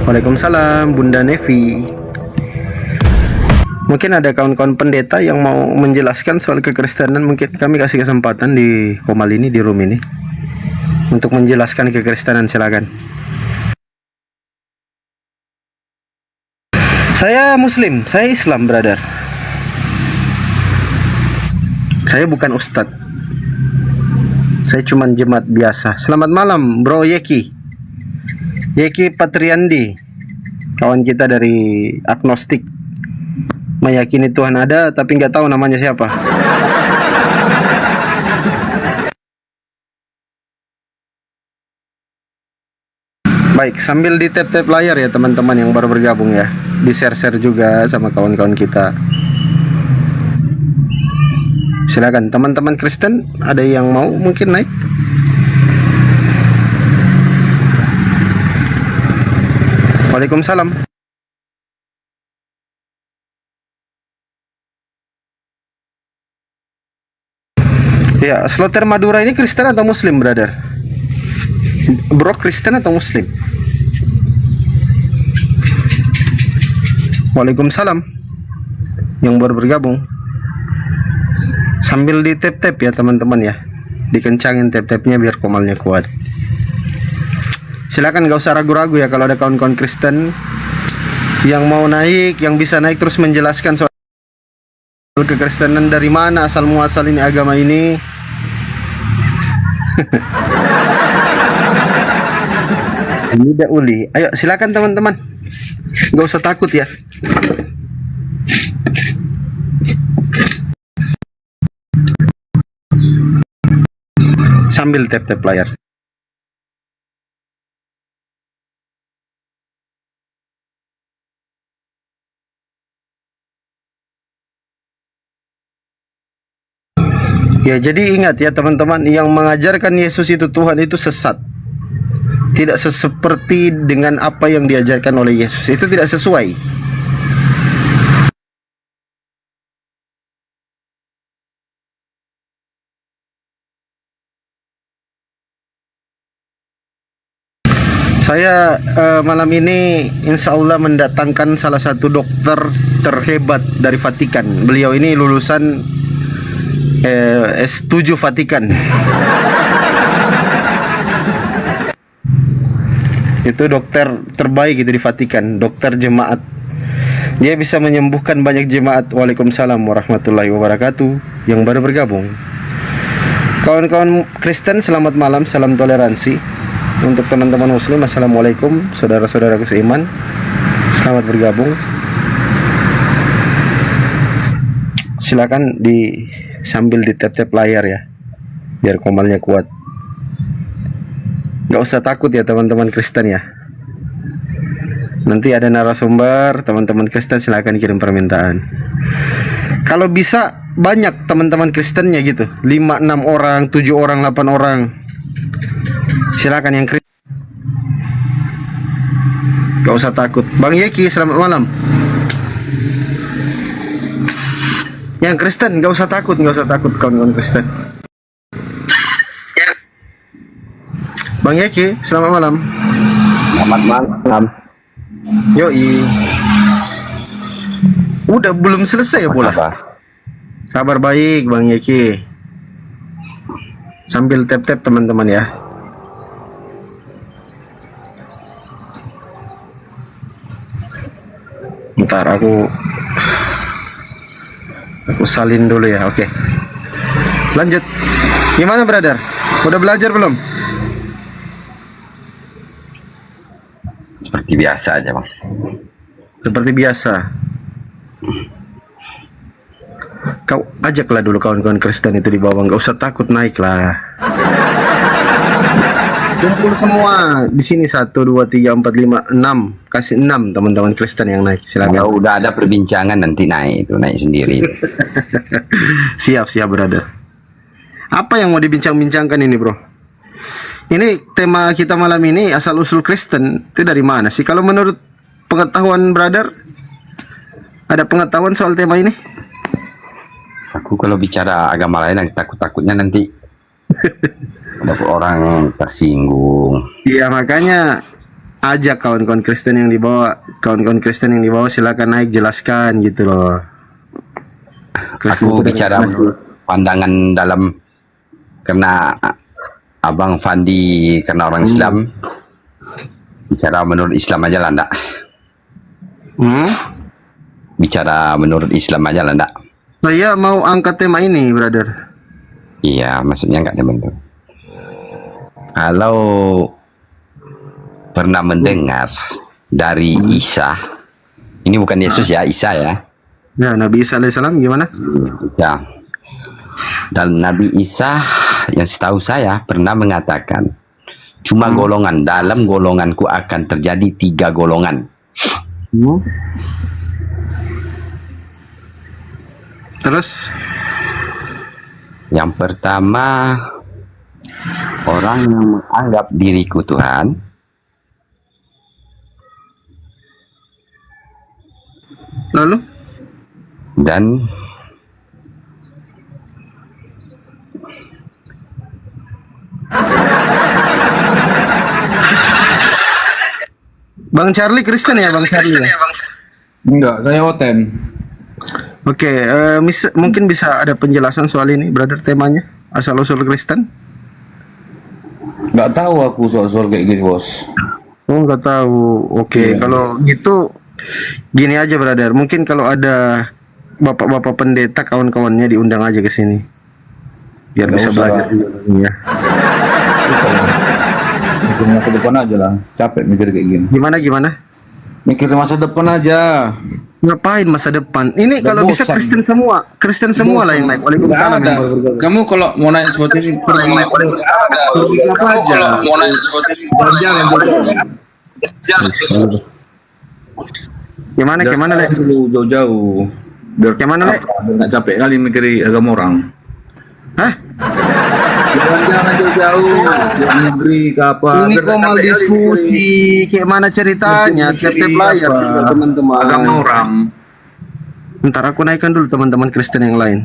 Waalaikumsalam Bunda Nevi. Mungkin ada kawan-kawan pendeta yang mau menjelaskan soal kekristenan. Mungkin kami kasih kesempatan di Komal ini, di room ini, untuk menjelaskan kekristenan. Silakan. Saya Muslim, saya Islam, brother. Saya bukan ustadz. Saya cuma jemaat biasa. Selamat malam, Bro Yeki. Yeki Patriandi, kawan kita dari agnostik, meyakini Tuhan ada tapi nggak tahu namanya siapa. Baik, sambil di tap-tap layar ya teman-teman yang baru bergabung ya, di share-share juga sama kawan-kawan kita. Silakan teman-teman Kristen, ada yang mau mungkin naik? Waalaikumsalam. Ya, Sloter Madura ini Kristen atau Muslim, brother? Bro, Kristen atau Muslim? Waalaikumsalam. Yang baru bergabung, sambil di tap-tap ya teman-teman ya, dikencangin tap-tapnya biar komalnya kuat. Silakan, gak usah ragu-ragu ya kalau ada kawan-kawan Kristen yang mau naik, yang bisa naik terus menjelaskan soal kekristenan, dari mana asal muasal ini agama ini. Ini uli. Ayo silakan teman-teman, gak usah takut ya. Sambil tap-tap layar. Ya, jadi ingat ya teman-teman, yang mengajarkan Yesus itu Tuhan itu sesat. Tidak seperti dengan apa yang diajarkan oleh Yesus. Itu tidak sesuai. Saya malam ini insya Allah mendatangkan salah satu dokter terhebat dari Vatikan. Beliau ini lulusan S7 Vatikan. Itu dokter terbaik itu di Vatikan, dokter jemaat. Dia bisa menyembuhkan banyak jemaat. Waalaikumsalam warahmatullahi wabarakatuh yang baru bergabung. Kawan-kawan Kristen, selamat malam, salam toleransi. Untuk teman-teman Muslim, assalamualaikum, saudara-saudaraku seiman, selamat bergabung. Silakan sambil di tap-tap layar ya, biar komalnya kuat. Gak usah takut ya teman-teman Kristen ya. Nanti ada narasumber, teman-teman Kristen silakan kirim permintaan. Kalau bisa banyak teman-teman Kristennya gitu, 5-6 orang, 7 orang, 8 orang. Silakan yang Kristen. Gak usah takut. Bang Yeki, selamat malam. Yang Kristen gak usah takut, kawan-kawan Kristen. Bang Yeki, selamat malam. Selamat malam. Yoi. Udah belum selesai ya pula. Kabar baik Bang Yeki. Sambil tap-tap teman-teman ya. Bentar, aku salin dulu ya. Oke. Lanjut. Gimana brother? Udah belajar belum? Seperti biasa aja, Bang. Seperti biasa. Kau ajaklah dulu kawan-kawan Kristen itu di bawah, nggak usah takut, naik lah. Kumpul semua di sini, 1, 2, 3, 4, 5, 6. Kasih 6 teman-teman Kristen yang naik. Silakan. Kalau udah ada perbincangan nanti naik sendiri. Siap brother. Apa yang mau dibincang-bincangkan ini, bro? Ini tema kita malam ini, asal usul Kristen itu dari mana sih? Kalau menurut pengetahuan brother, ada pengetahuan soal tema ini? Aku kalau bicara agama lain takut-takutnya nanti ada orang tersinggung. Iya, makanya ajak kawan-kawan Kristen yang dibawa silakan naik jelaskan gitu loh. Kristen Aku itu bicara masih- menurut pandangan dalam, karena Abang Fandi karena orang Islam, bicara menurut Islam aja lah ndak. Hmm? Bicara menurut Islam aja lah ndak. Saya mau angkat tema ini, brother. Iya, maksudnya nggak ada bentuk. Kalau pernah mendengar dari Isa, ini bukan Yesus ya, Isa ya. Ya, Nabi Isa alaihissalam gimana? Ya. Dan Nabi Isa yang setahu saya pernah mengatakan, cuma golongan, dalam golonganku akan terjadi 3 golongan. Hmm? Terus Yang pertama, orang yang menganggap diriku Tuhan. lalu Dan Bang Charlie Kristen ya, Bang Charlie ya? Enggak, saya Oten. Oke, mungkin bisa ada penjelasan soal ini, brother, temanya asal usul Kristen? Enggak tahu aku soal kayak gini, Bos. Oh, nggak tahu. Oke, Iya. kalau gitu gini aja, brother. Mungkin kalau ada bapak-bapak pendeta kawan-kawannya diundang aja ke sini, biar Nggak bisa usah belajar. Ya. Mikir masa depan aja lah. Capek mikir kayak gini. Gimana? Mikir masa depan aja. Ngapain masa depan? Ini Udah kalau bisa bosan. Kristen semua lah yang naik. Waalaikumsalam. Nggak ada. yang baru-baru. Kamu kalau mau naik seperti ini pergi apa aja. Jalan Gimana, Le? dulu jauh-jauh. Biar Gimana, Le? biar nggak capek kali mikiri agama orang. Hah? Jalan-jalan jauh-jauh, luar negeri ke apa. Ini Biar kok nggak mal capek kali diskusi, kayak mana ceritanya? mikiri Tiap-tiap layar apa, juga, teman-teman. agama orang. Ntar aku naikkan dulu teman-teman Kristen yang lain.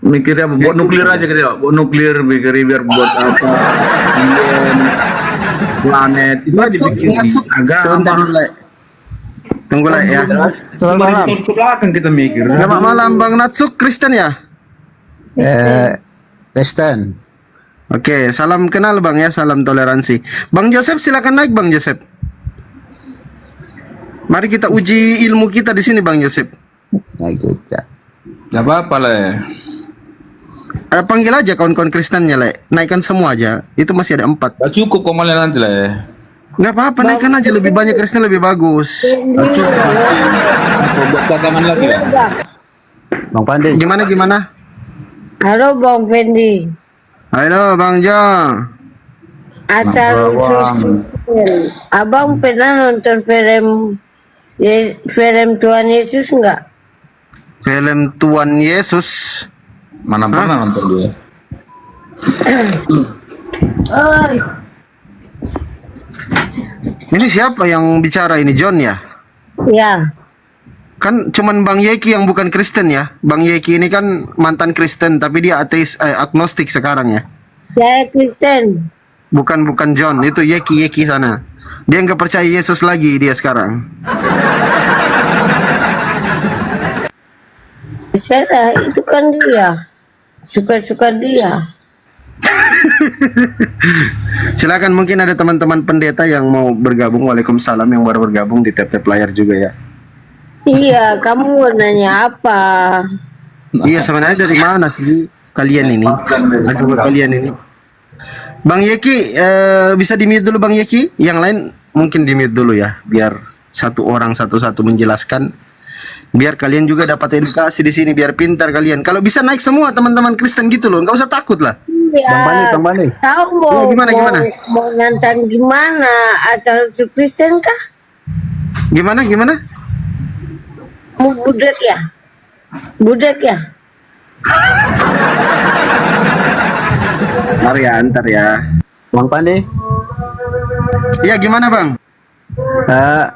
Mikirnya apa? Buat nuklir aja gitu ya. Buat nuklir mikirnya biar buat apa? Alien, planet itu aja dibikin Sebentar agama. dulu, Le. Tunggu, Le, ya. Selamat malam. Ke belakang kita mikir. Selamat malam, Bang Natsuk, Kristen ya? Kristen. Oke, salam kenal Bang ya, salam toleransi. Bang Joseph silakan naik Bang Joseph. Mari kita uji ilmu kita di sini Bang Joseph. Nah, gitu. Gak apa-apa lah. Panggil aja kawan-kawan Kristennya, Le. Naikkan semua aja. Itu masih ada 4. Gak cukup komalnya nanti lah. Nggak apa-apa, naikkan aja, lebih banyak Kristen lebih bagus. Apa buat cadangan lagi lah. Bang Pandi. Gimana? Halo Bang Fendi, Halo Bang Jo. asal usul Kristen. Abang pernah nonton film Tuhan Yesus enggak? Film Tuhan Yesus. Mana pernah nonton dia? Ini siapa yang bicara ini? John ya? Ya, Kan cuman Bang Yeki yang bukan Kristen ya. Bang Yeki ini kan mantan Kristen tapi dia ateis, agnostik sekarang ya. saya Kristen. Bukan John, itu Yeki sana. Dia nggak percaya Yesus lagi dia sekarang. Salah, itu kan dia. Suka-suka dia. Silakan, mungkin ada teman-teman pendeta yang mau bergabung. Waalaikumsalam, yang baru bergabung di tap-tap layar juga ya. Iya, kamu mau nanya apa? Iya, sebenarnya dari mana sih kalian ini? Agama kalian ini? Bang Yeki, bisa di-mute dulu Bang Yeki. Yang lain mungkin di-mute dulu ya, biar satu orang satu-satu menjelaskan. Biar kalian juga dapat edukasi di sini, biar pintar kalian. Kalau bisa naik semua teman-teman Kristen gitu loh, nggak usah takut lah. Iya, Bang Pandi. tahu mau, Ya, gimana? mau nantang gimana? Asal usul Kristen kah? Gimana? Mau budak ya? Ntar ya. Bang Pandi. Iya, gimana Bang?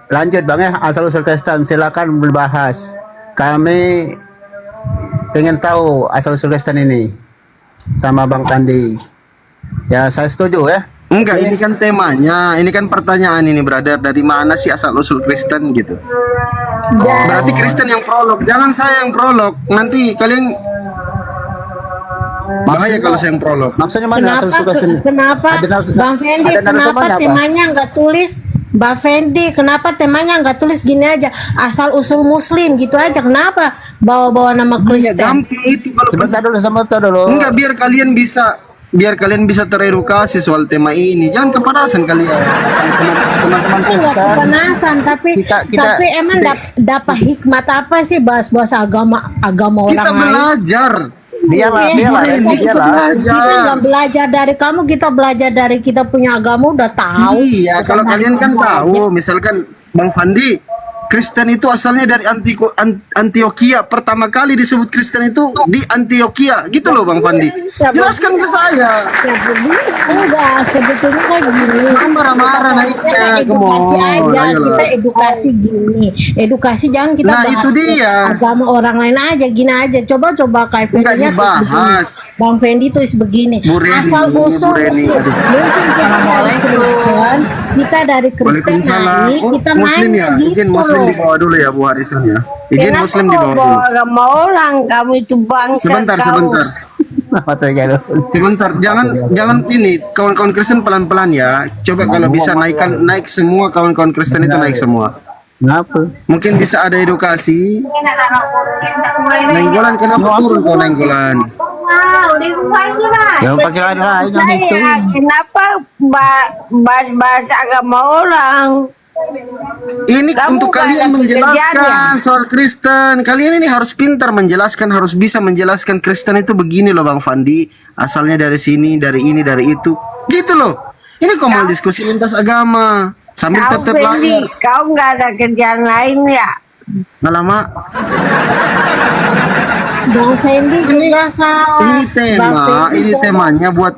Lanjut Bang ya, asal usul Kristen silakan berbahas. Kami ingin tahu asal usul Kristen ini sama Bang Pandi. Ya, saya setuju ya. Enggak, ini kan temanya, ini kan pertanyaan ini, brother. Dari mana sih asal usul Kristen gitu? Berarti Kristen yang prolog, jangan saya yang prolog. Nanti kalian bahaya kalau saya yang prolog. Maksudnya mana asal usul Kristen? Kenapa Ada narasi- Bang Fendi, ada narasumbernya kenapa apa? temanya nggak tulis Bang Fendi, kenapa temanya nggak tulis gini aja, asal usul Muslim gitu aja? Kenapa bawa-bawa nama Iya, Kristen? gampang itu kalau Sebentar dulu. enggak, biar kalian bisa teredukasi soal tema ini. Jangan kepanasan kalian. Teman-teman Nggak Kristen. kepanasan, tapi tapi emang dapat hikmat apa sih bahas-bahas agama orang Kita lain? belajar. Biarlah. Kita nggak belajar dari kamu, kita belajar dari kita punya agama udah tahu. Iya, kalau kalian kan tahu, misalkan Bang Fandi, Kristen itu asalnya dari Antioquia. Pertama kali disebut Kristen itu di Antioquia, gitu loh Bang Fandi. Jelaskan ke saya. Ya begini, enggak sebetulnya kayak gini. Marah-marah naiknya, Kita edukasi come on, aja, ayolah. kita edukasi gini. Edukasi jangan kita Nah, bahas itu dia. agama orang lain aja, gini aja. Coba kayak Enggak Fendi dibahas. Bang Fendi tulis begini. Bu Reni, Asal usul Bu Reni, Muslim. aduh. Mungkin kita dari Kristen, Waalaikumsalam. nah, Oh, kita Muslim nanya ya? gitu Izin Muslim loh. di bawah dulu ya Bu Harisan ya. Izin Kenapa Muslim di kau bawah bawa dulu. agama orang? Kamu itu bangsa Sebentar, kau. sebentar. Apa terjadi? Sebentar, jangan ini kawan-kawan Kristen pelan-pelan ya. Coba kalau bisa naik semua kawan-kawan Kristen itu naik semua. Kenapa? Mungkin bisa ada edukasi. Nenggolan kenapa turun kau Nenggolan? Yang pakai lain yang itu. Saya kenapa bahas agama orang? Ini Kamu untuk gak kalian ada menjelaskan soal Kristen. Kalian ini harus pintar menjelaskan, harus bisa menjelaskan Kristen itu begini loh Bang Fandi. Asalnya dari sini, dari ini, dari itu. Gitu loh. Ini kok mau diskusi lintas agama sambil Kau tep-tep Fendi, layar. kau nggak ada kerjaan lain ya? Nggak lama. Bang Fendi juga salah. Ini temanya buat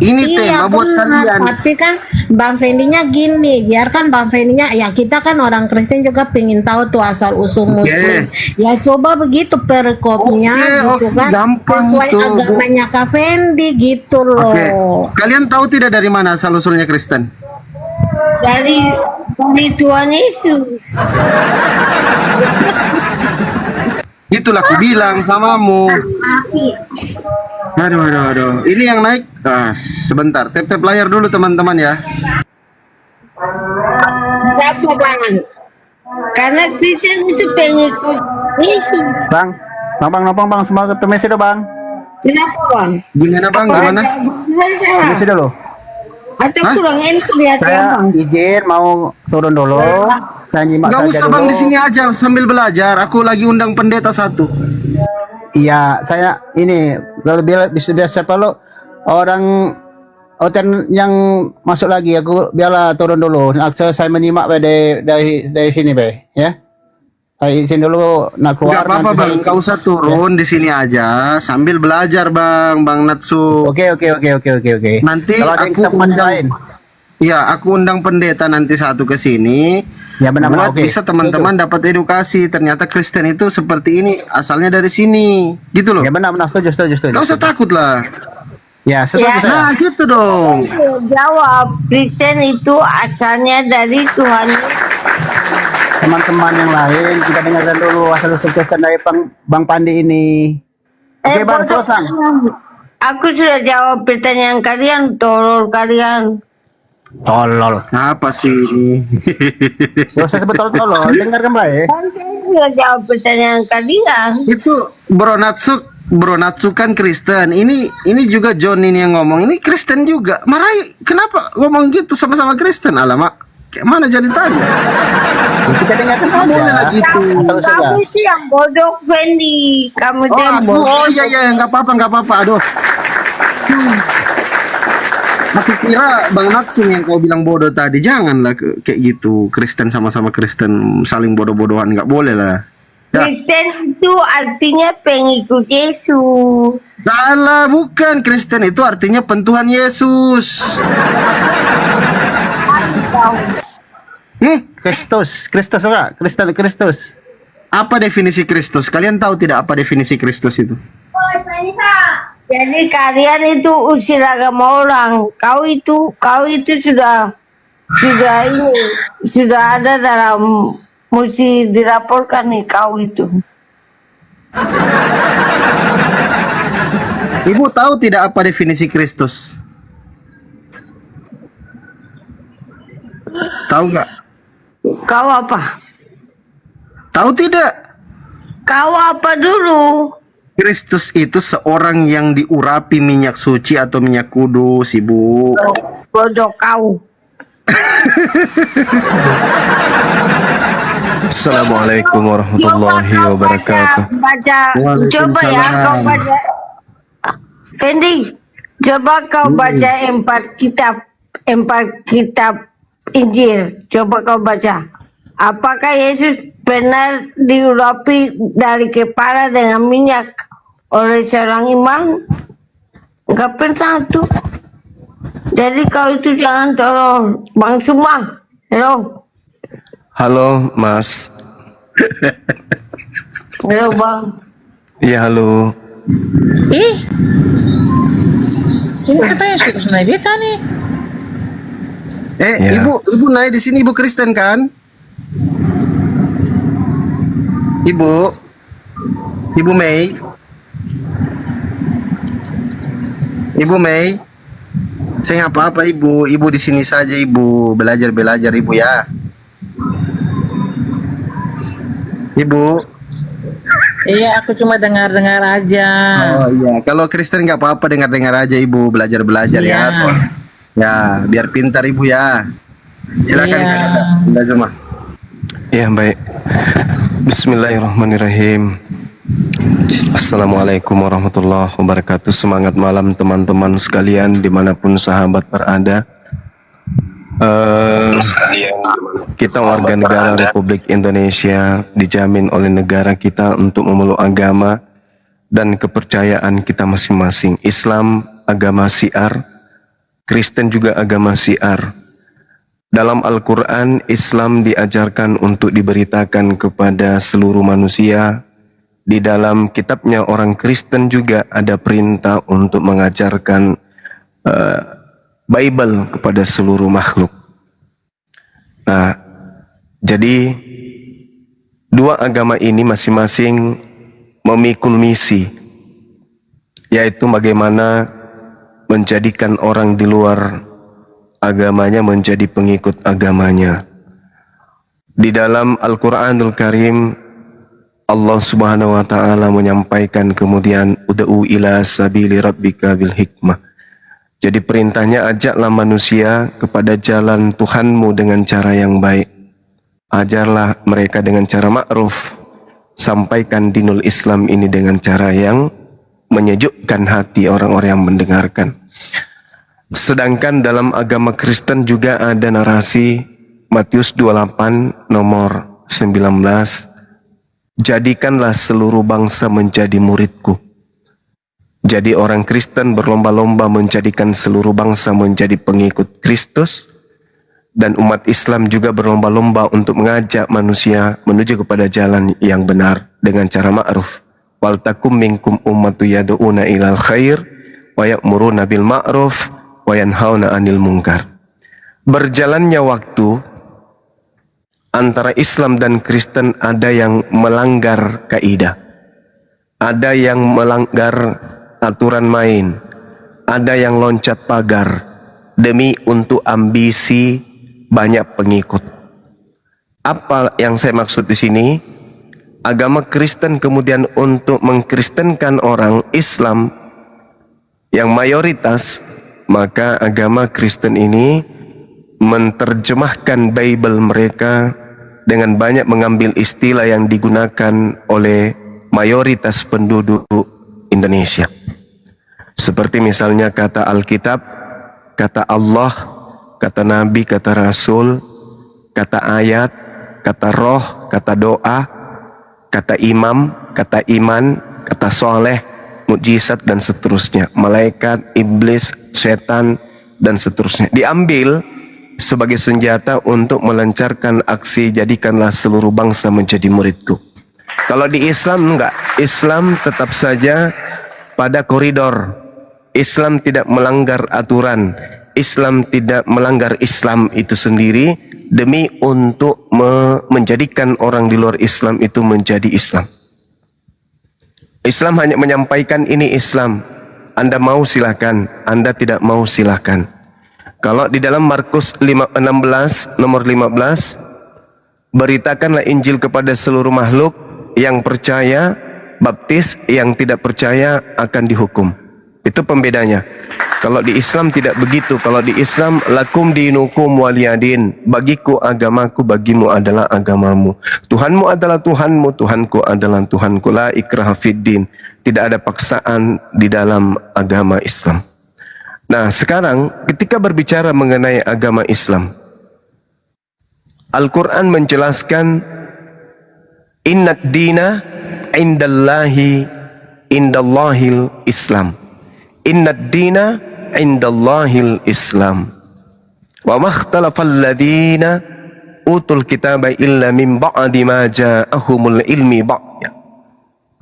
ini Iya, tema buat benar. kalian. Tapi kan Bang Fendinya gini, biarkan Bang Fendinya, ya kita kan orang Kristen juga pengen tahu tuh asal usul Muslim. Ya coba begitu perikopnya Oke, gitu kan, gampang sesuai itu, Bu. agamanya Kak Fendi gitu loh. Oke. Kalian tahu tidak dari mana asal usulnya Kristen? Dari Tuhan Yesus. Itulah aku bilang samamu. Aduh. Ini yang naik. Sebentar. Tap layar dulu teman-teman ya. Siapa bang? Karena Kristen itu pengikut Yesus. Bang, nopang bang, semangat permisi dulu bang. Kenapa bang? Gimana Bang? Gimana? Bukan salah. Permisi dulu. Atau kurang enak lihat ya Saya bang? izin mau turun dulu. Saya nyimak Gak saja usah dulu. Bang, di sini aja sambil belajar. Aku lagi undang pendeta satu. Iya, saya ini kalau biasa kalau orang hotel yang masuk lagi aku biarlah turun dulu. Saya menyimak dari sini be, ya. Saya izin dulu nak keluar. Gak apa-apa nanti Bang, saya- gak usah turun di sini aja sambil belajar Bang Natsu. Oke. Nanti Kalau ada yang aku teman undang, lain. ya aku undang pendeta nanti satu ke sini. Ya benar, Buat oke. bisa teman-teman dapat edukasi. Ternyata Kristen itu seperti ini, asalnya dari sini, gitu loh. Ya benar, setuju. Gak usah takut lah. Ya, setuju Ya. saya. Nah, gitu dong. Jawab, Kristen itu asalnya dari Tuhan Yesus. Teman-teman yang lain kita dengarkan dulu asal usul Kristen dari Bang Pandi ini. Oke, Bang, bodoh. selesai. Aku sudah jawab pertanyaan kalian, tolol kalian. Tolol. Apa sih ini? Gak usah sebut tolol, dengarkan baik. Kan saya sudah jawab pertanyaan kalian. Itu Bro Natsu kan Kristen. Ini juga John ini yang ngomong. Ini Kristen juga. Marai, kenapa ngomong gitu sama-sama Kristen? Alamak, kayak mana jadi tadi? Kita dengarkan aja. Boleh lah gitu. Kamu itu yang bodoh, Fendi. Kamu itu yang bodoh. Oh iya, nggak apa-apa. Aduh. Aku kira Bang Natsu yang kau bilang bodoh tadi. Janganlah kayak gitu. Kristen sama-sama Kristen saling bodoh-bodohan, nggak boleh lah. Ya. Kristen itu artinya pengikut Yesus. Salah, bukan. Kristen itu artinya pentuhan Yesus. Kristus enggak? Kristus. Apa definisi Kristus? Kalian tahu tidak apa definisi Kristus itu? Jadi kalian itu usir agama orang. Kau itu sudah ini sudah ada dalam mesti dilaporkan nih kau itu. Ibu tahu tidak apa definisi Kristus? Tahu nggak? Kau apa? Tahu tidak? Kau apa dulu? Kristus itu seorang yang diurapi minyak suci atau minyak kudus, Ibu. Bodoh kau. Assalamualaikum warahmatullahi wabarakatuh. Baca, coba ya Waalaikumsalam. kau baca. Fendi, coba kau baca empat kitab Injil. Coba kau baca. Apakah Yesus benar diurapi dari kepala dengan minyak oleh seorang imam? Enggak pernah tuh. Jadi kau itu jangan tolong Bang Suma. Halo. Halo, Mas. Halo Bang. Iya, halo. Ih, ini siapa yang suka naik beta nih? Ya. Ibu naik di sini, Ibu Kristen kan? Ibu Mei. Ibu Mei. Saya nggak apa-apa, Ibu. Ibu di sini saja, Ibu. Belajar Ibu ya. Ibu. Iya, aku cuma dengar-dengar aja. Oh iya, kalau Kristen nggak apa-apa, dengar-dengar aja, Ibu. Belajar ya, Iya. soalnya. Ya, biar pintar, Ibu ya. Silakan Iya. Kak Zuma. Ya, baik. Bismillahirrahmanirrahim. Assalamualaikum warahmatullahi wabarakatuh. Semangat malam teman-teman sekalian dimanapun sahabat berada. Kita warga negara Republik Indonesia dijamin oleh negara kita untuk memeluk agama dan kepercayaan kita masing-masing. Islam agama syiar, Kristen juga agama syiar. Dalam Al-Quran, Islam diajarkan untuk diberitakan kepada seluruh manusia. Di dalam kitabnya orang Kristen juga ada perintah untuk mengajarkan Bible kepada seluruh makhluk. Nah, jadi dua agama ini masing-masing memikul misi, yaitu bagaimana menjadikan orang di luar agamanya menjadi pengikut agamanya. Di dalam Al-Quranul Karim, Allah Subhanahu wa Ta'ala menyampaikan kemudian ud'u ila sabili rabbika bil hikmah. Jadi perintahnya, ajaklah manusia kepada jalan Tuhanmu dengan cara yang baik. Ajarlah mereka dengan cara ma'ruf. Sampaikan dinul Islam ini dengan cara yang menyejukkan hati orang-orang yang mendengarkan. Sedangkan dalam agama Kristen juga ada narasi Matius 28 nomor 19. Jadikanlah seluruh bangsa menjadi muridku. Jadi orang Kristen berlomba-lomba menjadikan seluruh bangsa menjadi pengikut Kristus, dan umat Islam juga berlomba-lomba untuk mengajak manusia menuju kepada jalan yang benar dengan cara ma'ruf. Wal takum minkum ummatu yad'una ilal khair wa ya'muruna bil ma'ruf wa yanhauna 'anil munkar. Berjalannya waktu, antara Islam dan Kristen ada yang melanggar kaidah, ada yang melanggar aturan main, ada yang loncat pagar demi untuk ambisi banyak pengikut. Apa yang saya maksud di sini? Agama Kristen kemudian untuk mengkristenkan orang Islam yang mayoritas, maka agama Kristen ini menerjemahkan Bible mereka dengan banyak mengambil istilah yang digunakan oleh mayoritas penduduk Indonesia. Seperti misalnya kata Alkitab, kata Allah, kata Nabi, kata Rasul, kata ayat, kata roh, kata doa, kata imam, kata iman, kata soleh, mukjizat dan seterusnya. Malaikat, iblis, setan dan seterusnya. Diambil sebagai senjata untuk melancarkan aksi jadikanlah seluruh bangsa menjadi muridku. Kalau di Islam enggak, Islam tetap saja pada koridor Islam tidak melanggar aturan. Islam tidak melanggar Islam itu sendiri demi untuk menjadikan orang di luar Islam itu menjadi Islam. Islam hanya menyampaikan ini Islam. Anda mau silakan, Anda tidak mau silakan. Kalau di dalam Markus 16 nomor 15, beritakanlah Injil kepada seluruh makhluk, yang percaya baptis, yang tidak percaya akan dihukum. Itu pembedanya. Kalau di Islam tidak begitu. Kalau di Islam, lakum dinukum waliyadin, bagiku agamaku, bagimu adalah agamamu. Tuhanmu adalah Tuhanmu, Tuhanku adalah Tuhanku. La ikraha fiddin. Tidak ada paksaan di dalam agama Islam. Nah, sekarang ketika berbicara mengenai agama Islam, Al-Quran menjelaskan innad dina indallahil Islam. Innad dina indallahil Islam. Wa makhtalafal ladina utul kitaba illa min ba'di ma ja'ahumul ilmi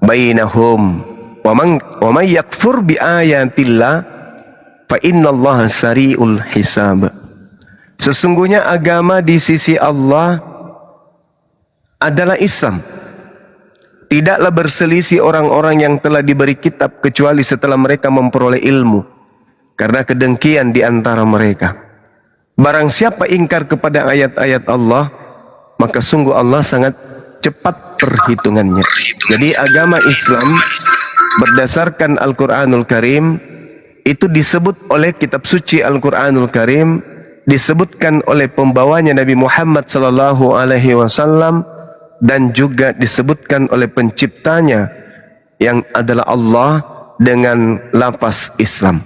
bainahum. Wa man yakfur bi ayatillah fa innallaha sari'ul hisab. Sesungguhnya agama di sisi Allah adalah Islam. Tidaklah berselisih orang-orang yang telah diberi kitab kecuali setelah mereka memperoleh ilmu, karena kedengkian di antara mereka. Barang siapa ingkar kepada ayat-ayat Allah, maka sungguh Allah sangat cepat perhitungannya. Jadi agama Islam berdasarkan Al-Quranul Karim itu disebut oleh kitab suci Al-Quranul Karim, disebutkan oleh pembawanya Nabi Muhammad sallallahu alaihi wasallam, dan juga disebutkan oleh penciptanya yang adalah Allah dengan lafaz Islam.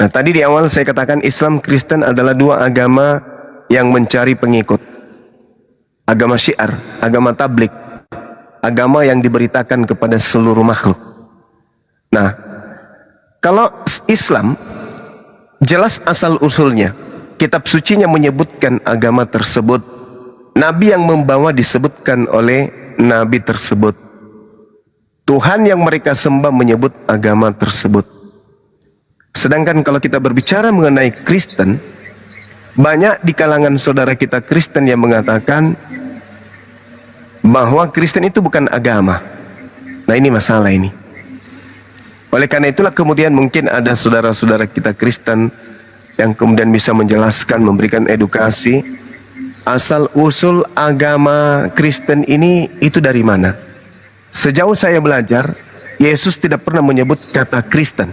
Nah, tadi di awal saya katakan Islam Kristen adalah dua agama yang mencari pengikut. Agama syiar, agama tablik, agama yang diberitakan kepada seluruh makhluk. Nah, kalau Islam jelas asal usulnya, kitab sucinya menyebutkan agama tersebut, nabi yang membawa disebutkan oleh nabi tersebut, Tuhan yang mereka sembah menyebut agama tersebut. Sedangkan kalau kita berbicara mengenai Kristen, banyak di kalangan saudara kita Kristen yang mengatakan bahwa Kristen itu bukan agama. Nah, ini masalah ini. Oleh karena itulah kemudian mungkin ada saudara-saudara kita Kristen yang kemudian bisa menjelaskan, memberikan edukasi asal usul agama Kristen ini itu dari mana. Sejauh saya belajar, Yesus tidak pernah menyebut kata Kristen.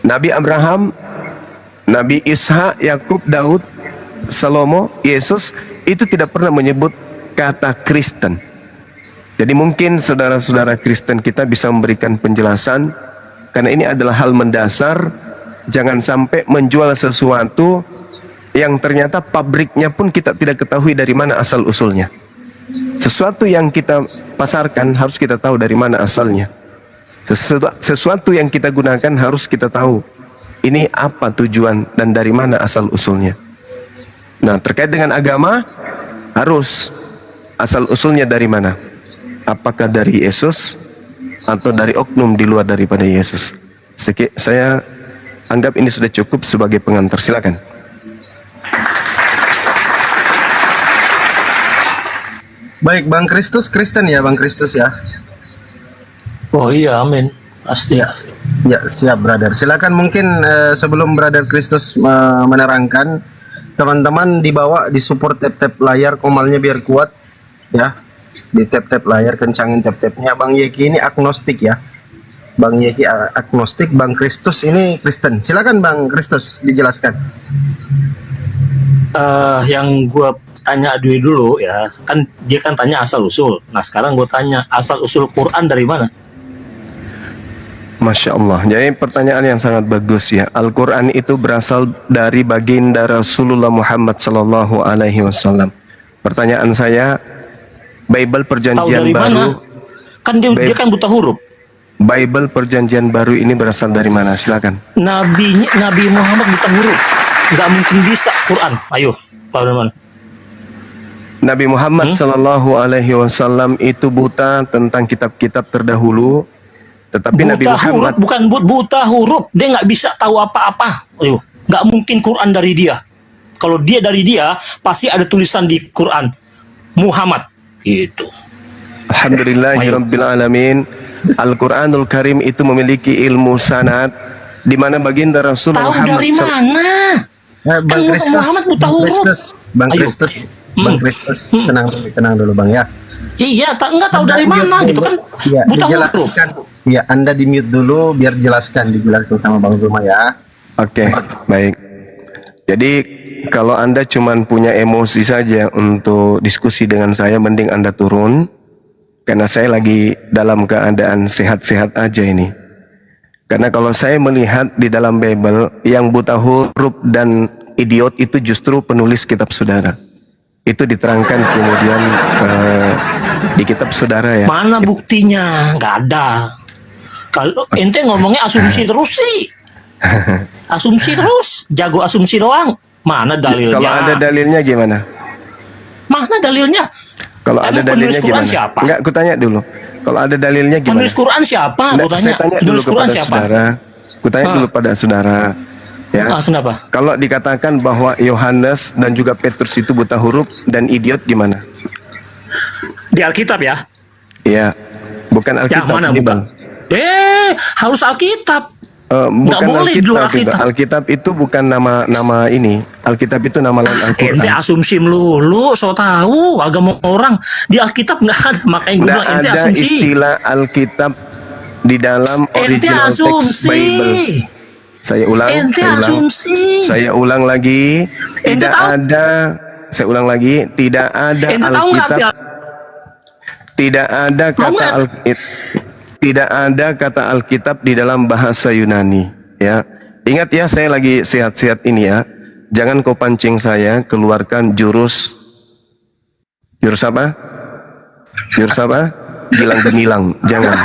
Nabi Abraham, Nabi Ishak, Yakub, Daud, Salomo, Yesus itu tidak pernah menyebut kata Kristen. Jadi mungkin saudara-saudara Kristen kita bisa memberikan penjelasan, karena ini adalah hal mendasar. Jangan sampai menjual sesuatu yang ternyata pabriknya pun kita tidak ketahui dari mana asal usulnya. Sesuatu yang kita pasarkan harus kita tahu dari mana asalnya. Sesuatu yang kita gunakan harus kita tahu ini apa tujuan dan dari mana asal usulnya. Nah, terkait dengan agama, harus asal usulnya dari mana. Apakah dari Yesus atau dari oknum di luar daripada Yesus? Saya anggap ini sudah cukup sebagai pengantar. Silakan. Baik, Bang Kristus Kristen ya, Bang Kristus ya. Oh iya, amin. Pasti ya. Ya, siap, brother. Silakan mungkin sebelum brother Kristus menerangkan, teman-teman dibawa disupport tap-tap layar komalnya biar kuat ya. Di tap-tap layar, kencangin tap-tapnya. Bang Yeki ini agnostik ya. Bang Yeki agnostik, Bang Kristus ini Kristen. Silakan Bang Kristus dijelaskan. Yang gue tanya dulu ya, kan dia kan tanya asal usul. Nah sekarang gue tanya asal usul Quran dari mana? Masya Allah. Jadi pertanyaan yang sangat bagus ya. Al-Quran itu berasal dari baginda Rasulullah Muhammad Sallallahu Alaihi Wasallam. Pertanyaan saya, Bible Perjanjian Baru. Mana? Kan dia kan buta huruf. Bible Perjanjian Baru ini berasal dari mana? Silakan. Nabi Muhammad buta huruf, nggak mungkin bisa Quran. Ayo, tahu dari mana? Nabi Muhammad Sallallahu Alaihi Wasallam itu buta tentang kitab-kitab terdahulu, Tetapi Nabi Buta Muhammad huruf, bukan buta huruf. Dia nggak bisa tahu apa-apa. Ayo, nggak mungkin Quran dari dia. Kalau dia dari dia, pasti ada tulisan di Quran Muhammad. Gitu. Alhamdulillahirabbil alamin. Al-Qur'anul Karim itu memiliki ilmu sanad di mana baginda Rasul Tahu Muhammad dari mana? Bang Kan Kristus, Muhammad buta huruf. Bang Ayo. Kristus, Bang Kristus, tenang dulu Bang ya. Iya, nggak tahu dari mana gitu kan. Ya, Buta huruf. dijelaskan. Ya, Anda di mute dulu biar dijelaskan sama Bang Zuma ya. Oke, baik. Jadi kalau Anda cuman punya emosi saja untuk diskusi dengan saya, mending Anda turun. Karena saya lagi dalam keadaan sehat-sehat aja ini. Karena kalau saya melihat di dalam Bible, yang buta huruf dan idiot itu justru penulis kitab saudara. Itu diterangkan kemudian di kitab saudara ya. Mana buktinya? Nggak ada. Kalau ente ngomongnya asumsi terus sih. Asumsi terus. Jago asumsi doang. Mana dalilnya? Kalau ada dalilnya gimana? Mana dalilnya? Kalau Emang ada dalilnya penulis Quran gimana? siapa? Enggak, aku tanya dulu. Kalau ada dalilnya gimana? Penulis Quran siapa? Enggak, Aku saya tanya. tanya dulu Penulis Quran kepada siapa? saudara. Aku tanya dulu pada saudara. Ya. Kenapa? Kalau dikatakan bahwa Yohanes dan juga Petrus itu buta huruf dan idiot gimana? Di Alkitab ya? Iya. Bukan Alkitab. Yang mana ini, bukan? Bang. Harus Alkitab. Bukan boleh di luar Alkitab. Alkitab itu bukan nama ini. Alkitab itu nama lain Al-Quran. Ente asumsi melulu, so tahu agama orang di Alkitab nggak ada, makanya gue Nggak bilang ente ada asumsi. istilah Alkitab di dalam Ente original text asumsi. Bible. Saya ulang. Ente asumsi. Saya ulang lagi. Ente Tidak tahu? ada. Saya ulang lagi. Tidak ada Ente tahu nggak Alkitab. arti Tidak ada Tahu kata nggak? Tidak ada kata Alkitab di dalam bahasa Yunani. Ya, ingat ya, saya lagi sehat-sehat ini ya. Jangan kau pancing saya keluarkan jurus apa? Jurus apa? Gilang gemilang. Jangan.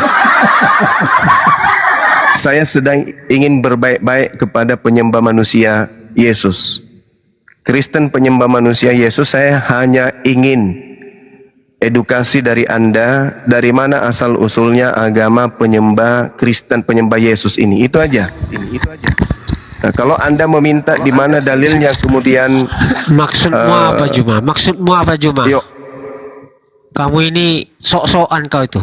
Saya sedang ingin berbaik-baik kepada penyembah manusia Yesus. Kristen penyembah manusia Yesus, saya hanya ingin edukasi dari Anda, dari mana asal usulnya agama penyembah Kristen, penyembah Yesus ini. Itu aja. Nah, kalau Anda meminta di mana dalilnya, kemudian Maksudmu apa Juma? Maksudmu apa Juma? yuk, Kamu ini sok-sokan kau itu.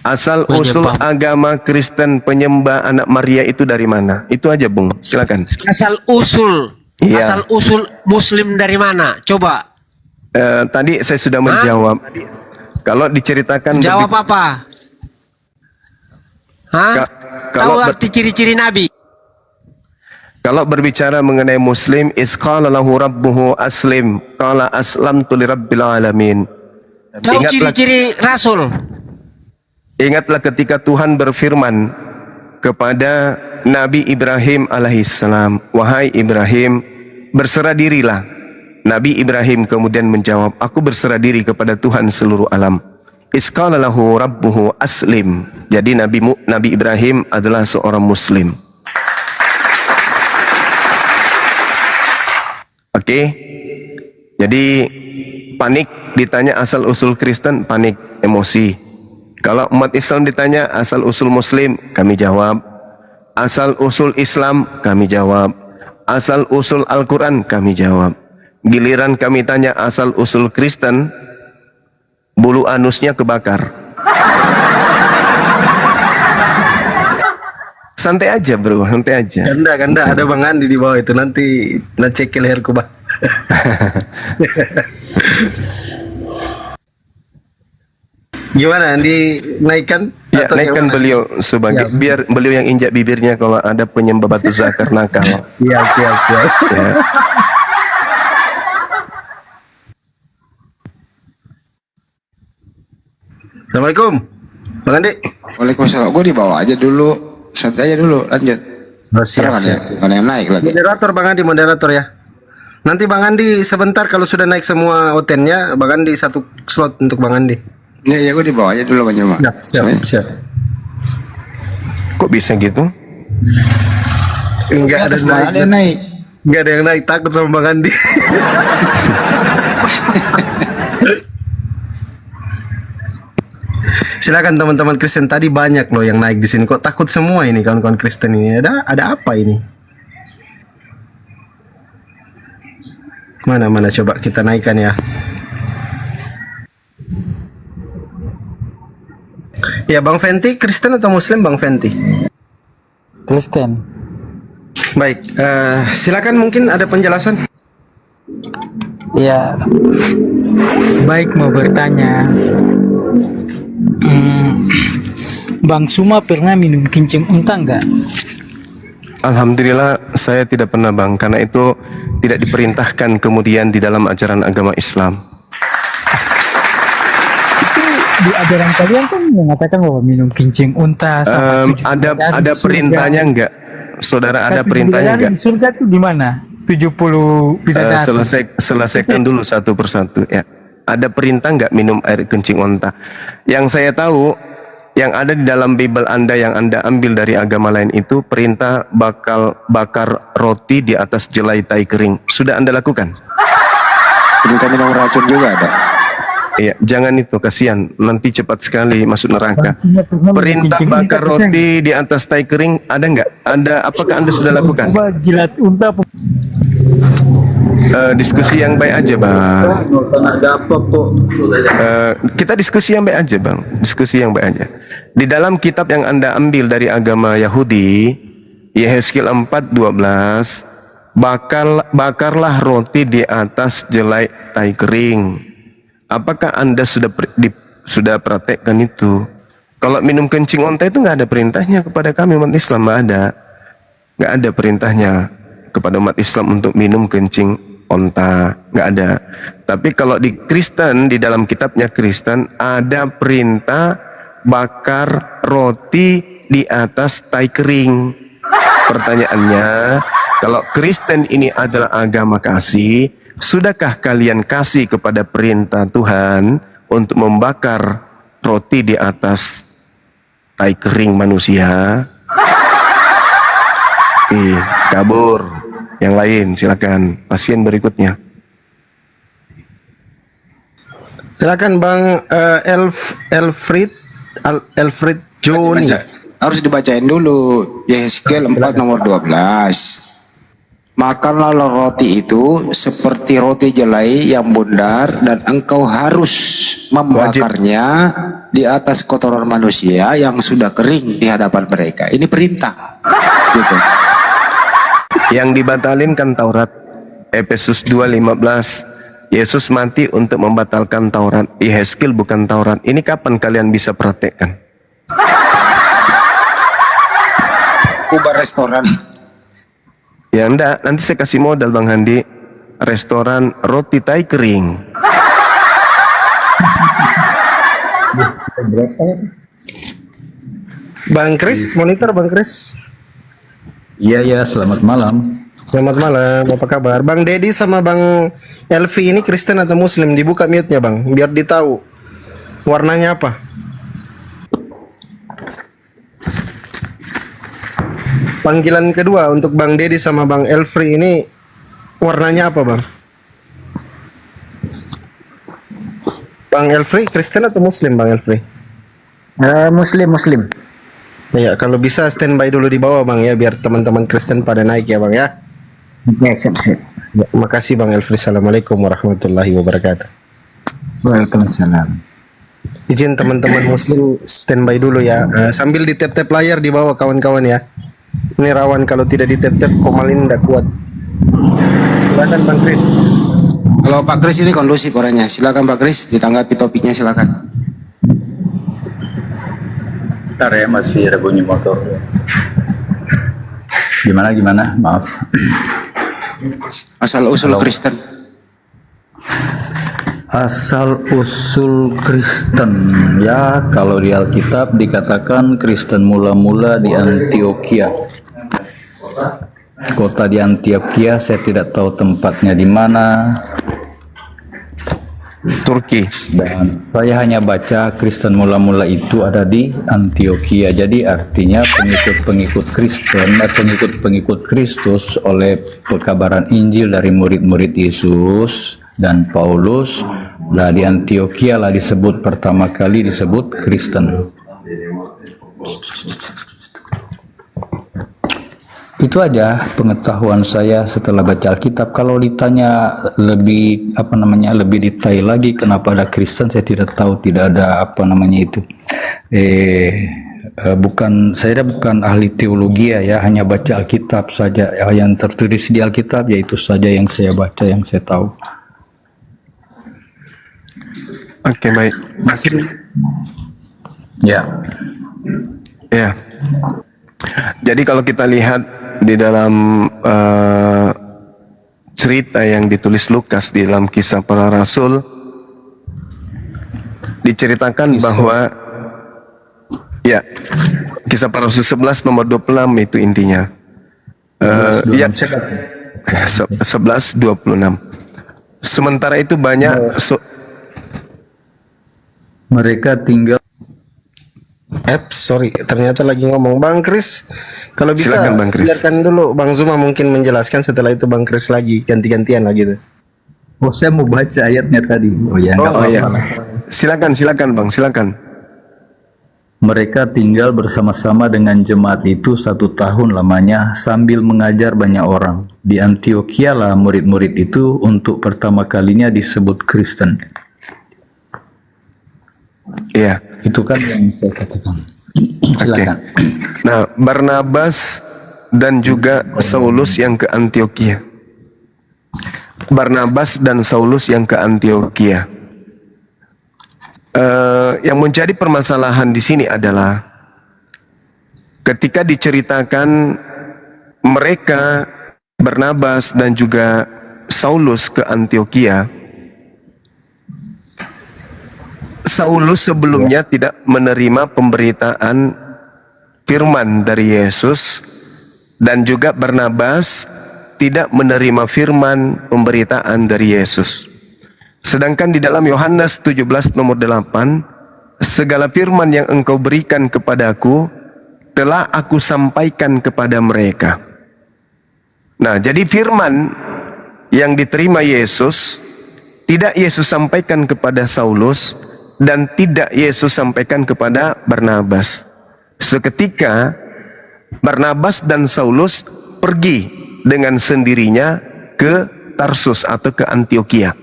asal usul Penyembah. agama Kristen penyembah anak Maria itu dari mana? Itu aja, Bung. Silakan. Asal usul. Iya. Asal usul Muslim dari mana? Coba. Tadi saya sudah menjawab. Kalau diceritakan Jawab apa? Hah? kalau Tahu arti ciri-ciri Nabi? Kalau berbicara mengenai Muslim, isqala lahu rabbuhu aslim, qala aslamtu lirabbil alamin. Tahu ciri-ciri Rasul? Ingatlah ketika Tuhan berfirman kepada Nabi Ibrahim alaihissalam, wahai Ibrahim, berserah dirilah. Nabi Ibrahim kemudian menjawab, aku berserah diri kepada Tuhan seluruh alam. Isqala lahu rabbuhu aslim. Jadi Nabi Ibrahim adalah seorang Muslim. Oke. Jadi panik ditanya asal usul Kristen, panik, emosi. Kalau umat Islam ditanya asal usul Muslim, kami jawab. Asal usul Islam, kami jawab. Asal usul Al-Quran, kami jawab. Giliran kami tanya asal usul Kristen, bulu anusnya kebakar. Santai aja bro, santai aja. Ganda, ada Bang Andi di bawah itu, nanti cekil leherku Bang. Gimana, dinaikkan? Ya, atau naikkan gimana? beliau sebagai, biar beliau yang injak bibirnya kalau ada penyembah batu zakar nakal. Siap. Ya. Assalamualaikum, Bang Andi. Waalaikumsalam. Gue dibawa aja dulu, santai aja dulu, lanjut. Siap. Nggak ada yang naik lagi. Moderator Bang Andi, moderator ya. Nanti Bang Andi sebentar kalau sudah naik semua otennya, Bang Andi satu slot untuk Bang Andi. Ya gue dibawa aja dulu Bang Juma. Siap. Kok bisa gitu? Enggak ada yang naik. Enggak ada yang naik, takut sama Bang Andi. Silakan teman-teman Kristen, tadi banyak loh yang naik di sini. Kok takut semua ini kawan-kawan Kristen ini? Ada apa ini? Mana coba kita naikkan ya. Ya, Bang Fenty Kristen atau Muslim, Bang Fenty? Kristen. Baik, silakan mungkin ada penjelasan. Ya, baik, mau bertanya. Bang Suma pernah minum kincing unta enggak? Alhamdulillah saya tidak pernah Bang, karena itu tidak diperintahkan kemudian di dalam ajaran agama Islam. Itu di ajaran kalian kan mengatakan bahwa minum kincing unta sama Ada perintahnya enggak? Saudara, ada perintahnya enggak? Surga itu di mana? 70 bidadari. Selesaikan dulu satu persatu ya. Ada perintah enggak minum air kencing unta? Yang saya tahu, yang ada di dalam Bible Anda yang Anda ambil dari agama lain itu perintah bakar roti di atas jelai tai kering. Sudah Anda lakukan? Perintah minum racun juga ada. Iya, jangan itu, kasihan nanti cepat sekali masuk neraka. Perintah bakar roti di atas tai kering ada enggak? Apakah Anda sudah lakukan? Jilat unta. Diskusi yang baik aja Bang. Kita diskusi yang baik aja Bang. Diskusi yang baik aja. Di dalam kitab yang Anda ambil dari agama Yahudi, Yehezkiel 4:12, bakarlah roti di atas jelai tai kering. Apakah Anda sudah praktekkan itu? Kalau minum kencing unta itu nggak ada perintahnya kepada kami umat Islam, nggak ada perintahnya kepada umat Islam untuk minum kencing unta, nggak ada. Tapi kalau di Kristen, di dalam kitabnya Kristen ada perintah bakar roti di atas tai kering. Pertanyaannya, kalau Kristen ini adalah agama kasih, sudahkah kalian kasih kepada perintah Tuhan untuk membakar roti di atas tai kering manusia? Kabur. Yang lain silakan, pasien berikutnya. Silakan Bang Elfried Joni. Harus dibacain dulu Yehezkiel 4 nomor 12. Makanlah roti itu seperti roti jelai yang bundar, dan engkau harus membakarnya di atas kotoran manusia yang sudah kering di hadapan mereka. Ini perintah. Gitu. Yang dibatalin kan Taurat. Efesus 2:15. Yesus mati untuk membatalkan Taurat. Yehezkiel bukan Taurat. Ini kapan kalian bisa praktekkan? Ubah restoran. Ya enggak, nanti saya kasih modal Bang Handi. Restoran roti tai kering. Bang Kris, monitor Bang Kris. Iya, selamat malam. Selamat malam, apa kabar? Bang Dedi sama Bang Elvi ini Kristen atau Muslim? Dibuka mute-nya Bang, biar ditahu warnanya apa. Panggilan kedua untuk Bang Dedi sama Bang Elvi ini warnanya apa Bang? Bang Elvi Kristen atau Muslim Bang Elvi? Muslim. Ya, kalau bisa standby dulu di bawah Bang ya, biar teman-teman Kristen pada naik ya Bang ya. Ya, siap. Ya, makasih Bang Elfri. Assalamualaikum warahmatullahi wabarakatuh. Waalaikumsalam. Izin teman-teman Muslim standby dulu ya. Sambil di tap-tap layar di bawah kawan-kawan ya. Ini rawan kalau tidak di tap-tap komalin tidak kuat. Silakan Bang Kris. Kalau Pak Kris ini kondusif orangnya. Silakan Pak Kris, ditanggapi topiknya silakan. Bentar ya, masih ada bunyi motor. Gimana? Maaf. Asal-usul Kristen. Asal-usul Kristen. Ya, kalau di Alkitab dikatakan Kristen mula-mula di Antioquia. Kota di Antioquia, saya tidak tahu tempatnya di mana. Turki. Dan saya hanya baca Kristen mula-mula itu ada di Antioquia. Jadi artinya pengikut-pengikut Kristen, pengikut-pengikut Kristus oleh pekabaran Injil dari murid-murid Yesus dan Paulus Lah di Antioquia lah disebut pertama kali disebut Kristen. Itu aja pengetahuan saya setelah baca Alkitab. Kalau ditanya lebih lebih detail lagi kenapa ada Kristen, saya tidak tahu, tidak ada saya bukan ahli teologi ya, hanya baca Alkitab saja. Yang tertulis di Alkitab yaitu saja yang saya baca, yang saya tahu. Oke, baik. Masih? Ya. Ya. Jadi kalau kita lihat di dalam cerita yang ditulis Lukas di dalam Kisah Para Rasul, diceritakan bahwa ya, Kisah Para Rasul 11 nomor 26 itu intinya. Ya, 11:26. Sementara itu banyak mereka tinggal. Sorry, ternyata lagi ngomong Bang Kris. Kalau bisa Silakan, Bang Kris. biarkan dulu Bang Zuma mungkin menjelaskan, setelah itu Bang Kris lagi ganti-gantian lagi tuh. Oh, saya mau baca ayatnya tadi. Oh ya, nggak iya. masalah. Silakan Bang, silakan. Mereka tinggal bersama-sama dengan jemaat itu 1 tahun lamanya sambil mengajar banyak orang. Di Antioquia lah murid-murid itu untuk pertama kalinya disebut Kristen. Iya. Itu kan yang saya katakan. Silakan. Nah, Barnabas dan juga Saulus yang ke Antioquia. Barnabas dan Saulus yang ke Antioquia. Yang menjadi permasalahan di sini adalah ketika diceritakan mereka Barnabas dan juga Saulus ke Antioquia, Saulus sebelumnya tidak menerima pemberitaan firman dari Yesus, dan juga Barnabas tidak menerima firman pemberitaan dari Yesus. Sedangkan di dalam Yohanes 17 nomor 8, segala firman yang engkau berikan kepadaku telah aku sampaikan kepada mereka. Nah, jadi firman yang diterima Yesus tidak Yesus sampaikan kepada Saulus, dan tidak Yesus sampaikan kepada Barnabas. Seketika Barnabas dan Saulus pergi dengan sendirinya ke Tarsus atau ke Antioquia.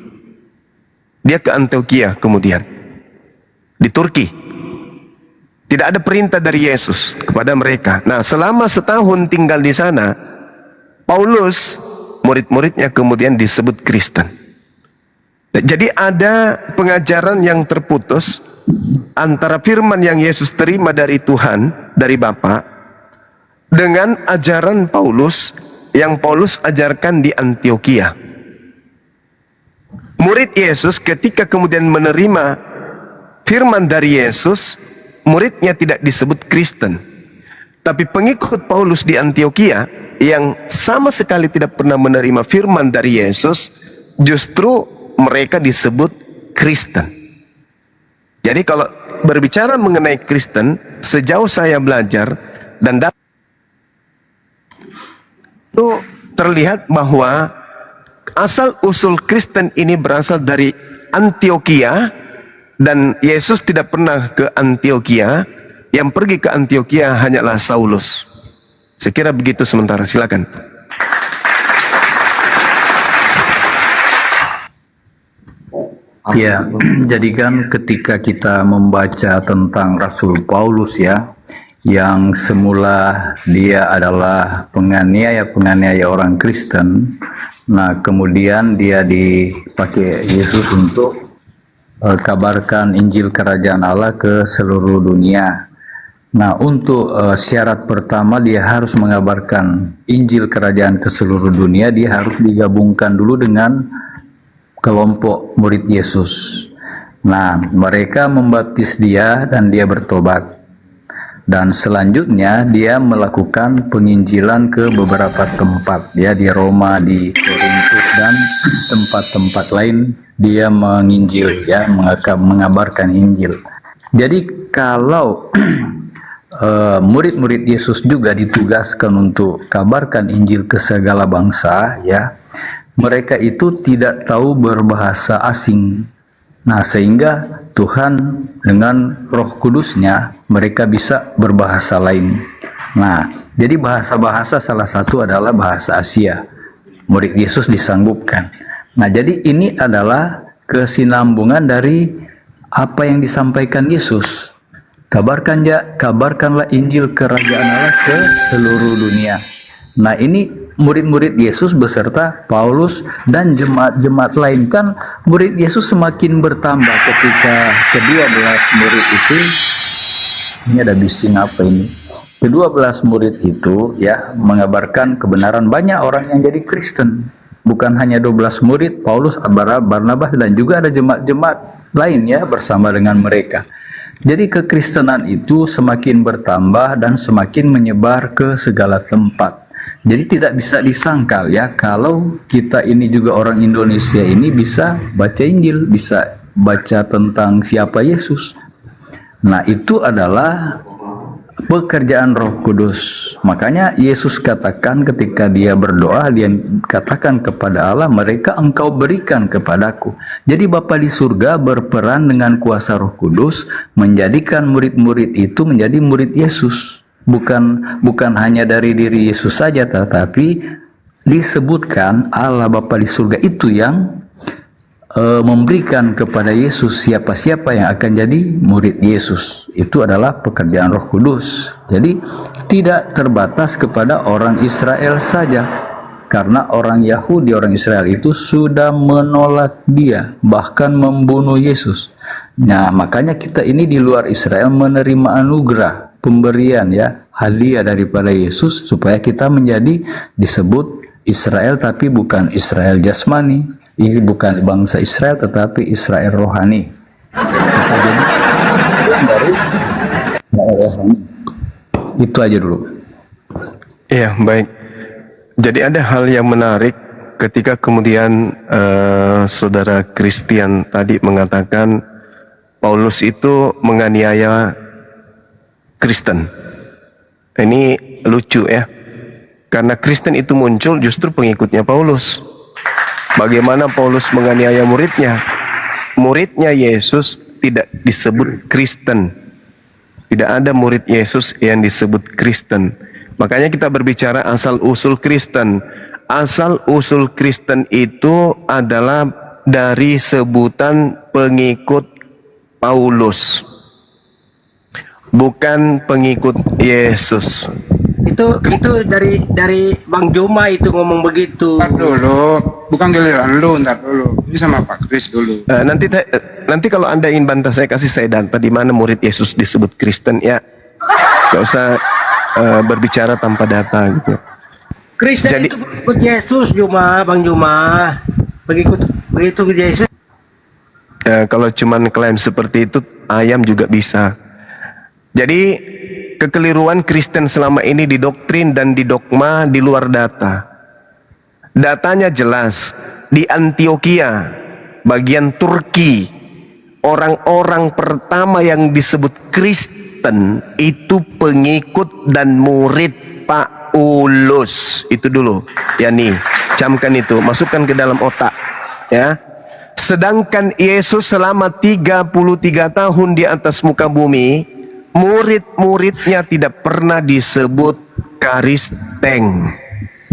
Dia ke Antioquia kemudian di Turki. Tidak ada perintah dari Yesus kepada mereka. Nah, selama setahun tinggal di sana, Paulus, murid-muridnya kemudian disebut Kristen. Jadi ada pengajaran yang terputus antara firman yang Yesus terima dari Tuhan, dari Bapa, dengan ajaran Paulus yang Paulus ajarkan di Antioquia. Murid Yesus ketika kemudian menerima firman dari Yesus, muridnya tidak disebut Kristen. Tapi pengikut Paulus di Antioquia yang sama sekali tidak pernah menerima firman dari Yesus, justru mereka disebut Kristen. Jadi kalau berbicara mengenai Kristen, sejauh saya belajar dan itu terlihat bahwa asal usul Kristen ini berasal dari Antioquia, dan Yesus tidak pernah ke Antioquia. Yang pergi ke Antioquia hanyalah Saulus. Saya kira begitu sementara. Silakan. Ya, jadi kan ketika kita membaca tentang Rasul Paulus ya, yang semula dia adalah penganiaya orang Kristen, nah kemudian dia dipakai Yesus untuk kabarkan Injil Kerajaan Allah ke seluruh dunia. Nah, untuk syarat pertama dia harus mengabarkan Injil Kerajaan ke seluruh dunia, dia harus digabungkan dulu dengan kelompok murid Yesus. Nah, mereka membaptis dia dan dia bertobat. Dan selanjutnya dia melakukan penginjilan ke beberapa tempat, ya, di Roma, di Korintus dan tempat-tempat lain dia menginjil, ya, mengabarkan Injil. Jadi kalau murid-murid Yesus juga ditugaskan untuk kabarkan Injil ke segala bangsa, ya, mereka itu tidak tahu berbahasa asing. Nah, sehingga Tuhan dengan Roh Kudusnya mereka bisa berbahasa lain. Nah, jadi bahasa-bahasa salah satu adalah bahasa Asia. Murid Yesus disanggupkan. Nah, jadi ini adalah kesinambungan dari apa yang disampaikan Yesus. Kabarkanlah Injil Kerajaan Allah ke seluruh dunia. Nah, ini murid-murid Yesus beserta Paulus dan jemaat-jemaat lain. Kan murid Yesus semakin bertambah ketika ke-12 murid itu, ini ada bising apa ini? Ke-12 murid itu ya mengabarkan kebenaran, banyak orang yang jadi Kristen. Bukan hanya 12 murid, Paulus, Barnabas dan juga ada jemaat-jemaat lain ya bersama dengan mereka. Jadi kekristenan itu semakin bertambah dan semakin menyebar ke segala tempat. Jadi tidak bisa disangkal ya kalau kita ini juga orang Indonesia ini bisa baca Injil, bisa baca tentang siapa Yesus. Nah, itu adalah pekerjaan Roh Kudus. Makanya Yesus katakan ketika dia berdoa, dia katakan kepada Allah, mereka engkau berikan kepadaku. Jadi Bapa di surga berperan dengan kuasa Roh Kudus menjadikan murid-murid itu menjadi murid Yesus. Bukan hanya dari diri Yesus saja, tetapi disebutkan Allah Bapa di surga itu yang memberikan kepada Yesus siapa-siapa yang akan jadi murid Yesus. Itu adalah pekerjaan Roh Kudus. Jadi tidak terbatas kepada orang Israel saja, karena orang Yahudi, orang Israel itu sudah menolak dia, bahkan membunuh Yesus. Nah, makanya kita ini di luar Israel menerima anugerah, pemberian ya, hadiah daripada Yesus supaya kita menjadi disebut Israel, tapi bukan Israel jasmani. Ini bukan bangsa Israel tetapi Israel rohani. Itu aja dulu. Iya, baik. Jadi ada hal yang menarik ketika kemudian saudara Christian tadi mengatakan Paulus itu menganiaya Kristen. Ini lucu ya. Karena Kristen itu muncul justru pengikutnya Paulus. Bagaimana Paulus menganiaya muridnya? Muridnya Yesus tidak disebut Kristen. Tidak ada murid Yesus yang disebut Kristen. Makanya kita berbicara asal-usul Kristen. Asal-usul Kristen itu adalah dari sebutan pengikut Paulus, bukan pengikut Yesus. Itu dari Bang Juma itu ngomong begitu. Ntar dulu, bukan giliran lu, ntar dulu. Ini sama Pak Kris dulu. Nanti kalau Anda ingin bantah saya kasih saya data di mana murid Yesus disebut Kristen ya. Gak usah berbicara tanpa data gitu. Kristen Jadi, itu pengikut Yesus, Bang Juma. Pengikut Yesus. Kalau cuman klaim seperti itu, ayam juga bisa. Jadi kekeliruan Kristen selama ini di doktrin dan di dogma di luar data. Datanya jelas, di Antioquia, bagian Turki, orang-orang pertama yang disebut Kristen itu pengikut dan murid Paulus. Itu dulu, ya nih, camkan itu, masukkan ke dalam otak, ya. Sedangkan Yesus selama 33 tahun di atas muka bumi, murid-muridnya tidak pernah disebut Kristen.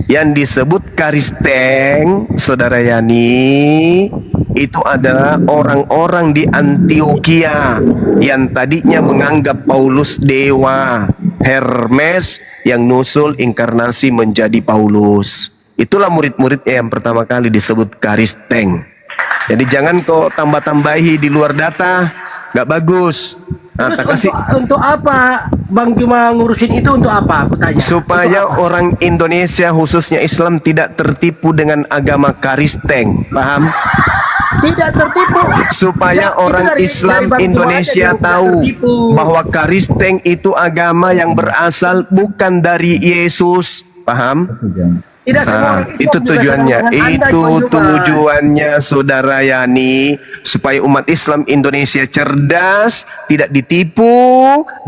Yang disebut Kristen, Saudara Yani, itu adalah orang-orang di Antioquia yang tadinya menganggap Paulus dewa, Hermes yang nusul inkarnasi menjadi Paulus. Itulah murid-muridnya yang pertama kali disebut Kristen. Jadi jangan kau tambah-tambahi di luar data, nggak bagus. Nah, Untuk apa Bang Juma ngurusin itu, untuk apa? Aku tanya. Supaya orang Indonesia khususnya Islam tidak tertipu dengan agama Kristen, paham? Tidak tertipu. Supaya orang Islam Bang Juma Indonesia aja tahu tertipu. bahwa Kristen itu agama yang berasal bukan dari Yesus, paham? Tidak semua orang Islam itu juga tujuannya, sama dengan Anda, itu Bang Juma. tujuannya Saudara Yani, supaya umat Islam Indonesia cerdas, tidak ditipu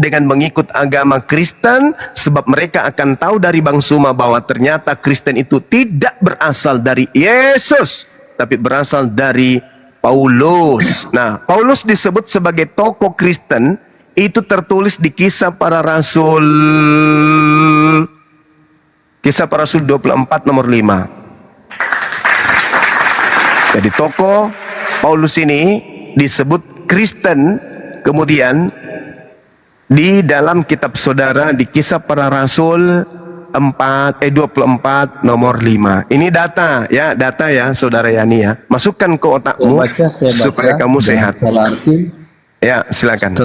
dengan mengikut agama Kristen, sebab mereka akan tahu dari Bang Suma bahwa ternyata Kristen itu tidak berasal dari Yesus, tapi berasal dari Paulus. Nah, Paulus disebut sebagai tokoh Kristen itu tertulis di Kisah Para Rasul 24 nomor 5. Jadi tokoh Paulus ini disebut Kristen, kemudian di dalam kitab saudara di Kisah Para Rasul 24 nomor 5. Ini data ya saudara Yani ya. Masukkan ke otakmu supaya kamu sehat. Ya, silakan.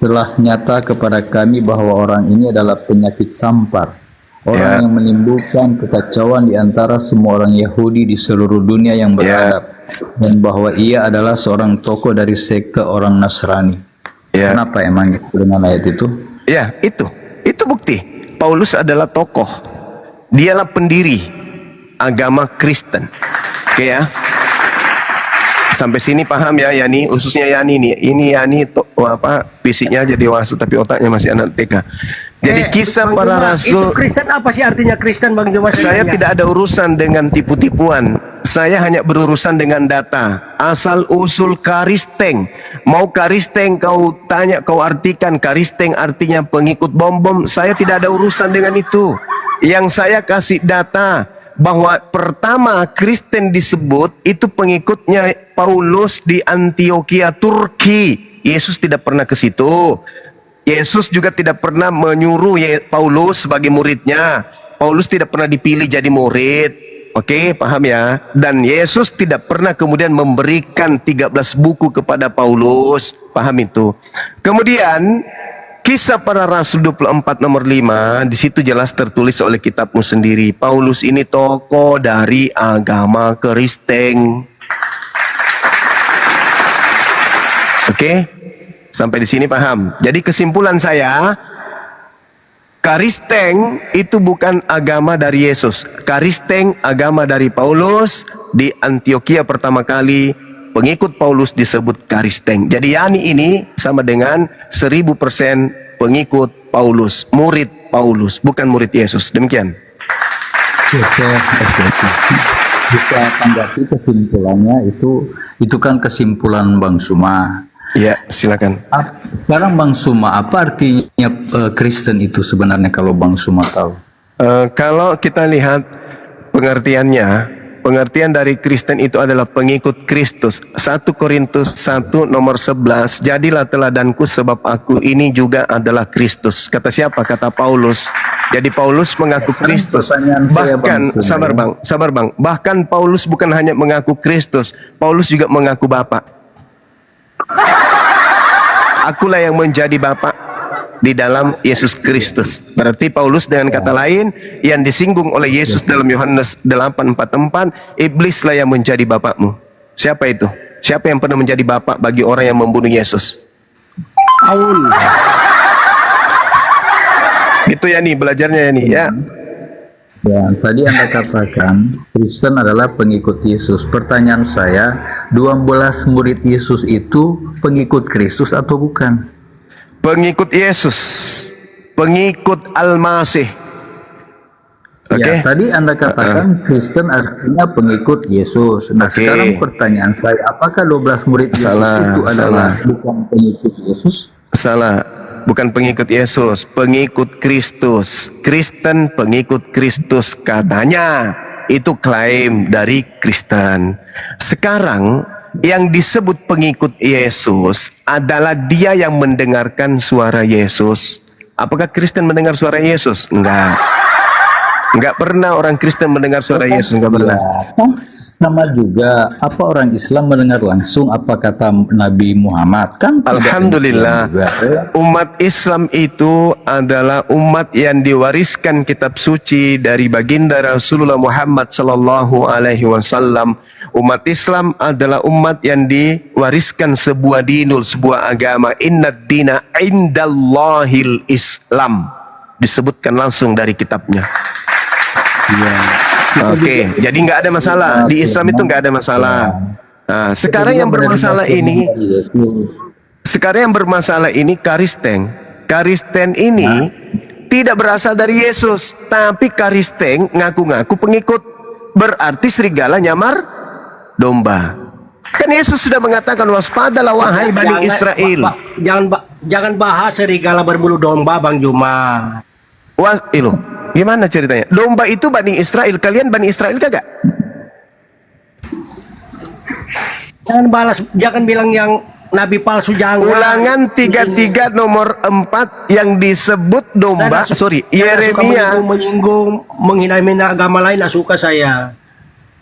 Telah nyata kepada kami bahwa orang ini adalah penyakit sampar, orang yang menimbulkan kekacauan di antara semua orang Yahudi di seluruh dunia yang beradab, dan bahwa ia adalah seorang tokoh dari sekte orang Nasrani. Kenapa emang dengan ayat itu? Ya, itu bukti. Paulus adalah tokoh. Dialah pendiri agama Kristen. Oke ya. Sampai sini paham ya Yani, khususnya Yani nih. Ini Yani fisiknya jadi dewasa tapi otaknya masih anak TK. Jadi Kisah Para Rasul. Itu Kristen apa sih artinya Kristen Bang Juma? Saya tidak ada urusan dengan tipu-tipuan. Saya hanya berurusan dengan data. Asal usul karisteng. Mau karisteng kau tanya, kau artikan karisteng artinya pengikut bom-bom. Saya tidak ada urusan dengan itu. Yang saya kasih data bahwa pertama Kristen disebut itu pengikutnya Paulus di Antioquia, Turki. Yesus tidak pernah ke situ. Yesus juga tidak pernah menyuruh Paulus sebagai muridnya. Paulus tidak pernah dipilih jadi murid. Oke, paham ya? Dan Yesus tidak pernah kemudian memberikan 13 buku kepada Paulus. Paham itu? Kemudian Kisah Para Rasul 24 nomor 5, di situ jelas tertulis oleh kitabmu sendiri. Paulus ini tokoh dari agama Kristen. Oke? Sampai di sini paham. Jadi kesimpulan saya, Karisteng itu bukan agama dari Yesus. Karisteng agama dari Paulus. Di Antioquia pertama kali pengikut Paulus disebut Karisteng. Jadi Yani ini sama dengan 1000% pengikut Paulus, murid Paulus, bukan murid Yesus. Demikian. Bisa tanggapi kesimpulannya itu kan kesimpulan Bang Suma. Ya, silakan. Sekarang Bang Suma, apa artinya Kristen itu sebenarnya kalau Bang Suma tahu? Kalau kita lihat pengertiannya, pengertian dari Kristen itu adalah pengikut Kristus. 1 Korintus 1 nomor 11. Jadilah teladanku sebab aku ini juga adalah Kristus. Kata siapa? Kata Paulus. Jadi Paulus mengaku Kristus. Bahkan, sabar bang. Bahkan Paulus bukan hanya mengaku Kristus. Paulus juga mengaku Bapa. Akulah yang menjadi Bapa di dalam Yesus Kristus. Berarti Paulus dengan kata lain yang disinggung oleh Yesus dalam Yohanes 8:44, iblislah yang menjadi bapakmu. Siapa itu? Siapa yang pernah menjadi bapak bagi orang yang membunuh Yesus? Paul. Gitu ya nih belajarnya ya nih ya. Ya, tadi Anda katakan Kristen adalah pengikut Yesus. Pertanyaan saya, 12 murid Yesus itu pengikut Kristus atau bukan? Pengikut Yesus, pengikut Al-Masih. Ya, tadi Anda katakan Kristen artinya pengikut Yesus. Nah, sekarang pertanyaan saya, apakah 12 murid Yesus itu adalah bukan pengikut Yesus? Salah, bukan pengikut Yesus, pengikut Kristus. Kristen pengikut Kristus katanya. Itu klaim dari Kristen. Sekarang yang disebut pengikut Yesus adalah dia yang mendengarkan suara Yesus. Apakah Kristen mendengar suara Yesus? Enggak. Enggak pernah orang Kristen mendengar suara Yesus, enggak pernah. Sama juga, apa orang Islam mendengar langsung apa kata Nabi Muhammad? Kan Alhamdulillah, umat Islam itu adalah umat yang diwariskan kitab suci dari baginda Rasulullah Muhammad sallallahu alaihi wasallam. Umat Islam adalah umat yang diwariskan sebuah dinul, sebuah agama. Innad dina indallahil Islam. Disebutkan langsung dari kitabnya. Oke, jadi nggak ada masalah di Islam itu, nggak ada masalah. Nah, sekarang yang bermasalah ini, Karisteng. Karisteng ini tidak berasal dari Yesus, tapi Karisteng ngaku-ngaku pengikut. Berarti serigala nyamar domba. Kan Yesus sudah mengatakan waspadalah wahai Bani Israel. Jangan bahas serigala berbulu domba, Bang Juma. Wah, ilo, gimana ceritanya? Domba itu Bani Israel, kalian Bani Israel kagak? Jangan bilang yang nabi palsu, jangan. Ulangan 33 nomor 4 yang disebut domba, Yeremia. Menyinggung, menghina agama lain, tidak suka saya.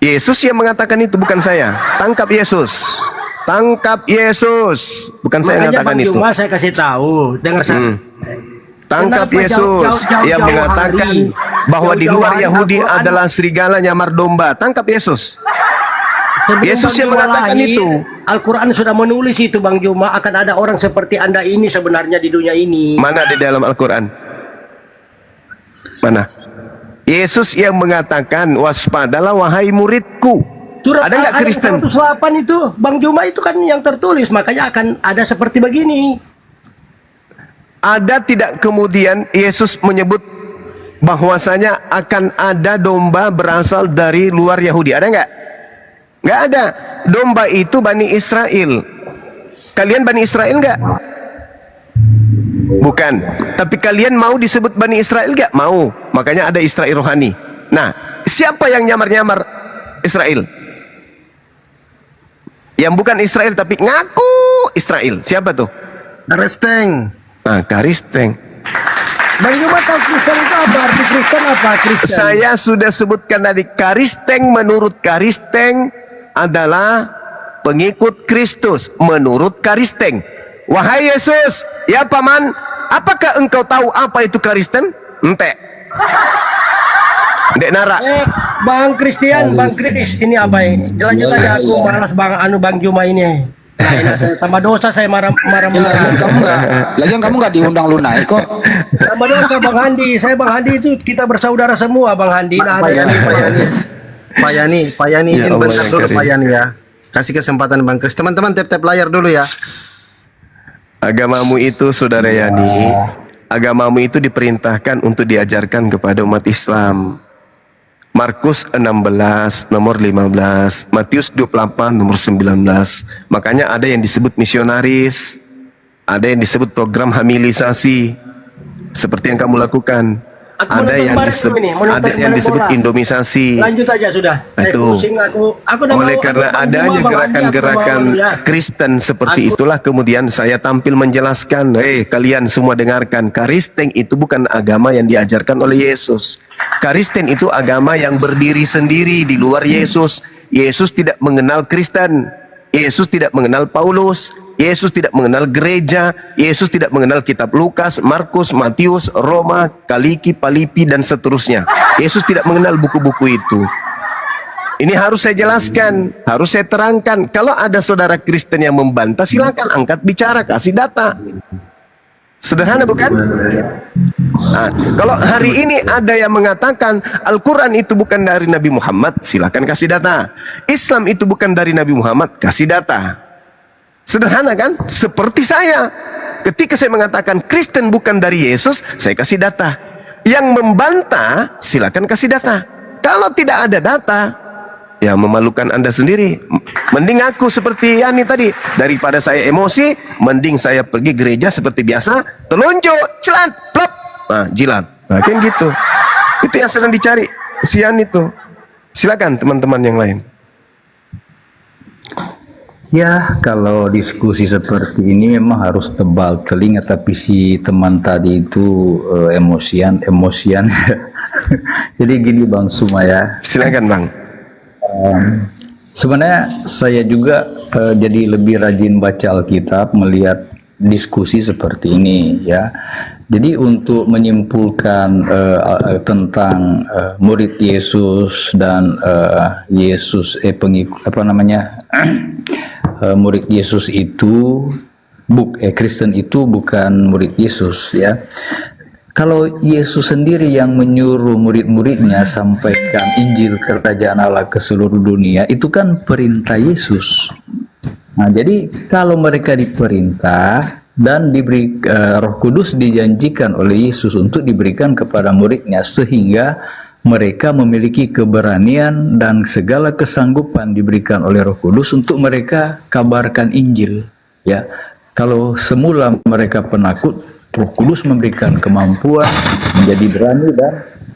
Yesus yang mengatakan itu, bukan saya. Tangkap Yesus. Tangkap Yesus. Bukan saya yang mengatakan itu. Cuma saya kasih tahu, dengar saya. Tangkap Yesus yang mengatakan bahwa di luar Yahudi adalah serigala nyamar domba. Tangkap Yesus. Yesus yang mengatakan itu. Al-Quran sudah menulis itu, Bang Juma, akan ada orang seperti Anda ini sebenarnya di dunia ini. Mana di dalam Al-Quran? Mana? Yesus yang mengatakan waspadalah wahai muridku. Surat ada nggak Kristen? 108 itu, Bang Juma, itu kan yang tertulis, makanya akan ada seperti begini. Ada tidak kemudian Yesus menyebut bahwasanya akan ada domba berasal dari luar Yahudi? Ada nggak? Nggak ada. Domba itu Bani Israel. Kalian Bani Israel nggak? Bukan. Tapi kalian mau disebut Bani Israel nggak? Mau. Makanya ada Israel rohani. Nah, siapa yang nyamar-nyamar Israel? Yang bukan Israel tapi ngaku Israel. Siapa tuh? Karisteng. Nah, Karisteng. Bang Juma tahu Kristen itu apa? Arti Kristen apa? Kristen. Saya sudah sebutkan tadi, Karisteng menurut Karisteng adalah pengikut Kristus menurut Karisteng. Wahai Yesus, ya paman, apakah engkau tahu apa itu Karisten? Ente. Dek Nara. Bang Christian, Bang Kris, ini apa ini? Lanjut aja, aku malas Bang Juma ini. Nah, ini saya tambah dosa, saya marah-marah. Lagian kamu nggak diundang lunai kok. Tambah dosa Bang Handi. Saya Bang Handi itu kita bersaudara semua, Bang Handi. Nah, Pak Yani izin bentar dulu Pak Yani ya. Kasih kesempatan Bang Kris. Teman-teman tap layar dulu ya. Agamamu itu Saudara Yani, agamamu itu diperintahkan untuk diajarkan kepada umat Islam. Markus 16 nomor 15, Matius 28 nomor 19. Makanya ada yang disebut misionaris, ada yang disebut program hamilisasi seperti yang kamu lakukan. Ada yang disebut indomisasi. Lanjut aja sudah. Itu. Oleh karena adanya gerakan-gerakan Kristen seperti itulah kemudian saya tampil menjelaskan, kalian semua dengarkan, Karisteng itu bukan agama yang diajarkan oleh Yesus. Karisten itu agama yang berdiri sendiri di luar Yesus. Yesus tidak mengenal Kristen. Yesus tidak mengenal Paulus. Yesus tidak mengenal gereja. Yesus tidak mengenal kitab Lukas, Markus, Matius, Roma, Kaliki, Palipi, dan seterusnya. Yesus tidak mengenal buku-buku itu. Ini harus saya jelaskan, harus saya terangkan. Kalau ada saudara Kristen yang membantah, silakan angkat bicara, kasih data. Sederhana bukan? Nah, kalau hari ini ada yang mengatakan Al-Quran itu bukan dari Nabi Muhammad, silakan kasih data. Islam itu bukan dari Nabi Muhammad, kasih data. Sederhana kan? Seperti saya. Ketika saya mengatakan Kristen bukan dari Yesus, saya kasih data. Yang membantah, silakan kasih data. Kalau tidak ada data, ya memalukan Anda sendiri. Mending aku seperti Yani tadi, daripada saya emosi, mending saya pergi gereja seperti biasa, telunjuk, celat, plop, nah, jilat. Nah, kan gitu. Itu yang sedang dicari si Yani itu. Silakan teman-teman yang lain. Ya, kalau diskusi seperti ini memang harus tebal telinga, tapi si teman tadi itu emosian. Jadi gini Bang Suma ya. Silakan Bang. Sebenarnya saya juga jadi lebih rajin baca Alkitab, melihat diskusi seperti ini ya. Jadi untuk menyimpulkan tentang murid Yesus dan Yesus pengikut apa namanya murid Yesus itu Kristen itu bukan murid Yesus ya. Kalau Yesus sendiri yang menyuruh murid-muridnya sampaikan Injil Kerajaan Allah ke seluruh dunia, itu kan perintah Yesus. Nah, jadi kalau mereka diperintah dan diberi Roh Kudus dijanjikan oleh Yesus untuk diberikan kepada muridnya, sehingga mereka memiliki keberanian dan segala kesanggupan diberikan oleh Roh Kudus untuk mereka kabarkan Injil. Ya, kalau semula mereka penakut, Roh Kudus memberikan kemampuan menjadi berani dan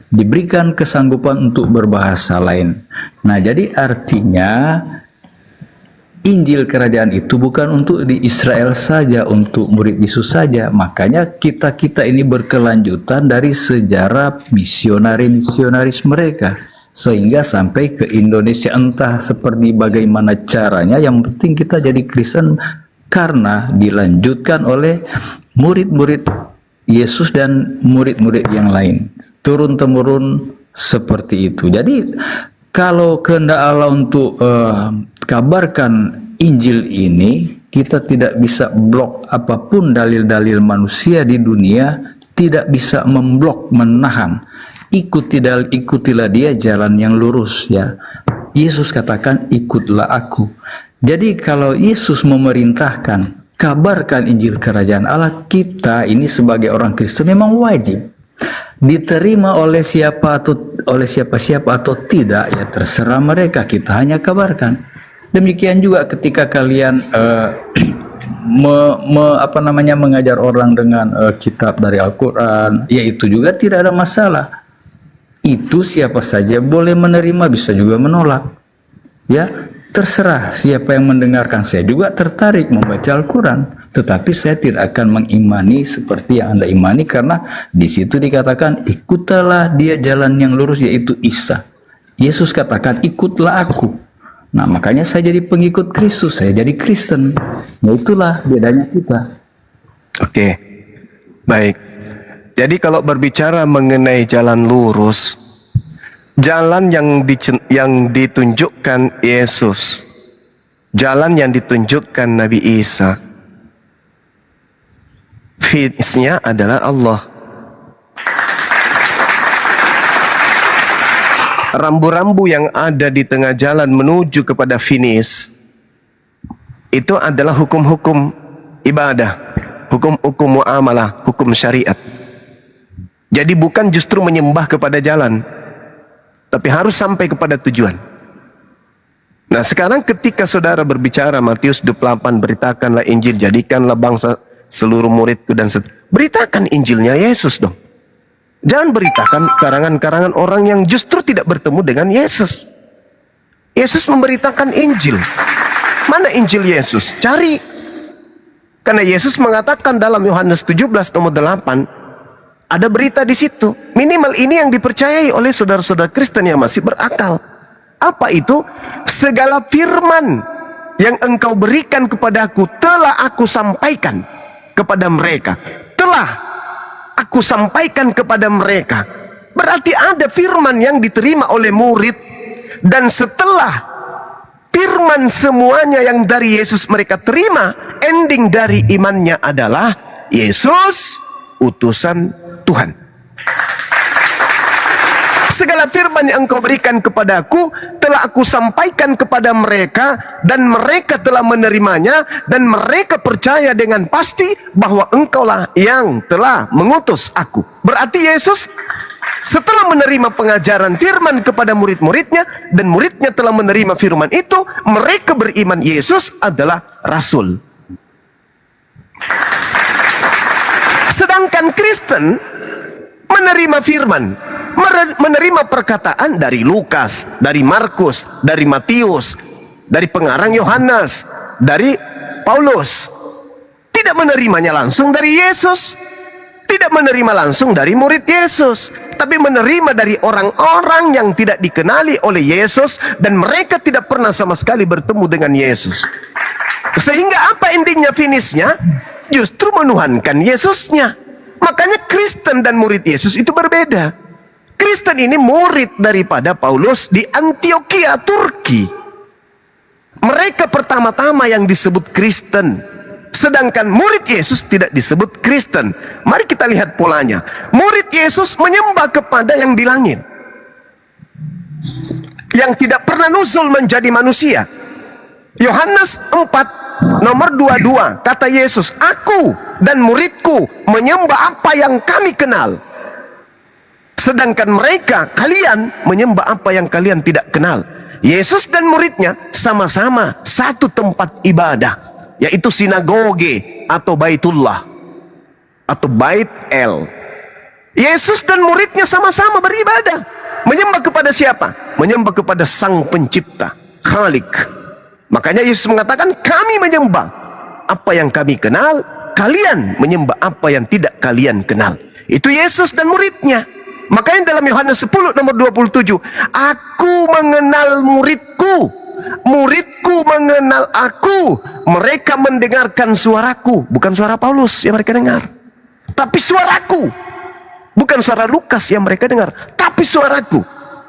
diberikan kesanggupan untuk berbahasa lain. Nah, jadi artinya Injil kerajaan itu bukan untuk di Israel saja, untuk murid Yesus saja. Makanya kita ini berkelanjutan dari sejarah misionaris mereka. Sehingga sampai ke Indonesia, entah seperti bagaimana caranya, yang penting kita jadi Kristen karena dilanjutkan oleh murid-murid Yesus dan murid-murid yang lain. Turun-temurun seperti itu. Jadi kalau kehendak Allah untuk kabarkan Injil ini, kita tidak bisa blok apapun dalil-dalil manusia di dunia, tidak bisa memblok, menahan. Ikutilah dia jalan yang lurus, ya. Yesus katakan, ikutlah aku. Jadi kalau Yesus memerintahkan kabarkan Injil kerajaan Allah, kita ini sebagai orang Kristen memang wajib. Diterima oleh siapa atau tidak, ya terserah mereka, kita hanya kabarkan. Demikian juga ketika kalian mengajar orang dengan kitab dari Al-Quran, ya itu juga tidak ada masalah. Itu siapa saja boleh menerima, bisa juga menolak. Ya, terserah siapa yang mendengarkan. Saya juga tertarik membaca Al-Quran, tetapi saya tidak akan mengimani seperti yang Anda imani, karena di situ dikatakan ikutlah dia jalan yang lurus, yaitu Isa. Yesus katakan ikutlah aku. Nah, makanya saya jadi pengikut Kristus, saya jadi Kristen. Nah, itulah bedanya kita. Oke, baik. Jadi kalau berbicara mengenai jalan lurus, jalan yang ditunjukkan Yesus, jalan yang ditunjukkan Nabi Isa, finishnya adalah Allah. Rambu-rambu yang ada di tengah jalan menuju kepada finish itu adalah hukum-hukum ibadah, hukum-hukum muamalah, hukum syariat. Jadi bukan justru menyembah kepada jalan, tapi harus sampai kepada tujuan. Nah, sekarang ketika saudara berbicara Matius 28, beritakanlah Injil, jadikanlah bangsa seluruh muridku dan beritakan Injilnya Yesus dong. Jangan beritakan karangan-karangan orang yang justru tidak bertemu dengan Yesus. Yesus memberitakan Injil. Mana Injil Yesus? Cari. Karena Yesus mengatakan dalam Yohanes 17 nomor 8, ada berita di situ. Minimal ini yang dipercayai oleh saudara-saudara Kristen yang masih berakal. Apa itu? Segala firman yang engkau berikan kepadaku telah aku sampaikan kepada mereka. Telah aku sampaikan kepada mereka. Berarti ada firman yang diterima oleh murid, dan setelah firman semuanya yang dari Yesus mereka terima, ending dari imannya adalah Yesus utusan Tuhan. Segala firman yang engkau berikan kepadaku telah aku sampaikan kepada mereka, dan mereka telah menerimanya, dan mereka percaya dengan pasti bahwa engkaulah yang telah mengutus aku. Berarti Yesus setelah menerima pengajaran firman kepada murid-muridnya, dan muridnya telah menerima firman itu, mereka beriman Yesus adalah Rasul. Sedangkan Kristen menerima firman, menerima perkataan dari Lukas, dari Markus, dari Matius, dari pengarang Yohanes, dari Paulus. Tidak menerimanya langsung dari Yesus, tidak menerima langsung dari murid Yesus, tapi menerima dari orang-orang yang tidak dikenali oleh Yesus, dan mereka tidak pernah sama sekali bertemu dengan Yesus. Sehingga apa endingnya, finishnya? Justru menuhankan Yesusnya. Makanya Kristen dan murid Yesus itu berbeda. Kristen ini murid daripada Paulus di Antioquia, Turki. Mereka pertama-tama yang disebut Kristen. Sedangkan murid Yesus tidak disebut Kristen. Mari kita lihat polanya. Murid Yesus menyembah kepada yang di langit, yang tidak pernah nuzul menjadi manusia. Yohanes 4 nomor 22 kata Yesus, aku dan muridku menyembah apa yang kami kenal. Sedangkan mereka, kalian menyembah apa yang kalian tidak kenal. Yesus dan muridnya sama-sama satu tempat ibadah, yaitu sinagoge atau Baitullah atau Bait El. Yesus dan muridnya sama-sama beribadah. Menyembah kepada siapa? Menyembah kepada Sang Pencipta, Khalik. Makanya Yesus mengatakan, kami menyembah apa yang kami kenal, kalian menyembah apa yang tidak kalian kenal. Itu Yesus dan muridnya. Makanya dalam Yohanes 10 nomor 27, aku mengenal muridku, muridku mengenal aku, mereka mendengarkan suaraku. Bukan suara Paulus yang mereka dengar, tapi suaraku. Bukan suara Lukas yang mereka dengar, tapi suaraku.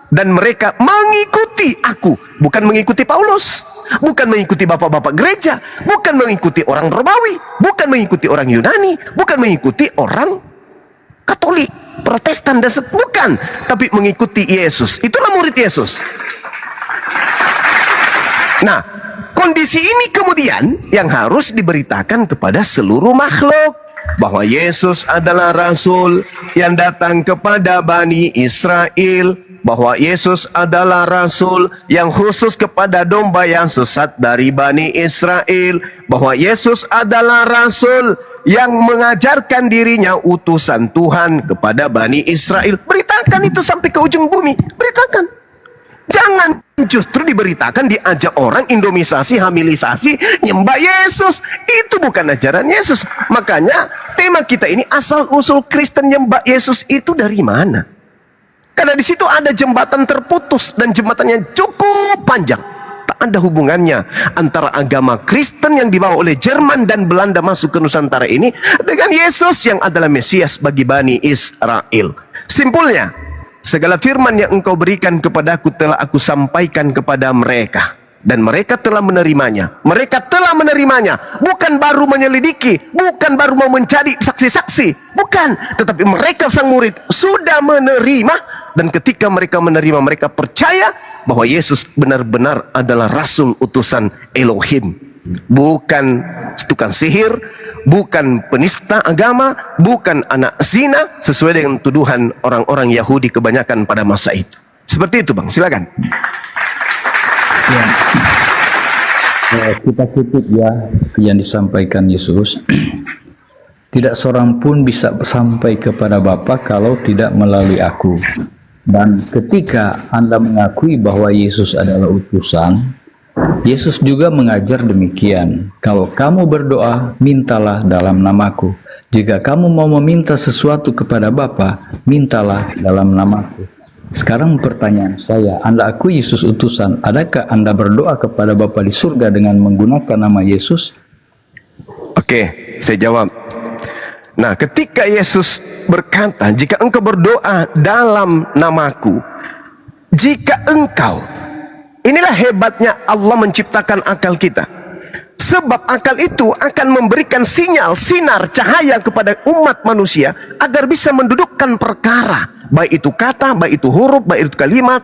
Dan mereka mengikuti aku, bukan mengikuti Paulus, bukan mengikuti bapak-bapak gereja, bukan mengikuti orang Romawi, bukan mengikuti orang Yunani, bukan mengikuti orang Katolik, Protestan, dan bukan, tapi mengikuti Yesus. Itulah murid Yesus. Nah, kondisi ini kemudian yang harus diberitakan kepada seluruh makhluk, bahwa Yesus adalah Rasul yang datang kepada Bani Israel, bahwa Yesus adalah Rasul yang khusus kepada domba yang sesat dari Bani Israel, bahwa Yesus adalah Rasul yang mengajarkan dirinya utusan Tuhan kepada Bani Israel. Beritakan itu sampai ke ujung bumi. Beritakan. Jangan justru diberitakan, diajak orang indomisasi, hamilisasi, nyembah Yesus. Itu bukan ajaran Yesus. Makanya tema kita ini, asal usul Kristen nyembah Yesus itu dari mana? Karena di situ ada jembatan terputus dan jembatannya cukup panjang. Tak ada hubungannya antara agama Kristen yang dibawa oleh Jerman dan Belanda masuk ke Nusantara ini dengan Yesus yang adalah Mesias bagi Bani Israel. Simpulnya, segala firman yang engkau berikan kepadaku telah aku sampaikan kepada mereka, dan mereka telah menerimanya. Mereka telah menerimanya, bukan baru menyelidiki, bukan baru mau mencari saksi-saksi, bukan, tetapi mereka sang murid sudah menerima. Dan ketika mereka menerima, mereka percaya bahwa Yesus benar-benar adalah Rasul utusan Elohim, bukan tukang sihir, bukan penista agama, bukan anak zina, sesuai dengan tuduhan orang-orang Yahudi kebanyakan pada masa itu. Seperti itu, Bang, silakan. Ya. Kita kutip ya yang disampaikan Yesus. Tidak seorang pun bisa sampai kepada Bapa kalau tidak melalui aku. Dan ketika Anda mengakui bahwa Yesus adalah utusan, Yesus juga mengajar demikian. Kalau kamu berdoa, mintalah dalam namaku. Jika kamu mau meminta sesuatu kepada Bapa, mintalah dalam namaku. Sekarang pertanyaan saya, Anda akui Yesus utusan, adakah Anda berdoa kepada Bapa di surga dengan menggunakan nama Yesus? Oke, saya jawab. Nah, ketika Yesus berkata, jika engkau berdoa dalam namaku, jika engkau, inilah hebatnya Allah menciptakan akal kita. Sebab akal itu akan memberikan sinyal, sinar, cahaya kepada umat manusia agar bisa mendudukkan perkara, baik itu kata, baik itu huruf, baik itu kalimat,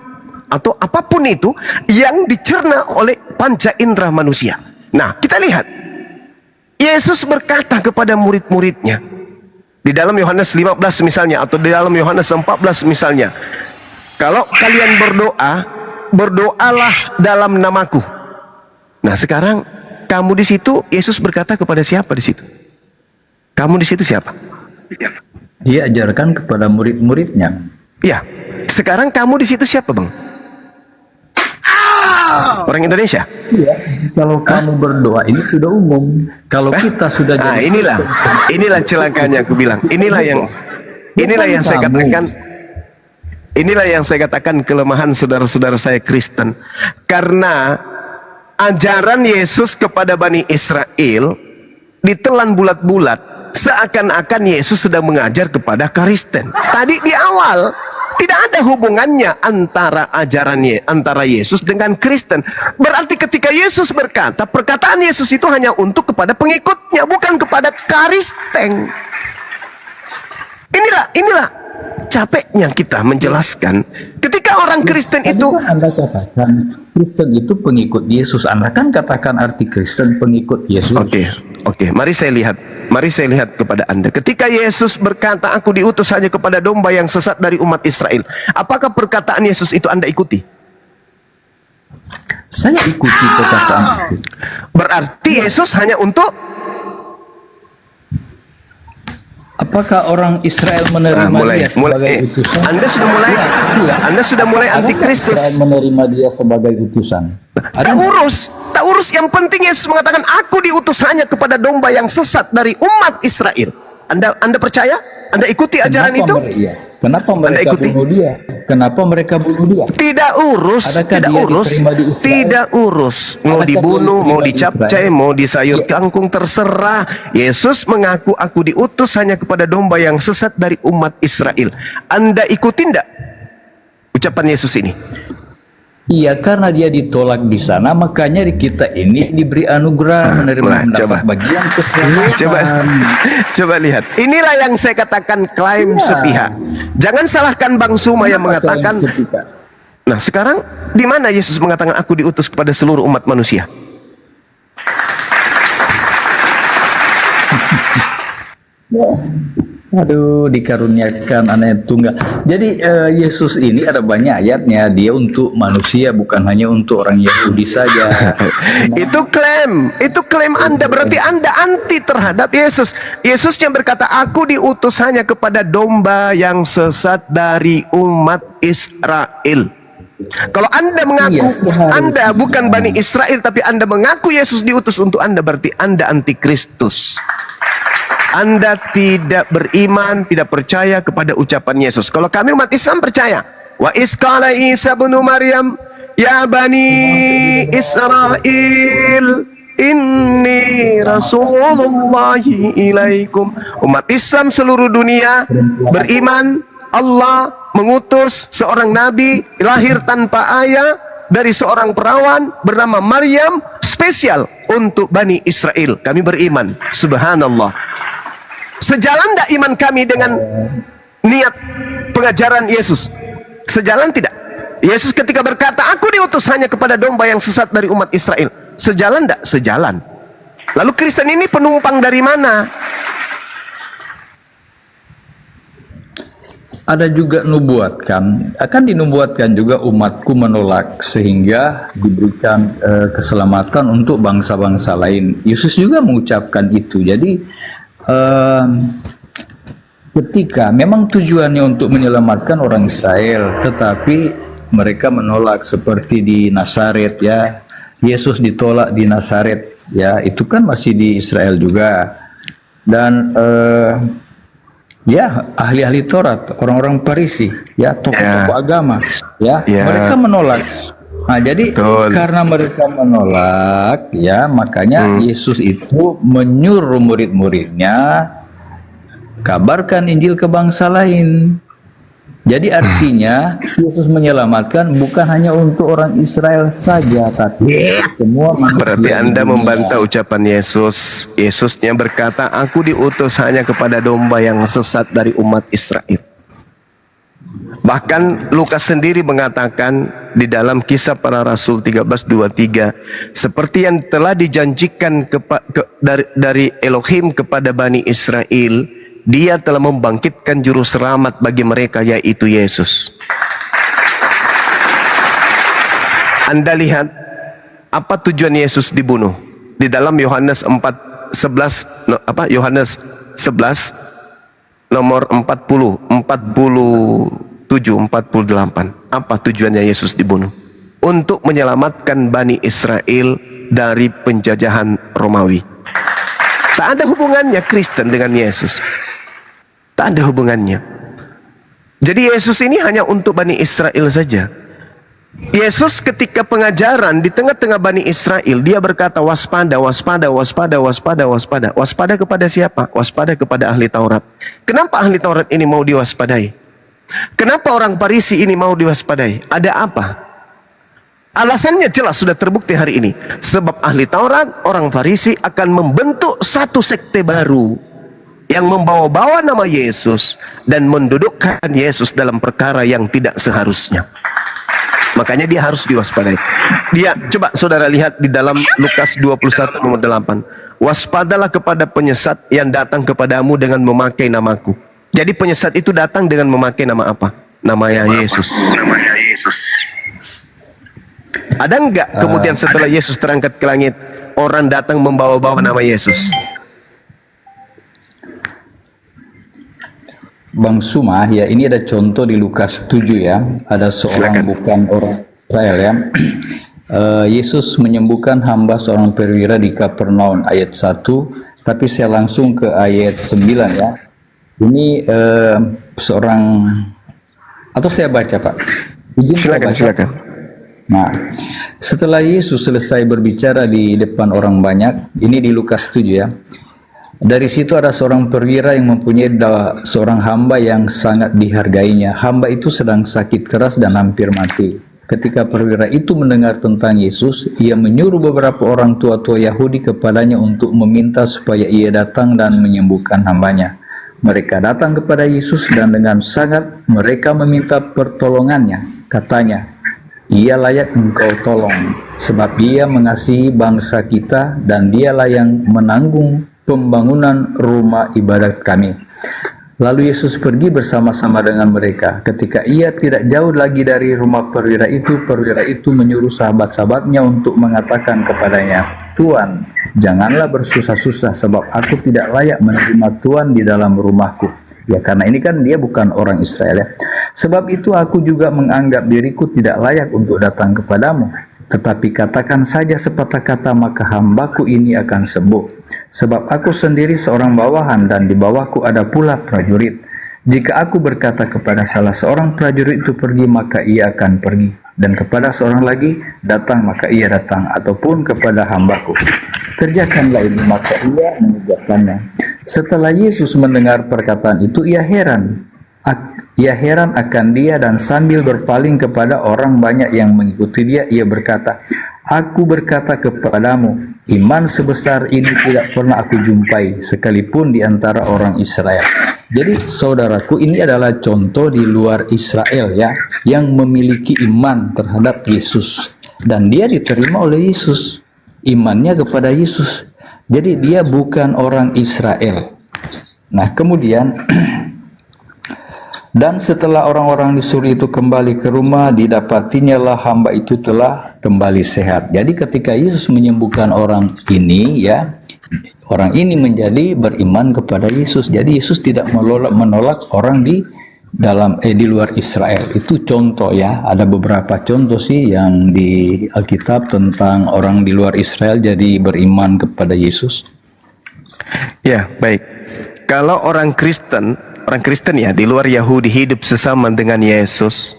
atau apapun itu yang dicerna oleh panca indera manusia. Nah, kita lihat Yesus berkata kepada murid-muridnya di dalam Yohanes 15 misalnya, atau di dalam Yohanes 14 misalnya, kalau kalian berdoa, berdoalah dalam namaku. Nah, sekarang kamu di situ, Yesus berkata kepada siapa di situ? Kamu di situ siapa? Dia ajarkan kepada murid-muridnya. Ya, sekarang kamu di situ siapa, Bang? Orang Indonesia? Iya, kalau kamu berdoa ini sudah umum. Kalau kita sudah nah, jadi inilah celakanya aku bilang. Inilah yang saya katakan kelemahan saudara-saudara saya Kristen. Karena ajaran Yesus kepada Bani Israel ditelan bulat-bulat, seakan-akan Yesus sedang mengajar kepada Kristen. Tadi di awal tidak ada hubungannya antara ajarannya, antara Yesus dengan Kristen. Berarti ketika Yesus berkata, perkataan Yesus itu hanya untuk kepada pengikutnya, bukan kepada Kristen. Inilah capeknya kita menjelaskan. Ketika orang Kristen itu, Anda katakan Kristen itu pengikut Yesus. Anda kan katakan arti Kristen pengikut Yesus. Oke, mari saya lihat Mari saya lihat kepada Anda. Ketika Yesus berkata, aku diutus hanya kepada domba yang sesat dari umat Israel. Apakah perkataan Yesus itu Anda ikuti? Saya ikuti perkataan itu. Berarti Yesus hanya untuk... Apakah orang Israel menerima dia sebagai utusan? Anda sudah mulai antikristus. Israel menerima dia sebagai utusan. Tak urus. Yang penting Yesus mengatakan, aku diutus hanya kepada domba yang sesat dari umat Israel. Anda percaya? Anda ikuti ajaran itu? Kenapa mereka bunuh dia? Kenapa mereka bunuh dia? Tidak urus. Tidak urus. Mau dibunuh, mau dicapcai, mau disayur kangkung, terserah. Yesus mengaku, aku diutus hanya kepada domba yang sesat dari umat Israel. Anda ikuti tidak ucapan Yesus ini? Iya, karena dia ditolak di sana, makanya kita ini diberi anugerah menerima bagian keselamatan. Coba lihat. Inilah yang saya katakan klaim sepihak. Jangan salahkan Bang Suma yang mengatakan. Nah, sekarang di mana Yesus mengatakan aku diutus kepada seluruh umat manusia? Aduh, dikaruniakan anak tunggal. Jadi Yesus ini ada banyak ayatnya. Dia untuk manusia, bukan hanya untuk orang Yahudi saja. Itu klaim Anda. Berarti Anda anti terhadap Yesus. Yesus yang berkata, aku diutus hanya kepada domba yang sesat dari umat Israel. Kalau Anda mengaku Anda bukan Bani Israel, tapi Anda mengaku Yesus diutus untuk Anda, berarti Anda anti Kristus. Anda tidak beriman, tidak percaya kepada ucapan Yesus. Kalau kami umat Islam percaya. Wa isqala Isa bin Maryam, ya bani Israel, inni rasulullahi ilaikum. Umat Islam seluruh dunia beriman Allah mengutus seorang nabi lahir tanpa ayah dari seorang perawan bernama Maryam, spesial untuk Bani Israel. Kami beriman. Subhanallah. Sejalan tidak iman kami dengan niat pengajaran Yesus? Sejalan tidak? Yesus ketika berkata, aku diutus hanya kepada domba yang sesat dari umat Israel. Sejalan tidak? Sejalan. Lalu Kristen ini penumpang dari mana? Ada juga nubuatkan, akan dinubuatkan juga umatku menolak sehingga diberikan keselamatan untuk bangsa-bangsa lain. Yesus juga mengucapkan itu. Jadi ketika memang tujuannya untuk menyelamatkan orang Israel, tetapi mereka menolak, seperti di Nazaret ya. Yesus ditolak di Nazaret ya, itu kan masih di Israel juga. Dan ya, ahli-ahli Taurat, orang-orang Farisi ya, tokoh-tokoh agama ya, mereka menolak. Nah, jadi karena mereka menolak ya, makanya Yesus itu menyuruh murid-muridnya kabarkan Injil ke bangsa lain. Jadi artinya Yesus menyelamatkan bukan hanya untuk orang Israel saja, tapi semua manusia. Berarti Anda membantah ucapan Yesus. Yesusnya berkata, aku diutus hanya kepada domba yang sesat dari umat Israel. Bahkan Lukas sendiri mengatakan di dalam Kisah Para Rasul 13:23, seperti yang telah dijanjikan dari Elohim kepada Bani Israel, Dia telah membangkitkan juru selamat bagi mereka, yaitu Yesus. Anda lihat apa tujuan Yesus dibunuh di dalam Yohanes 4:11, Yohanes 11 nomor 47-48. Apa tujuannya Yesus dibunuh? Untuk menyelamatkan Bani Israel dari penjajahan Romawi. Tak ada hubungannya Kristen dengan Yesus. Tak ada hubungannya. Jadi Yesus ini hanya untuk Bani Israel saja. Yesus ketika pengajaran di tengah-tengah Bani Israel, dia berkata, waspada, waspada, waspada, waspada, waspada. Waspada kepada siapa? Waspada kepada ahli Taurat. Kenapa ahli Taurat ini mau diwaspadai? Kenapa orang Farisi ini mau diwaspadai? Ada apa? Alasannya jelas sudah terbukti hari ini. Sebab ahli Taurat, orang Farisi akan membentuk satu sekte baru yang membawa-bawa nama Yesus dan mendudukkan Yesus dalam perkara yang tidak seharusnya. Makanya dia harus diwaspadai. Dia, coba saudara lihat di dalam Lukas 21 nomor 8. waspadalah kepada penyesat yang datang kepadamu dengan memakai namaku. Jadi penyesat itu datang dengan memakai nama apa? Namanya Yesus. Ada enggak kemudian setelah Yesus terangkat ke langit, orang datang membawa-bawa nama Yesus? Bang Suma, ya ini ada contoh di Lukas 7 ya. Ada seorang bukan orang Israel ya. Yesus menyembuhkan hamba seorang perwira di Kapernaum ayat 1, tapi saya langsung ke ayat 9 ya. Ini seorang, atau saya baca Pak? Silakan. Nah, setelah Yesus selesai berbicara di depan orang banyak, ini di Lukas 7 ya. Dari situ ada seorang perwira yang mempunyai seorang hamba yang sangat dihargainya. Hamba itu sedang sakit keras dan hampir mati. Ketika perwira itu mendengar tentang Yesus, ia menyuruh beberapa orang tua-tua Yahudi kepadanya untuk meminta supaya ia datang dan menyembuhkan hambanya. Mereka datang kepada Yesus dan dengan sangat mereka meminta pertolongannya. Katanya, ia layak engkau tolong, sebab ia mengasihi bangsa kita dan dialah yang menanggung pembangunan rumah ibadat kami. Lalu Yesus pergi bersama-sama dengan mereka. Ketika ia tidak jauh lagi dari rumah perwira itu menyuruh sahabat-sahabatnya untuk mengatakan kepadanya, Tuan, janganlah bersusah-susah sebab aku tidak layak menerima Tuan di dalam rumahku. Ya, karena ini kan dia bukan orang Israel ya. Sebab itu aku juga menganggap diriku tidak layak untuk datang kepadamu. Tetapi katakan saja sepatah kata, maka hambaku ini akan sembuh. Sebab aku sendiri seorang bawahan dan di bawahku ada pula prajurit. Jika aku berkata kepada salah seorang prajurit itu pergi, maka ia akan pergi. Dan kepada seorang lagi datang, maka ia datang. Ataupun kepada hambaku, kerjakanlah ini, maka ia mengerjakannya. Setelah Yesus mendengar perkataan itu, ia heran akan dia, dan sambil berpaling kepada orang banyak yang mengikuti dia, ia berkata, Aku berkata kepadamu, iman sebesar ini tidak pernah aku jumpai, sekalipun di antara orang Israel. Jadi saudaraku, ini adalah contoh di luar Israel ya, yang memiliki iman terhadap Yesus. Dan dia diterima oleh Yesus, imannya kepada Yesus. Jadi dia bukan orang Israel. Nah kemudian, dan setelah orang-orang disuruh itu kembali ke rumah, didapatinya lah hamba itu telah kembali sehat. Jadi ketika Yesus menyembuhkan orang ini ya, orang ini menjadi beriman kepada Yesus. Jadi Yesus tidak menolak orang di luar Israel. Itu contoh ya. Ada beberapa contoh sih yang di Alkitab tentang orang di luar Israel jadi beriman kepada Yesus. Ya, baik. Kalau orang Kristen ya di luar Yahudi hidup sesama dengan Yesus,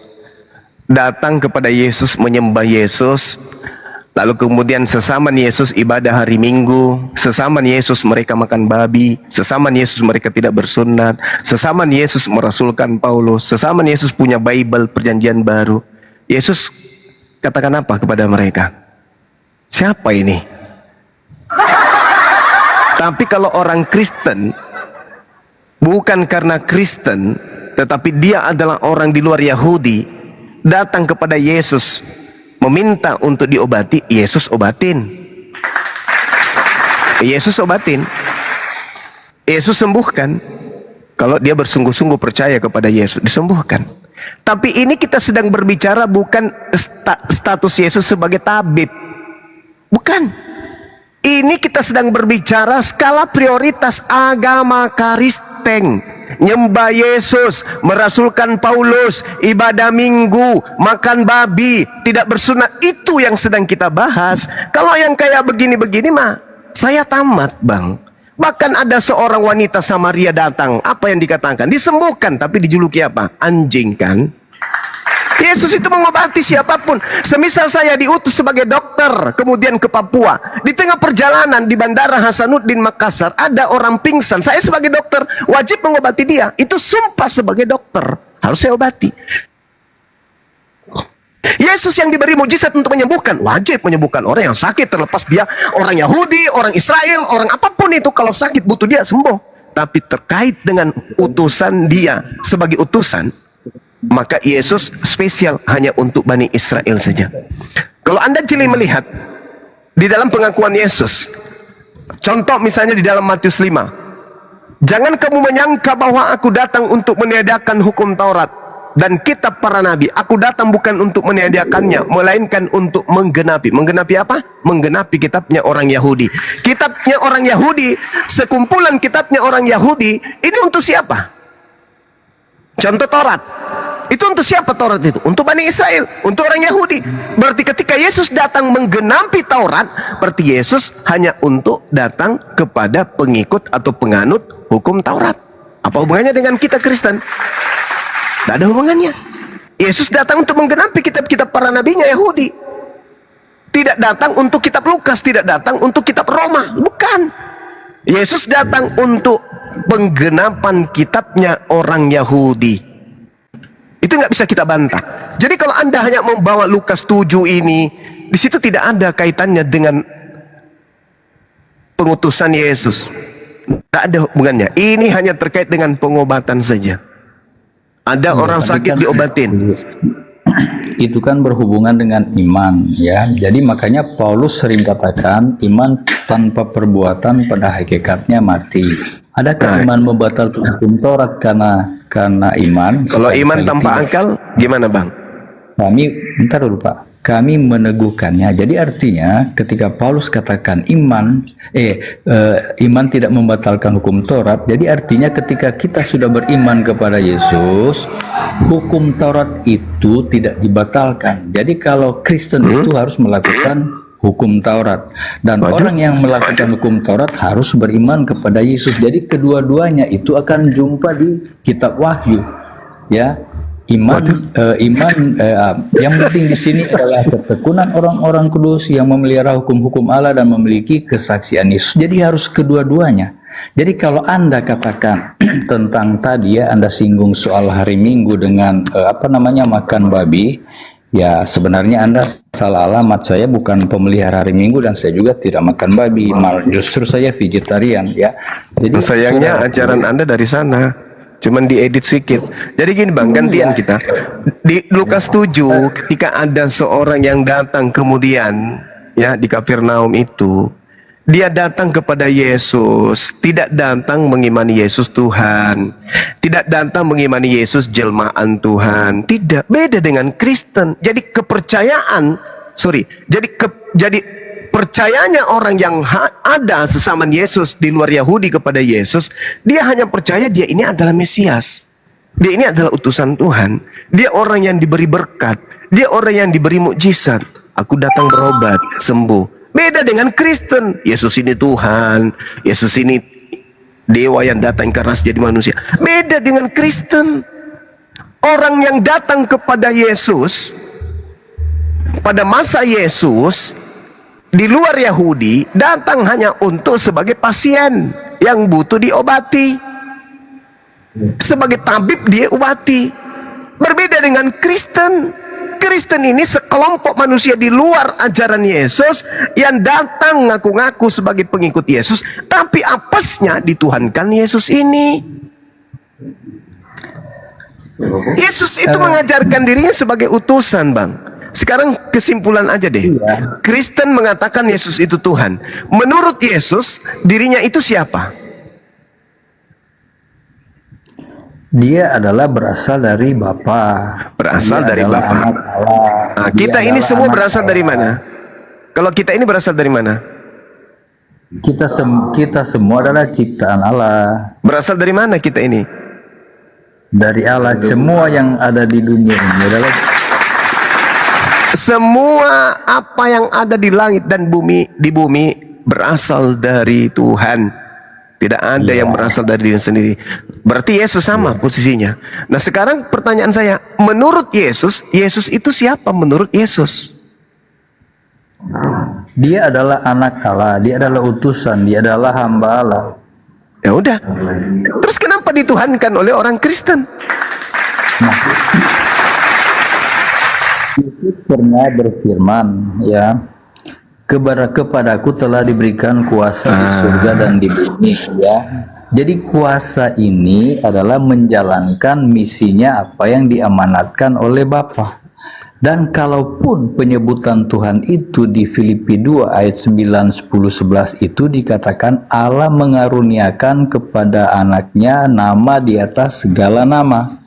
datang kepada Yesus, menyembah Yesus, lalu kemudian sesama Yesus ibadah hari Minggu, sesama Yesus mereka makan babi, sesama Yesus mereka tidak bersunat, sesama Yesus merasulkan Paulus, sesama Yesus punya Bible perjanjian baru. Yesus katakan apa kepada mereka? Siapa ini? Tapi kalau orang Kristen, bukan karena Kristen, tetapi dia adalah orang di luar Yahudi, datang kepada Yesus, meminta untuk diobati, Yesus obatin. Yesus obatin. Yesus sembuhkan. Kalau dia bersungguh-sungguh percaya kepada Yesus, disembuhkan. Tapi ini kita sedang berbicara bukan status Yesus sebagai tabib. Bukan. Ini kita sedang berbicara skala prioritas agama Kristen. Nyembah Yesus, merasulkan Paulus, ibadah Minggu, makan babi, tidak bersunat. Itu yang sedang kita bahas. Kalau yang kayak begini-begini mah, saya tamat bang. Bahkan ada seorang wanita Samaria datang. Apa yang dikatakan? Disembuhkan, tapi dijuluki apa? Anjing kan? Yesus itu mengobati siapapun. Semisal saya diutus sebagai dokter, kemudian ke Papua, di tengah perjalanan di Bandara Hasanuddin Makassar ada orang pingsan. Saya sebagai dokter wajib mengobati dia. Itu sumpah sebagai dokter, harus saya obati. Yesus yang diberi mujizat untuk menyembuhkan, wajib menyembuhkan orang yang sakit, terlepas dia orang Yahudi, orang Israel, orang apapun itu. Kalau sakit butuh dia sembuh. Tapi terkait dengan utusan dia sebagai utusan, maka Yesus spesial hanya untuk Bani Israel saja. Kalau Anda jeli melihat di dalam pengakuan Yesus, Contoh misalnya di dalam Matius 5. Jangan kamu menyangka bahwa aku datang untuk meniadakan hukum Taurat dan kitab para nabi. Aku datang bukan untuk meniadakannya, melainkan untuk menggenapi. Menggenapi apa? Menggenapi kitabnya orang Yahudi. Kitabnya orang Yahudi, sekumpulan kitabnya orang Yahudi, ini untuk siapa? Contoh Taurat. Itu untuk siapa Taurat itu? Untuk Bani Israel, untuk orang Yahudi. Berarti ketika Yesus datang menggenapi Taurat, berarti Yesus hanya untuk datang kepada pengikut atau penganut hukum Taurat. Apa hubungannya dengan kita Kristen? Tidak ada hubungannya. Yesus datang untuk menggenapi kitab-kitab para nabinya Yahudi. Tidak datang untuk kitab Lukas, tidak datang untuk kitab Roma. Bukan. Yesus datang untuk penggenapan kitabnya orang Yahudi. Itu nggak bisa kita bantah. Jadi kalau Anda hanya membawa Lukas 7 ini, di situ tidak ada kaitannya dengan pengutusan Yesus. Tidak ada hubungannya. Ini hanya terkait dengan pengobatan saja. Ada orang sakit diobatin. Itu kan berhubungan dengan iman, ya. Jadi makanya Paulus sering katakan iman tanpa perbuatan pada hakikatnya mati. Adakah iman membatalkan hukum Taurat karena iman? Kalau iman tanpa akal, gimana Bang? Kami, bentar dulu Pak, kami meneguhkannya. Jadi artinya ketika Paulus katakan iman tidak membatalkan hukum Taurat, jadi artinya ketika kita sudah beriman kepada Yesus, hukum Taurat itu tidak dibatalkan. Jadi kalau Kristen itu harus melakukan hukum Taurat, dan orang yang melakukan hukum Taurat harus beriman kepada Yesus. Jadi kedua-duanya itu akan jumpa di kitab Wahyu, ya. Yang penting di sini adalah ketekunan orang-orang kudus yang memelihara hukum-hukum Allah dan memiliki kesaksian Yesus. Jadi harus kedua-duanya. Jadi kalau Anda katakan tentang tadi, ya, Anda singgung soal hari Minggu dengan makan babi. Ya, sebenarnya Anda salah alamat. Saya bukan pemelihara hari Minggu dan saya juga tidak makan babi. Justru saya vegetarian, ya. Jadi sayangnya ajaran Anda dari sana, cuman diedit sedikit. Jadi gini Bang, gantian kita. Di Lukas 7, ketika ada seorang yang datang kemudian, ya, di Kapernaum itu, dia datang kepada Yesus, tidak datang mengimani Yesus Tuhan, tidak datang mengimani Yesus jelmaan Tuhan, tidak. Beda dengan Kristen. Jadi jadi percayanya orang yang ada sesama Yesus di luar Yahudi kepada Yesus, dia hanya percaya dia ini adalah Mesias, dia ini adalah utusan Tuhan, dia orang yang diberi berkat, dia orang yang diberi mukjizat. Aku datang berobat, sembuh. Beda dengan Kristen. Yesus ini Tuhan, Yesus ini dewa yang datang inkarnasi jadi manusia. Beda dengan Kristen. Orang yang datang kepada Yesus pada masa Yesus di luar Yahudi datang hanya untuk sebagai pasien yang butuh diobati. Sebagai tabib dia obati. Berbeda dengan Kristen. Kristen ini sekelompok manusia di luar ajaran Yesus yang datang ngaku-ngaku sebagai pengikut Yesus, tapi apesnya dituhankan Yesus ini. Yesus itu mengajarkan dirinya sebagai utusan, Bang. Sekarang kesimpulan aja deh. Kristen mengatakan Yesus itu Tuhan. Menurut Yesus, dirinya itu siapa? Dia adalah berasal dari Bapa. Berasal dari Bapa. Nah, kita ini semua berasal dari mana? Kalau kita ini berasal dari mana? Kita semua adalah ciptaan Allah. Berasal dari mana kita ini? Dari Allah. Semua yang ada di dunia ini adalah semua apa yang ada di langit dan di bumi berasal dari Tuhan. Tidak ada yang berasal dari diri sendiri. Berarti Yesus sama posisinya. Nah sekarang pertanyaan saya, menurut Yesus, Yesus itu siapa menurut Yesus? Dia adalah anak Allah, dia adalah utusan, dia adalah hamba Allah. Ya udah. Terus kenapa dituhankan oleh orang Kristen? Nah, Yesus pernah berfirman, ya, kepadaku telah diberikan kuasa di surga dan di bumi, ya. Jadi kuasa ini adalah menjalankan misinya apa yang diamanatkan oleh Bapa. Dan kalaupun penyebutan Tuhan itu di Filipi 2 ayat 9, 10, 11 itu dikatakan Allah mengaruniakan kepada anaknya nama di atas segala nama.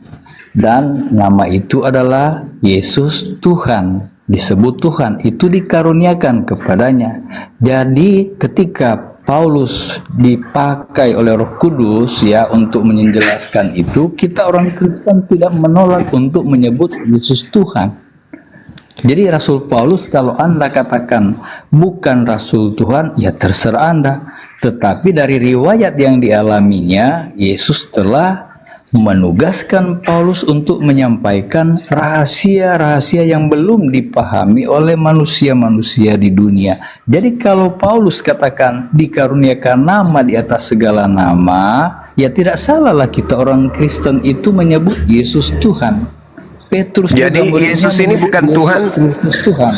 Dan nama itu adalah Yesus Tuhan. Disebut Tuhan, itu dikaruniakan kepadanya. Jadi ketika Paulus dipakai oleh Roh Kudus ya untuk menjelaskan itu, kita orang Kristen tidak menolak untuk menyebut Yesus Tuhan. Jadi Rasul Paulus kalau Anda katakan bukan Rasul Tuhan, ya terserah Anda. Tetapi dari riwayat yang dialaminya, Yesus telah menugaskan Paulus untuk menyampaikan rahasia-rahasia yang belum dipahami oleh manusia-manusia di dunia. Jadi kalau Paulus katakan dikaruniakan nama di atas segala nama, ya tidak salahlah kita orang Kristen itu menyebut Yesus Tuhan. Petrus Jadi Yesus ini bukan Tuhan. Yesus Tuhan.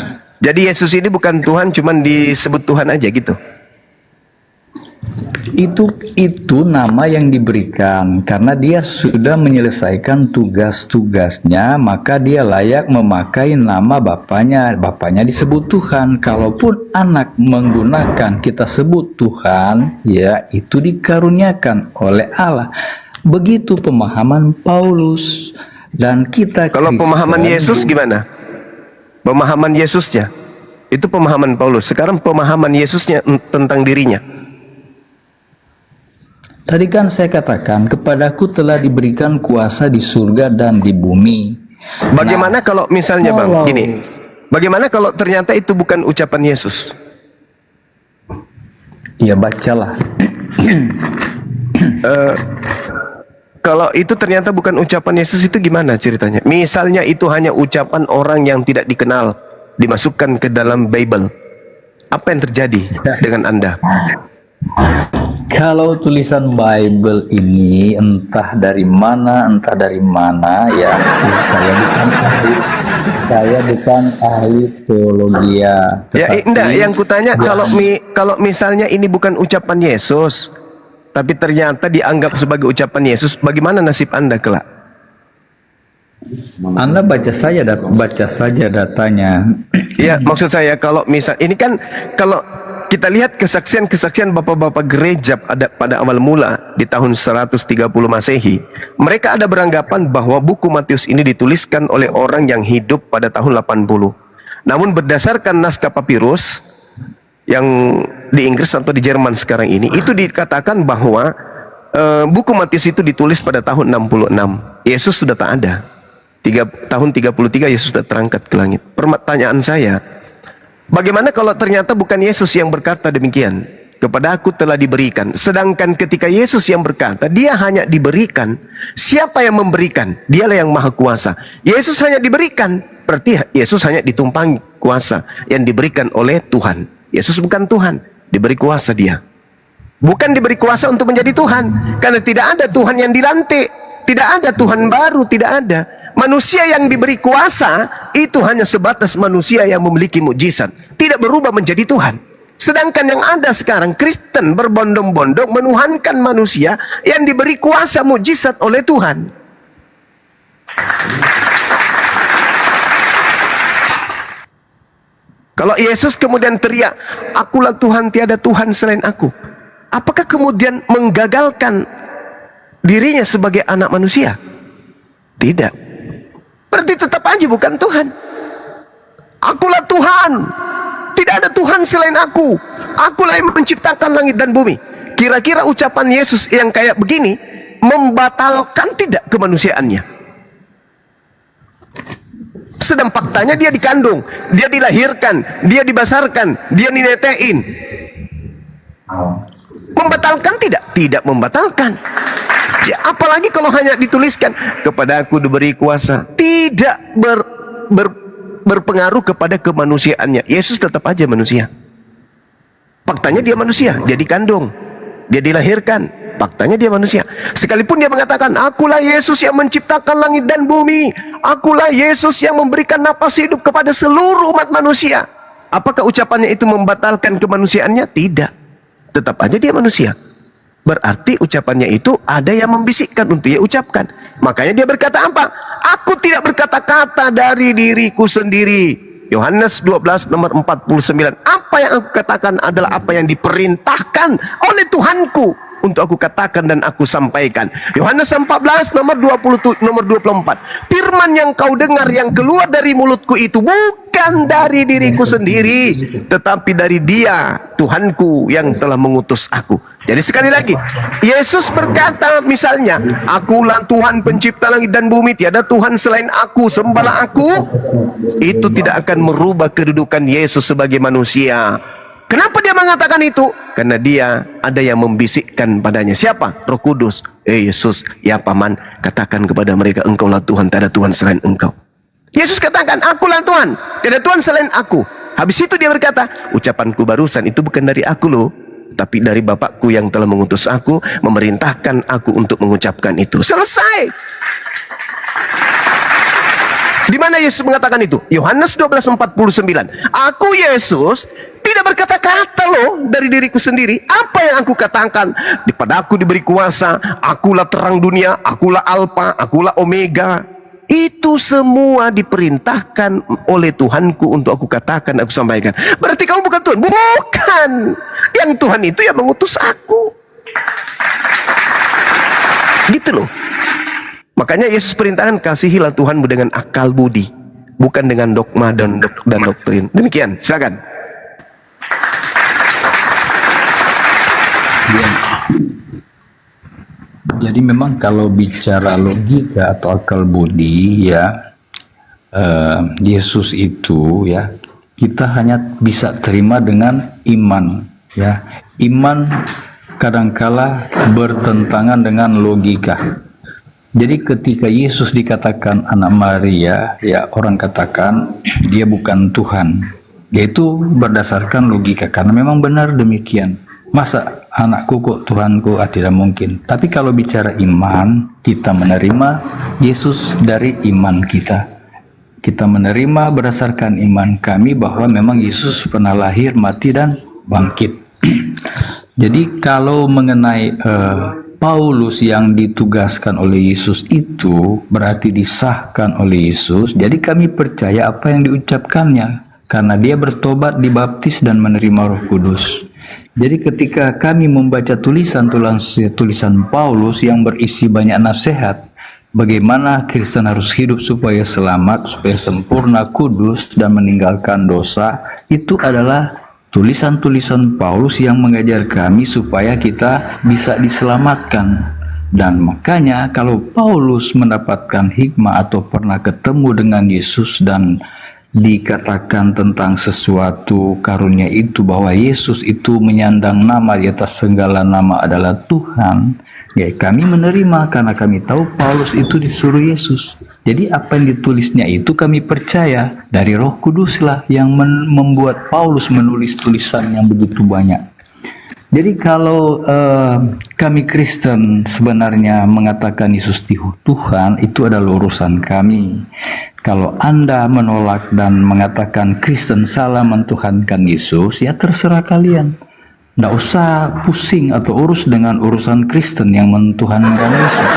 Jadi Yesus ini bukan Tuhan, cuman disebut Tuhan aja gitu. Itu nama yang diberikan karena dia sudah menyelesaikan tugas-tugasnya, maka dia layak memakai nama bapaknya. Bapaknya disebut Tuhan. Kalaupun anak menggunakan kita sebut Tuhan, ya itu dikaruniakan oleh Allah. Begitu pemahaman Paulus. Dan kita kalau Kristen, pemahaman Yesus gimana? Pemahaman Yesusnya itu pemahaman Paulus. Sekarang pemahaman Yesusnya tentang dirinya. Tadi kan saya katakan kepadaku telah diberikan kuasa di surga dan di bumi. Bagaimana kalau misalnya Bang gini? Bagaimana kalau ternyata itu bukan ucapan Yesus? Ya bacalah. Kalau itu ternyata bukan ucapan Yesus, itu gimana ceritanya? Misalnya itu hanya ucapan orang yang tidak dikenal, dimasukkan ke dalam Bible. Apa yang terjadi dengan Anda? Kalau tulisan Bible ini entah dari mana ya, saya bukan ahli teologi ya. Enggak, yang kutanya kalau misalnya ini bukan ucapan Yesus, tapi ternyata dianggap sebagai ucapan Yesus, bagaimana nasib Anda kelak? Anda baca saja datanya. Ya, maksud saya kalau misal ini kan kalau kita lihat kesaksian bapak-bapak gereja pada awal mula di tahun 130 Masehi, mereka ada beranggapan bahwa buku Matius ini dituliskan oleh orang yang hidup pada tahun 80. Namun berdasarkan naskah papirus yang di Inggris atau di Jerman sekarang ini, itu dikatakan bahwa buku Matius itu ditulis pada tahun 66. Yesus sudah tak ada. Tahun 33 Yesus sudah terangkat ke langit. Pertanyaan saya, bagaimana kalau ternyata bukan Yesus yang berkata demikian? Kepada aku telah diberikan. Sedangkan ketika Yesus yang berkata, dia hanya diberikan. Siapa yang memberikan? Dialah yang maha kuasa. Yesus hanya diberikan. Berarti Yesus hanya ditumpangi kuasa yang diberikan oleh Tuhan. Yesus bukan Tuhan, diberi kuasa dia. Bukan diberi kuasa untuk menjadi Tuhan. Karena tidak ada Tuhan yang dilantik. Tidak ada Tuhan baru, tidak ada. Manusia yang diberi kuasa itu hanya sebatas manusia yang memiliki mukjizat, tidak berubah menjadi Tuhan. Sedangkan yang ada sekarang Kristen berbondong-bondong menuhankan manusia yang diberi kuasa mukjizat oleh Tuhan. Kalau Yesus kemudian teriak, akulah Tuhan, tiada Tuhan selain aku. Apakah kemudian menggagalkan dirinya sebagai anak manusia? Tidak. Berarti tetap aja bukan Tuhan. Akulah Tuhan, tidak ada Tuhan selain aku. Akulah yang menciptakan langit dan bumi. Kira-kira ucapan Yesus yang kayak begini membatalkan tidak kemanusiaannya? Sedang faktanya dia dikandung, dia dilahirkan, dia dibesarkan, dia dinetein. Membatalkan tidak? Tidak membatalkan. Ya, apalagi kalau hanya dituliskan kepada aku diberi kuasa, tidak berpengaruh kepada kemanusiaannya. Yesus tetap aja manusia. Faktanya dia manusia, dia dikandung, dia dilahirkan. Faktanya dia manusia. Sekalipun dia mengatakan, akulah Yesus yang menciptakan langit dan bumi. Akulah Yesus yang memberikan napas hidup kepada seluruh umat manusia. Apakah ucapannya itu membatalkan kemanusiaannya? Tidak. Tetap aja dia manusia. berarti ucapannya itu ada yang membisikkan untuk ia ucapkan. Makanya dia berkata apa? Aku tidak berkata-kata dari diriku sendiri. Yohanes 12 nomor 49. Apa yang aku katakan adalah apa yang diperintahkan oleh Tuhanku untuk aku katakan dan aku sampaikan. Yohanes 14 nomor 24. Firman yang kau dengar yang keluar dari mulutku itu bukan dari diriku sendiri, tetapi dari Dia, Tuhanku yang telah mengutus aku. Jadi sekali lagi, Yesus berkata misalnya, Akulah Tuhan pencipta langit dan bumi, tiada Tuhan selain aku, sembahlah aku. Itu tidak akan merubah kedudukan Yesus sebagai manusia. Kenapa dia mengatakan itu? Karena dia ada yang membisikkan padanya. Siapa? Roh Kudus. Yesus, ya paman, katakan kepada mereka, Engkaulah Tuhan, tiada Tuhan selain Engkau. Yesus katakan, Akulah Tuhan, tiada Tuhan selain aku. Habis itu dia berkata, ucapanku barusan itu bukan dari aku loh, tapi dari Bapakku yang telah mengutus aku, memerintahkan aku untuk mengucapkan itu. Selesai. Di mana Yesus mengatakan itu? Yohanes 12:49. Aku Yesus tidak berkata-kata loh dari diriku sendiri. Apa yang aku katakan? Pada aku diberi kuasa. Akulah terang dunia. Akulah Alfa. Akulah Omega. Itu semua diperintahkan oleh Tuhanku untuk aku katakan, aku sampaikan. Berarti kamu bukan Tuhan? Bukan. Yang Tuhan itu yang mengutus aku. Gitu loh. Makanya Yesus perintahkan, kasihilah Tuhanmu dengan akal budi, bukan dengan dogma dan doktrin. Demikian, silakan. Ya. Jadi memang kalau bicara logika atau akal budi ya, Yesus itu ya kita hanya bisa terima dengan iman ya. Iman kadangkala bertentangan dengan logika. Jadi ketika Yesus dikatakan anak Maria, ya orang katakan dia bukan Tuhan. Yaitu berdasarkan logika, karena memang benar demikian. Masa anakku kok Tuhanku? Tidak mungkin. Tapi kalau bicara iman, kita menerima Yesus dari iman kita. Kita menerima berdasarkan iman kami bahwa memang Yesus pernah lahir, mati, dan bangkit. Jadi kalau mengenai Paulus yang ditugaskan oleh Yesus itu berarti disahkan oleh Yesus. Jadi kami percaya apa yang diucapkannya karena dia bertobat, dibaptis dan menerima Roh Kudus. Jadi ketika kami membaca tulisan Paulus yang berisi banyak nasihat bagaimana Kristen harus hidup supaya selamat, supaya sempurna, kudus dan meninggalkan dosa, itu adalah tulisan-tulisan Paulus yang mengajar kami supaya kita bisa diselamatkan. Dan makanya kalau Paulus mendapatkan hikmah atau pernah ketemu dengan Yesus dan dikatakan tentang sesuatu karunia itu bahwa Yesus itu menyandang nama di atas segala nama adalah Tuhan, ya kami menerima karena kami tahu Paulus itu disuruh Yesus. Jadi apa yang ditulisnya itu kami percaya dari Roh Kudus lah yang membuat Paulus menulis tulisan yang begitu banyak. Jadi kalau kami Kristen sebenarnya mengatakan Yesus Tuhan, itu adalah urusan kami. Kalau Anda menolak dan mengatakan Kristen salah mentuhankan Yesus, ya terserah kalian. Tidak usah pusing atau urus dengan urusan Kristen yang mentuhankan Yesus.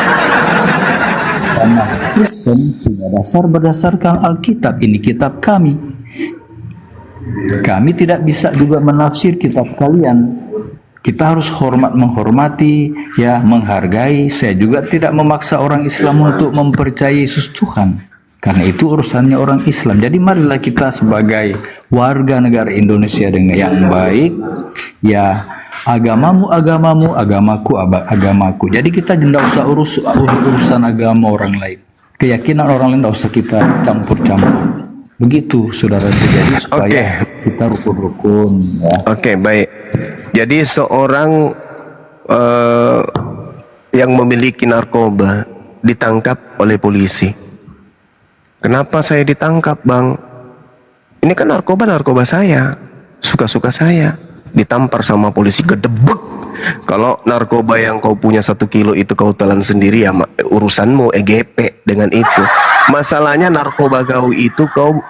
Karena Kristen punya dasar berdasarkan Alkitab, ini kitab kami. Kami tidak bisa juga menafsir kitab kalian. Kita harus menghormati, ya menghargai. Saya juga tidak memaksa orang Islam untuk mempercayai Yesus Tuhan. Karena itu urusannya orang Islam. Jadi marilah kita sebagai warga negara Indonesia dengan yang baik, ya agamamu agamamu, agamaku. Jadi kita tidak usah urusan agama orang lain. Keyakinan orang lain tidak usah kita campur-campur. Begitu saudara, jadi supaya kita rukun-rukun. Ya. Oke, baik. Jadi seorang yang memiliki narkoba ditangkap oleh polisi. Kenapa saya ditangkap, Bang? Ini kan narkoba saya, suka-suka saya. Ditampar sama polisi, gedebek. Kalau narkoba yang kau punya 1 kilo itu kau telan sendiri, ya urusanmu, EGP dengan itu. Masalahnya narkoba kau itu kau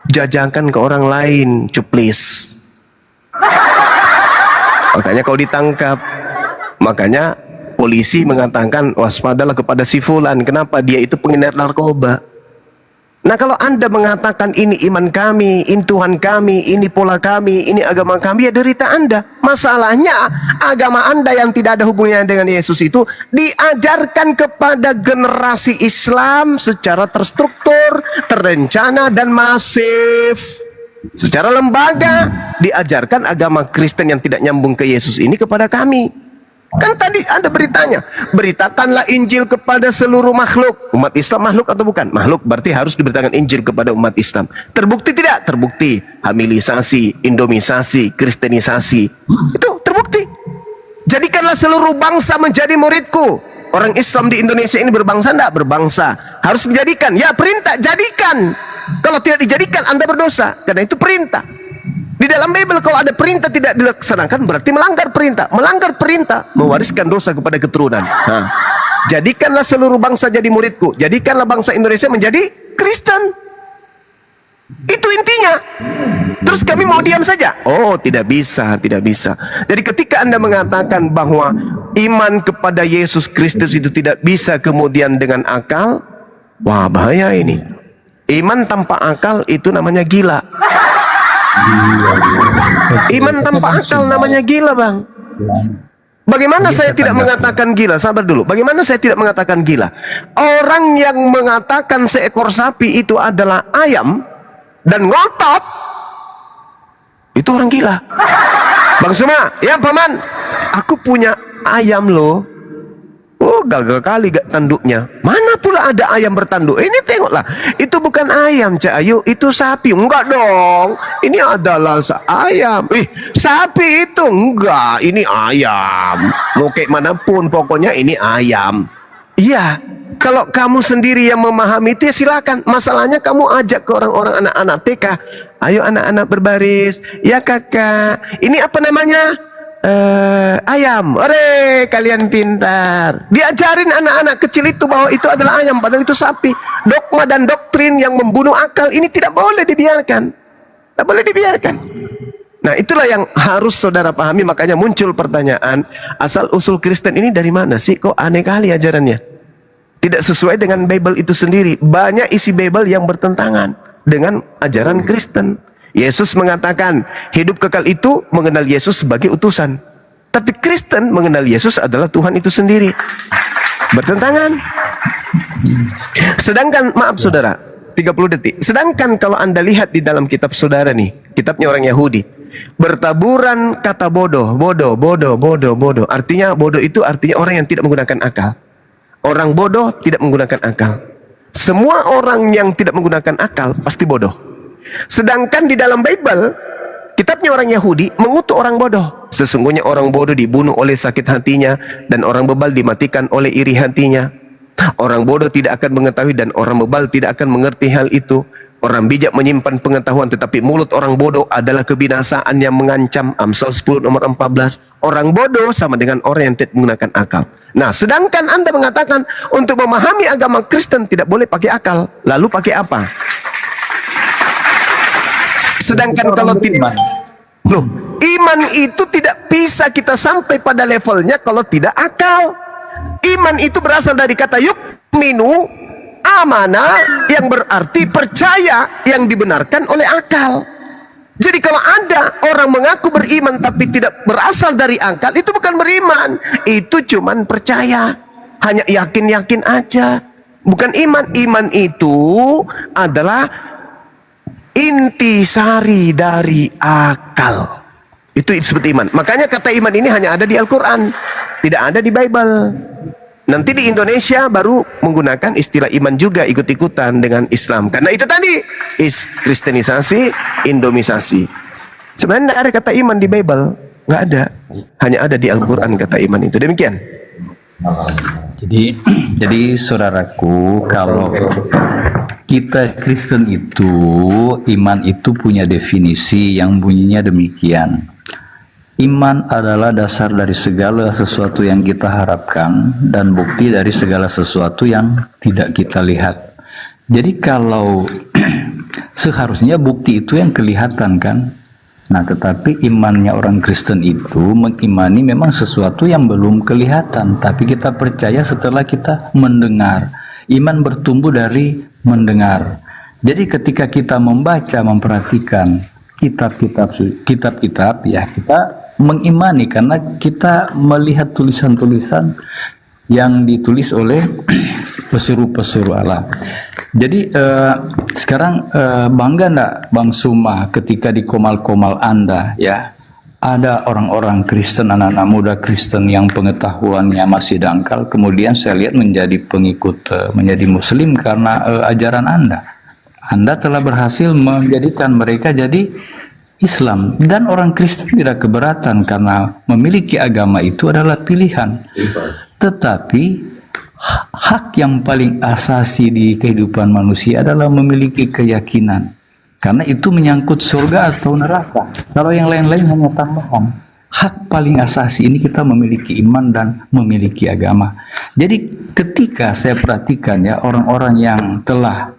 jajakan ke orang lain, cuplis. Makanya kau ditangkap. Makanya polisi mengatakan waspadalah kepada si fulan. Kenapa? Dia itu pengedar narkoba. Nah, kalau Anda mengatakan ini iman kami, ini Tuhan kami, ini pola kami, ini agama kami, ya derita Anda. Masalahnya agama Anda yang tidak ada hubungannya dengan Yesus itu diajarkan kepada generasi Islam secara terstruktur, terencana, dan masif. Secara lembaga diajarkan agama Kristen yang tidak nyambung ke Yesus ini kepada kami. Kan tadi ada beritanya, beritakanlah Injil kepada seluruh makhluk. Umat Islam makhluk atau bukan? Makhluk, berarti harus diberitakan Injil kepada umat Islam. Terbukti tidak? Terbukti. Hamilisasi, Indomisasi, Kristenisasi, itu terbukti. Jadikanlah seluruh bangsa menjadi muridku. Orang Islam di Indonesia ini berbangsa enggak? Berbangsa. Harus dijadikan. Ya, perintah, jadikan. Kalau tidak dijadikan, Anda berdosa. Karena itu perintah. Di dalam Bible kalau ada perintah tidak dilaksanakan berarti melanggar perintah. Melanggar perintah mewariskan dosa kepada keturunan. Nah, jadikanlah seluruh bangsa jadi muridku. Jadikanlah bangsa Indonesia menjadi Kristen. Itu intinya. Terus kami mau diam saja? Oh, tidak bisa, tidak bisa. Jadi ketika Anda mengatakan bahwa iman kepada Yesus Kristus itu tidak bisa kemudian dengan akal, wah bahaya ini. Iman tanpa akal itu namanya gila. Iman tanpa akal namanya gila, Bang. Bagaimana saya tidak mengatakan gila? Sabar dulu. Bagaimana saya tidak mengatakan gila? Orang yang mengatakan seekor sapi itu adalah ayam dan ngotot, itu orang gila. Bang Suma, ya Paman, aku punya ayam loh. Oh, gagal kali gak tanduknya. Mana pula ada ayam bertanduk? Ini tengoklah. Itu bukan ayam, Cak Ayu. Itu sapi. Enggak dong. Ini adalah ayam. Sapi itu. Enggak. Ini ayam. Mau kayak manapun. Pokoknya ini ayam. Iya. Kalau kamu sendiri yang memahami itu ya silakan. Masalahnya kamu ajak ke orang-orang anak-anak TK. Ayo anak-anak berbaris. Ya kakak. Ini apa namanya? Ayam. Ore, kalian pintar. Diajarin anak-anak kecil itu bahwa itu adalah ayam, padahal itu sapi. Dogma dan doktrin yang membunuh akal ini tidak boleh dibiarkan. Tidak boleh dibiarkan. Nah, itulah yang harus saudara pahami. Makanya muncul pertanyaan, asal usul Kristen ini dari mana sih? Kok aneh kali ajarannya? Tidak sesuai dengan Bible itu sendiri. Banyak isi Bible yang bertentangan dengan ajaran Kristen. Yesus mengatakan hidup kekal itu mengenal Yesus sebagai utusan. Tapi Kristen mengenal Yesus adalah Tuhan itu sendiri. Bertentangan. Sedangkan, maaf saudara, 30 detik. Sedangkan kalau Anda lihat di dalam kitab saudara nih, kitabnya orang Yahudi, bertaburan kata bodoh, bodoh, bodoh, bodoh, bodoh. Artinya bodoh itu artinya orang yang tidak menggunakan akal. Orang bodoh tidak menggunakan akal. Semua orang yang tidak menggunakan akal pasti bodoh. Sedangkan di dalam Bible, kitabnya orang Yahudi mengutuk orang bodoh. Sesungguhnya orang bodoh dibunuh oleh sakit hatinya, dan orang bebal dimatikan oleh iri hatinya. Orang bodoh tidak akan mengetahui dan orang bebal tidak akan mengerti hal itu. Orang bijak menyimpan pengetahuan, tetapi mulut orang bodoh adalah kebinasaan yang mengancam. Amsal 10 nomor 14. Orang bodoh sama dengan orang yang tidak menggunakan akal. Nah, sedangkan Anda mengatakan untuk memahami agama Kristen tidak boleh pakai akal. Lalu pakai apa? Sedangkan kalau tidak, loh, iman itu tidak bisa kita sampai pada levelnya kalau tidak akal. Iman itu berasal dari kata yukminu, amana, yang berarti percaya yang dibenarkan oleh akal. Jadi kalau ada orang mengaku beriman tapi tidak berasal dari akal, itu bukan beriman, itu cuman percaya, hanya yakin-yakin aja, bukan iman. Iman itu adalah intisari dari akal. Itu disebut iman. Makanya kata iman ini hanya ada di Al-Quran, tidak ada di Bible. Nanti di Indonesia baru menggunakan istilah iman juga ikut-ikutan dengan Islam. Karena itu tadi Kristenisasi, Indomisasi. Sebenarnya tidak ada kata iman di Bible, nggak ada. Hanya ada di Al-Quran kata iman itu. Demikian. Jadi saudaraku, kalau kita Kristen itu, iman itu punya definisi yang bunyinya demikian. Iman adalah dasar dari segala sesuatu yang kita harapkan dan bukti dari segala sesuatu yang tidak kita lihat. Jadi kalau seharusnya bukti itu yang kelihatan kan, Nah, tetapi imannya orang Kristen itu mengimani memang sesuatu yang belum kelihatan, tapi kita percaya setelah kita mendengar. Iman bertumbuh dari mendengar. Jadi ketika kita membaca, memperhatikan kitab-kitab ya, kita mengimani karena kita melihat tulisan-tulisan yang ditulis oleh pesuruh-pesuruh Allah. Jadi sekarang bangga enggak Bang Suma ketika di komal-komal Anda ya ada orang-orang Kristen, anak-anak muda Kristen yang pengetahuannya masih dangkal, kemudian saya lihat menjadi pengikut, menjadi Muslim karena ajaran Anda. Anda telah berhasil menjadikan mereka jadi Islam, dan orang Kristen tidak keberatan karena memiliki agama itu adalah pilihan. Tetapi hak yang paling asasi di kehidupan manusia adalah memiliki keyakinan, karena itu menyangkut surga atau neraka. Kalau yang lain-lain hanya tambahan. Hak paling asasi ini kita memiliki iman dan memiliki agama. Jadi ketika saya perhatikan ya orang-orang yang telah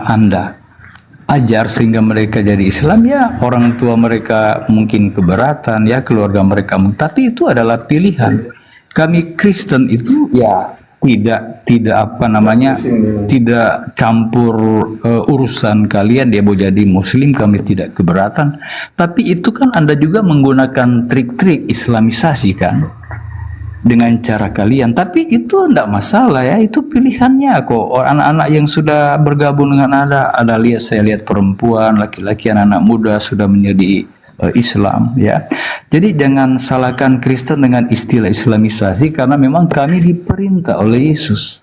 Anda ajar sehingga mereka jadi Islam, ya orang tua mereka mungkin keberatan, ya keluarga mereka, tapi itu adalah pilihan. Kami Kristen itu ya tidak tidak campur urusan kalian, dia mau jadi Muslim kami tidak keberatan, tapi itu kan Anda juga menggunakan trik-trik Islamisasi kan dengan cara kalian, tapi itu tidak masalah ya, itu pilihannya kok. Anak-anak yang sudah bergabung dengan Anda saya lihat perempuan, laki-laki, anak-anak muda sudah menjadi Islam ya. Jadi jangan salahkan Kristen dengan istilah Islamisasi, karena memang kami diperintah oleh Yesus.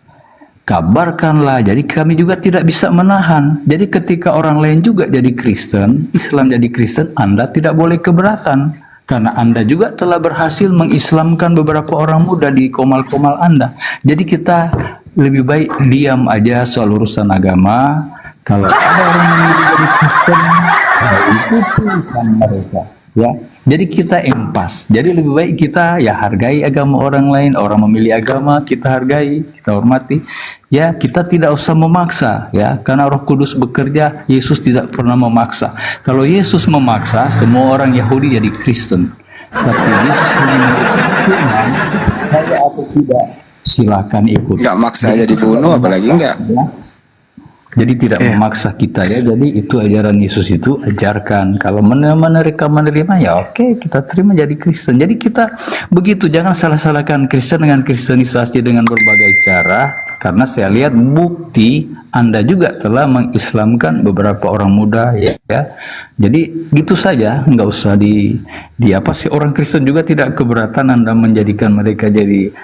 Kabarkanlah, jadi kami juga tidak bisa menahan. Jadi ketika orang lain juga jadi Kristen, Islam jadi Kristen, Anda tidak boleh keberatan. Karena Anda juga telah berhasil mengislamkan beberapa orang muda di komal-komal Anda. Jadi kita lebih baik diam aja soal urusan agama. Kalau ada orang yang menjadi Kristen, itu pilihan mereka. Ya, jadi kita impas. Jadi lebih baik kita ya hargai agama orang lain. Orang memilih agama, kita hargai, kita hormati. Ya, kita tidak usah memaksa ya, karena Roh Kudus bekerja. Yesus tidak pernah memaksa. Kalau Yesus memaksa, semua orang Yahudi jadi Kristen. Tapi Yesus menyebutkan saya atau tidak, silakan ikut. Nggak maksa aja dibunuh, apalagi enggak. Ya. Jadi tidak memaksa kita ya. Jadi itu ajaran Yesus, itu ajarkan. Kalau mereka menerima ya oke, kita terima jadi Kristen. Jadi kita begitu, jangan salah-salahkan Kristen dengan kristenisasi dengan berbagai cara. Karena saya lihat bukti Anda juga telah mengislamkan beberapa orang muda ya. Jadi gitu saja, nggak usah di apa sih, orang Kristen juga tidak keberatan Anda menjadikan mereka jadi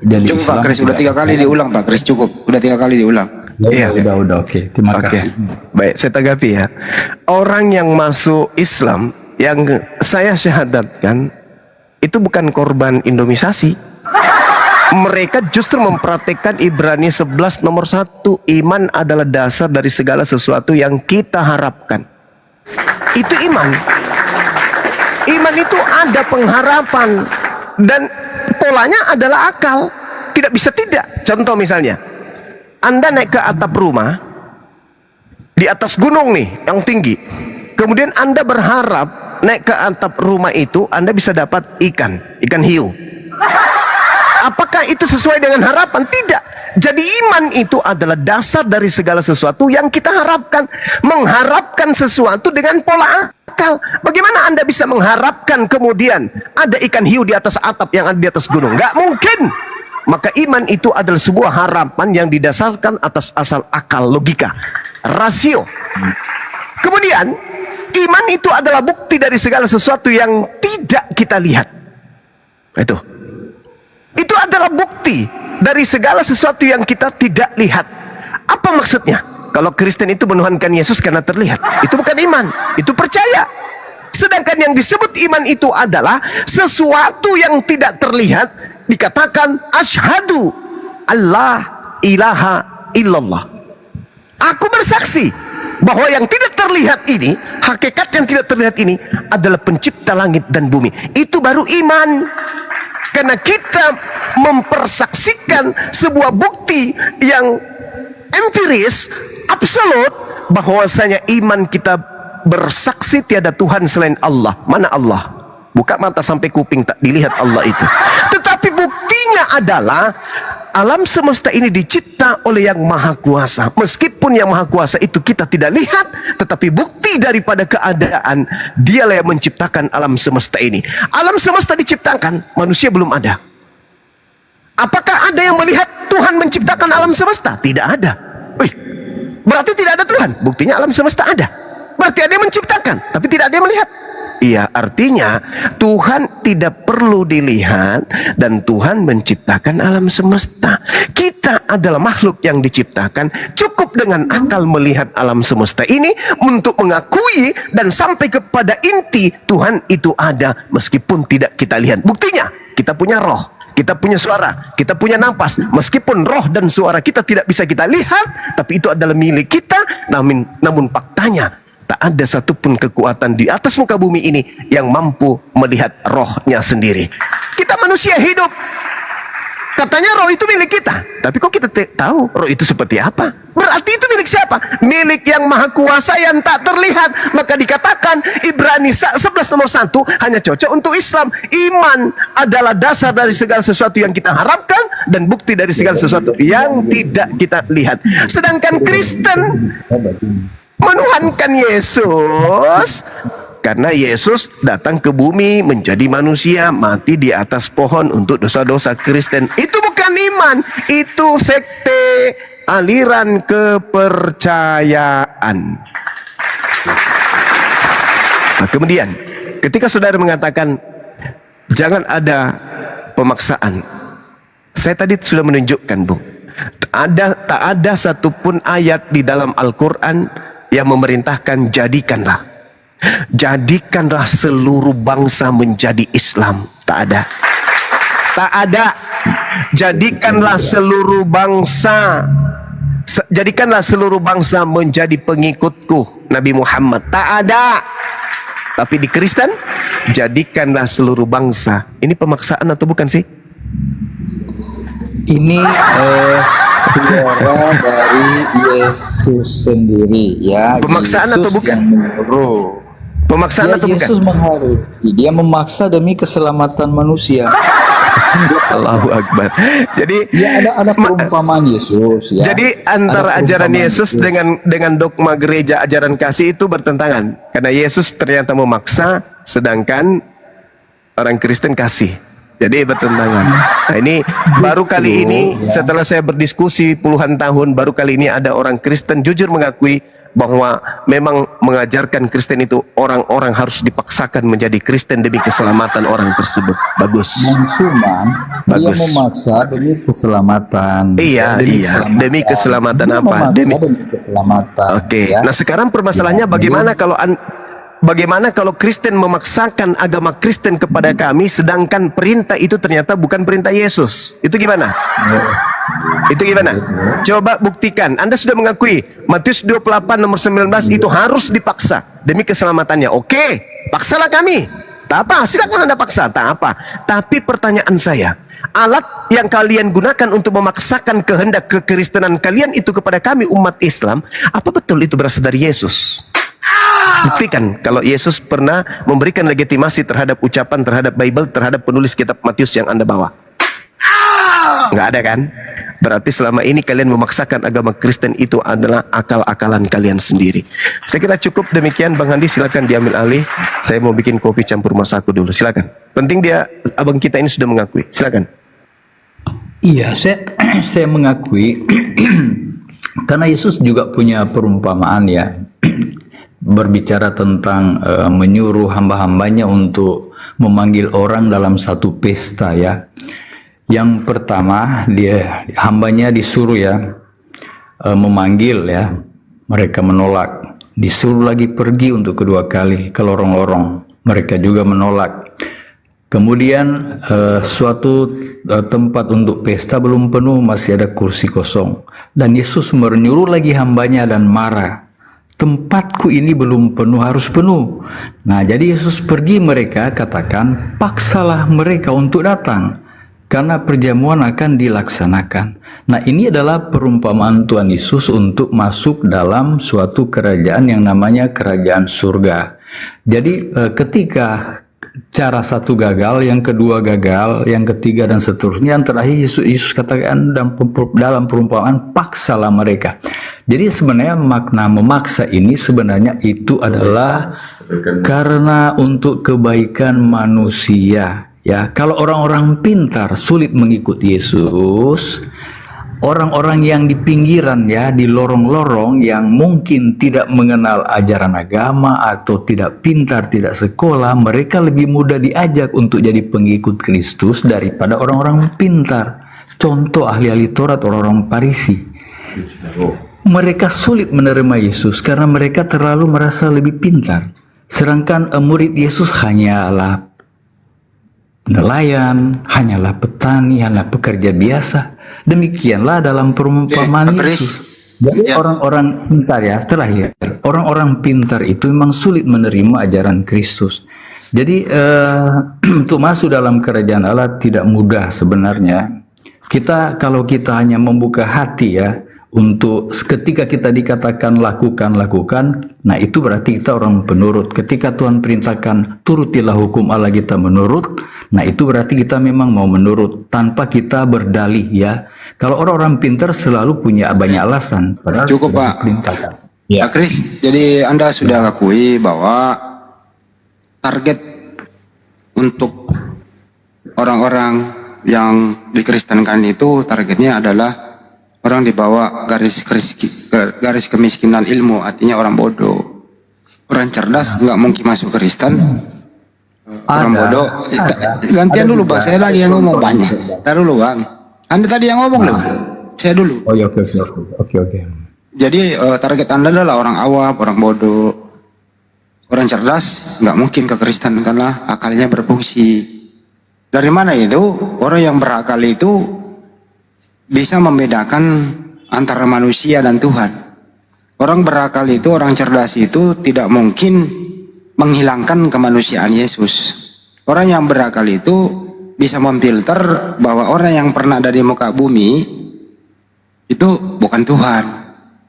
cukup Islam. Pak Kris, udah 3 kali diulang Pak Kris, cukup. Udah 3 kali diulang. Iya, udah, oke. Terima kasih. Baik, saya tanggapi ya. Orang yang masuk Islam yang saya syahadatkan itu bukan korban indomisasi. Mereka justru mempraktekkan Ibrani 11 nomor 1. Iman adalah dasar dari segala sesuatu yang kita harapkan. Itu iman. Iman itu ada pengharapan, dan polanya adalah akal. Tidak bisa tidak. Contoh misalnya, Anda naik ke atap rumah di atas gunung nih yang tinggi, kemudian Anda berharap naik ke atap rumah itu Anda bisa dapat ikan hiu. Apakah itu sesuai dengan harapan? Tidak. Jadi iman itu adalah dasar dari segala sesuatu yang kita harapkan. Mengharapkan sesuatu dengan pola akal. Bagaimana Anda bisa mengharapkan kemudian ada ikan hiu di atas atap yang ada di atas gunung? Nggak mungkin. Maka iman itu adalah sebuah harapan yang didasarkan atas asal akal, logika, rasio. Kemudian iman itu adalah bukti dari segala sesuatu yang tidak kita lihat. Itu adalah bukti dari segala sesuatu yang kita tidak lihat. Apa maksudnya? Kalau Kristen itu menuhankan Yesus karena terlihat, itu bukan iman, itu percaya. Sedangkan yang disebut iman itu adalah sesuatu yang tidak terlihat. Dikatakan asyhadu Allah ilaha illallah. Aku bersaksi bahwa yang tidak terlihat ini, hakikat yang tidak terlihat ini adalah pencipta langit dan bumi. Itu baru iman. Karena kita mempersaksikan sebuah bukti yang empiris, absolut, bahwasanya iman kita bersaksi tiada Tuhan selain Allah. Mana Allah? Buka mata sampai kuping tak dilihat Allah itu. Tetapi buktinya adalah alam semesta ini dicipta oleh yang maha kuasa. Meskipun yang maha kuasa itu kita tidak lihat, tetapi bukti daripada keadaan dialah yang menciptakan alam semesta ini. Alam semesta diciptakan, manusia belum ada. Apakah ada yang melihat Tuhan menciptakan alam semesta? Tidak ada. Wih, berarti tidak ada Tuhan. Buktinya alam semesta ada. Berarti ada yang menciptakan, tapi tidak ada yang melihat. Iya, artinya Tuhan tidak perlu dilihat dan Tuhan menciptakan alam semesta. Kita adalah makhluk yang diciptakan, cukup dengan akal melihat alam semesta ini untuk mengakui dan sampai kepada inti Tuhan itu ada meskipun tidak kita lihat. Buktinya, kita punya roh, kita punya suara, kita punya nafas. Meskipun roh dan suara kita tidak bisa kita lihat, tapi itu adalah milik kita. Namun faktanya, tak ada satupun kekuatan di atas muka bumi ini yang mampu melihat rohnya sendiri. Kita manusia hidup, katanya roh itu milik kita, tapi kok kita tahu roh itu seperti apa? Berarti itu milik siapa? Milik yang maha kuasa yang tak terlihat. Maka dikatakan Ibrani 11 nomor 1 hanya cocok untuk Islam. Iman adalah dasar dari segala sesuatu yang kita harapkan dan bukti dari segala sesuatu yang tidak kita lihat. Sedangkan Kristen menuhankan Yesus karena Yesus datang ke bumi menjadi manusia, mati di atas pohon untuk dosa-dosa. Kristen itu bukan iman, itu sekte, aliran kepercayaan. Nah, kemudian ketika saudara mengatakan jangan ada pemaksaan, saya tadi sudah menunjukkan, Bung, tak ada satupun ayat di dalam Al-Quran yang memerintahkan jadikanlah seluruh bangsa menjadi Islam. Tak ada. Jadikanlah seluruh bangsa menjadi pengikutku, Nabi Muhammad. Tak ada. Tapi di Kristen, jadikanlah seluruh bangsa. Ini pemaksaan atau bukan sih? Ini suara dari Yesus sendiri, ya. Pemaksaan Yesus atau bukan? Yang menyuruh. Pemaksaan Ya, atau bukan? Yesus mengharusi. Dia memaksa demi keselamatan manusia. Allahu Akbar. Jadi ya ada perumpamaan Yesus, ya. Jadi antara ajaran Yesus dengan dogma gereja ajaran kasih itu bertentangan. Karena Yesus ternyata memaksa sedangkan orang Kristen kasih. Jadi bertentangan. Nah, ini baru kali ini setelah saya berdiskusi puluhan tahun, baru kali ini ada orang Kristen jujur mengakui bahwa memang mengajarkan Kristen itu orang-orang harus dipaksakan menjadi Kristen demi keselamatan orang tersebut. Bagus. Dia Bagus. memaksa demi keselamatan. Iya, demi keselamatan apa? Demi keselamatan. Oke. Ya. Nah, sekarang permasalahannya bagaimana kalau Kristen memaksakan agama Kristen kepada kami, sedangkan perintah itu ternyata bukan perintah Yesus? Itu gimana? Itu gimana? Coba buktikan. Anda sudah mengakui Matius 28 nomor 19 itu harus dipaksa demi keselamatannya. Oke, paksalah kami. Tak apa, silakan Anda paksa. Tak apa. Tapi pertanyaan saya, alat yang kalian gunakan untuk memaksakan kehendak kekristenan kalian itu kepada kami umat Islam, apa betul itu berasal dari Yesus? Buktikan kalau Yesus pernah memberikan legitimasi terhadap ucapan, terhadap Bible, terhadap penulis kitab Matius yang Anda bawa. Nggak ada kan? Berarti selama ini kalian memaksakan agama Kristen itu adalah akal-akalan kalian sendiri. Saya kira cukup demikian. Bang Handi silakan diambil alih. Saya mau bikin kopi campur masaku dulu. Silakan. Penting abang kita ini sudah mengakui. Silakan. Iya, saya mengakui karena Yesus juga punya perumpamaan, ya. Berbicara tentang menyuruh hamba-hambanya untuk memanggil orang dalam satu pesta, ya. Yang pertama hambanya disuruh, ya, memanggil, ya, mereka menolak. Disuruh lagi pergi untuk kedua kali ke lorong-lorong, mereka juga menolak. Kemudian suatu tempat untuk pesta belum penuh, masih ada kursi kosong, dan Yesus menyuruh lagi hambanya dan marah. Tempatku ini belum penuh, harus penuh. Nah, jadi Yesus pergi, mereka katakan, paksalah mereka untuk datang. karena perjamuan akan dilaksanakan. Nah, ini adalah perumpamaan Tuhan Yesus untuk masuk dalam suatu kerajaan yang namanya kerajaan surga. Jadi ketika cara satu gagal, yang kedua gagal, yang ketiga dan seterusnya, yang terakhir Yesus katakan dalam perumpamaan, paksalah mereka. Jadi sebenarnya makna memaksa ini sebenarnya itu adalah karena untuk kebaikan manusia. Ya, kalau orang-orang pintar sulit mengikuti Yesus, orang-orang yang di pinggiran ya, di lorong-lorong yang mungkin tidak mengenal ajaran agama atau tidak pintar, tidak sekolah, mereka lebih mudah diajak untuk jadi pengikut Kristus daripada orang-orang pintar. Contoh ahli-ahli Taurat, orang-orang Farisi. Mereka sulit menerima Yesus karena mereka terlalu merasa lebih pintar. Sedangkan murid Yesus hanyalah nelayan, hanyalah petani, hanyalah pekerja biasa. Demikianlah dalam perumpamaan Yesus. Jadi orang-orang pintar ya, terakhir, orang-orang pintar itu memang sulit menerima ajaran Kristus. Jadi untuk masuk dalam kerajaan Allah tidak mudah sebenarnya. Kalau kita hanya membuka hati ya, untuk ketika kita dikatakan lakukan, nah itu berarti kita orang penurut. Ketika Tuhan perintahkan turutilah hukum Allah, kita menurut, nah itu berarti kita memang mau menurut tanpa kita berdalih ya. Kalau orang-orang pintar selalu punya banyak alasan. Cukup Pak. Pak Kris, jadi Anda sudah akui bahwa target untuk orang-orang yang dikristenkan itu targetnya adalah orang di bawah garis kemiskinan ilmu, artinya orang bodoh. Orang cerdas nggak mungkin masuk Kristen. Orang bodoh. Gantian dulu Pak, saya lagi yang ngomong banyak. Taruh dulu Bang. Anda tadi yang ngomong loh. Saya dulu. Oh ya, oke. Jadi target Anda adalah orang awam, orang bodoh. Orang cerdas nggak mungkin ke Kristen karena akalnya berfungsi. Dari mana itu? Orang yang berakal itu bisa membedakan antara manusia dan Tuhan. Orang berakal itu, orang cerdas itu tidak mungkin menghilangkan kemanusiaan Yesus. Orang yang berakal itu bisa memfilter bahwa orang yang pernah ada di muka bumi itu bukan Tuhan.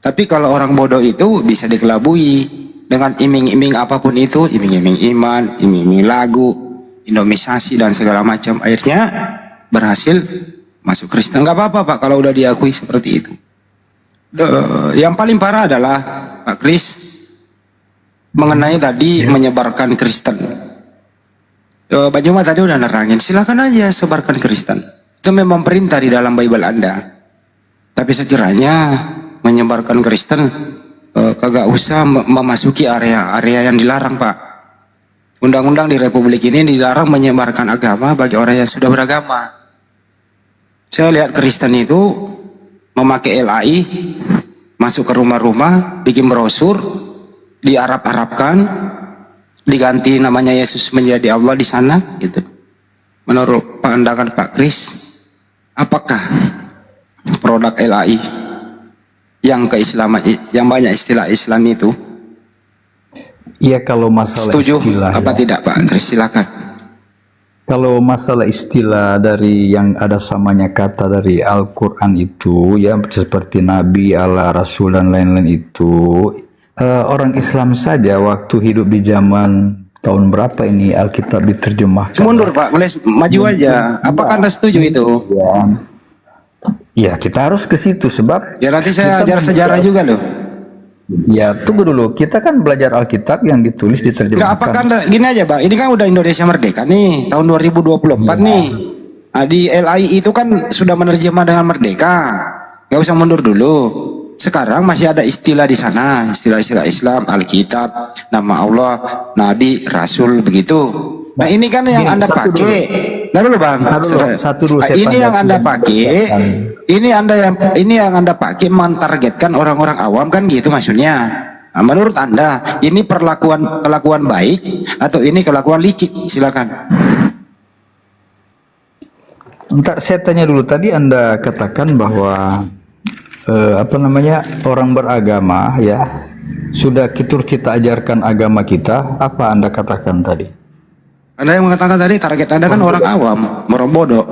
Tapi kalau orang bodoh itu bisa dikelabui dengan iming-iming apapun itu, iming-iming iman, iming-iming lagu, indomisasi dan segala macam. Akhirnya berhasil masuk Kristen. Nggak apa-apa Pak kalau udah diakui seperti itu. Yang paling parah adalah Pak Kris mengenai tadi menyebarkan Kristen. Pak Juma tadi udah nerangin, silakan aja sebarkan Kristen. Itu memang perintah di dalam Bible Anda. Tapi sekiranya menyebarkan Kristen kagak usah memasuki area-area yang dilarang Pak. Undang-undang di Republik ini dilarang menyebarkan agama bagi orang yang sudah beragama. Saya lihat Kristen itu memakai LAI, masuk ke rumah-rumah, bikin brosur, diarab-arabkan, diganti namanya Yesus menjadi Allah di sana, gitu. Menurut pandangan Pak Kris, apakah produk LAI yang keislaman, yang banyak istilah Islam itu? Iya, kalau masalah setuju istilah, apa tidak Pak Kris, silakan. Kalau masalah istilah dari yang ada samanya kata dari Al-Quran itu ya, seperti Nabi, Allah, Rasul dan lain-lain itu, orang Islam saja waktu hidup di zaman tahun berapa ini Alkitab diterjemahkan? Mundur Pak, boleh maju aja. Apakah Anda setuju itu? Ya, kita harus ke situ sebab ya nanti saya ajar sejarah juga loh. Ya, tunggu dulu. Kita kan belajar Alkitab yang ditulis diterjemahkan. Nggak, apakah gini aja Pak, ini kan udah Indonesia merdeka nih, tahun 2024 nih. Nah, di LAI itu kan sudah menerjemah dengan merdeka. Nggak usah mundur dulu. Sekarang masih ada istilah di sana, istilah-istilah Islam, Alkitab, nama Allah, Nabi, Rasul, begitu. Nah ini kan yang Anda pakai. Nah dulu Bang, ini yang Anda pakai, ini yang Anda pakai mentargetkan orang-orang awam kan gitu maksudnya. Nah, menurut Anda ini kelakuan baik atau ini kelakuan licik? Silakan. Ntar saya tanya dulu, tadi Anda katakan bahwa orang beragama ya sudah kita ajarkan agama kita. Apa Anda katakan tadi? Anda yang mengatakan tadi target Anda kan orang awam, orang bodoh.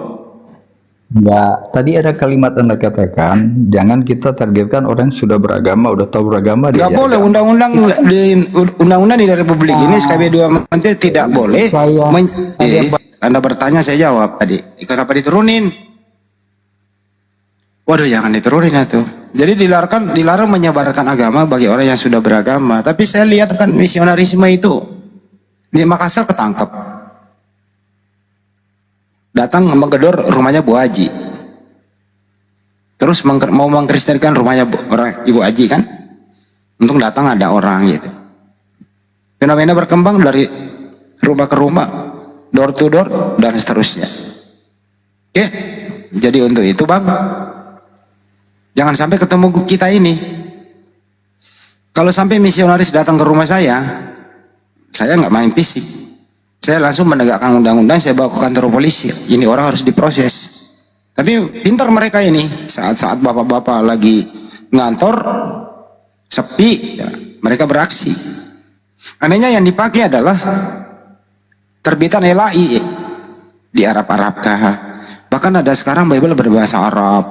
Enggak, tadi ada kalimat Anda katakan, jangan kita targetkan orang yang sudah beragama, udah tahu beragama. Nggak boleh, undang-undang di Republik ini SKB 2 Menteri tidak boleh. Anda bertanya, saya jawab tadi. Kenapa diturunin? Waduh, jangan diturunin itu. Jadi dilarang menyebarkan agama bagi orang yang sudah beragama. Tapi saya lihat kan misionarisme itu di Makassar ketangkep. Datang menggedor rumahnya Bu Haji, terus mau mengkristenkan rumahnya orang Ibu Haji kan, untung datang ada orang gitu. Fenomena berkembang dari rumah ke rumah, door to door dan seterusnya. Oke, jadi untuk itu Bang, jangan sampai ketemu kita ini. Kalau sampai misionaris datang ke rumah saya nggak main fisik. Saya langsung menegakkan undang-undang, saya bawa ke kantor polisi. Ini orang harus diproses. Tapi pintar mereka ini, saat-saat bapak-bapak lagi ngantor, sepi, ya, mereka beraksi. Anehnya yang dipakai adalah terbitan LAI di Arab-Arabkah. Bahkan ada sekarang Bible berbahasa Arab,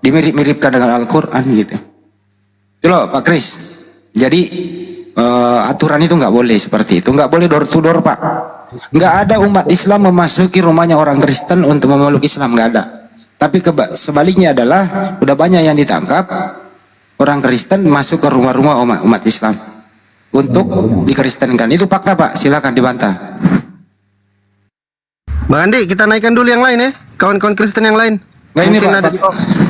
dimirip-miripkan dengan Al-Quran gitu. Itu loh Pak Kris. Jadi aturan itu nggak boleh seperti itu, nggak boleh door to door Pak. Nggak ada umat Islam memasuki rumahnya orang Kristen untuk memeluk Islam, nggak ada. Tapi sebaliknya adalah udah banyak yang ditangkap orang Kristen masuk ke rumah-rumah umat Islam untuk dikristenkan. Itu fakta Pak, silakan dibantah. Bang Andi, kita naikkan dulu yang lain ya, kawan-kawan Kristen yang lain. Nggak ini Mungkin Pak, ada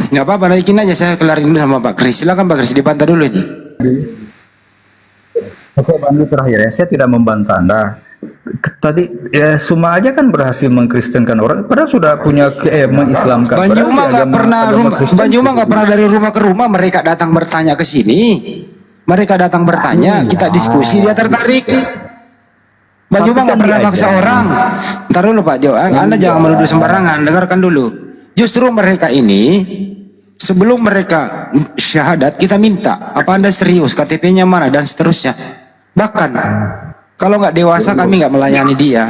nggak apa-apa, naikin aja, saya kelarin dulu sama Pak Kris. Silakan Pak Kris, dibantah dulu ini. Oke, Bang, terakhir ya, saya tidak membantah Anda. Tadi ya Suma aja kan berhasil mengkristenkan orang, padahal sudah punya mengislamkan. Bang Juma nggak pernah dari rumah ke rumah, mereka datang bertanya ke sini, mereka datang bertanya, kita diskusi, dia tertarik. Bang Juma nggak pernah maksa orang. Ntar dulu Pak Jo, Anda jangan menuduh sembarangan, dengarkan dulu. Justru mereka ini sebelum mereka syahadat kita minta, apa Anda serius, KTP-nya mana dan seterusnya. Bahkan kalau nggak dewasa kami nggak melayani dia.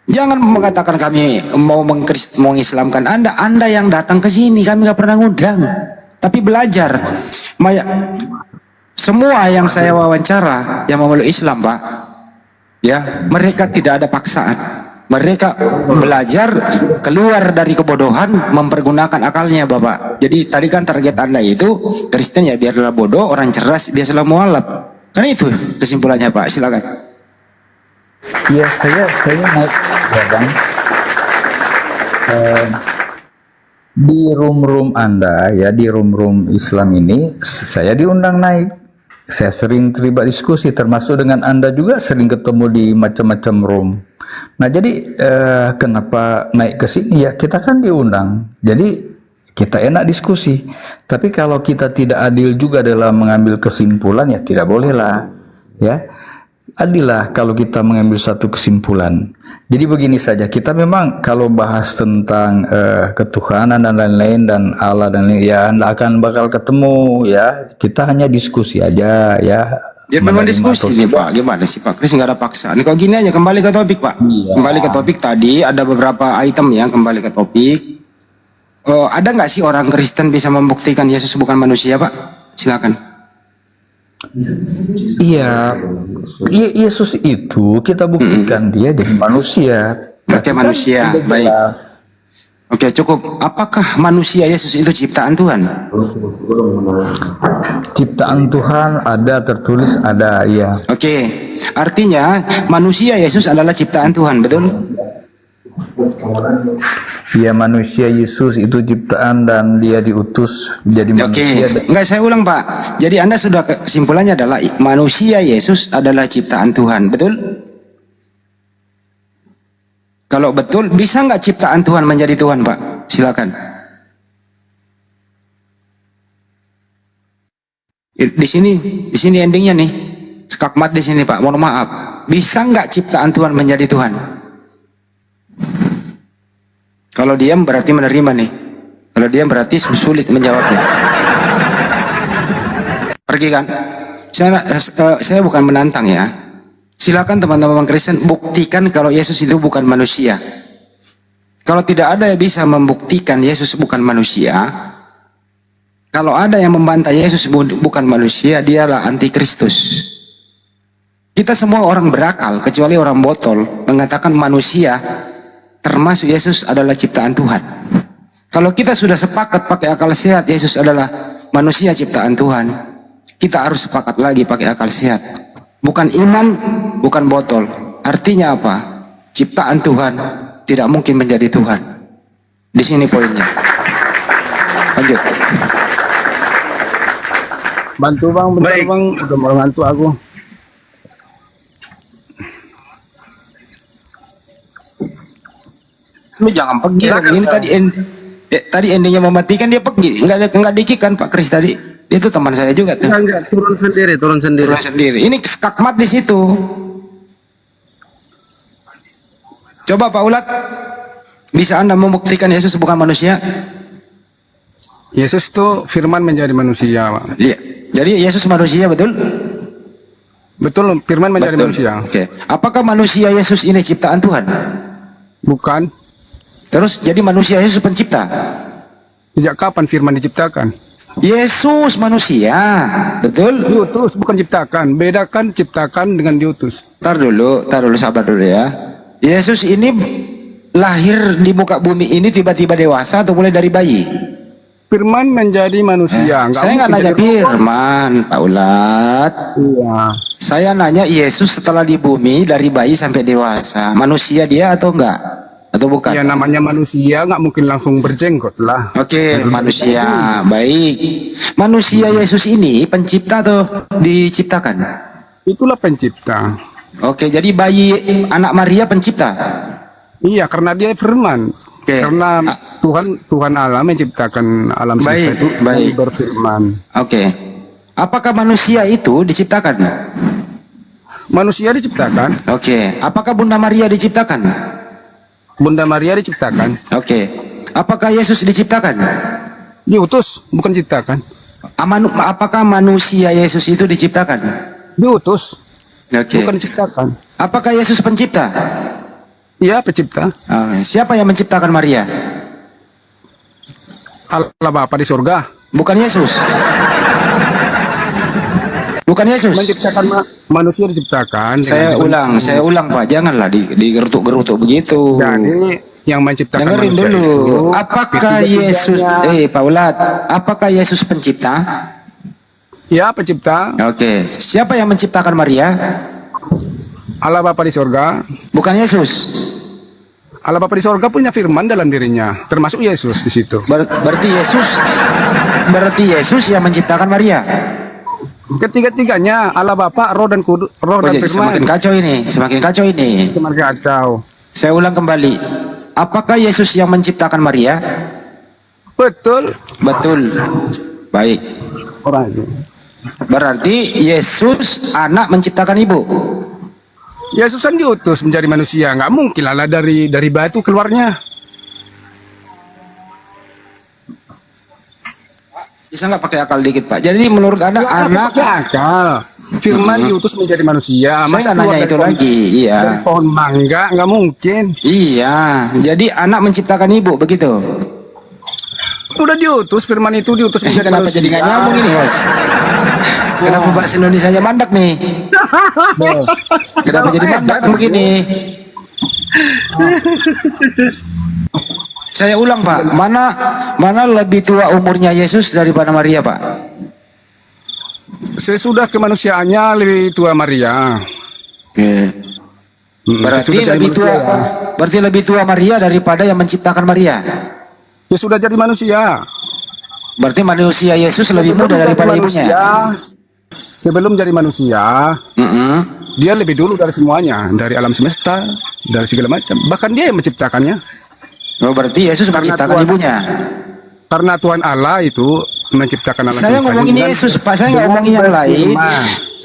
Jangan mengatakan kami mau mengislamkan Anda. Anda yang datang ke sini, kami nggak pernah ngundang. Tapi belajar. Semua yang saya wawancara yang memeluk Islam Pak, ya mereka tidak ada paksaan. Mereka belajar keluar dari kebodohan, mempergunakan akalnya Bapak. Jadi tadi kan target Anda itu Kristen ya biarlah bodoh, orang cerdas biarlah mualaf. Karena itu kesimpulannya Pak, silakan. Ya saya naik ya Bang. Di room Anda ya, di room Islam ini saya diundang naik. Saya sering terlibat diskusi, termasuk dengan Anda juga sering ketemu di macam-macam room. Nah jadi kenapa naik ke sini ya, kita kan diundang. Jadi kita enak diskusi. Tapi kalau kita tidak adil juga dalam mengambil kesimpulan ya tidak boleh lah. Ya. Adillah kalau kita mengambil satu kesimpulan. Jadi begini saja, kita memang kalau bahas tentang ketuhanan dan lain-lain dan Allah dan lain, ya anda akan bakal ketemu ya. Kita hanya diskusi aja ya. Ya memang diskusi nih Pak, gimana sih Pak Kris, nggak ada paksaan. Kok gini aja, kembali ke topik Pak. Iya. Kembali ke topik tadi, ada beberapa item ya, kembali ke topik. Ada nggak sih orang Kristen bisa membuktikan Yesus bukan manusia Pak? Silakan. Iya, Yesus itu kita buktikan dia jadi manusia. Oke, manusia, baik. Oke, cukup. Apakah manusia Yesus itu ciptaan Tuhan? Ciptaan Tuhan ada, tertulis ada, ya. Oke, artinya manusia Yesus adalah ciptaan Tuhan, betul? Ya, manusia Yesus itu ciptaan dan dia diutus jadi manusia. Oke, enggak, saya ulang Pak. Jadi Anda sudah kesimpulannya adalah manusia Yesus adalah ciptaan Tuhan, betul? Kalau betul, bisa nggak ciptaan Tuhan menjadi Tuhan Pak? Silakan. Di sini endingnya nih, skakmat di sini Pak. Mohon maaf. Bisa nggak ciptaan Tuhan menjadi Tuhan? Kalau diam berarti menerima nih. Kalau diam berarti sulit menjawabnya. Pergi kan? Saya bukan menantang ya. Silakan teman-teman Kristen buktikan kalau Yesus itu bukan manusia. Kalau tidak ada yang bisa membuktikan Yesus bukan manusia, kalau ada yang membantah Yesus bukan manusia, dialah antikristus. Kita semua orang berakal, kecuali orang botol, mengatakan manusia, termasuk Yesus adalah ciptaan Tuhan. Kalau kita sudah sepakat pakai akal sehat, Yesus adalah manusia ciptaan Tuhan, kita harus sepakat lagi pakai akal sehat. Bukan iman, bukan botol. Artinya apa? Ciptaan Tuhan tidak mungkin menjadi Tuhan. Di sini poinnya. Lanjut. Bantu bang, bentar bang, udah mau ngantuk aku. Lu jangan pergi dong. Ini tadi endingnya mematikan, dia pergi. Enggak dikikan Pak Kris tadi. Dia itu teman saya juga tuh. Enggak, turun sendiri. Turun sendiri. Ini skakmat di situ. Coba Pak Ulat, bisa Anda membuktikan Yesus bukan manusia? Yesus tuh firman menjadi manusia, Pak. Iya. Jadi Yesus manusia, betul? Betul, firman menjadi manusia. Oke. Apakah manusia Yesus ini ciptaan Tuhan? Bukan. Terus jadi manusia Yesus pencipta? Sejak kapan firman diciptakan? Yesus manusia, betul? Diutus bukan ciptakan. Bedakan ciptakan dengan diutus. Tar dulu, sabar dulu ya. Yesus ini lahir di muka bumi ini tiba-tiba dewasa atau mulai dari bayi? Firman menjadi manusia. Saya nggak nanya firman, Pak Ulat. Iya. Saya nanya Yesus setelah di bumi dari bayi sampai dewasa, manusia dia atau enggak? Atau bukan? Ya namanya manusia nggak mungkin langsung berjenggot lah. Oke, manusia. Baik. Manusia Yesus ini pencipta atau diciptakan? Itulah pencipta. Oke, jadi bayi anak Maria pencipta? Iya, karena dia firman. Oke. Karena Tuhan Allah menciptakan alam semesta itu berfirman. Oke. Apakah manusia itu diciptakan? Manusia diciptakan. Oke. Apakah Bunda Maria diciptakan? Bunda Maria diciptakan. Oke. Apakah Yesus diciptakan? Diutus, bukan ciptakan. Apakah manusia Yesus itu diciptakan? Diutus. Oke. Bukan diciptakan. Apakah Yesus pencipta? Iya, pencipta. Siapa yang menciptakan Maria? Allah Bapa di surga. Bukan Yesus. Bukan Yesus. Menciptakan manusia diciptakan. Saya ulang Pak, janganlah digerutuk-gerutuk begitu. Jadi yang menciptakan dengerin manusia dulu. itu, Apakah Yesus Pak Ulat, apakah Yesus pencipta? Ya, pencipta. Oke. Siapa yang menciptakan Maria? Allah Bapa di surga. Bukan Yesus. Allah Bapa di surga punya firman dalam dirinya, termasuk Yesus di situ. Berarti Yesus yang menciptakan Maria. Ketiga-tiganya Allah Bapa, Roh dan Firman. Semakin kacau ini. Semakin kacau. Saya ulang kembali. Apakah Yesus yang menciptakan Maria? Betul. Baik. Berarti Yesus anak menciptakan ibu. Yesus kan diutus menjadi manusia, nggak mungkin lah dari batu keluarnya. Bisa nggak pakai akal dikit Pak? Jadi menurut Anda anak akal. Firman diutus menjadi manusia. Saya nanya itu lagi, iya. Dari pohon mangga nggak mungkin. Iya, jadi anak menciptakan ibu begitu. Udah diutus, firman itu diutus menjadi kenapa manusia. jadi nggak nyambung ini Bos? Kenapa bahasa Indonesia nya mandak nih? Kenapa jadi mandak begini? Saya ulang Pak, mana lebih tua umurnya Yesus daripada Maria Pak? Sesudah kemanusiaannya lebih tua Maria. Oke. Berarti lebih tua Maria daripada yang menciptakan Maria. Sudah jadi manusia. Berarti manusia Yesus lebih muda daripada ibunya. Sebelum jadi manusia, dia lebih dulu dari semuanya, dari alam semesta, dari segala macam. Bahkan dia yang menciptakannya. Oh, berarti Yesus menciptakan ibunya. Karena Tuhan Allah itu menciptakan alam semesta. Saya ngomongin Yesus, Pak. Saya nggak ngomongin yang lain.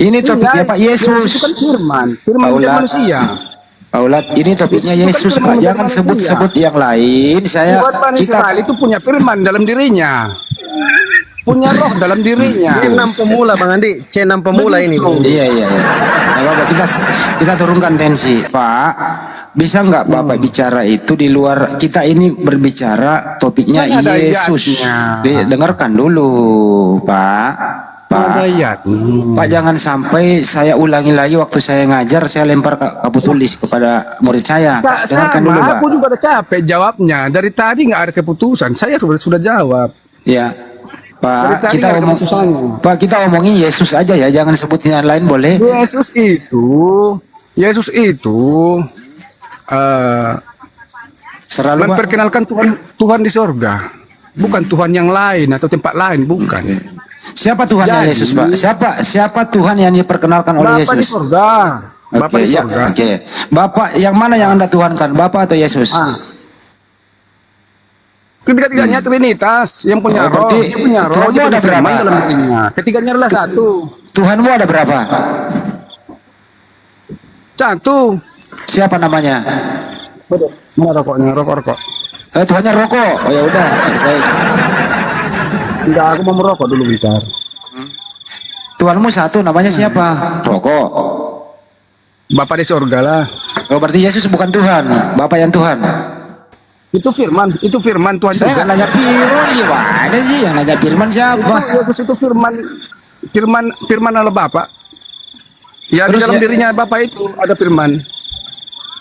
Ini topiknya Pak Yesus. Itu kan firman menjadi manusia. Paulat, ini topiknya Yesus Pak. Jangan sebut-sebut yang lain. Israel itu punya firman dalam dirinya. Punya roh dalam dirinya. C6 pemula Bang Andi, C6 pemula ini. Iya. Nah, Bapak, kita turunkan tensi, Pak. bisa nggak Bapak bicara itu di luar, kita ini berbicara topiknya Kan ada Yesus. ayatnya. Dengarkan dulu, Pak. Pak, Ada ayat. Pak, jangan sampai saya ulangi lagi waktu saya ngajar, saya lempar kabut tulis kepada murid saya. Dengarkan Sama, dulu, Pak. aku juga udah capek jawabnya. Dari tadi nggak ada keputusan. Saya sudah jawab. Ya, Dari Pak, tadi kita nggak ada ngomong, keputusannya. Pak, kita ngomongin Yesus aja ya, jangan sebutin yang lain boleh? Yesus itu Selalu, Pak. memperkenalkan Tuhan di sorga, bukan Tuhan yang lain atau tempat lain, bukan. Siapa Tuhannya Jadi, Yesus, Pak? Siapa Tuhan yang diperkenalkan oleh Bapak di Yesus? sorga, Bapak Oke, di ya, sorga. oke. Bapak yang mana yang Anda tuhankan, Bapak atau Yesus? Ketiga-tiganya Trinitas, yang punya Oh, roh, berarti dia punya roh, Tuhanmu dia ada punya firman berapa? dalam dirinya. Ketiganya adalah satu. Tuhanmu ada berapa? Satu. Siapa namanya? Mana rokoknya? Rokok. Tuhannya rokok. Oh ya udah, selesai. Enggak, aku mau merokok dulu bentar. Tuhanmu satu, namanya siapa? Rokok. Bapak di sorga lah. Oh, berarti Yesus bukan Tuhan, Bapak yang Tuhan. Itu firman Tuhan Saya nggak juga. nanya firman, gimana sih yang nanya firman siapa? Yesus itu firman adalah Bapak. Ya, di Terus dalam ya- dirinya Bapak itu ada firman.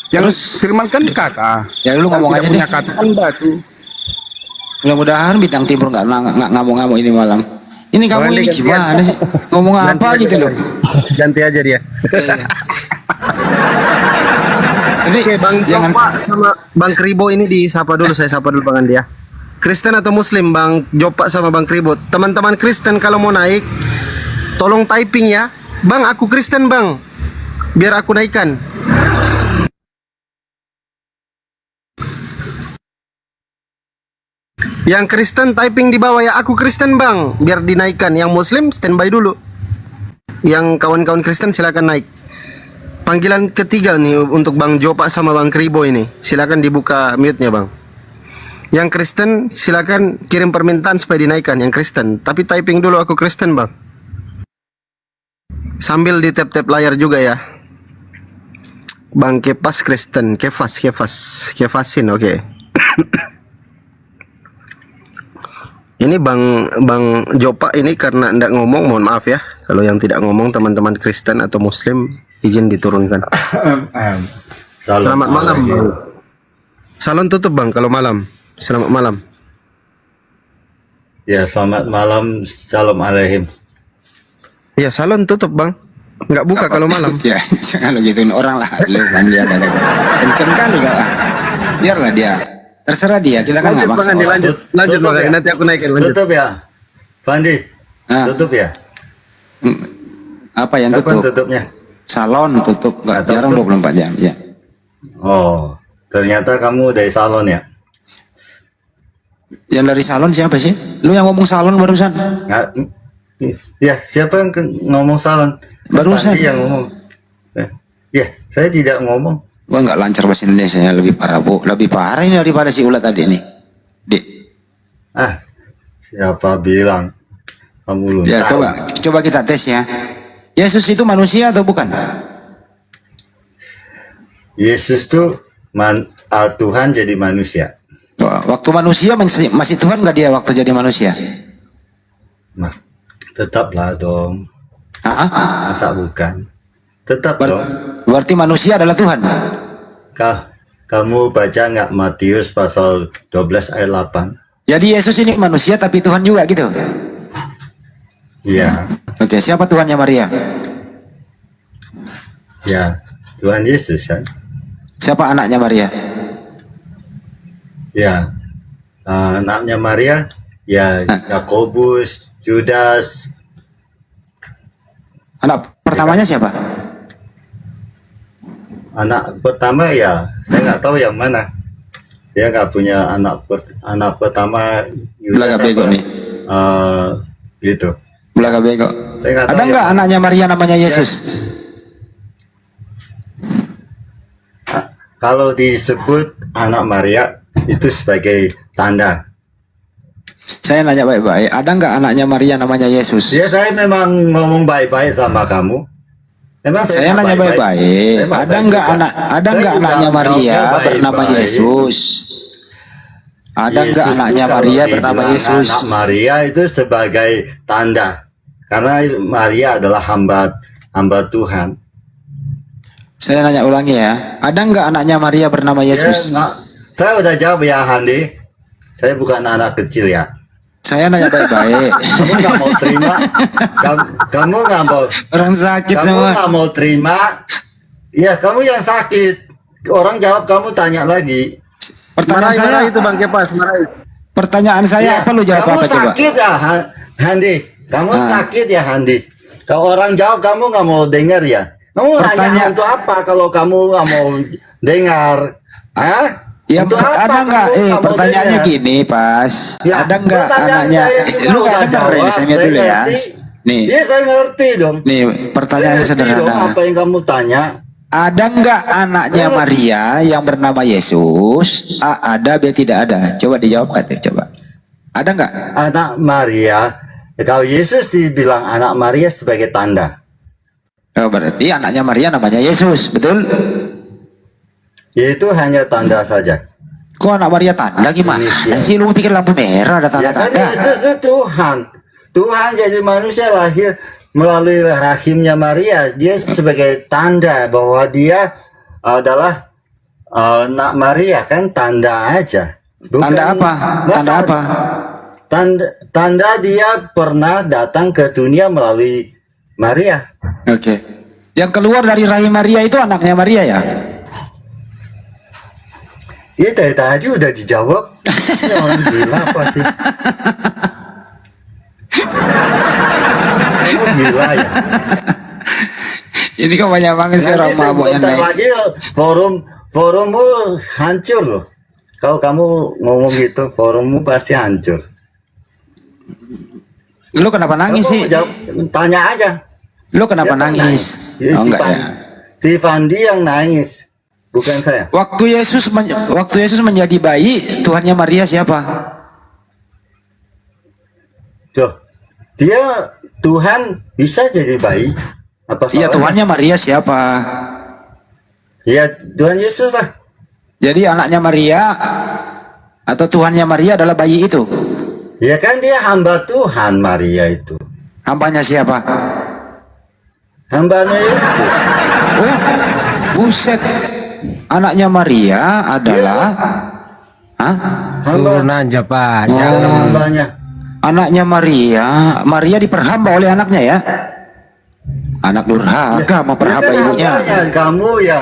Yang firman kan kata. Ya lu ngomong Yang aja tidak punya deh. kata kan batu. Mudah-mudahan bintang timur nggak ngamuk-ngamuk ini malam. Ini kamu Boleh, ini ganti gimana aja. sih? Ngomong Ganti apa aja gitu loh? Ganti aja dia. Jadi Oke, Bang Jopa sama Bang Kribo ini disapa dulu, saya sapa dulu Bang Andi ya. Kristen atau Muslim, Bang Jopa sama Bang Kribo. Teman-teman Kristen kalau mau naik, tolong typing ya. Bang, aku Kristen Bang. Biar aku naikkan. Yang Kristen typing di bawah ya, aku Kristen Bang. Biar dinaikkan. Yang Muslim standby dulu. Yang kawan-kawan Kristen silakan naik. Panggilan ketiga nih untuk Bang Jopa sama Bang Kribo ini. Silakan dibuka mute-nya, Bang. Yang Kristen silakan kirim permintaan supaya dinaikkan yang Kristen. Tapi typing dulu aku Kristen, Bang. Sambil di tap-tap layar juga ya. Bang Kepas Kristen, Kefasin, oke. Ini Bang Jopa ini karena ndak ngomong, mohon maaf ya. Kalau yang tidak ngomong teman-teman Kristen atau Muslim izin diturunkan. Selamat malam, Bang. Salon tutup, Bang, kalau malam. Selamat malam. Ya, selamat malam. Salam alaihim. Ya, salon tutup, Bang. Nggak buka kalau malam. Ya, jangan lo gituin orang lah. Lu kan dia ada kenceng kali kau. Biarlah dia. Terserah dia. Kita kan nggak maksa. orang. Lanjut, Bang. Nanti aku naikin, lanjut. Tutup ya, Fandi. Tutup ya. Apa yang Kapan tutup? tutupnya? Salon tutup. Nggak jarang 24 jam. Ya. Oh, ternyata kamu dari salon ya? Yang dari salon siapa sih? Lu yang ngomong salon barusan? Nggak, ya, siapa yang ngomong salon? Barusan. Fandi yang ngomong. Ya, saya tidak ngomong. Gua nggak lancar bahasa Indonesia, lebih parah bu, lebih parah ini daripada si ulat tadi nih. Ah, siapa bilang kamu luntar? Ya coba kita tes ya. Yesus itu manusia atau bukan? Yesus tuh Tuhan jadi manusia. Waktu manusia masih Tuhan nggak dia waktu jadi manusia? Nah, tetaplah dong. Masa bukan? Tetap dong. Berarti manusia adalah Tuhan. Kamu baca nggak Matius pasal 12 ayat 8? Jadi Yesus ini manusia tapi Tuhan juga gitu? Iya. Oke, siapa Tuhannya Maria? Ya, Tuhan Yesus ya. Siapa anaknya Maria? Ya, anaknya Maria, ya Yakobus, Judas. Anak pertamanya siapa? Anak pertama ya, saya nggak tahu yang mana. Dia nggak punya anak pertama. Belaga bego nih. Gitu. Belaga bego. Saya nggak tahu Ada nggak yang- anaknya Maria namanya Yesus? Kalau disebut anak Maria itu sebagai tanda. Saya nanya baik-baik. Ada nggak anaknya Maria namanya Yesus? Ya, saya memang ngomong baik-baik sama kamu. Emang Saya nanya baik-baik. Ada nggak anaknya Maria bernama Yesus? Ada nggak anaknya Maria bernama Yesus? Anak Maria itu sebagai tanda, karena Maria adalah hamba Tuhan. Saya nanya ulangi ya. Ada nggak anaknya Maria bernama Yesus? Saya udah jawab ya, Handi. Saya bukan anak kecil ya. Saya nanya baik-baik. Kamu nggak mau terima? Kamu nggak mau? Orang sakit kamu semua. nggak mau terima? Ya, kamu yang sakit. Orang jawab, kamu tanya lagi. Pertanyaan saya itu Bang Kepas, Pertanyaan saya apa lu jawab kamu apa coba? sakit ya, Handi. Kamu sakit ya, Handi. Kalau orang jawab, kamu nggak mau dengar ya. Kamu nanya untuk apa kalau kamu nggak mau dengar? Hah? Ya Untuk apa ada nggak? kamu nggak mau Pertanyaannya dengar? gini pas. Ya, Ada nggak pertanyaan anaknya? saya juga Lu udah nggak dengar jawab, ini saya saya dulu ya. ngerti. Nih, Iya, saya ngerti dong. nih pertanyaannya Saya ngerti dong sederhana. apa yang kamu tanya. Ada nggak anaknya Maria yang bernama Yesus? A, ada, B tidak ada. Coba dijawab nggak? Coba. Ada nggak? Anak Maria, kalau Yesus dibilang anak Maria sebagai tanda. Oh, berarti anaknya Maria namanya Yesus, betul? Itu hanya tanda saja. Kok anak Maria tanda gimana sih? Lu pikir lampu merah ada Ya kan tanda-tanda? Yesus itu Tuhan. Tuhan jadi manusia lahir melalui rahimnya Maria. Dia sebagai tanda bahwa dia adalah anak Maria, kan tanda aja. Tanda apa? Tanda apa? Tanda dia pernah datang ke dunia melalui Maria. Oke. Yang keluar dari rahim Maria itu anaknya Maria ya? Iya, dari tadi udah dijawab. Ini orang gila apa sih? Kamu gila ya? Ini kok banyak banget sih orang mabuk yang Bentar naik. lagi forummu hancur loh. Kalau kamu ngomong gitu, forummu pasti hancur. Lu kenapa nangis sih? Tanya aja. Lu kenapa Siapa nangis? Ya, Oh si enggak Van- ya. Si Fandi yang nangis, bukan saya. Waktu Yesus menjadi bayi, Tuhannya Maria siapa? Tuh, dia Tuhan bisa jadi bayi. Apa Iya, salahnya? Tuhannya Maria siapa? Ya, Tuhan Yesus lah. Jadi anaknya Maria atau Tuhannya Maria adalah bayi itu? Ya kan dia hamba Tuhan Maria itu. Hambanya siapa? Hambanya Yesus. Oh, buset. Anaknya Maria adalah Hah? Turun aja Pak. Oh. Jangan hambanya. Anaknya Maria diperhamba oleh anaknya ya? Anak durhaka memperhamba Ya kan ibunya. hambanya.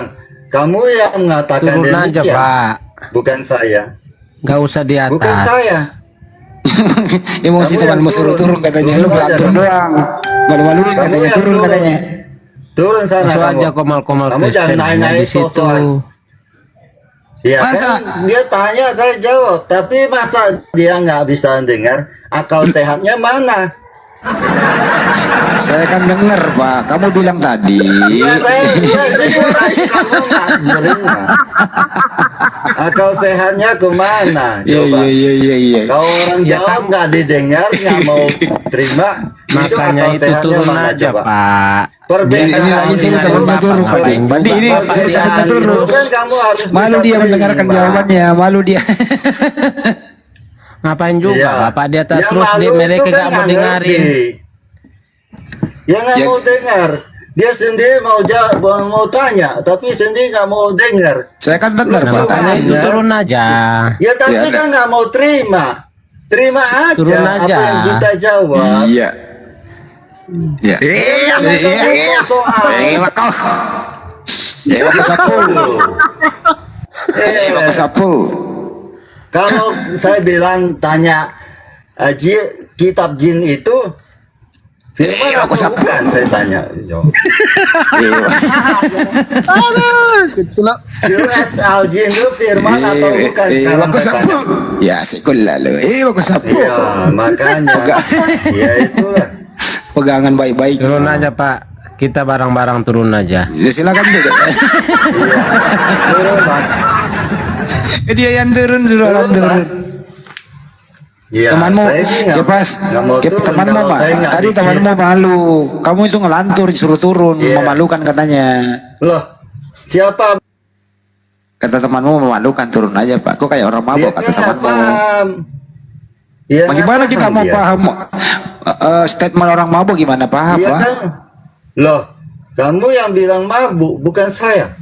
Kamu yang mengatakan turun aja demikian. Pak. Bukan saya. Gak usah di atas. Bukan saya. Emosi Kamu temanmu yang suruh turun katanya. Lu Turun aja. ngelantur doang. Malu-maluin Kamu katanya yang turun katanya. Turun sana Masuk kamu. aja komal-komal Kamu jangan Kristen naik-naik di situ. sosokan. Ya Masa? kan dia tanya saya jawab, tapi masa dia nggak bisa dengar? Akal sehatnya mana? Saya kan denger Pak, kamu bilang tadi. Iya saya dengar kamu nggak menerima. Akal sehatnya kemana? Iya Coba. iya. Kalau orang Ya jawab nggak didengar, nggak mau terima, itu Makanya akal itu sehatnya turun mana aja coba? Pak. Perbedaan Ini lagi sini temannya turun Pak. Padi ini temannya turun. kan kamu harus Malu bisa dia mendengarkan terima. jawabannya, malu dia. Ngapain juga Iya. Bapak di atas Ya, terus malu dia mereka itu kan gak mau nggak dengerin. ngerti. Ya nggak Ya. mau dengar. Dia sendiri mau tanya, tapi sendiri nggak mau dengar. Saya kan dengar Lucu Pak Makanya tanya. itu turun aja. Ya tapi Ya, kan nggak mau terima. Terima aja, Turun apa aja. yang kita jawab. Iya. Iya. Kau. Dewa kesapu. Dewa kesapu. Kalau saya bilang tanya kitab jin itu firman aku atau sapu. bukan? Saya tanya. Jawab. Jelas al-jin itu firman atau bukan? Sekarang Aku saya sapu. tanya. Ya sekolah lu. Aku sapu. Iya, makanya. Ya itulah. Pegangan baik-baik. Turun aja Pak. Kita barang-barang turun aja. Ya silakan juga. Turun lah. Dia yang turun suruh orang turun. Ya, temanmu saya ini ya pas nggak mau ya, turun temanmu kalau saya nggak tadi dicek. temanmu malu, kamu itu ngelantur disuruh turun, memalukan katanya. Loh, siapa? Kata temanmu memalukan, turun aja Pak. Kok kayak orang mabok kata Dia nggak temanmu. paham. Dia Bagaimana nggak kita paham mau dia. paham statement orang mabuk gimana paham Iya Pak? kan? Loh, kamu yang bilang mabuk, bukan saya.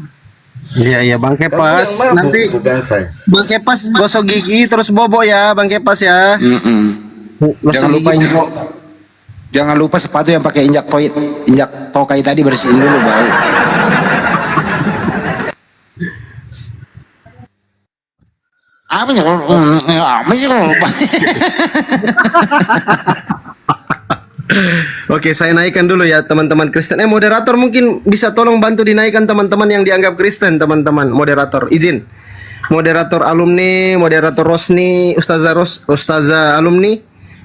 Iya iya Bang Kamu Kepas, yang mabuk, nanti bukan saya. Bang Kepas gosok gigi terus bobo ya Bang Kepas ya. Gosok Jangan lupa gigi. jangan lupa sepatu yang pakai injak tokai tadi bersihin dulu bau. Apa sih? Apa sih kalau lupa? Oke, saya naikkan dulu ya teman-teman Kristen. Moderator mungkin bisa tolong bantu dinaikkan teman-teman yang dianggap Kristen, teman-teman. Moderator, izin. Moderator alumni, moderator Rosni, Ustazah alumni,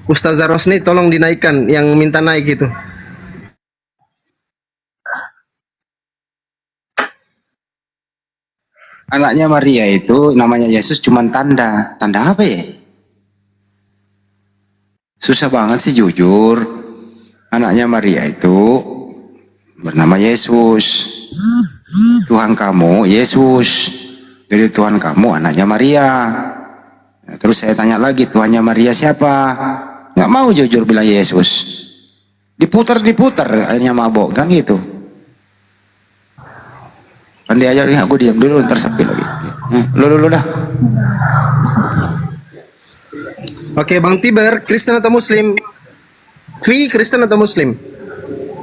Ustazah Rosni tolong dinaikkan yang minta naik gitu. Anaknya Maria itu namanya Yesus cuman tanda. Tanda apa ya? Susah banget sih jujur. Anaknya Maria itu bernama Yesus. Tuhan kamu Yesus. Jadi Tuhan kamu anaknya Maria. Nah, terus saya tanya lagi, Tuhannya Maria siapa? Nggak mau jujur bilang Yesus. Diputar-diputar akhirnya mabok kan gitu. Kan dia aja, aku diam dulu ntar sepi lagi. Lu dah. Oke, Bang Tiber, Kristen atau Muslim? Vi, Kristen atau Muslim?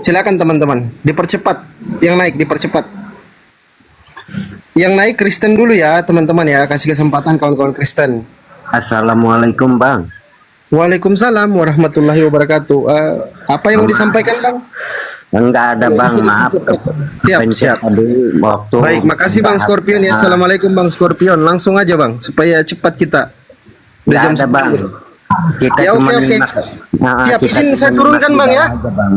Silakan teman-teman, dipercepat. Yang naik dipercepat. Yang naik Kristen dulu ya, teman-teman ya. Kasih kesempatan kawan-kawan Kristen. Assalamualaikum Bang. Waalaikumsalam warahmatullahi wabarakatuh. Apa yang mau disampaikan Bang? Enggak ada Bang, maaf. Siap. Tadi waktu Baik, makasih Bang Scorpion ya. Assalamualaikum Bang Scorpion. Langsung aja Bang, supaya cepat kita. Enggak ada Bang. Kita Ya cuma oke. Nah, Siap, kita izin cuma saya turunkan Bang ya. aja, Bang.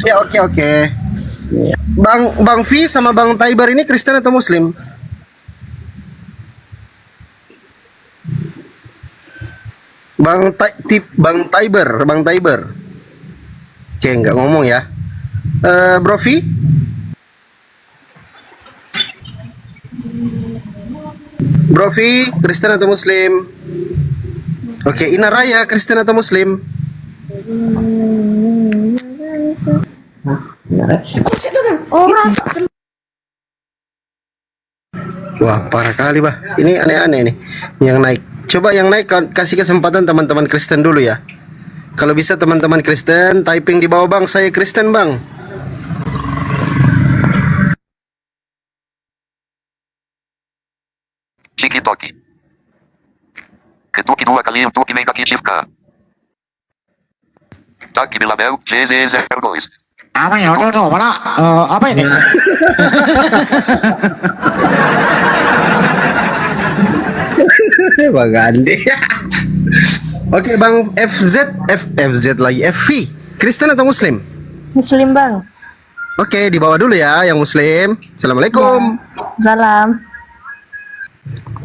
Ya oke. Bang Vi sama Bang Taiber ini Kristen atau Muslim? Bang Taiber. Oke, nggak ngomong ya. Bro Vi? Bro Vi, Kristen atau Muslim? Oke, Ina Raya, Kristen atau Muslim? Wah, parah kali, Bah. Ini aneh-aneh nih yang naik. Coba yang naik kasih kesempatan teman-teman Kristen dulu ya. Kalau bisa teman-teman Kristen typing di bawah Bang, saya Kristen Bang. Tiki-toki. Ketuque 2 kali untuk negatifkan. Taki Bilabel, GZ02. Apa ya? Mana? Apa ini? Bang Andi. Oke, Bang FZ lagi. FV. Kristen atau Muslim? Muslim Bang. Oke, di bawah dulu ya yang Muslim. Assalamualaikum. Salam.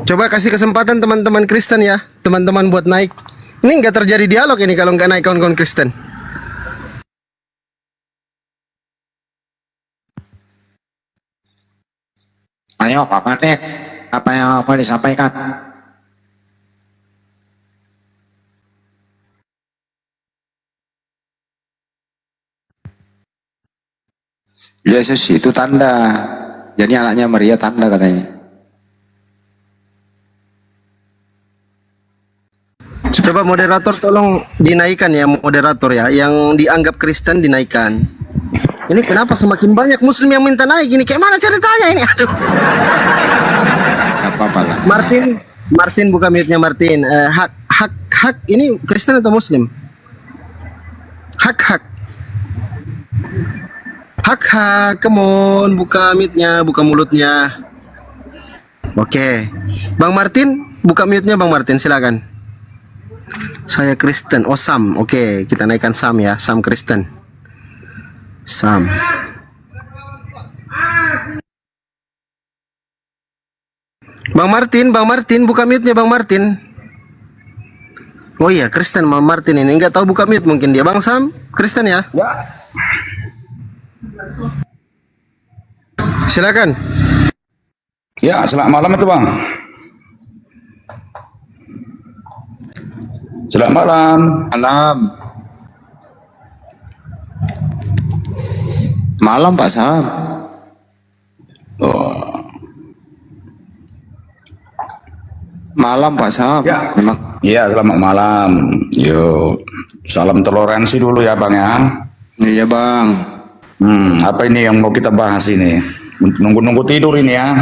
Coba kasih kesempatan teman-teman Kristen ya, teman-teman buat naik. Ini nggak terjadi dialog ini kalau nggak naik kawan-kawan Kristen. Ayo Pak Martin, apa yang mau disampaikan? Yesus itu tanda, jadi anaknya Maria tanda katanya. Coba moderator tolong dinaikkan ya, moderator ya, yang dianggap Kristen dinaikkan. Ini kenapa semakin banyak Muslim yang minta naik ini? Kayak mana ceritanya ini? Aduh. Apa-apa lah. Martin buka mute-nya Martin. Hak ini Kristen atau Muslim? Hak, come on, buka mute-nya, buka mulutnya. Oke. Bang Martin, buka mute-nya Bang Martin, silakan. Saya Kristen. Oh, Sam. Oke, kita naikkan Sam ya, Sam Kristen. Sam. Bang Martin, buka mute-nya Bang Martin. Oh iya, Kristen Mama Martin ini nggak tahu buka mute mungkin dia. Bang Sam, Kristen ya? Ya. Silakan. Ya, selamat malam itu Bang. Selamat malam. Malam. Malam Pak Sam. Oh. Malam Pak Sam. Ya. Memang. Iya, selamat malam. Yuk, salam toleransi dulu ya Bang ya. Iya Bang. Apa ini yang mau kita bahas ini? Nunggu-nunggu tidur ini ya.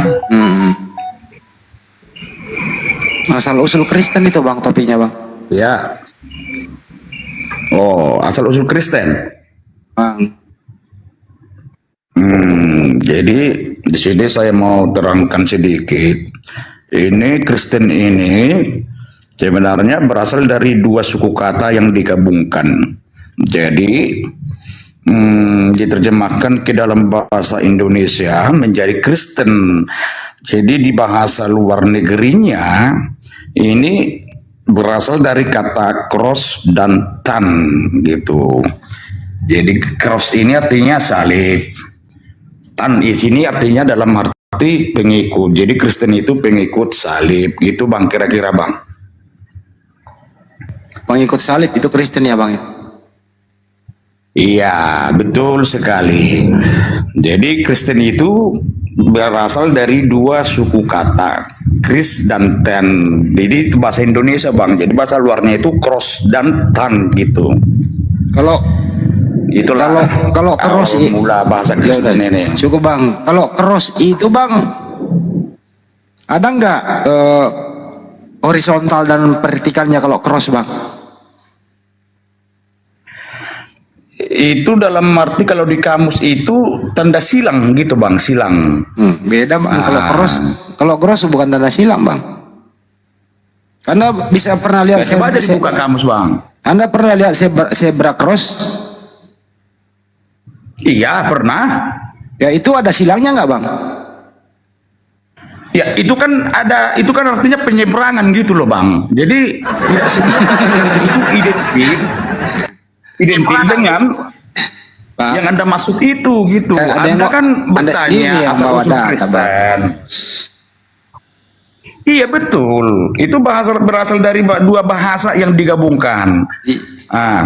Asal usul Kristen itu Bang topiknya Bang. Ya. Oh, asal usul Kristen. Bang. Jadi di sini saya mau terangkan sedikit. Ini Kristen ini sebenarnya berasal dari dua suku kata yang digabungkan. Jadi diterjemahkan ke dalam bahasa Indonesia menjadi Kristen. Jadi di bahasa luar negerinya ini berasal dari kata cross dan tan gitu. Jadi cross ini artinya salib. Tan di sini artinya dalam arti pengikut. Jadi Kristen itu pengikut salib gitu Bang, kira-kira Bang. Pengikut salib itu Kristen ya Bang ya? Iya, betul sekali. Jadi Kristen itu berasal dari dua suku kata, Kris dan ten. Jadi itu bahasa Indonesia Bang. Jadi bahasa luarnya itu cross dan tan gitu. Kalau itulah kalau cross mula bahasa Kristen ini. Cukup Bang. Kalau cross itu Bang ada nggak horizontal dan vertikalnya kalau cross Bang? Itu dalam arti kalau di kamus itu tanda silang gitu Bang, silang. Beda Bang. Kalau cross bukan tanda silang Bang. Anda bisa pernah lihat Coba aja dibuka kamus Bang. Anda pernah lihat zebra cross? Iya pernah. Ya itu ada silangnya nggak Bang? Ya itu kan ada, itu kan artinya penyeberangan gitu loh Bang. Jadi tidak sebenarnya itu identik dengan yang Anda maksud itu gitu. Anda kan bertanya asal usul Kristen. Iya betul. Itu berasal dari dua bahasa yang digabungkan.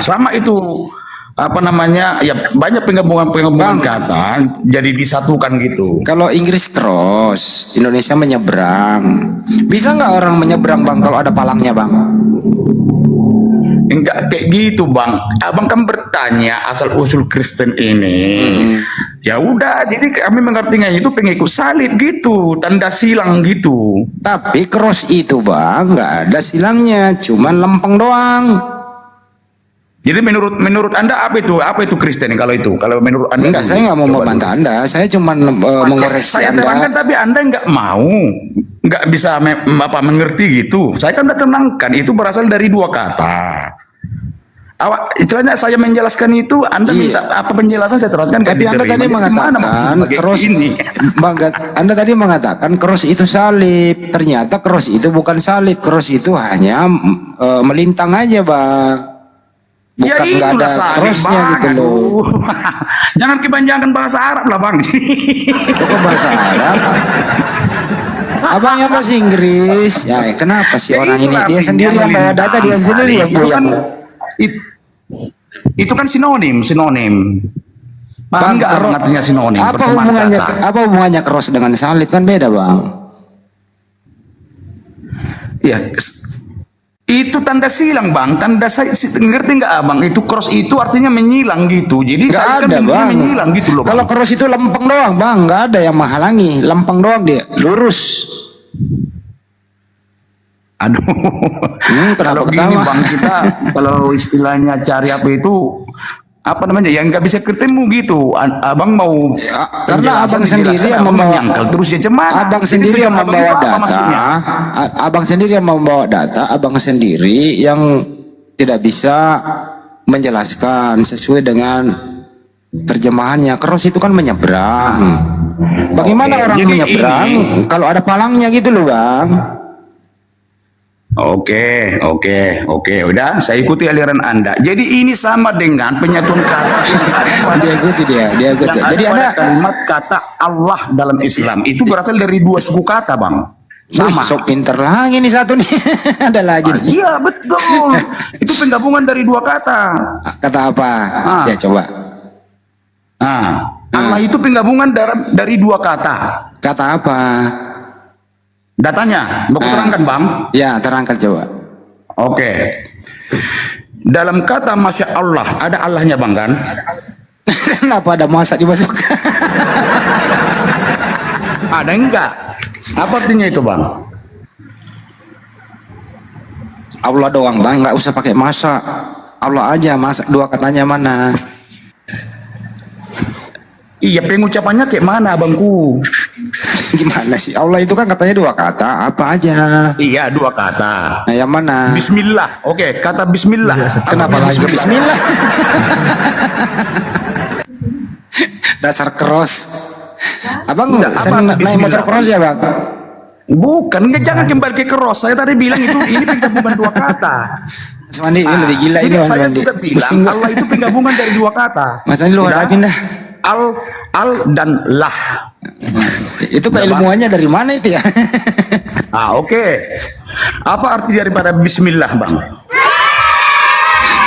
Sama itu apa namanya, ya banyak penggabungan kata jadi disatukan gitu. Kalau Inggris cross, Indonesia menyeberang. Bisa nggak orang menyeberang Bang kalau ada palangnya Bang? Enggak kayak gitu Bang. Abang kan bertanya asal usul Kristen ini. Ya udah, jadi kami mengertinya itu pengikut salib gitu, tanda silang gitu. Tapi cross itu Bang nggak ada silangnya, cuman lempeng doang. Jadi menurut Anda apa itu Kristen kalau itu? Kalau menurut Anda? Enggak, saya nggak mau membantah Anda, saya cuma mengoreksi saya Anda. terangkan tapi Anda nggak mau, nggak bisa mengerti gitu. Saya kan udah tenangkan, itu berasal dari dua kata. Istilahnya saya menjelaskan itu, Anda minta apa penjelasan saya teruskan. Tapi Anda tadi mengatakan cross ini, Anda tadi mengatakan cross itu salib. Ternyata cross itu bukan salib, cross itu hanya melintang aja Bang. Bukan nggak ada crossnya gitu loh. Jangan kebanyakan bahasa Arab lah Bang. Kok bahasa Arab? Abangnya bahasa Inggris. Ya kenapa sih orang ini? Dia sendiri yang bawa data, dia sendiri yang punya. Itu kan sinonim. Bang, enggak artinya sinonim. Apa hubungannya cross dengan salib, kan beda Bang? Ya, itu tanda silang Bang, ngerti nggak Abang? Itu cross itu artinya menyilang gitu. Jadi saya kan menyilang gitu loh. Kalau cross itu lempeng doang Bang, nggak ada yang menghalangi, lempeng doang dia, lurus. Aduh, kalau gini Bang, kita kalau istilahnya cari apa itu apa namanya, yang nggak bisa ketemu gitu. Abang mau karena abang sendiri yang membawa terus ya cemana? Abang sendiri yang membawa data. Abang sendiri yang membawa data. Abang sendiri yang tidak bisa menjelaskan sesuai dengan terjemahannya. Cross itu kan menyeberang. Bagaimana orang menyeberang kalau ada palangnya gitu loh Bang? Oke. Udah, saya ikuti aliran Anda. Jadi ini sama dengan penyatuan kata. Dia ikuti. Jadi Anda Anda kalimat kata Allah dalam Islam itu berasal dari dua suku kata, Bang. Sama. Sok pinter lagi nih satu nih. Ada lagi nih. Iya, betul. Itu penggabungan dari dua kata. Kata apa? Ya coba. Allah itu penggabungan dari dua kata. Kata apa? Datanya, mau terangkan, Bang? Ya, terangkan coba. Oke. Dalam kata Masya Allah, ada Allahnya, Bang, kan? Kenapa ada masa dimasukkan? Ada enggak? Apa artinya itu, Bang? Allah doang, Bang, nggak usah pakai masa. Allah aja, masa dua katanya mana? Iya, pengucapannya kayak mana, Abangku? Gimana sih? Allah itu kan katanya dua kata, apa aja? Iya, dua kata. Nah, yang mana? Bismillah. Oke, kata Bismillah. Kenapa langsung Bismillah? Dasar cross. Abang sering naik motor cross ya, Bang? Bukan, jangan kembali ke cross. Saya tadi bilang ini penggabungan dua kata. Mas Mandi ini lebih gila ini, Mas Saya Mandi. sudah bilang Allah itu penggabungan dari dua kata. Mas Mandi lu hadapin dah. Al dan lah. Itu keilmuannya dari mana itu ya? Oke. Apa arti daripada Bismillah, Bang?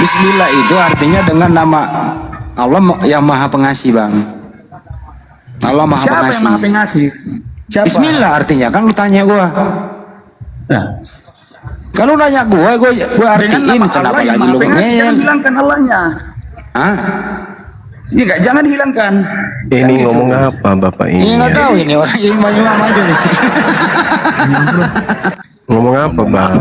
Bismillah itu artinya dengan nama Allah yang Maha Pengasih, Bang. Allah Maha Siapa Pengasih. yang Maha Pengasih? Siapa? Bismillah artinya kan lu tanya gua. Kan lu nanya gua artiin, kenapa lagi lu ngeyel? Jangan hilangkan Allahnya. Iya enggak, jangan hilangkan. Ini ngomong apa Bapak ini? Iya nggak tahu ini orang yang maju nih. Ngomong apa, Bang?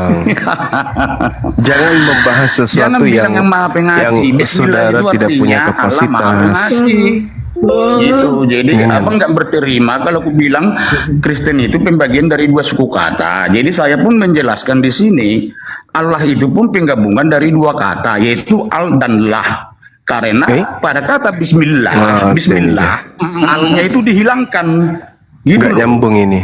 Jangan membahas sesuatu yang Maha Pengasih. saudara itu tidak punya artinya Allah Maha kapasitas. Pengasih. Gitu. Jadi abang nggak berterima kalau aku bilang Kristen itu pembagian dari dua suku kata. Jadi saya pun menjelaskan di sini Allah itu pun penggabungan dari dua kata, yaitu al dan lah. Karena pada kata Bismillah, alnya itu dihilangkan. Gitu. Nggak nyambung ini.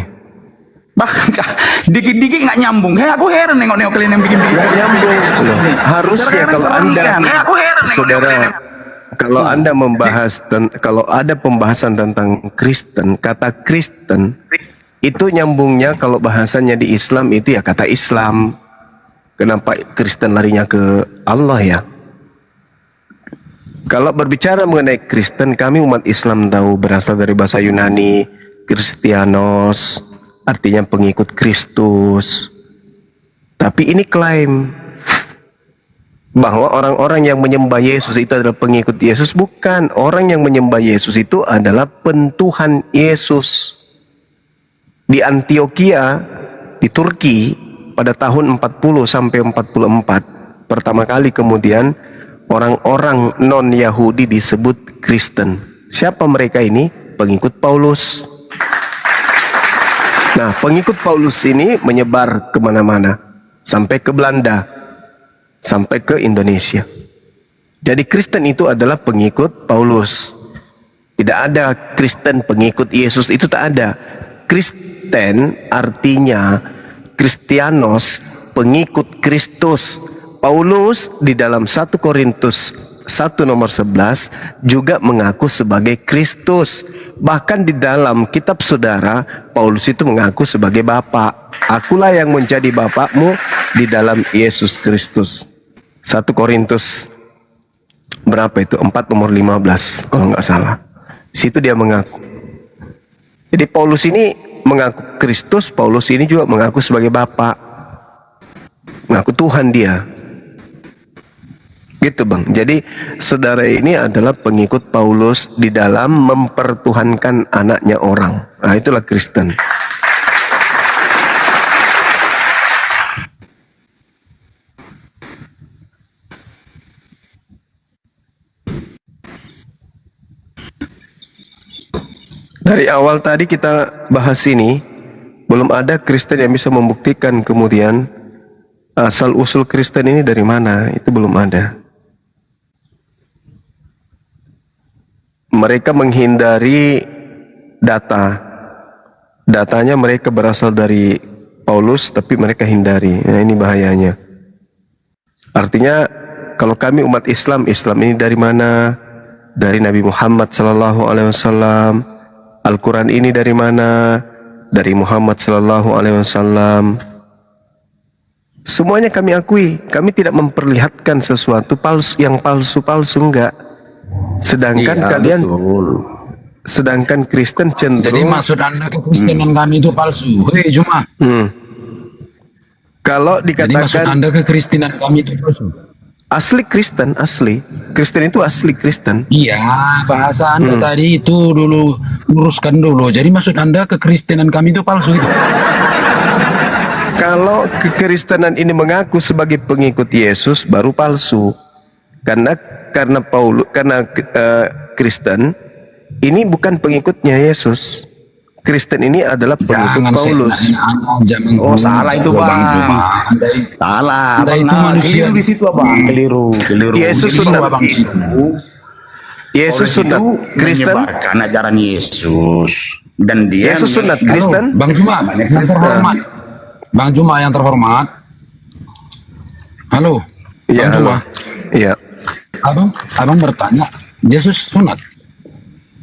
Dikit-dikit nggak nyambung. Aku heran nengok-nengok kalian yang bikin-bikin. Nggak nyambung. Harusnya kalau Anda, saudara, kalau Anda membahas, kalau ada pembahasan tentang Kristen, kata Kristen itu nyambungnya kalau bahasanya di Islam itu ya kata Islam. Kenapa Kristen larinya ke Allah ya? Kalau berbicara mengenai Kristen, kami umat Islam tahu berasal dari bahasa Yunani, Kristianos, artinya pengikut Kristus. Tapi ini klaim bahwa orang-orang yang menyembah Yesus itu adalah pengikut Yesus. Bukan, orang yang menyembah Yesus itu adalah pentuhan Yesus. Di Antioquia, di Turki, pada tahun 40 sampai 44, pertama kali kemudian orang-orang non-Yahudi disebut Kristen. Siapa mereka ini? Pengikut Paulus. Nah, pengikut Paulus ini menyebar kemana-mana. Sampai ke Belanda. Sampai ke Indonesia. Jadi Kristen itu adalah pengikut Paulus. Tidak ada Kristen pengikut Yesus, itu tak ada. Kristen artinya Kristianos, pengikut Kristus. Paulus di dalam 1 Korintus 1 nomor 11 juga mengaku sebagai Kristus. Bahkan di dalam kitab saudara, Paulus itu mengaku sebagai Bapa. Akulah yang menjadi bapakmu di dalam Yesus Kristus. 1 Korintus berapa itu? 4 nomor 15 kalau nggak salah. Di situ dia mengaku. Jadi Paulus ini mengaku Kristus, Paulus ini juga mengaku sebagai Bapa. Mengaku Tuhan dia. Gitu Bang. Jadi saudara ini adalah pengikut Paulus di dalam mempertuhankan anaknya orang. Nah itulah Kristen. Dari awal tadi kita bahas ini, belum ada Kristen yang bisa membuktikan kemudian asal usul Kristen ini dari mana, itu belum ada. Mereka menghindari data. Datanya mereka berasal dari Paulus, tapi mereka hindari. Nah, ini bahayanya. Artinya kalau kami umat Islam, Islam ini dari mana? Dari Nabi Muhammad sallallahu alaihi wasallam. Al-Quran ini dari mana? Dari Muhammad sallallahu alaihi wasallam. Semuanya kami akui. Kami tidak memperlihatkan sesuatu yang palsu-palsu, enggak. Sedangkan kalian sedangkan Kristen cenderung. Jadi maksud Anda kekristenan kami itu palsu. Hei Juma. Kalau Jadi maksud dikatakan Anda kekristenan kami itu palsu. asli Kristen, asli Kristen itu asli Kristen. Iya, bahasa Anda tadi itu dulu luruskan dulu. Jadi maksud Anda kekristenan kami itu palsu itu. Kalau kekristenan ini mengaku sebagai pengikut Yesus baru palsu. Karena Kristen ini bukan pengikutnya Yesus. Kristen ini adalah pengikut Paulus. Oh, salah itu Bang. Salah. Anda itu manusia Keliru di situ Bang. Keliru. Yesus Jadi, sunat. Bang, Yesus sunat. Kristen menyebarkan ajaran Yesus dan dia Yesus sunat Kristen. Bang Juma yang terhormat. Bang Juma yang terhormat. Halo. Iya, Bang Juma. Iya. Abang bertanya, Yesus sunat.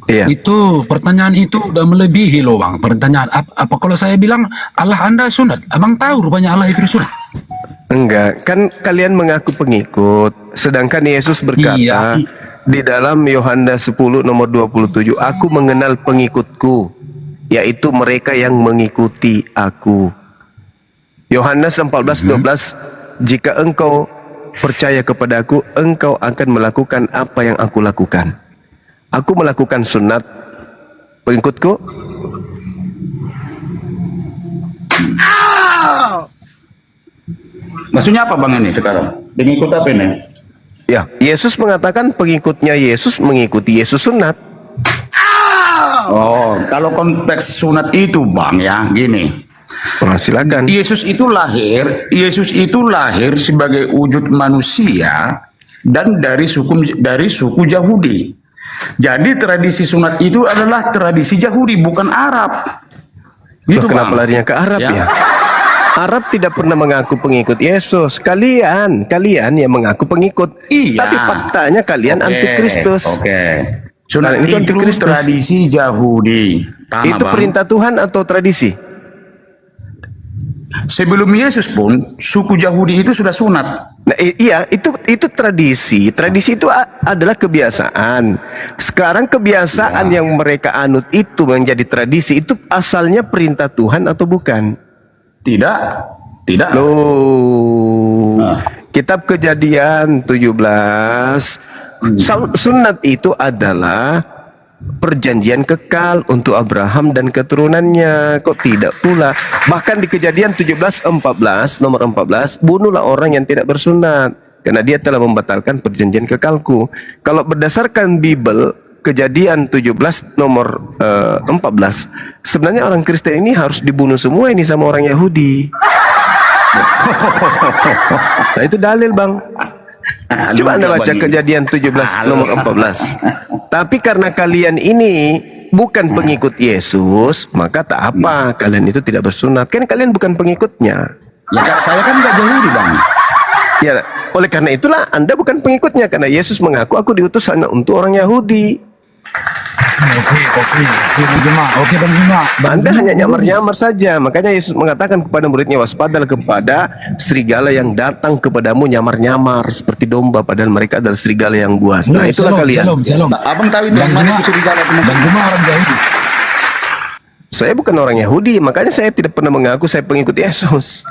Iya. Itu pertanyaan itu udah melebihi loh Bang. Pertanyaan apa kalau saya bilang Allah Anda sunat? Abang tahu rupanya Allah itu sunat. Enggak, kan kalian mengaku pengikut. Sedangkan Yesus berkata di dalam Yohanes 10 nomor 27, aku mengenal pengikutku, yaitu mereka yang mengikuti aku. Yohanes 14:12, jika engkau percaya kepadaku, engkau akan melakukan apa yang aku lakukan. Aku melakukan sunat pengikutku. Maksudnya apa Bang ini sekarang? Pengikut apa ini? Ya, Yesus mengatakan pengikutnya Yesus mengikuti Yesus sunat. Oh, kalau konteks sunat itu Bang ya, gini. Silakan. Yesus itu lahir sebagai wujud manusia dan dari suku Yahudi. Jadi tradisi sunat itu adalah tradisi Yahudi, bukan Arab. Gitu Kenapa Bang. larinya ke Arab ya? Arab tidak pernah mengaku pengikut Yesus. Kalian yang mengaku pengikut. Iya. Tapi faktanya kalian antikristus. Sunat Kalian itu antikristus. tradisi Yahudi. Itu Bang. perintah Tuhan atau tradisi? Sebelum Yesus pun suku Yahudi itu sudah sunat. Nah, iya, itu tradisi. Tradisi itu adalah kebiasaan. Sekarang kebiasaan yang mereka anut itu menjadi tradisi. Itu asalnya perintah Tuhan atau bukan? Tidak. Loh. Kitab Kejadian 17. Sunat itu adalah perjanjian kekal untuk Abraham dan keturunannya. Kok tidak pula? Bahkan di Kejadian 17:14 nomor 14, bunuhlah orang yang tidak bersunat karena dia telah membatalkan perjanjian kekalku. Kalau berdasarkan Bible Kejadian 17 nomor 14, sebenarnya orang Kristen ini harus dibunuh semua ini sama orang Yahudi. Nah, itu dalil, Bang. Coba Anda baca Kejadian 17 nomor 14. Tapi karena kalian ini bukan pengikut Yesus, maka tak apa, kalian itu tidak bersunat. Kan kalian bukan pengikutnya. Ya, saya kan nggak Yahudi Bang. Ya, oleh karena itulah Anda bukan pengikutnya, karena Yesus mengaku aku diutus hanya untuk orang Yahudi. Oke Bang Juma. Anda hanya nyamar-nyamar saja. Makanya Yesus mengatakan kepada muridnya, waspadalah kepada serigala yang datang kepadamu nyamar-nyamar seperti domba, padahal mereka adalah serigala yang buas. Nah, itulah kalian. Abang tahu itu yang mana itu serigala? Bang Juma orang Yahudi. Saya bukan orang Yahudi, makanya saya tidak pernah mengaku saya pengikut Yesus.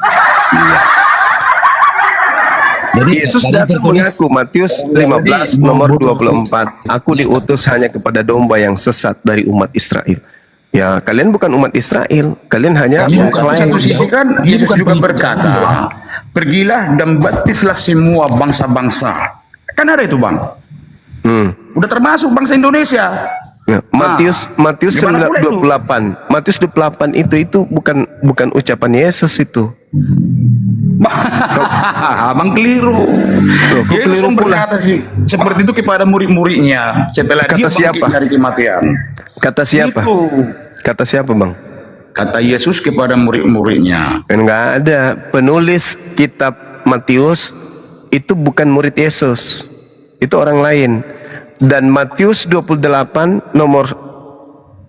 Jadi Yesus datang mengaku Matius 15 nomor 24. Aku diutus hanya kepada domba yang sesat dari umat Israel. Ya, kalian bukan umat Israel, kalian hanya Satu sisi kan Yesus juga berkata, pergilah dan baptislah semua bangsa-bangsa. Kan ada itu Bang. Udah termasuk bangsa Indonesia. Ya, Matius 28. Matius 28 itu bukan ucapan Yesus itu. Abang keliru. Yesus berkata seperti itu kepada murid-muridnya setelah Kata dia siapa? bangkit dari kematian. Kata siapa? Itu. Kata siapa, Bang? kata Yesus kepada murid-muridnya. Enggak ada. Penulis kitab Matius itu bukan murid Yesus. Itu orang lain. Dan Matius 28 nomor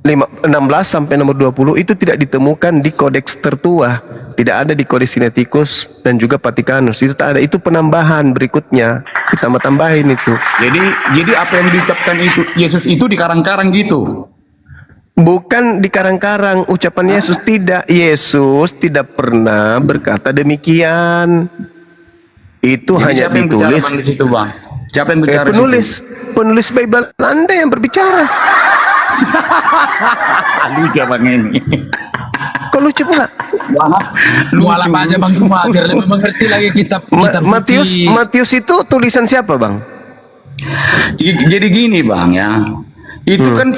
16 sampai nomor 20 itu tidak ditemukan di kodeks tertua. Tidak ada di kodeks Sinaiticus dan juga Vatikanus. Itu tak ada. Itu penambahan berikutnya. Kita mau tambahin itu. Jadi apa yang diucapkan itu Yesus itu dikarang-karang gitu. Bukan dikarang-karang ucapan Yesus, tidak. Yesus tidak pernah berkata demikian. Itu Jadi hanya siapa yang ditulis. bicara di situ, Bang? Siapa yang bicara di situ? Penulis Bible Anda yang berbicara. Lucu Bang ini. Kok lucu pula? Mualaf aja Bang Juma biar lebih mengerti lagi kitab Matius itu tulisan siapa, Bang? Jadi gini, Bang ya. Itu kan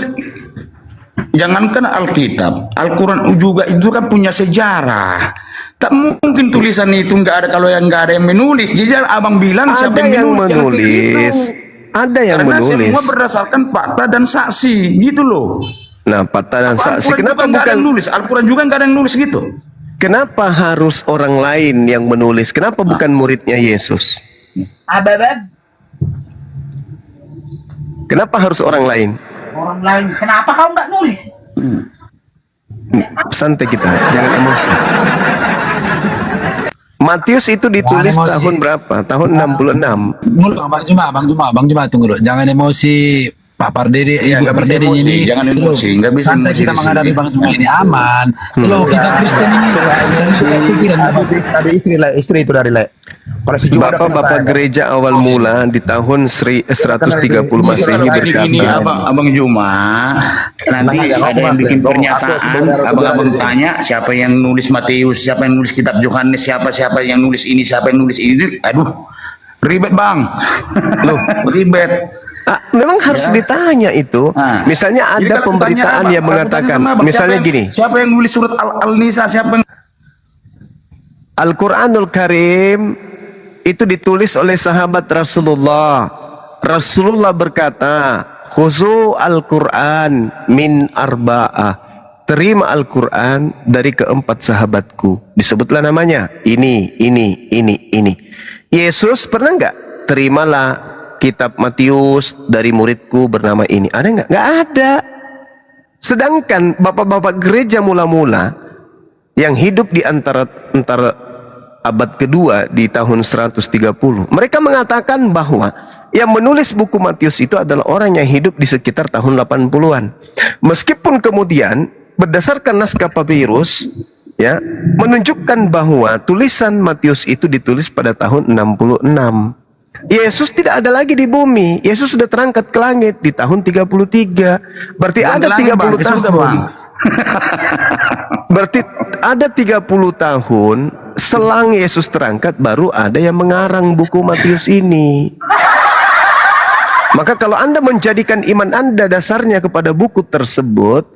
jangankan Alkitab, Al-Quran juga itu kan punya sejarah. Tak mungkin tulisan itu nggak ada kalau yang nggak ada yang menulis. Jadi abang bilang siapa yang menulis? Ada yang Karena menulis. semua berdasarkan fakta dan saksi, gitu loh. Nah, fakta dan saksi. Al-Quran Kenapa juga nggak ada bukan? yang nulis? Al-Quran juga nggak ada yang nulis gitu. Kenapa harus orang lain yang menulis? Kenapa bukan muridnya Yesus? Kenapa harus orang lain? Orang lain. Kenapa kau nggak nulis? Santai kita, jangan emosi. Matius itu ditulis tahun berapa? Tahun 66. Tunggu dulu, Bang Juma, tunggu dulu. Jangan emosi Pak Pardede, Iya, Ibu nggak bisa Pardede emosi, ini. jangan Slow. emosi, nggak bisa Santai emosi kita di menghadapi sini. Bang Juma ini aman. Slow, kita Kristen ini. Ada istri itu dari Le. Kalau si Juma Bapak gereja awal mula di tahun 130 Masehi Jadi gini, berkata, Abang Juma, nanti ada yang bikin pernyataan, abang-abang tanya siapa yang nulis Matius, siapa yang nulis kitab Yohanes, siapa yang nulis ini, siapa yang nulis ini. Aduh, ribet Bang. Loh, ribet. memang harus ditanya itu. Misalnya Jadi ada kalau pemberitaan ditanya, yang Abang, mengatakan, tanya sama Abang, misalnya siapa gini, siapa yang nulis surat Al-Nisa, siapa yang Al-Quranul Karim itu ditulis oleh sahabat Rasulullah. Rasulullah berkata, khuzu Al-Quran min arba'ah. Terima Al-Quran dari keempat sahabatku. Disebutlah namanya. Ini. Yesus pernah nggak? Terimalah kitab Matius dari muridku bernama ini. Ada nggak? Nggak ada. Sedangkan bapak-bapak gereja mula-mula yang hidup di antara abad kedua di tahun 130, mereka mengatakan bahwa yang menulis buku Matius itu adalah orang yang hidup di sekitar tahun 80-an. Meskipun kemudian berdasarkan naskah papirus ya menunjukkan bahwa tulisan Matius itu ditulis pada tahun 66. Yesus tidak ada lagi di bumi. Yesus sudah terangkat ke langit di tahun 33. Berarti ada 30 tahun. Berarti ada 30 tahun selang Yesus terangkat baru ada yang mengarang buku Matius ini. Maka kalau Anda menjadikan iman Anda dasarnya kepada buku tersebut,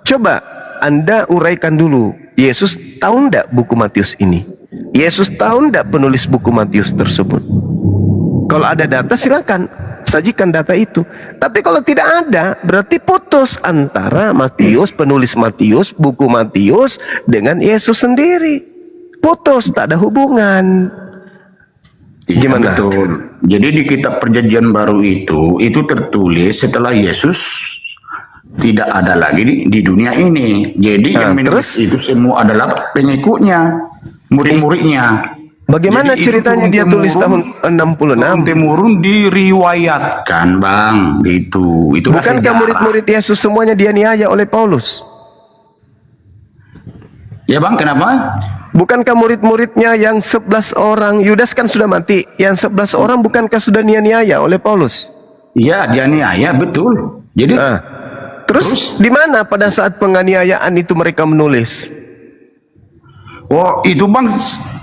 coba Anda uraikan dulu. Yesus tahu enggak buku Matius ini? Yesus tahu enggak penulis buku Matius tersebut? Kalau ada data silakan sajikan data itu. Tapi kalau tidak ada, berarti putus antara Matius, penulis Matius, buku Matius dengan Yesus sendiri. Putus, tak ada hubungan. Gimana? Betul. Jadi di kitab Perjanjian Baru itu tertulis setelah Yesus tidak ada lagi di dunia ini. Jadi yang menulis itu semua adalah pengikutnya, murid-muridnya. Bagaimana Jadi ceritanya dia tulis tahun 66? Temurun diriwayatkan, Bang, gitu. Itu bukankah murid-murid Yesus semuanya dianiaya oleh Paulus? Ya, Bang, kenapa? Bukankah murid-muridnya yang 11 orang, Yudas kan sudah mati, yang 11 orang bukankah sudah dianiaya oleh Paulus? Iya, dianiaya, betul. Jadi terus di mana pada saat penganiayaan itu mereka menulis? Oh, itu Bang,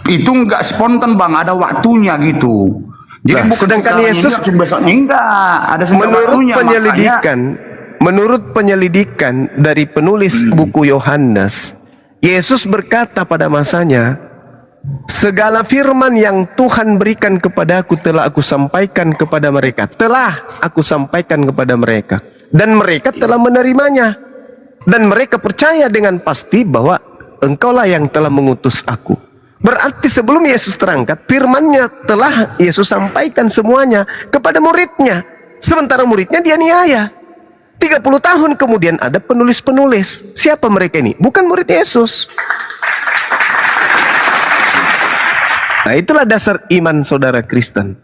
itu enggak spontan, Bang, ada waktunya gitu. Jadi bukan sedangkan Yesus enggak ada menurut penyelidikan dari penulis buku Yohanes, Yesus berkata pada masanya, segala firman yang Tuhan berikan kepadaku telah aku sampaikan kepada mereka. Telah aku sampaikan kepada mereka. Dan mereka telah menerimanya. Dan mereka percaya dengan pasti bahwa engkaulah yang telah mengutus aku. Berarti sebelum Yesus terangkat, firman-Nya telah Yesus sampaikan semuanya kepada muridnya. Sementara muridnya dia niaya. 30 tahun kemudian ada penulis-penulis. Siapa mereka ini? Bukan murid Yesus. Nah, itulah dasar iman saudara Kristen.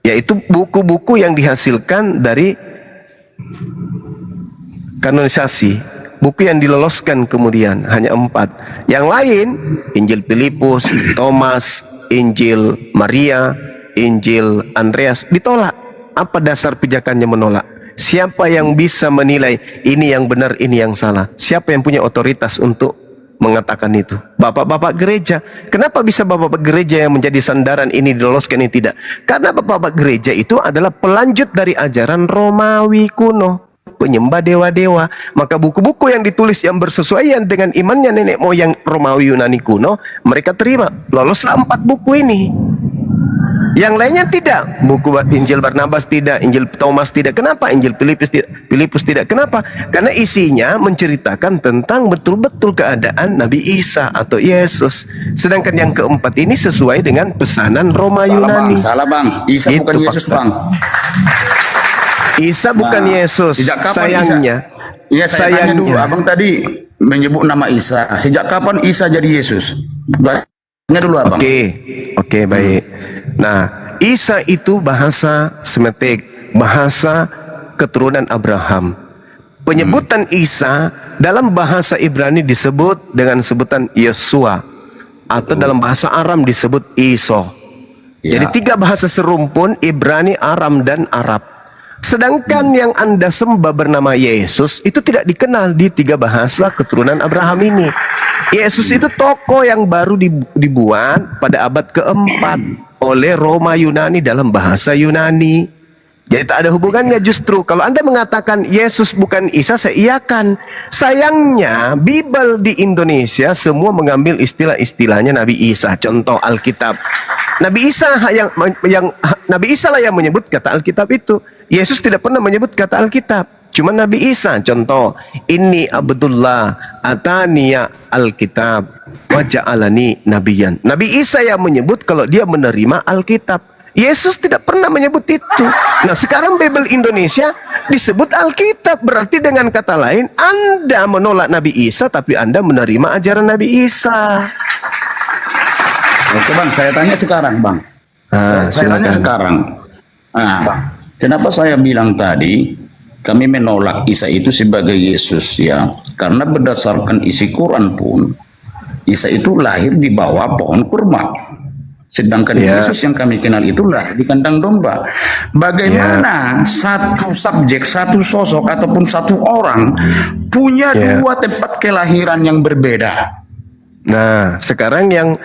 Yaitu buku-buku yang dihasilkan dari kanonisasi, buku yang diloloskan kemudian hanya 4. Yang lain, Injil Filipus, Thomas, Injil Maria, Injil Andreas ditolak. Apa dasar pijakannya menolak? Siapa yang bisa menilai ini yang benar, ini yang salah? Siapa yang punya otoritas untuk mengatakan itu? Bapak-bapak gereja. Kenapa bisa bapak-bapak gereja yang menjadi sandaran ini diloloskan, ini tidak? Karena bapak-bapak gereja itu adalah pelanjut dari ajaran Romawi kuno, penyembah dewa-dewa. Maka buku-buku yang ditulis yang bersesuaian dengan imannya nenek moyang Romawi Yunani kuno, mereka terima. Loloslah 4 buku ini. Yang lainnya tidak. Buku Injil Barnabas tidak, Injil Thomas tidak. Kenapa? Injil Filipus tidak. Kenapa? Karena isinya menceritakan tentang betul-betul keadaan Nabi Isa atau Yesus. Sedangkan yang keempat ini sesuai dengan pesanan Roma Yunani. Salah bang, Isa Itu bukan Yesus fakta. bang. Isa bukan Yesus. Sejak kapan Sayangnya. Iya, saya tanya dulu. Abang tadi menyebut nama Isa. Sejak kapan Isa jadi Yesus? Tanya dulu abang. Oke, baik. Nah, Isa itu bahasa Semitik, bahasa keturunan Abraham. Penyebutan Isa dalam bahasa Ibrani disebut dengan sebutan Yesua, atau dalam bahasa Aram disebut Iso. Jadi 3 bahasa serumpun, Ibrani, Aram, dan Arab. Sedangkan yang Anda sembah bernama Yesus itu tidak dikenal di 3 bahasa keturunan Abraham ini. Yesus itu tokoh yang baru dibuat pada abad keempat oleh Roma Yunani dalam bahasa Yunani. Jadi tak ada hubungannya. Justru kalau Anda mengatakan Yesus bukan Isa, saya iakan. Sayangnya Bible di Indonesia semua mengambil istilah-istilahnya Nabi Isa. Contoh Alkitab. Nabi Isa Nabi Isa lah yang menyebut kata Alkitab itu. Yesus tidak pernah menyebut kata Alkitab. Cuma Nabi Isa. Contoh, Inni Abdullah ataniya Alkitab wa ja'alani nabiyan. Nabi Isa yang menyebut kalau dia menerima Alkitab. Yesus tidak pernah menyebut itu. Nah, sekarang Bible Indonesia disebut Alkitab. Berarti dengan kata lain, Anda menolak Nabi Isa, tapi Anda menerima ajaran Nabi Isa. Oke bang, saya tanya sekarang bang. Saya tanya sekarang. Nah, kenapa saya bilang tadi kami menolak Isa itu sebagai Yesus ya? Karena berdasarkan isi Quran pun Isa itu lahir di bawah pohon kurma. Sedangkan Yesus yang kami kenal itulah di kandang domba. Bagaimana satu subjek, satu sosok ataupun satu orang punya 2 tempat kelahiran yang berbeda? Nah, sekarang yang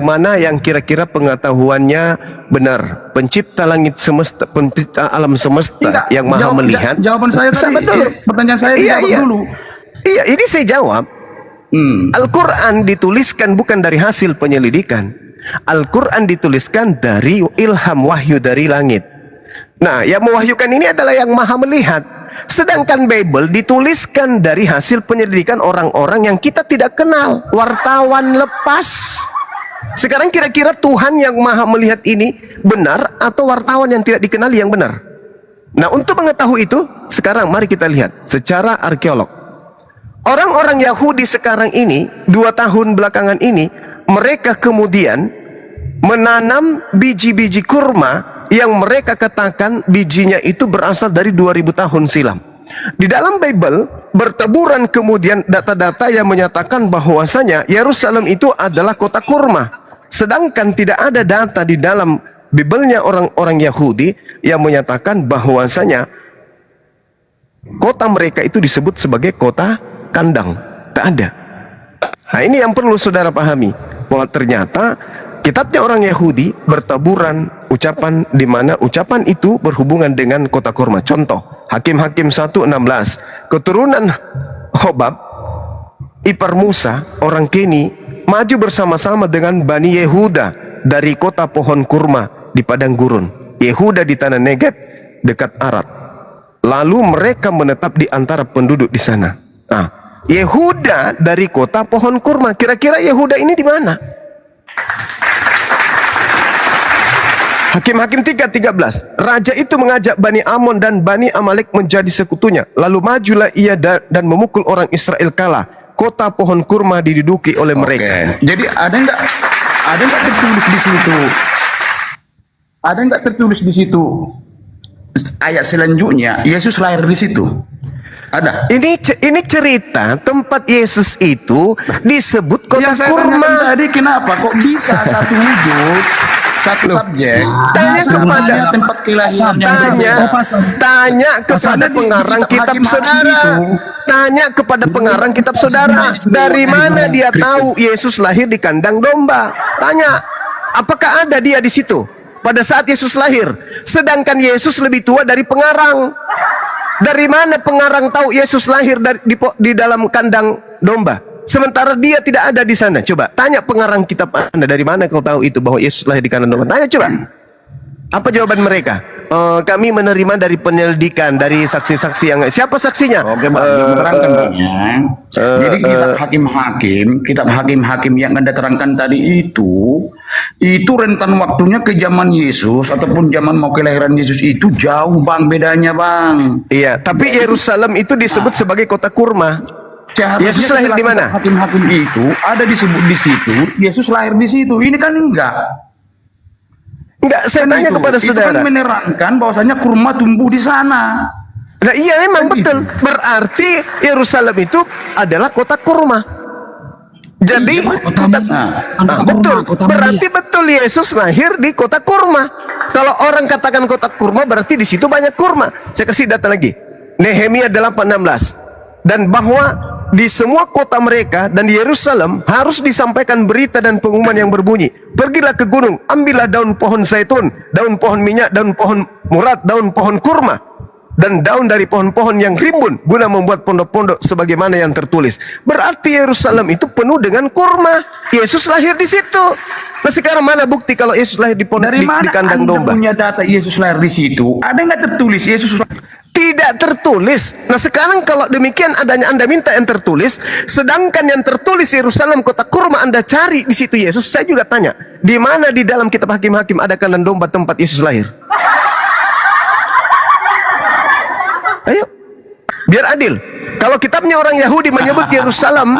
mana yang kira-kira pengetahuannya benar? Pencipta langit semesta, pencipta alam semesta yang maha melihat. Jawaban saya tadi, pertanyaan saya dijawab dulu. Iya, ini saya jawab. Al-Quran dituliskan bukan dari hasil penyelidikan. Al-Quran dituliskan dari ilham wahyu dari langit. Nah, yang mewahyukan ini adalah yang maha melihat. Sedangkan Bible dituliskan dari hasil penyelidikan orang-orang yang kita tidak kenal, wartawan lepas. Sekarang kira-kira Tuhan yang maha melihat ini benar atau wartawan yang tidak dikenali yang benar? Nah, untuk mengetahui itu, sekarang mari kita lihat secara arkeolog. Orang-orang Yahudi sekarang ini, 2 tahun belakangan ini, mereka kemudian menanam biji-biji kurma yang mereka katakan bijinya itu berasal dari 2000 tahun silam. Di dalam Bible berteburan kemudian data-data yang menyatakan bahwasanya Yerusalem itu adalah kota kurma. Sedangkan tidak ada data di dalam Bible-nya orang-orang Yahudi yang menyatakan bahwasanya kota mereka itu disebut sebagai kota kandang. Tak ada. Nah, ini yang perlu saudara pahami, bahwa ternyata kitabnya orang Yahudi bertaburan ucapan di mana ucapan itu berhubungan dengan kota kurma. Contoh, Hakim-Hakim 1:16. Keturunan Hobab, ipar Musa, orang Keni, maju bersama-sama dengan Bani Yehuda dari kota pohon kurma di padang gurun. Yehuda di tanah Negeb dekat Arad. Lalu mereka menetap di antara penduduk di sana. Nah, Yehuda dari kota pohon kurma. Kira-kira Yehuda ini di mana? Hakim-Hakim 3:13. Raja itu mengajak Bani Amon dan Bani Amalek menjadi sekutunya. Lalu majulah ia dan memukul orang Israel kalah. Kota pohon kurma diduduki oleh mereka. Jadi ada nggak tertulis di situ? Ada nggak tertulis di situ ayat selanjutnya Yesus lahir di situ? Ada. Ini cerita tempat Yesus itu disebut kota Yang saya kurma. tanyakan tadi kenapa kok bisa satu wujud, satu subjek? Tanya kepada tempat kelahiran yang tanya kepada pengarang kitab saudara. Tanya kepada pengarang kitab saudara. Dari mana dia tahu Yesus lahir di kandang domba? Tanya, apakah ada dia di situ pada saat Yesus lahir? Sedangkan Yesus lebih tua dari pengarang. Dari mana pengarang tahu Yesus lahir di dalam kandang domba? Sementara dia tidak ada di sana. Coba tanya pengarang kitab Anda, dari mana kau tahu itu bahwa Yesus lahir di kandang domba? Tanya coba. Apa jawaban mereka? Kami menerima dari penyelidikan, dari saksi-saksi yang... Siapa saksinya? Oke, Bang, terangkan Bang, ya. Jadi kitab hakim-hakim yang Anda terangkan tadi itu rentan waktunya ke zaman Yesus ataupun zaman mau kelahiran Yesus itu jauh Bang bedanya Bang. Iya, tapi Yerusalem itu disebut sebagai kota kurma. Yesus lahir di mana? Hakim-hakim itu ada disebut di situ, Yesus lahir di situ. Ini kan enggak. Enggak, saya tanya kepada saudara. Itu kan menerangkan bahwasanya kurma tumbuh di sana. Nah, iya memang betul. Berarti Yerusalem itu adalah kota kurma. Jadi betul. Berarti betul Yesus lahir di kota kurma. Kalau orang katakan kota kurma berarti di situ banyak kurma. Saya kasih data lagi. Nehemia 8:16. Dan bahwa di semua kota mereka dan di Yerusalem harus disampaikan berita dan pengumuman yang berbunyi, pergilah ke gunung, ambillah daun pohon zaitun, daun pohon minyak, daun pohon murad, daun pohon kurma, dan daun dari pohon-pohon yang rimbun guna membuat pondok-pondok sebagaimana yang tertulis. Berarti Yerusalem itu penuh dengan kurma. Yesus lahir di situ. Nah, sekarang mana bukti kalau Yesus lahir di kandang domba? Punya data Yesus lahir di situ? Ada nggak tertulis Yesus? Tidak tertulis. Nah, sekarang kalau demikian adanya Anda minta yang tertulis, sedangkan yang tertulis Yerusalem kota kurma Anda cari di situ Yesus. Saya juga tanya, di mana di dalam kitab hakim-hakim ada kandang domba tempat Yesus lahir? Ayo, biar adil. Kalau kitabnya orang Yahudi menyebut Yerusalem,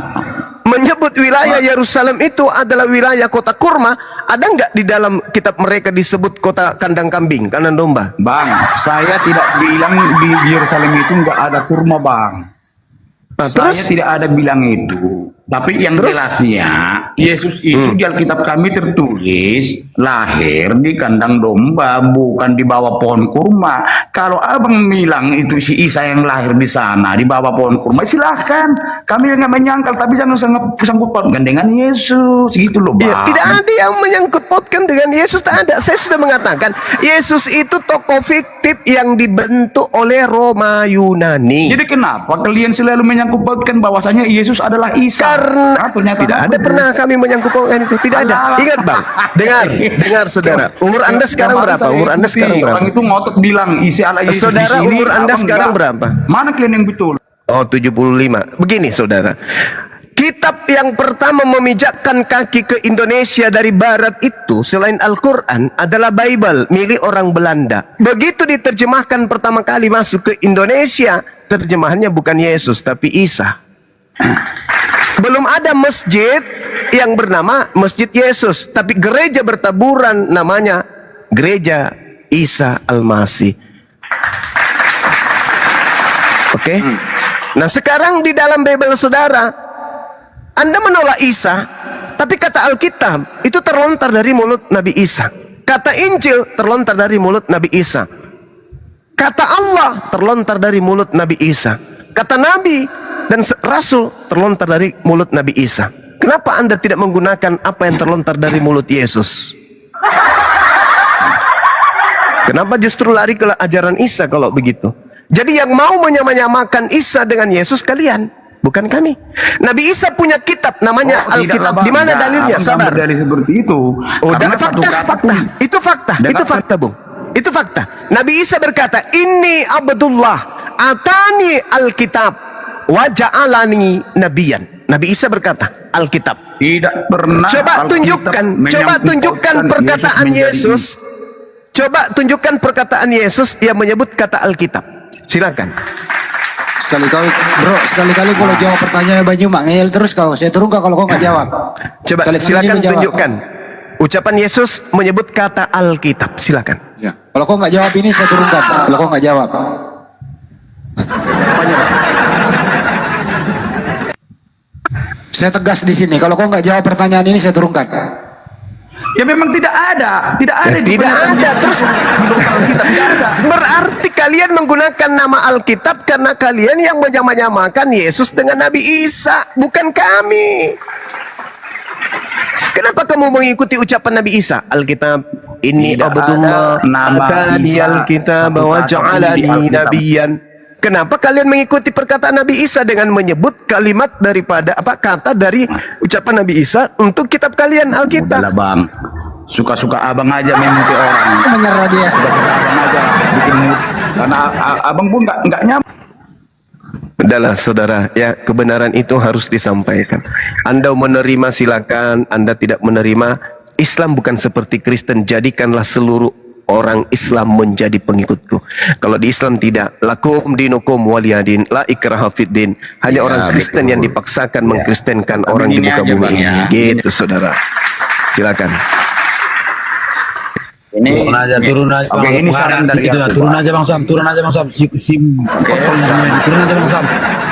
menyebut wilayah Yerusalem itu adalah wilayah kota kurma, ada nggak di dalam kitab mereka disebut kota kandang kambing, kandang domba? Bang, saya tidak bilang di Yerusalem itu nggak ada kurma, Bang. Saya tidak ada bilang itu. Tapi yang jelasnya Yesus itu di Alkitab kami tertulis lahir di kandang domba, bukan di bawah pohon kurma. Kalau abang bilang itu si Isa yang lahir di sana di bawah pohon kurma, silahkan. Kami nggak menyangkal, tapi jangan sangkut pautkan dengan Yesus, gitu loh Bang. Ya, tidak ada yang menyangkut pautkan dengan Yesus, tak ada. Saya sudah mengatakan Yesus itu tokoh fiktif yang dibentuk oleh Roma Yunani. Jadi kenapa kalian selalu menyangkut pautkan bahwasanya Yesus adalah Isa? Karena tidak ada pernah kami menyangkut pautkan itu, tidak ada. Ingat Bang, dengar saudara, umur Anda sekarang berapa? Umur Anda sekarang berapa? Orang itu ngotot bilang isi ala Yesus. Saudara, umur Anda sekarang berapa? Mana kalian yang betul? Oh, 75. Begini saudara, kitab yang pertama memijakkan kaki ke Indonesia dari barat itu selain Al-Quran adalah Bible milik orang Belanda. Begitu diterjemahkan pertama kali masuk ke Indonesia, terjemahannya bukan Yesus tapi Isa. Belum ada masjid yang bernama Masjid Yesus, tapi gereja bertaburan namanya Gereja Isa Al-Masih. Oke? Nah, sekarang di dalam Bible saudara, Anda menolak Isa, tapi kata Alkitab itu terlontar dari mulut Nabi Isa. Kata Injil terlontar dari mulut Nabi Isa. Kata Allah terlontar dari mulut Nabi Isa. Kata Nabi dan Rasul terlontar dari mulut Nabi Isa. Kenapa Anda tidak menggunakan apa yang terlontar dari mulut Yesus? Kenapa justru lari ke ajaran Isa kalau begitu? Jadi yang mau menyamakan Isa dengan Yesus kalian, bukan kami. Nabi Isa punya kitab namanya Alkitab. Di mana dalilnya? Sabar. Seperti itu. Fakta. Itu fakta, Bung. Itu fakta. Nabi Isa berkata, "Inni Abdullah, atani Alkitab." wa ja'alani nabiyan. Nabi Isa berkata, Alkitab. Tidak pernah. Coba tunjukkan perkataan Yesus. Coba tunjukkan perkataan Yesus yang menyebut kata Alkitab. Silakan. Sekali-kali bro, sekali-kali kalau jawab pertanyaan Bang Juma ngeyel terus kau. Saya turun kau kalau kau nggak jawab. Coba silakan tunjukkan. Ucapan Yesus menyebut kata Alkitab. Silakan. Ya. Kalau kau nggak jawab ini saya turunkan. Kalau kau nggak jawab. Saya tegas di sini. Kalau kau nggak jawab pertanyaan ini saya turunkan. Ya memang tidak ada. Tidak ada. Tidak ada. Terus berarti kalian menggunakan nama Alkitab karena kalian yang menyamakan Yesus dengan Nabi Isa, bukan kami. Kenapa kamu mengikuti ucapan Nabi Isa? Alkitab ini Abdullah ada di Alkitab bahwa ja'alani nabiyan. Kenapa kalian mengikuti perkataan Nabi Isa dengan menyebut kalimat daripada kata dari ucapan Nabi Isa untuk kitab kalian Alkitab? Udahlah bang, suka-suka abang aja mengikuti orang. Menyerah dia. Suka-suka abang aja bikin karena abang pun nggak nyaman. Udahlah saudara, ya kebenaran itu harus disampaikan. Anda menerima silakan, Anda tidak menerima. Islam bukan seperti Kristen, jadikanlah seluruh orang Islam menjadi pengikutku. Kalau di Islam tidak, lakum dinukum waliyadin, la ikraha fiddin. Hanya orang Kristen yang dipaksakan mengkristenkan orang di muka bumi ini. Gitu saudara. Silakan. Ini turun aja. Oke, ini saran dari aku, turun aja Bang Sam, turun aja Bang Sam. Turun aja Bang Sam.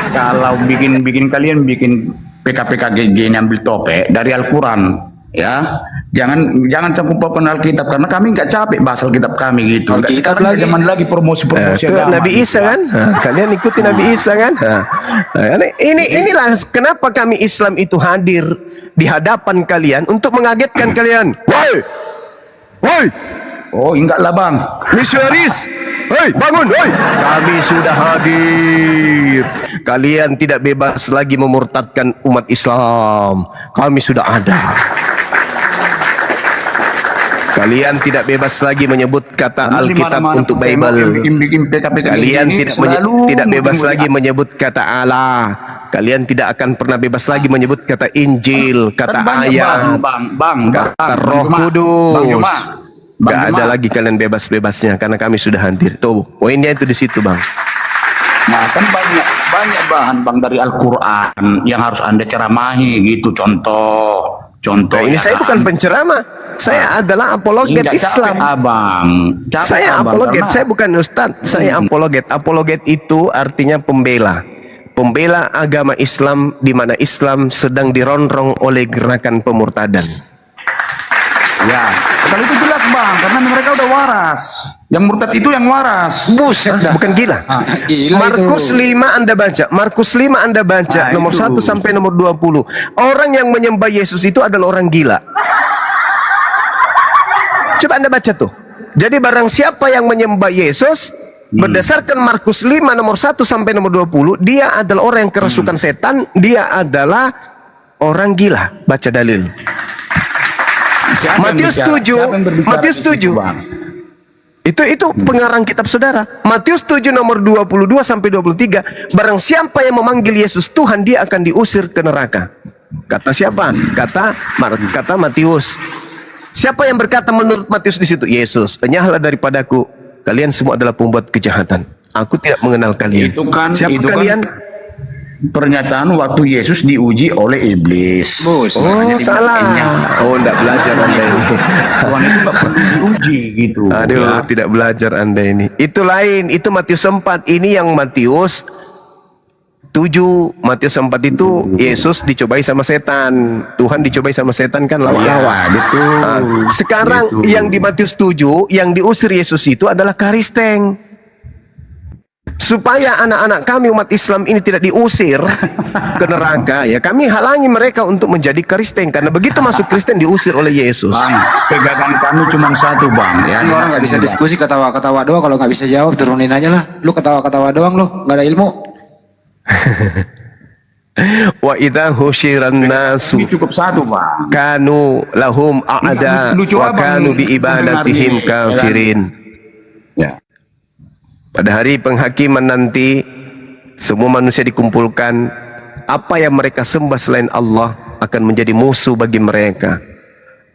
Kalau bikin kalian bikin PKPKG nyambil topik dari Al-Quran, ya jangan campur Alkitab karena kami nggak capek bahas Alkitab kami gitu. Nggak sekarang lagi zaman lagi promosi agama. Nabi Isa kan, kalian ikuti Nabi Isa kan. Inilah kenapa kami Islam itu hadir di hadapan kalian untuk mengagetkan kalian. Woi, oh enggak lah bang. Misionaris, hei bangun, hei. Kami sudah hadir. Kalian tidak bebas lagi memurtadkan umat Islam. Kami sudah ada. Kalian tidak bebas lagi menyebut kata Alkitab untuk Bible. Kalian tidak bebas lagi menyebut kata Allah. Kalian tidak akan pernah bebas lagi menyebut kata Injil, kata ayat, kata Roh Kudus. Gak ada lagi kalian bebas-bebasnya karena kami sudah hadir. Tuh, poinnya itu di situ, Bang. Nah, kan banyak bahan bang dari Al-Quran yang harus Anda ceramahi gitu. Contoh. Ini saya bukan penceramah. Saya adalah apologet Islam. Saya apologet, saya bukan ustadz. Saya apologet. Apologet itu artinya pembela. Pembela agama Islam di mana Islam sedang dironrong oleh gerakan pemurtadan. Ya, kalau itu jelas bang, karena mereka udah waras. Yang murtad itu yang waras. Buset dah. Bukan gila. Markus 5 Anda baca. Markus 5 Anda baca nomor 1 sampai nomor 20. Orang yang menyembah Yesus itu adalah orang gila. Coba Anda baca tuh. Jadi barang siapa yang menyembah Yesus berdasarkan Markus 5 nomor 1 sampai nomor 20, dia adalah orang yang kerasukan setan, dia adalah orang gila. Baca dalil. Matius 7. Itu pengarang kitab saudara. Matius 7 nomor 22 sampai 23. Barang siapa yang memanggil Yesus Tuhan, dia akan diusir ke neraka. Kata siapa? Kata Matius. Siapa yang berkata menurut Matius di situ? Yesus, enyahlah daripadaku. Kalian semua adalah pembuat kejahatan. Aku tidak mengenal kalian. Siapa kalian? Pernyataan waktu Yesus diuji oleh iblis. Salah. Tidak belajar Anda ini. Tuhan itu nggak perlu diuji gitu. Aduh, tidak belajar Anda ini. Itu lain. Itu Matius 4. Ini yang Matius 7. Matius 4 itu Yesus dicobai sama setan. Tuhan dicobai sama setan kan lawan-lawan. Sekarang yang di Matius 7 yang diusir Yesus itu adalah Karisteng. Supaya anak-anak kami umat Islam ini tidak diusir ke neraka, ya kami halangi mereka untuk menjadi Kristen, karena begitu masuk Kristen diusir oleh Yesus. Bang, pegangan kami cuma satu bang. Ya, orang nggak bisa diskusi, ketawa-ketawa doang. Kalau nggak bisa jawab turunin aja lah. Lu ketawa-ketawa doang, lu nggak ada ilmu. Wa idza husyiran nasu. Ini cukup satu bang. Kanu lahum a'da wa kanu bi ibadatihim kafirin. Ya. Pada hari penghakiman nanti semua manusia dikumpulkan, apa yang mereka sembah selain Allah akan menjadi musuh bagi mereka.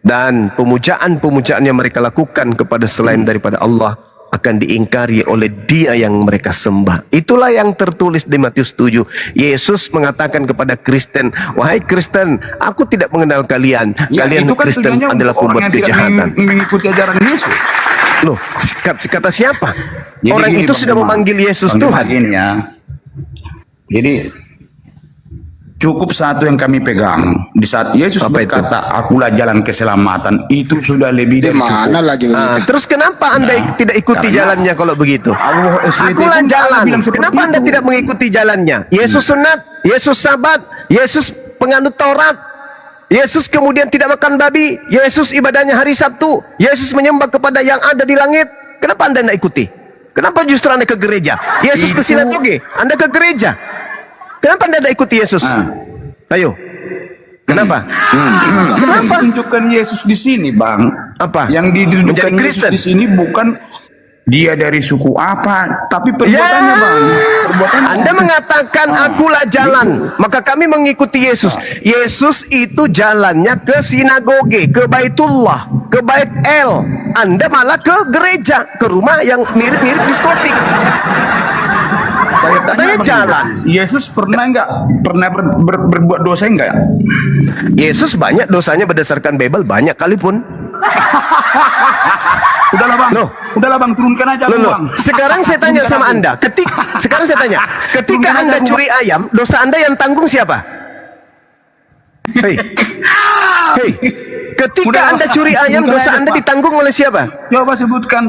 Dan pemujaan-pemujaan yang mereka lakukan kepada selain daripada Allah akan diingkari oleh dia yang mereka sembah. Itulah yang tertulis di Matius 7. Yesus mengatakan kepada Kristen, wahai Kristen, aku tidak mengenal kalian. Ya, Kalian itu kan Kristen tujuannya adalah untuk orang pembuat yang tidak kejahatan. mengikuti ajaran Yesus. Loh, kata siapa? Jadi Orang gini, itu Bang sudah Juma. memanggil Yesus Bang Juma, Tuhan. gini ya. Jadi cukup satu yang kami pegang. Di saat Yesus berkata, akulah jalan keselamatan, itu sudah lebih dari cukup. Terus kenapa Anda tidak ikuti Karena jalannya kalau begitu? SWT Akulah pun jalan. bilang seperti Kenapa Anda itu. tidak mengikuti jalannya? Yesus sunat, Yesus sabat, Yesus penganut Taurat, Yesus kemudian tidak makan babi, Yesus ibadahnya hari Sabtu, Yesus menyembah kepada yang ada di langit. Kenapa Anda tidak ikuti? Kenapa justru Anda ke gereja? Yesus ke sinagoge, Anda ke gereja. Kenapa Anda tidak ikuti Yesus? Ayo. Kenapa? Kenapa? Tunjukkan Yesus di sini, Bang. Apa? Yang ditunjukkan Yesus di sini bukan dia dari suku apa, tapi perbuatannya, Bang. Perbuatannya. Anda mengatakan akulah jalan, maka kami mengikuti Yesus. Yesus itu jalannya ke sinagoge, ke Baitullah, ke Bait El. Anda malah ke gereja, ke rumah yang mirip-mirip diskotik. Saya Katanya jalan. Yesus pernah berbuat dosa enggak? Yesus banyak dosanya berdasarkan Bible, banyak kali pun. Udahlah Bang, udahlah Bang, turunkan aja aku, Bang. Sekarang saya tanya sama Anda, ketika Anda curi ayam, dosa Anda yang tanggung siapa? Hei, ketika Anda curi ayam, dosa Anda ditanggung oleh siapa? Coba sebutkan.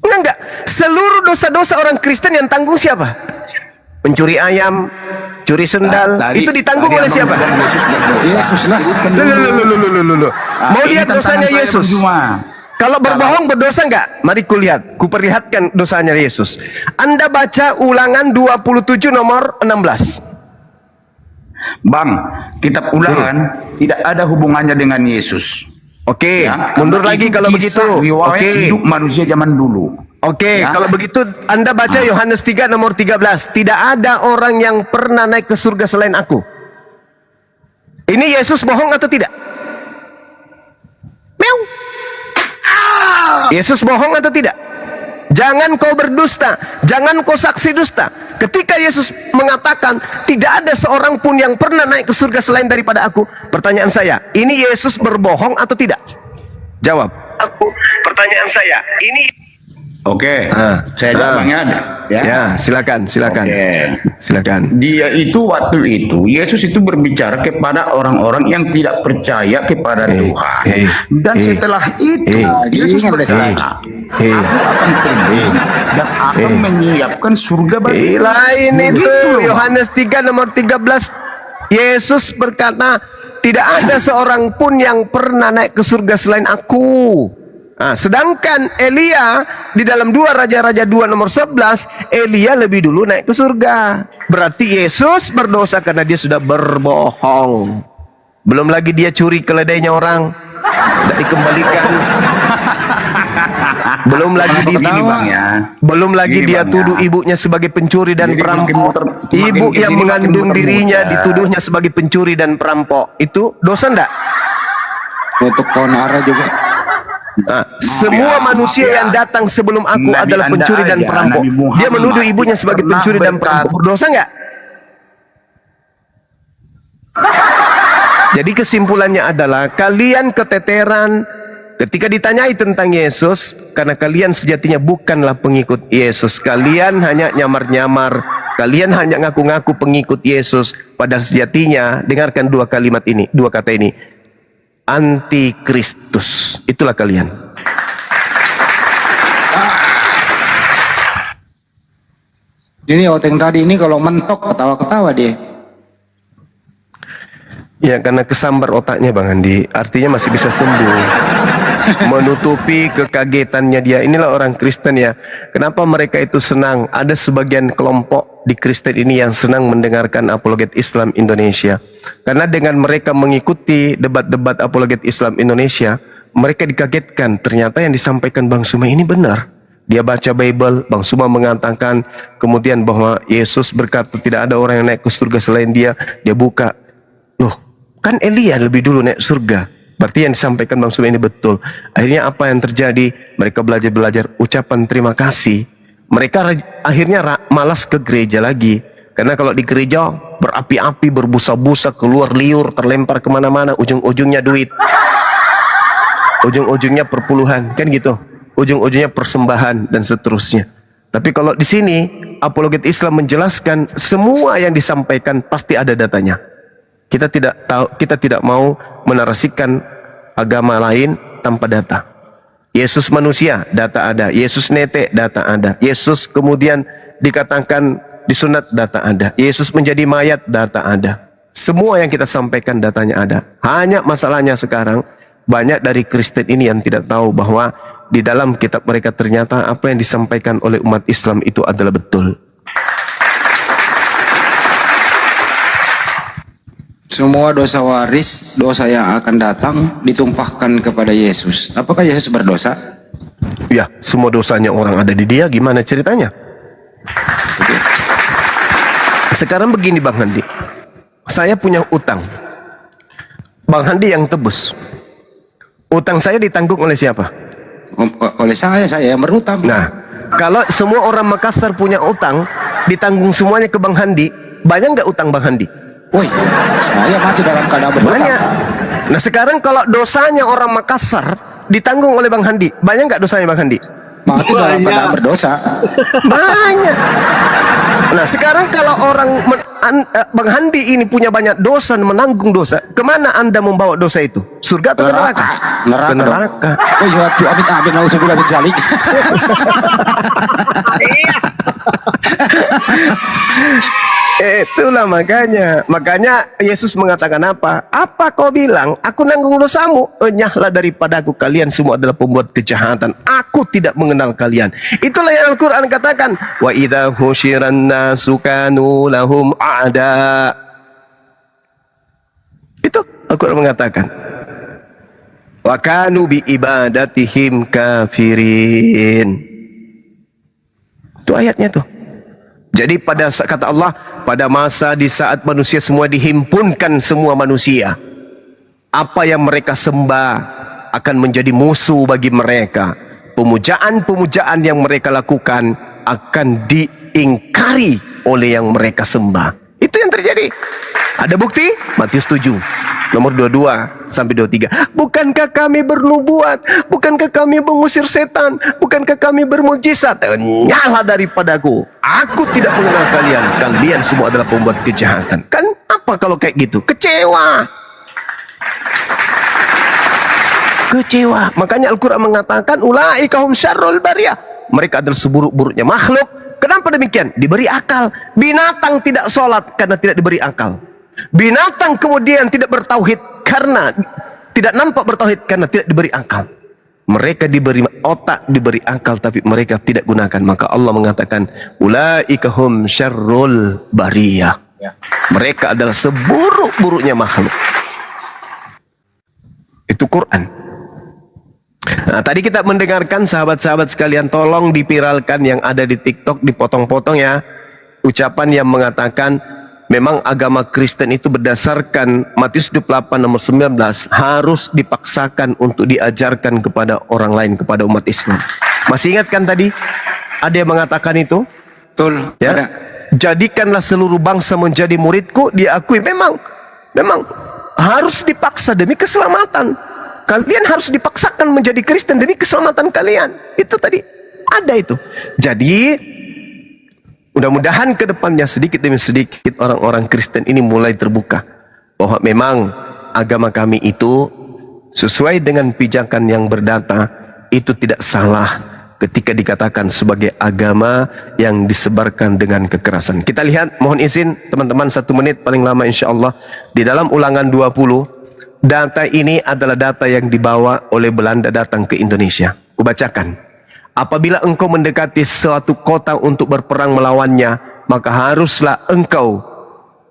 Enggak. Seluruh dosa-dosa orang Kristen yang tanggung siapa? Mencuri ayam, curi sendal, itu ditanggung oleh siapa? Yesus lah. Mau lihat dosanya Yesus? Kalau berbohong berdosa enggak? Mari kulihat, kuperlihatkan dosanya Yesus. Anda baca Ulangan 27 nomor 16. Bang, kitab Ulangan tidak ada hubungannya dengan Yesus. Oke, Ya, mundur karena lagi itu kalau kisah begitu. riwayat Oke. hidup manusia zaman dulu. Oke, Ya. kalau begitu Anda baca Yohanes 3 nomor 13. Tidak ada orang yang pernah naik ke surga selain aku. Ini Yesus bohong atau tidak? Meow. Yesus bohong atau tidak? Jangan kau berdusta, jangan kau saksi dusta. Ketika Yesus mengatakan tidak ada seorang pun yang pernah naik ke surga selain daripada aku, pertanyaan saya, ini Yesus berbohong atau tidak? Jawab. Pertanyaan saya, ini Oke, saya jawabnya ada. Ya, silakan. Silakan. Dia itu waktu itu, Yesus itu berbicara kepada orang-orang yang tidak percaya kepada Tuhan. Dan setelah itu, Yesus berkata, aku akan pergi dan akan menyiapkan surga bagi Lain itu Begitu loh. Yohanes 3 nomor 13. Yesus berkata, tidak ada seorang pun yang pernah naik ke surga selain aku. Nah, sedangkan Elia di dalam 2 Raja-Raja 2 nomor 11, Elia lebih dulu naik ke surga. Berarti Yesus berdosa karena dia sudah berbohong. Belum lagi dia curi keledainya orang, tidak dikembalikan. Belum lagi belum lagi dia tuduh ibunya sebagai pencuri dan perampok. Ibu yang mengandung dirinya dituduhnya sebagai pencuri dan perampok. Itu dosa enggak? Untuk konara juga. Semua manusia yang datang sebelum aku Nabi adalah Anda pencuri dan aja, perampok. Nabi Muhammad Dia menuduh ibunya sebagai pernah pencuri dan perampok. Berdosa enggak? Jadi kesimpulannya adalah kalian keteteran ketika ditanyai tentang Yesus karena kalian sejatinya bukanlah pengikut Yesus. Kalian hanya nyamar-nyamar. Kalian hanya ngaku-ngaku pengikut Yesus. Padahal sejatinya, dengarkan dua kalimat ini, dua kata ini. Antikristus. Itulah kalian. Jadi Oteng tadi ini kalau mentok ketawa-ketawa dia. Ya karena kesambar otaknya Bang Andi. Artinya masih bisa sembuh. Menutupi kekagetannya dia. Inilah orang Kristen ya. Kenapa mereka itu senang? Ada sebagian kelompok di Kristen ini yang senang mendengarkan apologet Islam Indonesia. Karena dengan mereka mengikuti debat-debat apologet Islam Indonesia, mereka dikagetkan. Ternyata yang disampaikan Bang Sumai ini benar. Dia baca Bible, Bang Suma mengatakan kemudian bahwa Yesus berkata tidak ada orang yang naik ke surga selain dia. Dia buka, loh kan Elia lebih dulu naik surga. Berarti yang disampaikan Bang Suma ini betul. Akhirnya apa yang terjadi? Mereka belajar ucapan terima kasih. Mereka akhirnya malas ke gereja lagi. Karena kalau di gereja berapi-api, berbusa-busa, keluar liur, terlempar kemana-mana, ujung-ujungnya duit. Ujung-ujungnya perpuluhan, kan gitu. Ujung-ujungnya persembahan dan seterusnya. Tapi kalau di sini apologet Islam menjelaskan semua yang disampaikan pasti ada datanya. Kita tidak mau menarasikan agama lain tanpa data. Yesus manusia, data ada. Yesus netek, data ada. Yesus kemudian dikatakan disunat, data ada. Yesus menjadi mayat, data ada. Semua yang kita sampaikan datanya ada. Hanya masalahnya sekarang banyak dari Kristen ini yang tidak tahu bahwa di dalam kitab mereka ternyata apa yang disampaikan oleh umat Islam itu adalah betul. Semua dosa waris, dosa yang akan datang ditumpahkan kepada Yesus. Apakah Yesus berdosa? Ya, semua dosanya orang ada di dia. Gimana ceritanya? Sekarang begini Bang Handi, saya punya utang. Bang Handi yang tebus. Utang saya ditanggung oleh siapa? Oleh saya yang berutang. Nah, kalau semua orang Makassar punya utang, ditanggung semuanya ke Bang Handi, banyak nggak utang Bang Handi? Woi, saya mati dalam keadaan berutang. Banyak. Nah sekarang kalau dosanya orang Makassar ditanggung oleh Bang Handi, banyak nggak dosanya Bang Handi? Mati dalam keadaan berdosa. Banyak. Nah sekarang kalau orang Bang Handi ini punya banyak dosa, menanggung dosa, kemana Anda membawa dosa itu? Surga atau neraka? Neraka. Neraka. Oh iya, amit-amit, nauzubillah min zalik. Itulah makanya Yesus mengatakan apa? Apa kau bilang? Aku nanggung dosamu. Enyahlah daripadaku, kalian semua adalah pembuat kejahatan. Aku tidak mengenal kalian. Itulah yang Al-Quran katakan. Wa idza husyiran nasu kanu lahum a'da. Itu Al-Quran mengatakan. Wa kanu bi ibadatihim kafirin. Itu ayatnya tuh. Jadi kata Allah, pada masa di saat manusia semua dihimpunkan semua manusia, apa yang mereka sembah akan menjadi musuh bagi mereka. Pemujaan-pemujaan yang mereka lakukan akan diingkari oleh yang mereka sembah. Itu yang terjadi. Ada bukti? Matius 7 nomor 22 sampai 23. Bukankah kami bernubuat? Bukankah kami mengusir setan? Bukankah kami bermujizat? Nyala daripadaku. Aku tidak mengenal kalian. Kalian semua adalah pembuat kejahatan. Kan apa kalau kayak gitu? Kecewa. Kecewa. Makanya Al-Quran mengatakan ulaika hum syarrul bariyah. Mereka adalah seburuk-buruknya makhluk. Kenapa demikian? Diberi akal. Binatang tidak sholat karena tidak diberi akal. Binatang kemudian tidak bertauhid karena tidak nampak bertauhid karena tidak diberi akal. Mereka diberi otak, diberi akal, tapi mereka tidak gunakan. Maka Allah mengatakan ulaika hum syarrul bariyah. Mereka adalah seburuk-buruknya makhluk. Itu Quran. Nah, tadi kita mendengarkan sahabat-sahabat sekalian, tolong dipiralkan yang ada di TikTok, dipotong-potong ya. Ucapan yang mengatakan memang agama Kristen itu berdasarkan Matius 28 nomor 19 harus dipaksakan untuk diajarkan kepada orang lain, kepada umat Islam. Masih ingat kan tadi? Ada yang mengatakan itu? Betul. Ya? Ada. Jadikanlah seluruh bangsa menjadi muridku. Diakui memang harus dipaksa demi keselamatan. Kalian harus dipaksakan menjadi Kristen demi keselamatan kalian. Itu tadi ada itu. Jadi mudah-mudahan ke depannya sedikit demi sedikit orang-orang Kristen ini mulai terbuka bahwa memang agama kami itu sesuai dengan pijakan yang berdata, itu tidak salah ketika dikatakan sebagai agama yang disebarkan dengan kekerasan. Kita lihat, mohon izin teman-teman 1 menit paling lama insya Allah. Di dalam Ulangan 20, data ini adalah data yang dibawa oleh Belanda datang ke Indonesia. Kubacakan. Apabila engkau mendekati suatu kota untuk berperang melawannya, maka haruslah engkau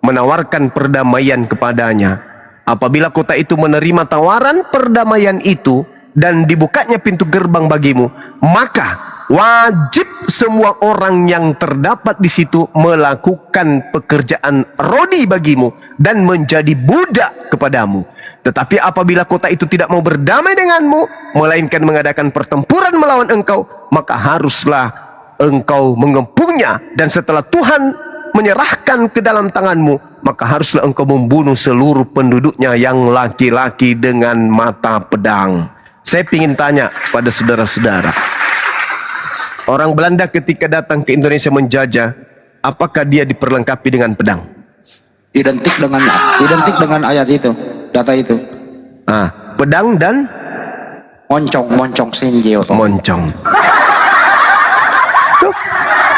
menawarkan perdamaian kepadanya. Apabila kota itu menerima tawaran perdamaian itu dan dibukanya pintu gerbang bagimu, maka Wajib semua orang yang terdapat di situ melakukan pekerjaan rodi bagimu dan menjadi budak kepadamu. Tetapi apabila kota itu tidak mau berdamai denganmu, melainkan mengadakan pertempuran melawan engkau, maka haruslah engkau mengepungnya. Dan setelah Tuhan menyerahkan ke dalam tanganmu, maka haruslah engkau membunuh seluruh penduduknya yang laki-laki dengan mata pedang. Saya ingin tanya pada saudara-saudara, orang Belanda ketika datang ke Indonesia menjajah, apakah dia diperlengkapi dengan pedang? Identik dengan ayat itu, data itu. Pedang dan moncong senjata. Moncong. Tuh,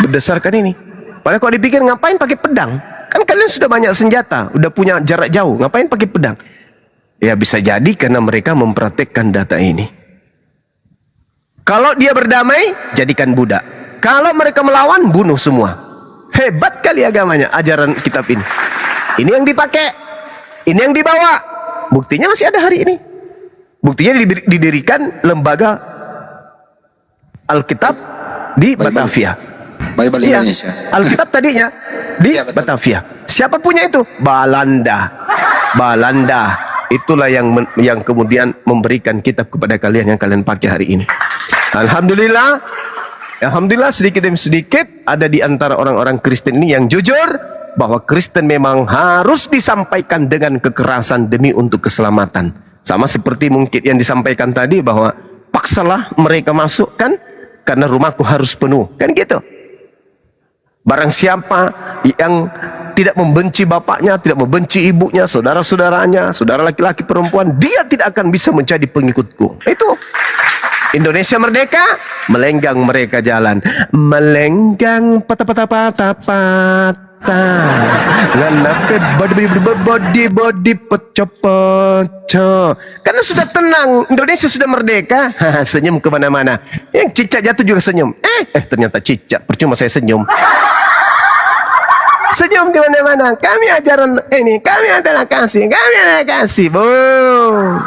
berdasarkan ini. Padahal kalau dipikir ngapain pakai pedang? Kan kalian sudah banyak senjata, udah punya jarak jauh, ngapain pakai pedang? Ya bisa jadi karena mereka mempraktekkan data ini. Kalau dia berdamai, jadikan budak. Kalau mereka melawan, bunuh semua. Hebat kali agamanya, ajaran kitab ini. Ini yang dipakai, ini yang dibawa. Buktinya masih ada hari ini. Buktinya didirikan lembaga Alkitab di Batavia. Bible Indonesia. Alkitab tadinya di Batavia. Siapa punya itu? Belanda. Itulah yang kemudian memberikan kitab kepada kalian yang kalian pakai hari ini. Alhamdulillah sedikit demi sedikit ada di antara orang-orang Kristen ini yang jujur bahwa Kristen memang harus disampaikan dengan kekerasan demi untuk keselamatan. Sama seperti mungkin yang disampaikan tadi bahwa paksalah mereka masuk kan karena rumahku harus penuh. Kan gitu. Barang siapa yang tidak membenci bapaknya, tidak membenci ibunya, saudara-saudaranya, saudara laki-laki perempuan, dia tidak akan bisa menjadi pengikutku. Itu. Indonesia merdeka, melenggang mereka jalan. Melenggang patah-patah-patah-patah. Nganape body peco-peco. Karena sudah tenang, Indonesia sudah merdeka. Senyum kemana-mana. Yang cicak jatuh juga senyum. Ternyata cicak, percuma saya senyum. Senyum di mana-mana. Kami ajaran ini, kami adalah kasih, Boom.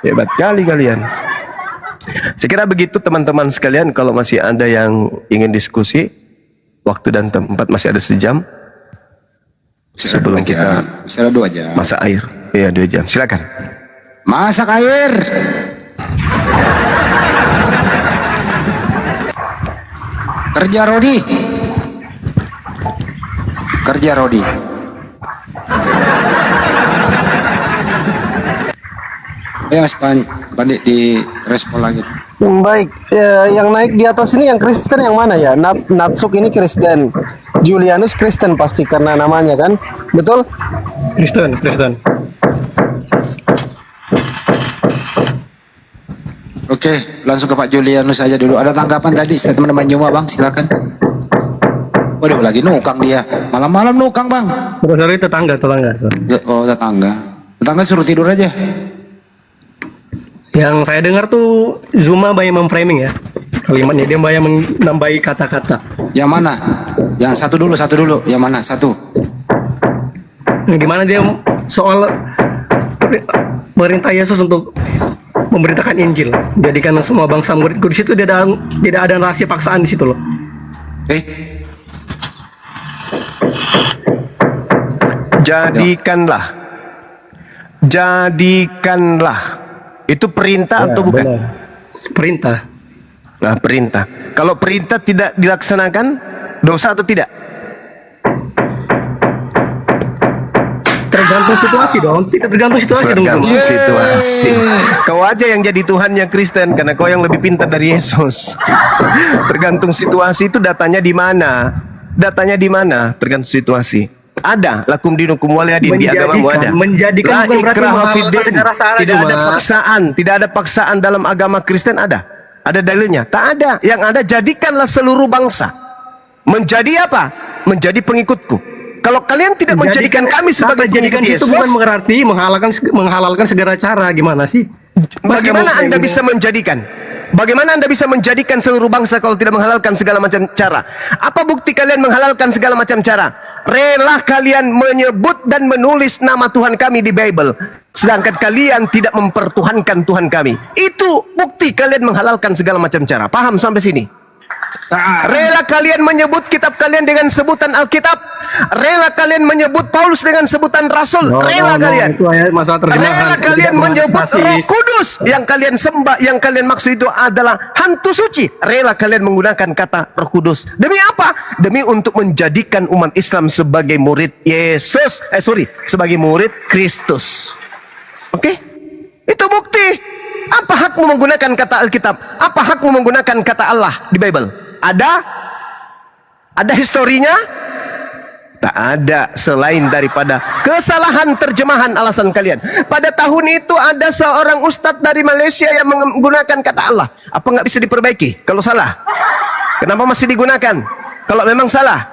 Hebat kali kalian. Saya kira begitu teman-teman sekalian. Kalau masih ada yang ingin diskusi, waktu dan tempat masih ada sejam. Sebelum kita Bisa 2 jam. masak air. Iya 2 jam. Silakan. Masak air. Kerja Rodi. Ya Mas Pandit di respon lagi. Baik, yang naik di atas ini yang Kristen yang mana ya? Natsuk ini Kristen, Julianus Kristen pasti karena namanya kan, betul? Kristen. Oke, langsung ke Pak Julianus saja dulu. Ada tanggapan tadi statement Bang Juma, Bang? Silakan. Waduh, lagi nukang dia. Malam-malam nukang, Bang. Dari tetangga. Oh, tetangga. Tetangga suruh tidur aja. Yang saya dengar tuh Zuma banyak memframing ya kalimatnya, dia banyak menambahi kata-kata. Yang mana? Yang satu dulu. Yang mana? Satu. Gimana dia soal perintah Yesus untuk memberitakan Injil, jadikan semua bangsa muridku. Di situ tidak ada rahasia paksaan di situ loh. Jadikanlah. Itu perintah atau bukan? Benar. Perintah. Nah, perintah. Kalau perintah tidak dilaksanakan, dosa atau tidak? Tergantung situasi dong. Tidak tergantung situasi dong. Tergantung situasi. Kau aja yang jadi Tuhannya Kristen karena kau yang lebih pintar dari Yesus. Tergantung situasi itu datanya di mana? Tergantung situasi. Ada lakum dinukum waliyadin, di agamamu ada. Menjadikan bukan berarti menghalalkan segala cara. Tidak ada paksaan dalam agama Kristen ada. Ada dalilnya? Tak ada. Yang ada jadikanlah seluruh bangsa. Menjadi apa? Menjadi pengikutku. Kalau kalian tidak menjadikan kami sebagai pengikut Yesus, itu bukan berarti menghalalkan segala cara. Gimana sih? Bagaimana Anda bisa menjadikan? Bagaimana Anda bisa menjadikan seluruh bangsa kalau tidak menghalalkan segala macam cara? Apa bukti kalian menghalalkan segala macam cara? Rela kalian menyebut dan menulis nama Tuhan kami di Bible, sedangkan kalian tidak mempertuhankan Tuhan kami. Itu bukti kalian menghalalkan segala macam cara. Paham sampai sini? Rela kalian menyebut kitab kalian dengan sebutan Alkitab. Rela kalian menyebut Paulus dengan sebutan Rasul. Rela kalian. Itu masalah terjemahan. Rela kalian menyebut Roh Kudus. Yang kalian sembah, yang kalian maksud itu adalah hantu suci. Rela kalian menggunakan kata Roh Kudus. Demi apa? Demi untuk menjadikan umat Islam sebagai murid Yesus. Sebagai murid Kristus. Oke? Itu bukti. Apa hakmu menggunakan kata Alkitab? Apa hakmu menggunakan kata Allah di Bible? Ada historinya? Tak ada selain daripada kesalahan terjemahan alasan kalian. Pada tahun itu ada seorang ustadz dari Malaysia yang menggunakan kata Allah. Apa nggak bisa diperbaiki? Kalau salah, kenapa masih digunakan? Kalau memang salah,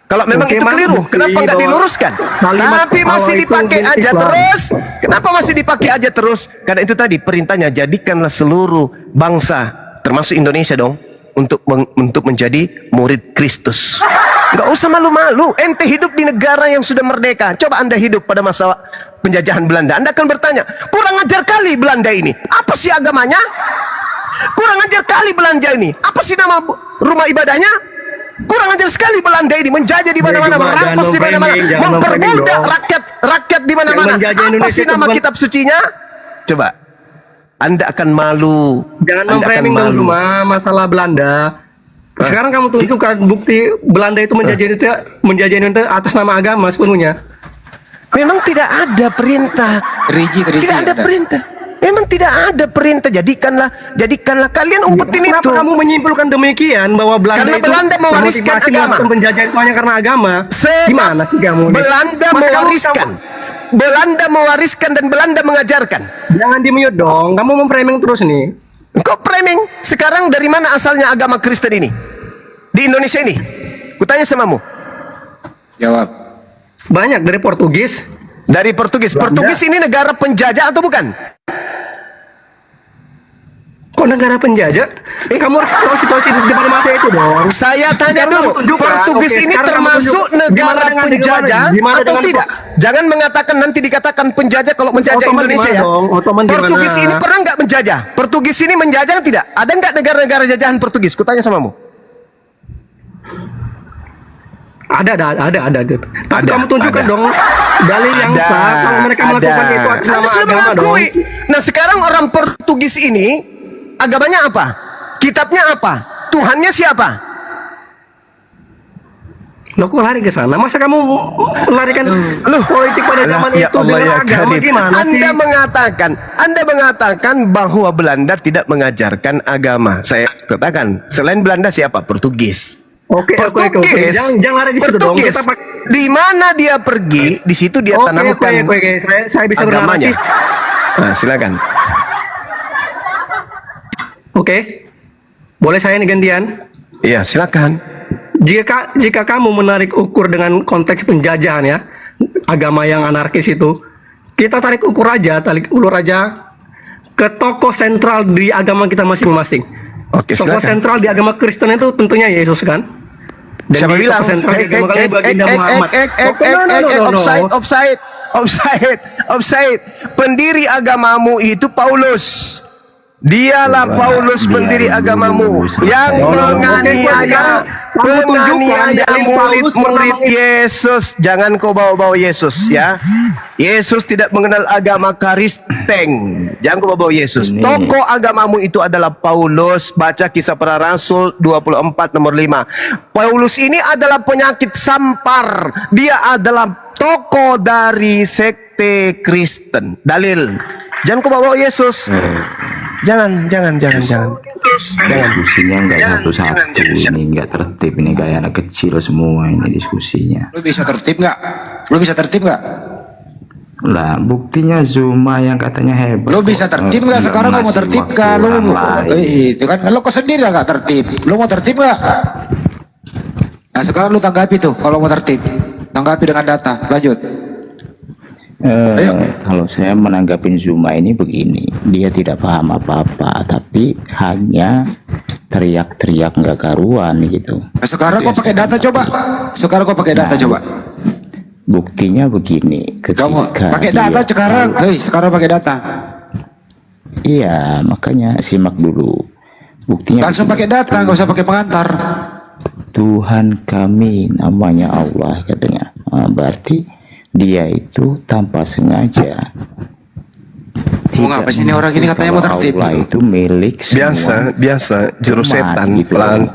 kalau memang itu keliru, kenapa nggak diluruskan? Tapi masih dipakai aja terus. Kenapa masih dipakai aja terus? Karena itu tadi perintahnya, jadikanlah seluruh bangsa, termasuk Indonesia dong, untuk menjadi murid Kristus. Nggak usah malu-malu. Ente hidup di negara yang sudah merdeka. Coba Anda hidup pada masa penjajahan Belanda. Anda akan bertanya, kurang ajar kali Belanda ini. Apa sih agamanya? Kurang ajar kali Belanda ini. Apa sih nama rumah ibadahnya? Kurang ajar sekali Belanda ini, menjajah di mana-mana, merampas di mana-mana, memperbudak rakyat di mana-mana. Apa sih nama kitab sucinya? Coba. Anda akan malu. Jangan memframing dong cuma masalah Belanda. Sekarang kamu tunjukkan bukti Belanda itu menjajah itu atas nama agama sepenuhnya. Memang tidak ada perintah. Tidak ada perintah. Memang tidak ada perintah. Jadikanlah kalian umpetin itu. Kenapa kamu menyimpulkan demikian bahwa Belanda karena itu Belanda mewariskan agama. Penjajah itu hanya karena agama. Gimana sih kamu? Belanda mewariskan dan Belanda mengajarkan. Jangan di-mute dong. Kamu memframing terus nih. Kok framing? Sekarang dari mana asalnya agama Kristen ini? Di Indonesia ini? Kutanya samamu. Jawab. Banyak dari Portugis. Dari Portugis. Portugis ini negara penjajah atau bukan? Kok negara penjajah? Kamu harus tahu situasi di pada masa itu dong. Saya tanya dulu, Portugis ini termasuk negara penjajah atau tidak? Jangan mengatakan nanti dikatakan penjajah kalau menjajah Indonesia ya. Portugis ini pernah nggak menjajah? Portugis ini menjajah tidak? Ada nggak negara-negara jajahan Portugis? Kutanya samamu. Ada. Tapi kamu tunjukkan dong dalil yang sah kalau mereka melakukan itu atas nama agama dong. Nah sekarang orang Portugis ini agamanya apa? Kitabnya apa? Tuhannya siapa? Lo kok lari ke sana? Masa kamu melarikan politik pada zaman itu dengan agama gimana sih? Anda mengatakan bahwa Belanda tidak mengajarkan agama. Saya katakan selain Belanda siapa? Portugis. Oke. Jangan lari di situ dong. Di mana dia pergi, di situ dia tanamkan Saya bisa agamanya. bernarasi. Nah, silakan. Oke. Boleh saya nih gantian? Iya, silakan. Jika kamu menarik ukur dengan konteks penjajahan ya, agama yang anarkis itu, kita tarik ulur aja ke tokoh sentral di agama kita masing-masing. Oke, tokoh silakan. sentral di agama Kristen itu tentunya Yesus kan? Dan siapa bilang? Sentral di agama kalian baginda Muhammad. Offside. Pendiri agamamu itu Paulus. Dialah Paulus pendiri agamamu yang menganiaya murid Yesus. Jangan kau bawa-bawa Yesus ya. Yesus tidak mengenal agama Kristen. Jangan kau bawa Yesus. Tokoh agamamu itu adalah Paulus. Baca Kisah Para Rasul 24 nomor 5. Paulus ini adalah penyakit sampar. Dia adalah tokoh dari sekte Kristen. Dalil. Jangan kau bawa Yesus. Jangan. Diskusinya nggak satu-satu, ini nggak tertib, ini kayak anak kecil semua ini diskusinya. Lu bisa tertib nggak? Lah buktinya Zuma yang katanya hebat. Lu bisa tertib nggak? Sekarang lu mau tertib nggak? Itu kan lo kok sendiri nggak tertib? Lu mau tertib nggak? Nah sekarang lu tanggapi tuh kalau mau tertib. Tanggapi dengan data. Lanjut. Kalau saya menanggapi Zuma ini begini, dia tidak paham apa-apa, tapi hanya teriak-teriak nggak karuan gitu. Nah, sekarang kok pakai data coba? Buktinya begini, ketika pakai data sekarang, sekarang pakai data. Iya, makanya simak dulu. Buktinya Langsung pakai data, nggak usah pakai pengantar. Tuhan kami namanya Allah katanya. Nah, berarti dia itu tanpa sengaja. Mau ngapa sih ini orang ini katanya mau tertib? Allah itu milik semua. Biasa jurus setan, gitu. pelan.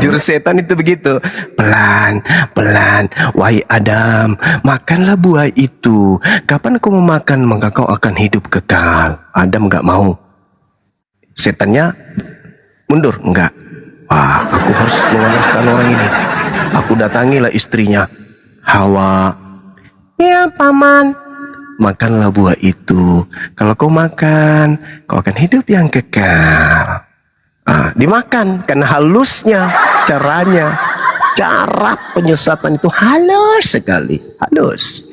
Jurus setan itu begitu, pelan. Wahai Adam, makanlah buah itu. Kapan kau mau makan, maka kau akan hidup kekal. Adam nggak mau. Setannya mundur, enggak. Wah, aku harus mengalahkan orang ini. Aku datangilah istrinya, Hawa. Ya paman, makanlah buah itu. Kalau kau makan, kau akan hidup yang kekal. Dimakan karena halusnya caranya. Cara penyesatan itu halus sekali, halus.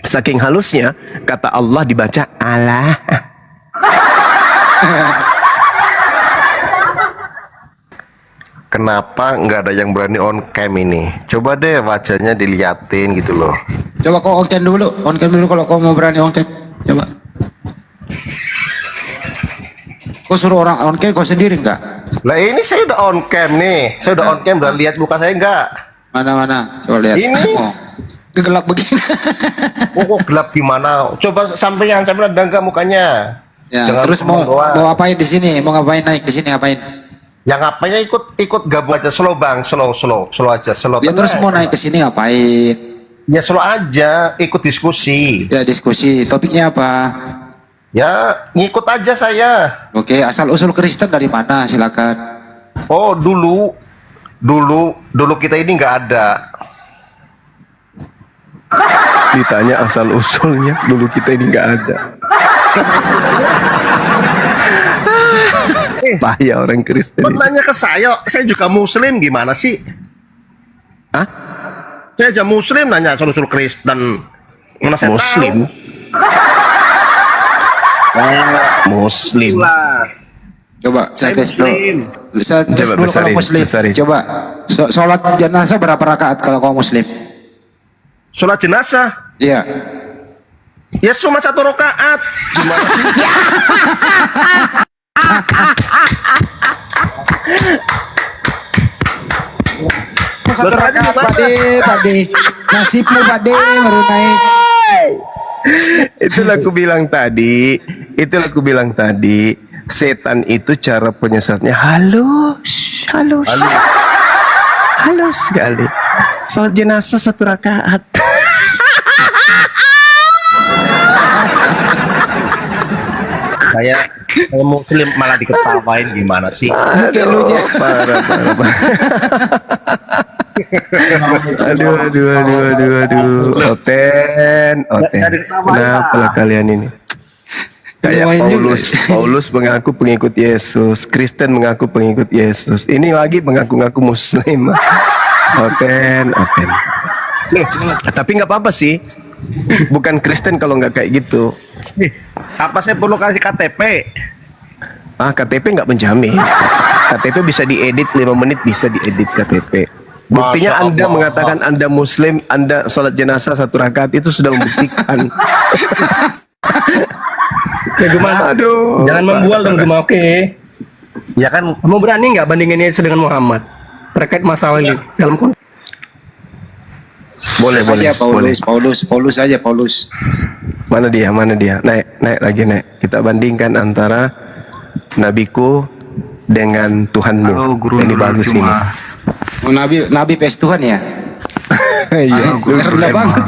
Saking halusnya, kata Allah dibaca Allah. Kenapa nggak ada yang berani on cam ini? Coba deh wajahnya diliatin gitu loh. Coba kau on cam dulu kalau kau mau berani on cam. Coba. Kau suruh orang on cam, kau sendiri enggak? Lah ini saya udah on cam nih. Saya udah on cam, udah lihat muka saya enggak? Mana? Coba lihat. Ini. Oh, gelap begini. Kok gelap gimana? Coba sampean ada enggak mukanya? Ya, Jangan terus mau ngapain di sini? Mau ngapain naik di sini ngapain? Yang ngapainnya ikut gabung aja, slow bang, slow aja, slow. Ya terus mau naik ke sini ngapain? Ya slow aja, ikut diskusi. Ya diskusi, topiknya apa? Ya ngikut aja saya. Oke, asal usul Kristen dari mana? Silakan. Oh dulu kita ini nggak ada. Ditanya asal usulnya, dulu kita ini nggak ada. Bahaya orang Kristen. Nanya ke saya juga Muslim, gimana sih? Hah? Saya aja Muslim nanya asal-usul Kristen. Mana saya Muslim? Muslim. Coba saya tes dulu. Saya tes Coba, dulu kalau Muslim. Coba sholat jenazah berapa rakaat kalau kau Muslim? Sholat jenazah? Iya. Ya cuma 1 rakaat. Gimana sih? Satu rakaat Pade. Nasibmu Pade baru naik. Itulah aku bilang tadi, setan itu cara penyesatnya halus sekali. Sholat jenazah 1 rakaat. saya Muslim malah diketawain, gimana sih? Aduh. Oten. Kenapa kalian ini? Kayak Paulus mengaku pengikut Yesus, Kristen mengaku pengikut Yesus. Ini lagi mengaku-ngaku Muslim. Oten. Tapi nggak apa-apa sih. Bukan Kristen kalau nggak kayak gitu. Apa saya perlu kasih KTP? KTP nggak menjamin. KTP bisa diedit 5 menit, bisa diedit KTP. Buktinya Anda mengatakan Anda Muslim, Anda sholat jenazah 1 rakaat itu sudah membuktikan. Ya Juma, jangan membual dong Juma, oke? Ya kan. Kamu berani nggak bandingin Yesus dengan Muhammad terkait masalah ini dalam konteks? Boleh. Paulus aja. Mana dia? Naik lagi. Kita bandingkan antara nabiku dengan Tuhanmu. Ini bagus ini. Oh, Nabi PS Tuhan ya? Iya. Rendah banget.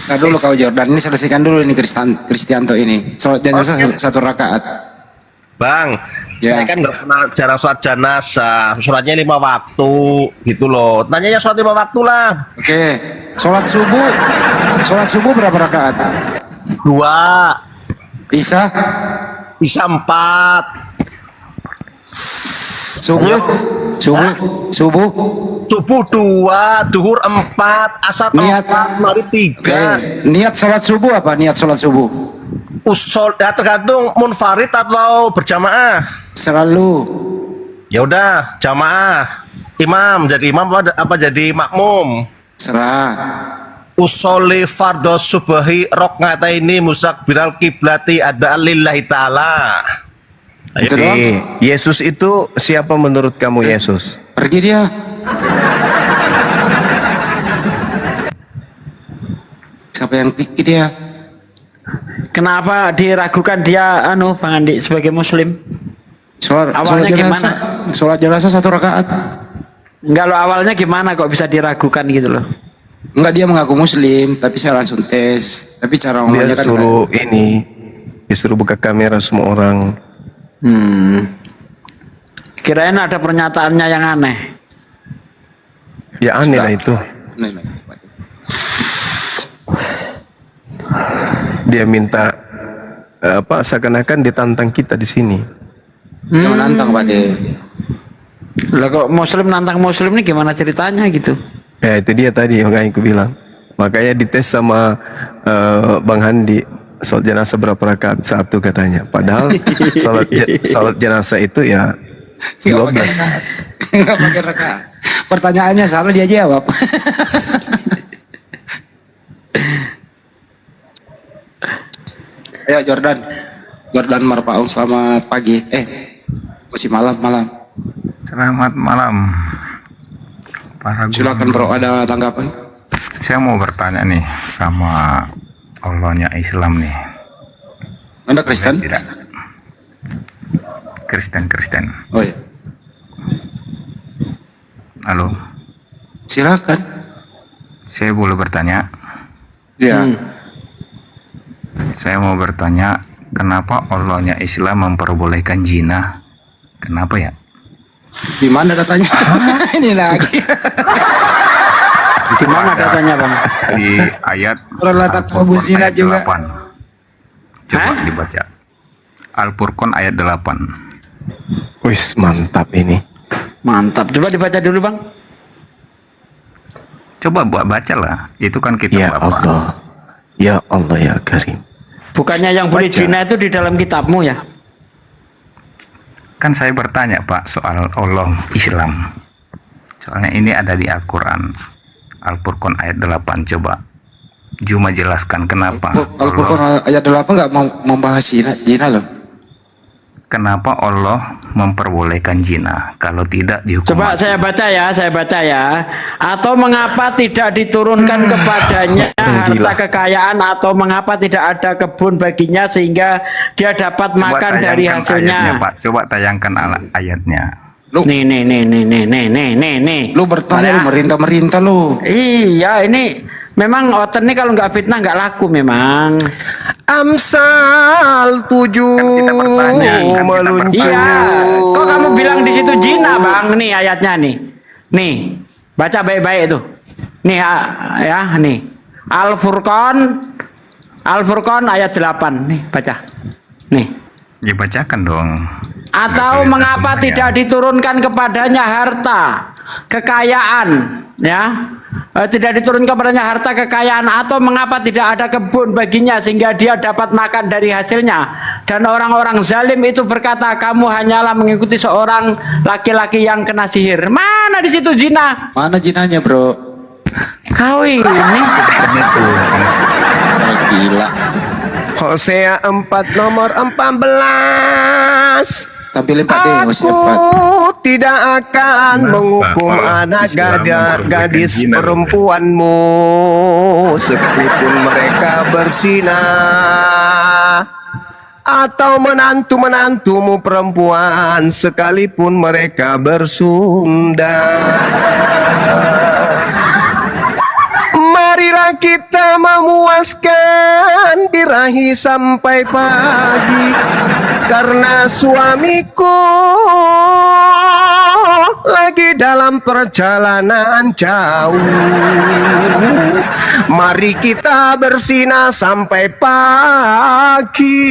Nah dulu kau Jordan, ini selesaikan dulu ini Kristianto ini. Sholat jenazah 1 rakaat. Bang, saya kan nggak pernah jarang sholat jenazah. Sholatnya 5 waktu, gitu loh. Tanyanya sholat 5 waktu lah. Oke. Sholat subuh berapa rakaat? 2. Isya 4. Subuh 2, duhur 4, asar 4, maghrib 3. Niat sholat subuh apa? Niat sholat subuh? Ya tergantung munfarid atau berjamaah. Selalu. Ya udah, jamaah. Jadi imam apa jadi makmum? Serah. usolli fardhu subhi rokngataini musakbiral kiblati adba'an lillahi ta'ala. Oke, Yesus itu siapa menurut kamu Yesus? Pergi dia. Siapa yang tiki dia? Kenapa diragukan dia Bang Andi sebagai muslim? Sholat Awalnya jenazah, sholat jenazah 1 rakaat. Enggak lo awalnya gimana kok bisa diragukan gitu loh? Enggak, dia mengaku muslim, tapi saya langsung tes. Tapi cara Dia ngomongnya kan suruh disuruh buka kamera semua orang. Kirain ada pernyataannya yang aneh. Ya aneh lah itu. Dia minta seakan-akan ditantang kita di sini. Dia menantang Pak De. Lah kok muslim nantang muslim nih gimana ceritanya gitu? Ya itu dia tadi makanya aku bilang. Makanya dites sama Bang Handi, sholat jenazah berapa rakaat? 1 katanya. Padahal sholat jenazah itu ya 12. Enggak pakai rakaat. Pertanyaannya salah dia jawab. Ayo Jordan Marpaung, selamat pagi. Masih malam. Selamat malam. Silakan bro, ada tanggapan? Saya mau bertanya nih sama Allahnya Islam nih. Anda Kristen? Tidak. Kristen. Oh ya. Halo. Silakan. Saya boleh bertanya? Ya. Saya mau bertanya, kenapa Allahnya Islam memperbolehkan zina? Kenapa ya? Di mana datanya? Ini lagi. Di mana datanya Bang? Di ayat Al-Furqan ayat juga. 8. Coba dibaca. Al-Furqan ayat 8. Wis mantap ini. Mantap. Coba dibaca dulu Bang. Coba baca lah. Itu kan kitab Ya Bapak. Allah. Ya Allah ya Karim. Bukannya yang boleh zina itu di dalam kitabmu ya? Kan saya bertanya Pak soal Allah Islam. Soalnya ini ada di Al-Quran. Al-Furqan ayat 8. Coba Juma jelaskan kenapa Al-Furqan ayat 8 nggak mau membahas zina loh. Kenapa Allah memperbolehkan zina? Kalau tidak dihukum Coba mati. saya baca ya. Atau mengapa tidak diturunkan kepadanya harta kekayaan, atau mengapa tidak ada kebun baginya sehingga dia dapat Coba makan dari tayangkan hasilnya. ayatnya, Pak. Coba tayangkan ayatnya. Nih. Lu bertanya lu merintah lu. Iya, ini memang oten nih kalau nggak fitnah nggak laku memang. Amsal 7 meluncur. Iya, kok kamu bilang di situ zina Bang? Nih ayatnya nih. Nih, baca baik-baik itu. Nih nih. Al-Furqan ayat 8. Nih, baca. Nih. Dibacakan dong. Atau mengapa tidak diturunkan kepadanya harta kekayaan, ya? Tidak diturunkan kepadanya harta kekayaan, atau mengapa tidak ada kebun baginya sehingga dia dapat makan dari hasilnya. Dan orang-orang zalim itu berkata, kamu hanyalah mengikuti seorang laki-laki yang kena sihir. Mana di situ zina? Mana zinanya bro? Kau ini gila. Hosea 4 nomor 14. Tampilin Pak De, Hosea 4. Aku tidak akan menghukum anak gadis perempuanmu sekalipun mereka berzina, atau menantu-menantumu perempuan sekalipun mereka bersunda. Marilah kita memuaskan birahi sampai pagi, karena suamiku lagi dalam perjalanan jauh. Mari kita berzina sampai pagi.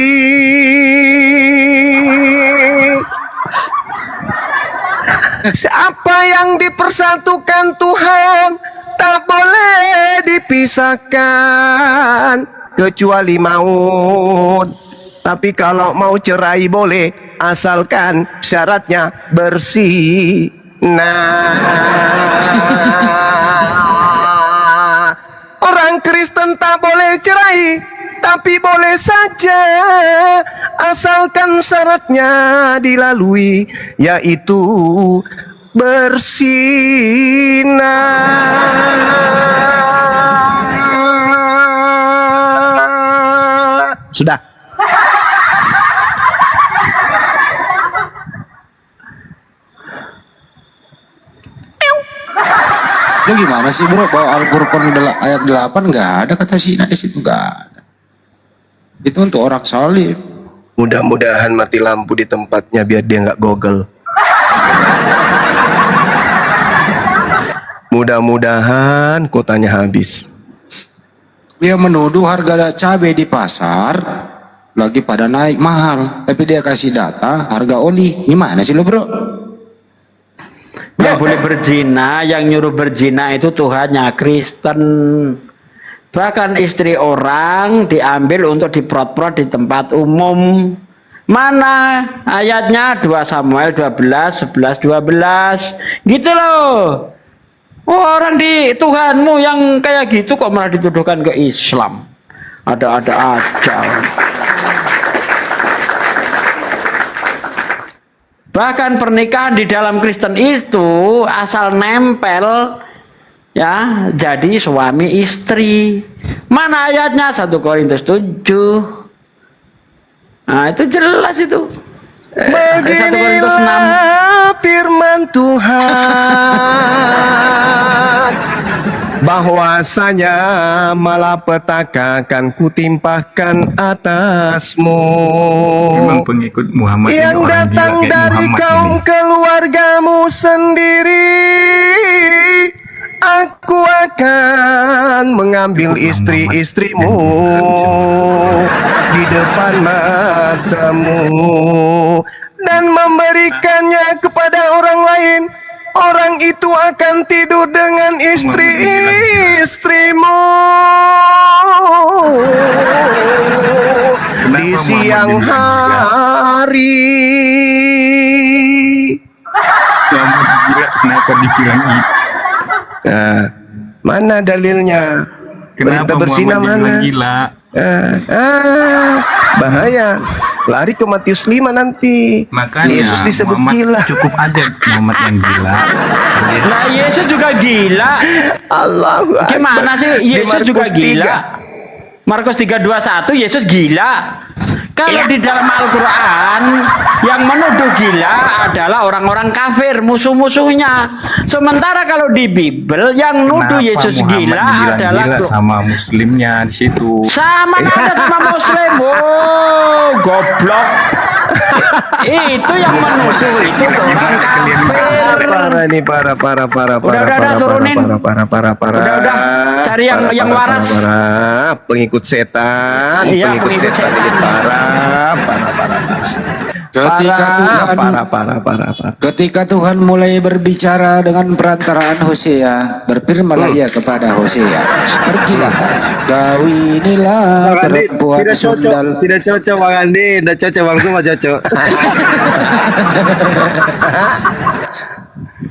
Siapa yang dipersatukan Tuhan tak boleh dipisahkan kecuali maut. Tapi kalau mau cerai boleh, asalkan syaratnya bersih. Nah, orang Orang Kristen tak boleh cerai, tapi boleh saja asalkan syaratnya dilalui, yaitu bersinah. Sudah. Lu gimana sih bro, bawa Al-Furqan ayat 8 nggak ada kata zina di situ, nggak ada. Itu untuk orang saleh. Mudah-mudahan mati lampu di tempatnya biar dia nggak gogel. Mudah-mudahan kotanya habis. Dia menuduh harga cabai di pasar lagi pada naik mahal, tapi dia kasih data harga oli. Gimana sih lo bro? Yang boleh berzina, yang nyuruh berzina itu Tuhannya Kristen. Bahkan istri orang diambil untuk diprot-prot di tempat umum. Mana ayatnya? 2 Samuel 12, 11, 12. Gitu loh. Oh, orang di Tuhanmu yang kayak gitu kok malah dituduhkan ke Islam. Ada-ada aja. Bahkan pernikahan di dalam Kristen itu asal nempel ya jadi suami istri. Mana ayatnya? 1 Korintus 7. Nah, itu jelas itu. 1 Korintus 6. Firman Tuhan, bahwasanya malapetaka akan kutimpahkan atasmu. Memang pengikut Muhammad ini Yang orang datang gila kayak dari Muhammad kaum ini. keluargamu sendiri, aku akan mengambil istri-istrimu di depan matamu dan memberikannya kepada orang lain. Orang itu akan tidur dengan istri-istrimu di siang hari. Muhammad gila, kenapa dibilang itu? Nah, mana dalilnya? Kenapa Berita berzina Muhammad mana? dibilang gila? Bahaya. Lari ke Matius 5 nanti. Makanya Yesus disebut Muhammad gila. cukup aja Muhammad yang gila. Nah, Yesus juga gila. Allahu Akbar. Gimana sih Di Yesus juga Markus 3. gila? Markus 3:21 Yesus gila. Kalau di dalam Al-Quran yang menuduh gila adalah orang-orang kafir, musuh-musuhnya. Sementara kalau di Bible yang nuduh Kenapa Yesus Muhammad gila dibilang adalah gila sama muslimnya di situ? sama aja sama Muslim. Oh, goblok. Itu yang menuduh itu orang kafir. Parah nih, parah. Udah, cari yang waras. Pengikut setan, Iya, pengikut pengikut setan ini parah. Ketika Tuhan mulai berbicara dengan perantaraan Hosea, berfirmanlah ia kepada Hosea, pergilah, kawinilah perempuan sundal. Tidak cocok Bang Andi, tidak cocok Bang Suma cocok.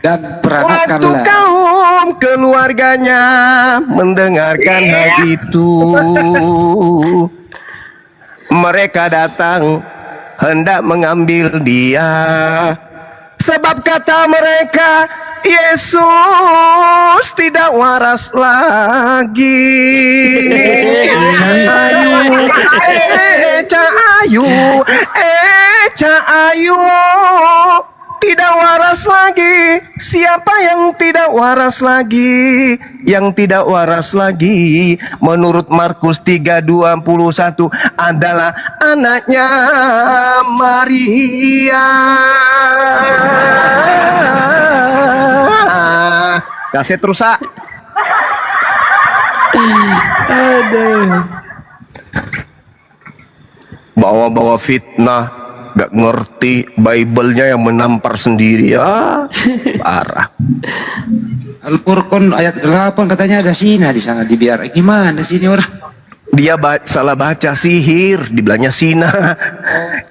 Dan Waktu peranakanlah. kaum keluarganya mendengarkan hal itu, mereka datang hendak mengambil dia, sebab kata mereka, Yesus tidak waras lagi. Ayu, tidak waras lagi. Siapa yang tidak waras lagi? Yang tidak waras lagi menurut Markus 3:21 adalah anaknya Maria. Kaset rusak. Bawa-bawa fitnah, gak ngerti Bible-nya yang menampar sendiri ya. Parah. Al-Furqan ayat 8 katanya ada zina di sana, dibiar. Gimana sih ini orang? Dia salah baca, sihir, dibilangnya zina.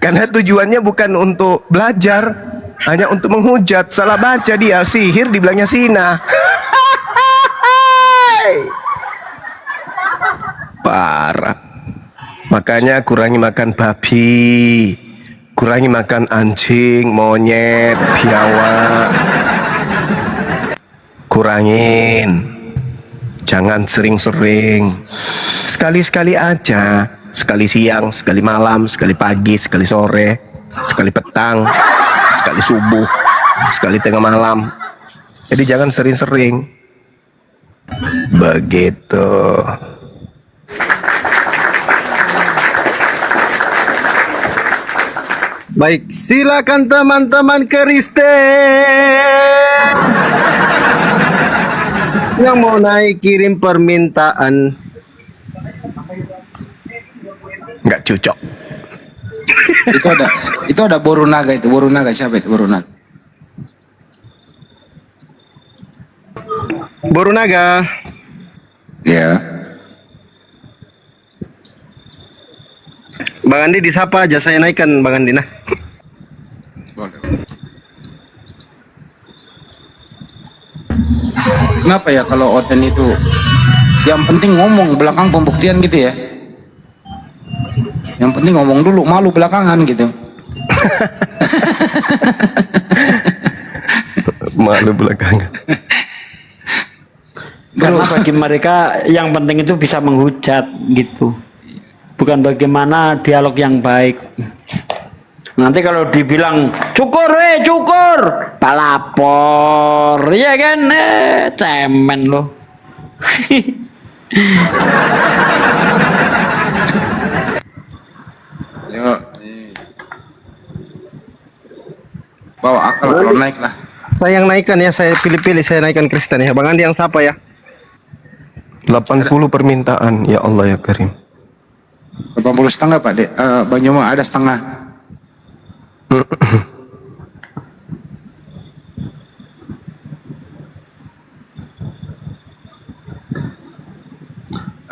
Karena tujuannya bukan untuk belajar, hanya untuk menghujat. Salah baca dia, sihir, dibilangnya zina. parah. Makanya kurangi makan babi, kurangi makan anjing, monyet, biawak. Kurangin. Jangan sering-sering. Sekali-sekali aja. Sekali siang, sekali malam, sekali pagi, sekali sore, sekali petang, sekali subuh, sekali tengah malam. Jadi jangan sering-sering. Begitu. Baik, silakan teman-teman Kristen yang mau naik kirim permintaan. Nggak cocok. itu ada boru naga itu. Boru naga siapa itu boru naga? Boru naga. Ya. Bang Andi disapa aja, saya naikkan Bang Andi nah. Kenapa ya kalau Oten itu yang penting ngomong belakang pembuktian gitu ya? Yang penting ngomong dulu, malu belakangan gitu. Malu belakangan. Karena bagi mereka yang penting itu bisa menghujat gitu. Bukan bagaimana dialog yang baik. Nanti kalau dibilang cukur, cukur, palapor, ya kan, cemen loh. Yo, bawa akal kalau naik lah. Saya yang naikkan ya, saya pilih-pilih, saya naikkan Kristen ya. Bang Andi yang sapa ya. 80 permintaan, ya Allah ya Karim. 80 setengah Pak Dek. Bang Yoma ada setengah.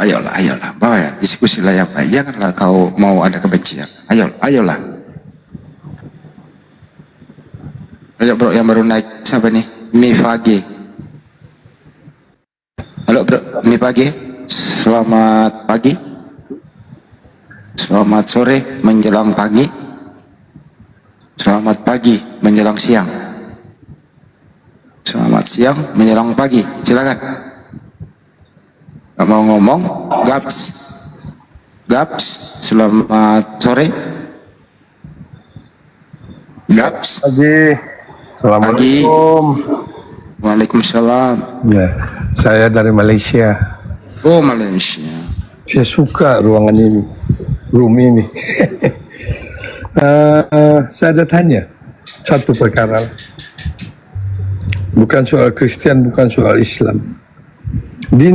Ayolah, bawa ya, diskusi lah ya Pak. Janganlah kau mau ada kebencian. Ayolah. Ayo bro, yang baru naik siapa nih? Mifage. Halo bro, Mifage. Selamat pagi. Selamat sore menjelang pagi. Selamat pagi menjelang siang. Selamat siang menjelang pagi. Silakan. Gak mau ngomong, gaps. Selamat sore. Gaps. Pagi. Assalamualaikum. Waalaikumsalam. Ya, saya dari Malaysia. Oh, Malaysia. Saya suka ruangan ini, room ini. Saya ada tanya satu perkara. Bukan soal Kristen, bukan soal Islam. Di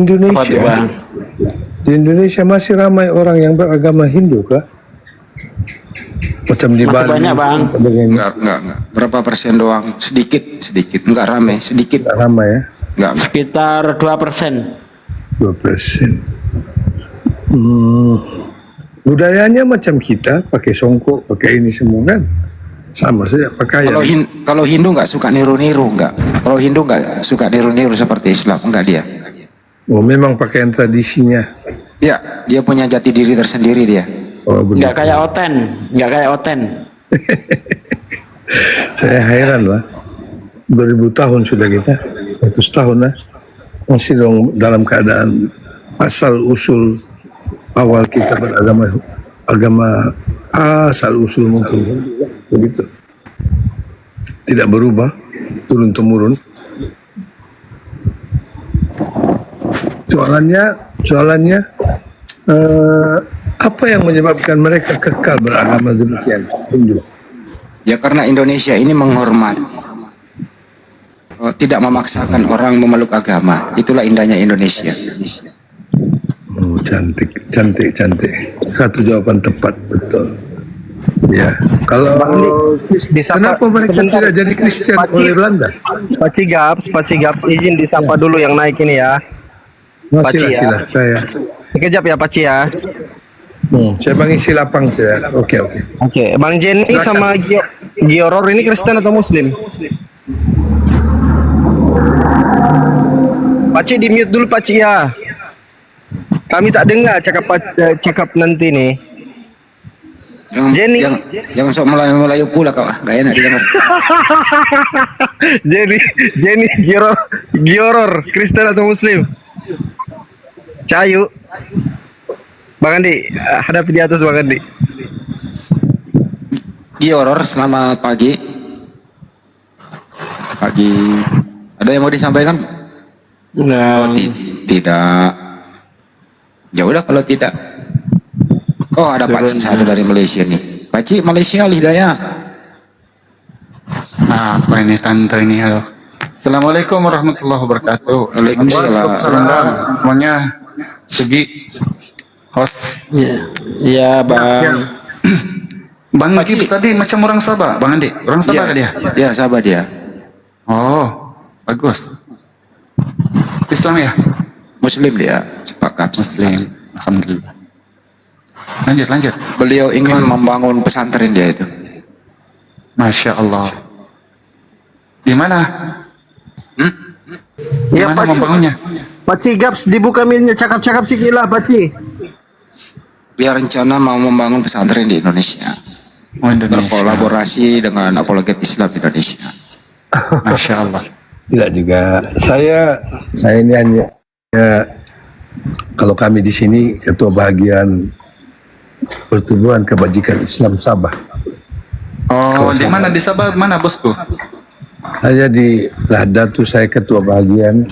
Indonesia masih ramai orang yang beragama Hindu kah? Macam di Masih Bali. banyak, Bang. Enggak. Berapa persen doang? Sedikit. Enggak ramai, sedikit. Enggak ramai ya? Enggak. Sekitar 2%. 2%. Budayanya macam kita, pakai songkok, pakai ini semua kan? Sama saja pakaian. Kalau Hindu nggak suka niru-niru, enggak. Kalau Hindu nggak suka niru-niru seperti Islam, enggak dia. Oh, memang pakaian tradisinya. Ya, dia punya jati diri tersendiri dia. Oh, Nggak kayak Oten. Saya heran lah. 2000 tahun sudah kita, 100 tahun lah. Masih dong dalam keadaan asal usul awal kita beragama asal usul mungkin begitu. Tidak berubah turun temurun. Soalannya apa yang menyebabkan mereka kekal beragama demikian Hindu? Ya karena Indonesia ini menghormati, tidak memaksakan orang memeluk agama. Itulah indahnya Indonesia. Oh, cantik. Satu jawaban tepat, betul. Ya, kalau kenapa mereka tidak jadi Kristen oleh Belanda? Pak Cigaps, izin disapa dulu yang naik ini ya. Silah saya. Sekejap ya Pak Ci ya. Saya mengisi lapang saya. Oke. Bang Jenny sama Gioror ini Kristen atau Muslim? Pak Ci di mute dulu Pak Ci ya. Kami tak dengar cakap nanti nih. Jenny, Jangan sok Melayu pula kau, gak enak didengar. Jenny Gioror, Kristen atau Muslim? Cahayu. Bang Andi, hadapi di atas Bang Andi. Gioror, selamat pagi. Pagi. Ada yang mau disampaikan? Nah. Oh, tidak. Ya udah kalau tidak. Oh, ada Pak Cik satu dari Malaysia nih. Pak Cik, Malaysia Hidayah. Apa ini tante ini? Halo. Assalamualaikum warahmatullahi wabarakatuh. Waalaikumsalam. Semuanya. Segi host. Iya Bang. Bang Gib tadi macam orang Sabah, Bang Andi. Orang Sabah kah dia? Ya, Sabah dia. Oh, bagus. Islam ya? Muslim dia, sepakat. Muslim. Alhamdulillah. Lanjut. Beliau ingin membangun pesantren dia itu. Masya Allah. Di mana? Di Ya, mana membangunnya? Pakcik Gaps dibuka minnya cakap-cakap sikit lah Pakcik. Dia rencana mau membangun pesantren di Indonesia. Berkolaborasi dengan apologet Islam Indonesia. Masya Allah. Tidak juga. Saya ini hanya kalau kami di sini ketua bagian Pertubuhan Kebajikan Islam Sabah. Oh, di mana di Sabah? Mana bosku? Hanya di Lahdatu saya ketua bagian.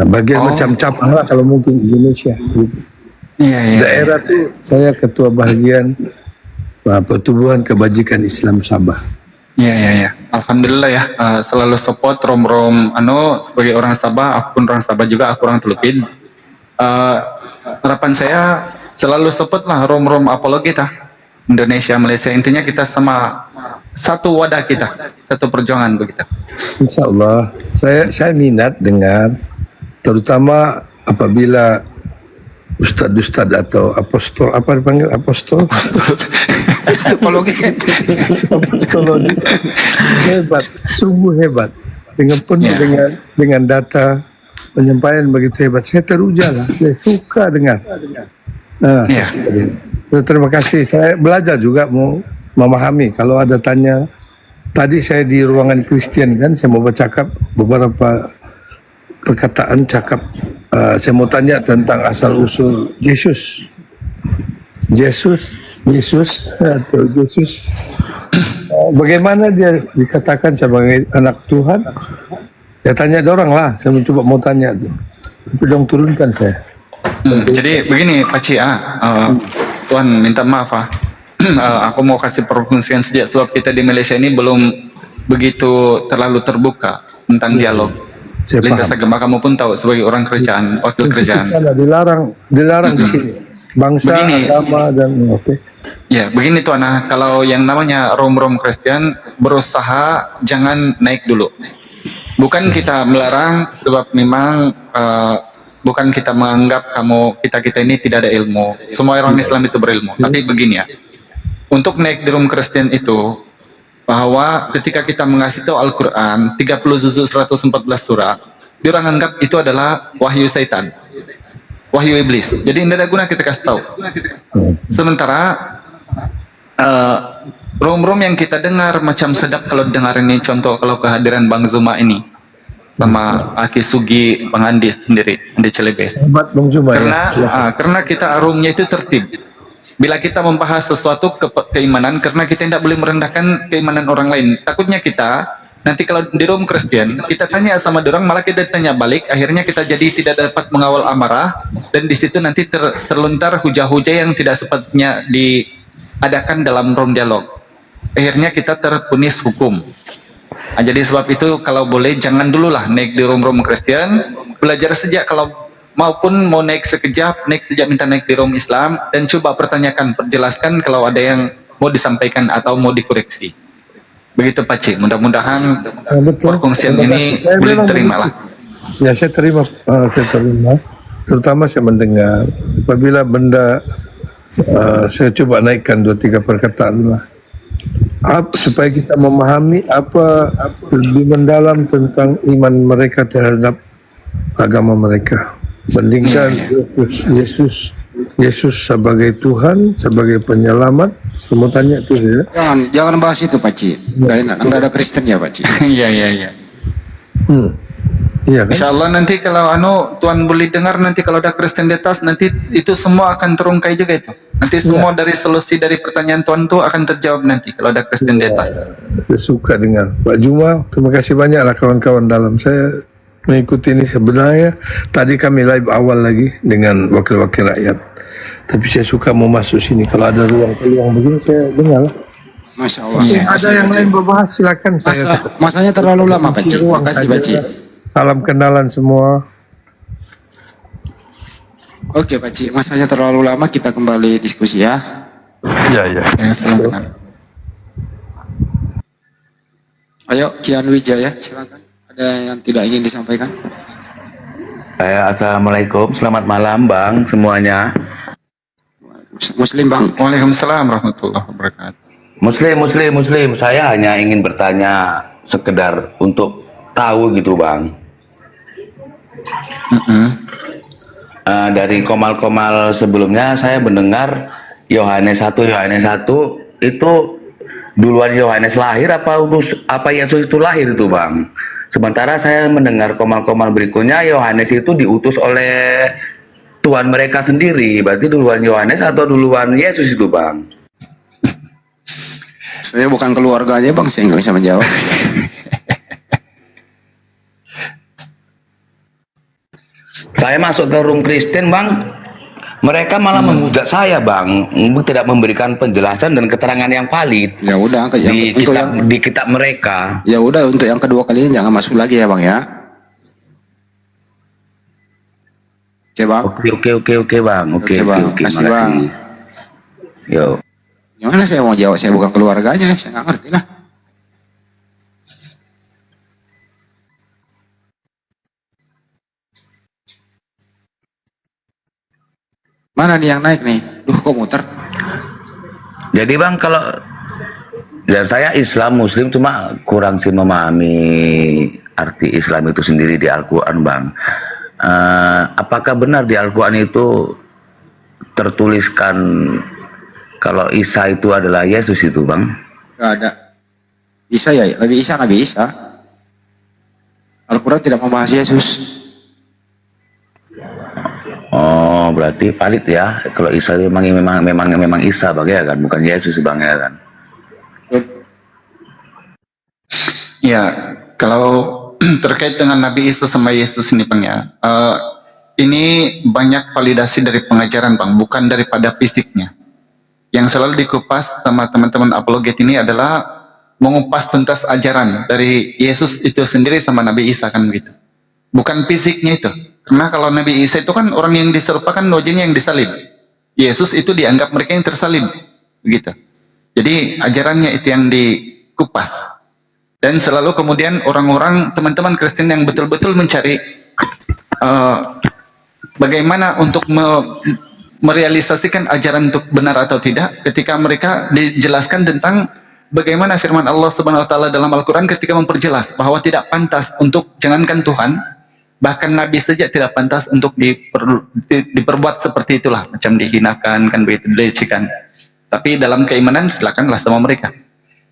Bagian macam cabang lah kalau mungkin Indonesia. Gitu. Iya. Daerah tuh saya ketua bagian Pertubuhan Kebajikan Islam Sabah. Iya. Alhamdulillah ya. Selalu support rom-rom sebagai orang Sabah, aku pun orang Sabah juga, aku orang Telupin. Harapan saya selalu support lah rom-rom apologet Indonesia, Malaysia, intinya kita sama satu wadah kita, satu perjuangan begitu. Insya Allah, saya minat dengar, terutama apabila ustad-ustad atau apostol, apa dipanggil apostol? Apologi. Hebat, sungguh hebat. Dengan penuh dengan data penyampaian begitu hebat. Saya teruja lah, saya suka dengar. Terima kasih. Saya belajar juga mau memahami. Kalau ada tanya, tadi saya di ruangan Kristen kan, saya mau bercakap beberapa perkataan cakap. Saya mau tanya tentang asal usul Yesus. Bagaimana dia dikatakan sebagai anak Tuhan? Saya tanya orang lah. Saya mencoba mau tanya tuh. Tapi dong turunkan saya. Jadi begini Pak Ci, Tuhan minta maaf aku mau kasih perfungsian saja sebab kita di Malaysia ini belum begitu terlalu terbuka tentang dialog. Lintas agama kamu pun tahu sebagai orang kerajaan, wakil kerajaan. Dilarang di sini. Bangsa, agama dan Ya, begini Tuan, kalau yang namanya rom-rom Kristen berusaha jangan naik dulu. Bukan kita melarang sebab memang bukan kita menganggap kita ini tidak ada ilmu. Semua orang Islam itu berilmu. Tapi begini ya, untuk naik di room Kristen itu bahwa ketika kita mengasih tahu Al-Quran 30 juzuk 114 surah, dia orang anggap itu adalah wahyu syaitan, wahyu iblis. Jadi tidak ada guna kita kasih tahu. Sementara rom-rom yang kita dengar macam sedap kalau dengar ini, contoh kalau kehadiran Bang Zuma ini sama Aki Sugi, Bang Andi sendiri, Andi Celebes. Karena kita arumnya itu tertib. Bila kita membahas sesuatu keimanan, karena kita tidak boleh merendahkan keimanan orang lain. Takutnya kita nanti kalau di room Kristen kita tanya sama orang, malah kita tanya balik, akhirnya kita jadi tidak dapat mengawal amarah, dan di situ nanti terlontar hujah-hujah yang tidak sepatutnya diadakan dalam room dialog. Akhirnya kita terpunis hukum. Jadi sebab itu kalau boleh jangan dululah naik di room Kristen, belajar sejak kalau maupun mau naik sekejap minta naik di room Islam, dan coba pertanyakan, perjelaskan kalau ada yang mau disampaikan atau mau dikoreksi. Begitu Pak Cik, mudah-mudahan perfungsian ini boleh diterima lah. Ya, saya terima. Terutama saya mendengar apabila benda saya coba naikkan 2-3 perkataan lah. Supaya kita memahami apa lebih mendalam tentang iman mereka terhadap agama mereka. Bandingkan Yesus sebagai Tuhan, sebagai penyelamat. Semua tanya tuh ya. Jangan bahas itu Pak Ci. Enggak ada Kristen ya Pak Ci. Iya. Iya kan? Insya Allah nanti kalau Tuhan boleh dengar nanti kalau ada Kristen di atas nanti itu semua akan terungkai juga itu. Nanti semua dari solusi dari pertanyaan Tuhan itu akan terjawab nanti kalau ada Kristen di atas. Saya suka dengar Pak Juma. Terima kasih banyaklah kawan-kawan dalam saya mengikuti ini. Sebenarnya tadi kami live awal lagi dengan wakil-wakil rakyat, tapi saya suka mau masuk sini. Kalau ada ruang-ruang begini saya dengar. Masya Allah. Ada yang lain berbahas silakan. Masanya terlalu lama Pak Ci. Terima kasih Pak Ci. Salam kenalan semua. Oke Pak Ci, masanya terlalu lama, kita kembali diskusi ya. Iya. Ayo Kian Wijaya, silakan. Ada yang tidak ingin disampaikan? Assalamualaikum, selamat malam Bang semuanya. Muslim Bang. Waalaikumsalam warahmatullahi wabarakatuh. Muslim. Saya hanya ingin bertanya sekedar untuk tahu gitu Bang. Dari komal-komal sebelumnya saya mendengar Yohanes 1 itu duluan Yohanes lahir apa Yesus itu lahir itu Bang. Sementara saya mendengar komal-komal berikutnya Yohanes itu diutus oleh Tuhan mereka sendiri. Berarti duluan Yohanes atau duluan Yesus itu Bang? Saya bukan keluarganya Bang, saya nggak bisa menjawab. Saya masuk ke room Kristen Bang, mereka malah memuja saya Bang, tidak memberikan penjelasan dan keterangan yang valid. Ya udah, di kitab mereka. Ya udah, untuk yang kedua kalinya jangan masuk lagi ya Bang ya. Oke Bang. Oke Bang. Oke Makasih Bang. Yo. Gimana saya mau jawab? Saya bukan keluarganya, saya nggak ngerti lah. Mana nih yang naik nih? Duh, kok muter? Jadi Bang, kalau dan saya Islam Muslim cuma kurang sih memahami arti Islam itu sendiri di Al-Quran Bang. Apakah benar di Al-Quran itu tertuliskan kalau Isa itu adalah Yesus itu Bang? Gak ada. Isa ya, Nabi Isa. Al-Quran tidak membahas Yesus. Oh, berarti valid ya. Kalau Isa itu memang Isa Bang ya kan, bukan Yesus Bang ya kan. Ya, kalau terkait dengan Nabi Isa sama Yesus ini Bang ya, ini banyak validasi dari pengajaran Bang, bukan daripada fisiknya. Yang selalu dikupas sama teman-teman apologet ini adalah mengupas tuntas ajaran dari Yesus itu sendiri sama Nabi Isa kan begitu. Bukan fisiknya itu. Karena kalau Nabi Isa itu kan orang yang diserupakan wajahnya yang disalib. Yesus itu dianggap mereka yang tersalib. Begitu. Jadi ajarannya itu yang dikupas. Dan selalu kemudian orang-orang, teman-teman Kristen yang betul-betul mencari bagaimana untuk merealisasikan ajaran untuk benar atau tidak ketika mereka dijelaskan tentang bagaimana firman Allah Subhanahu wa taala dalam Al-Qur'an ketika memperjelas bahwa tidak pantas untuk jangankan Tuhan, bahkan Nabi saja tidak pantas untuk diperbuat seperti itulah, macam dihinakan, kan begitu, dilecehkan. Tapi dalam keimanan silakanlah sama mereka.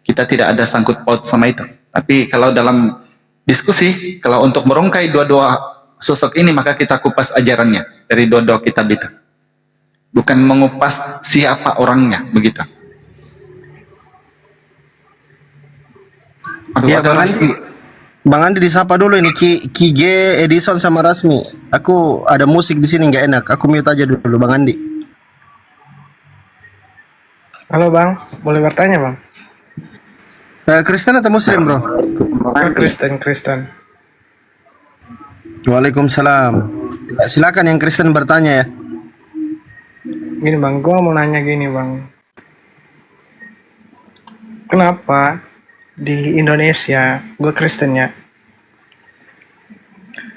Kita tidak ada sangkut paut sama itu. Tapi kalau dalam diskusi, kalau untuk merungkai dua-dua sosok ini, maka kita kupas ajarannya dari dua-dua kitab itu. Bukan mengupas siapa orangnya, begitu. Iya Bang Andi disapa dulu ini Ki G, Edison sama Rasmi. Aku ada musik di sini nggak enak. Aku mute aja dulu Bang Andi. Halo Bang, boleh bertanya Bang? Kristen atau Muslim bro? Kristen. Waalaikumsalam. Silakan yang Kristen bertanya ya. Gini Bang, gua mau nanya gini Bang. Kenapa di Indonesia, gue Kristen ya,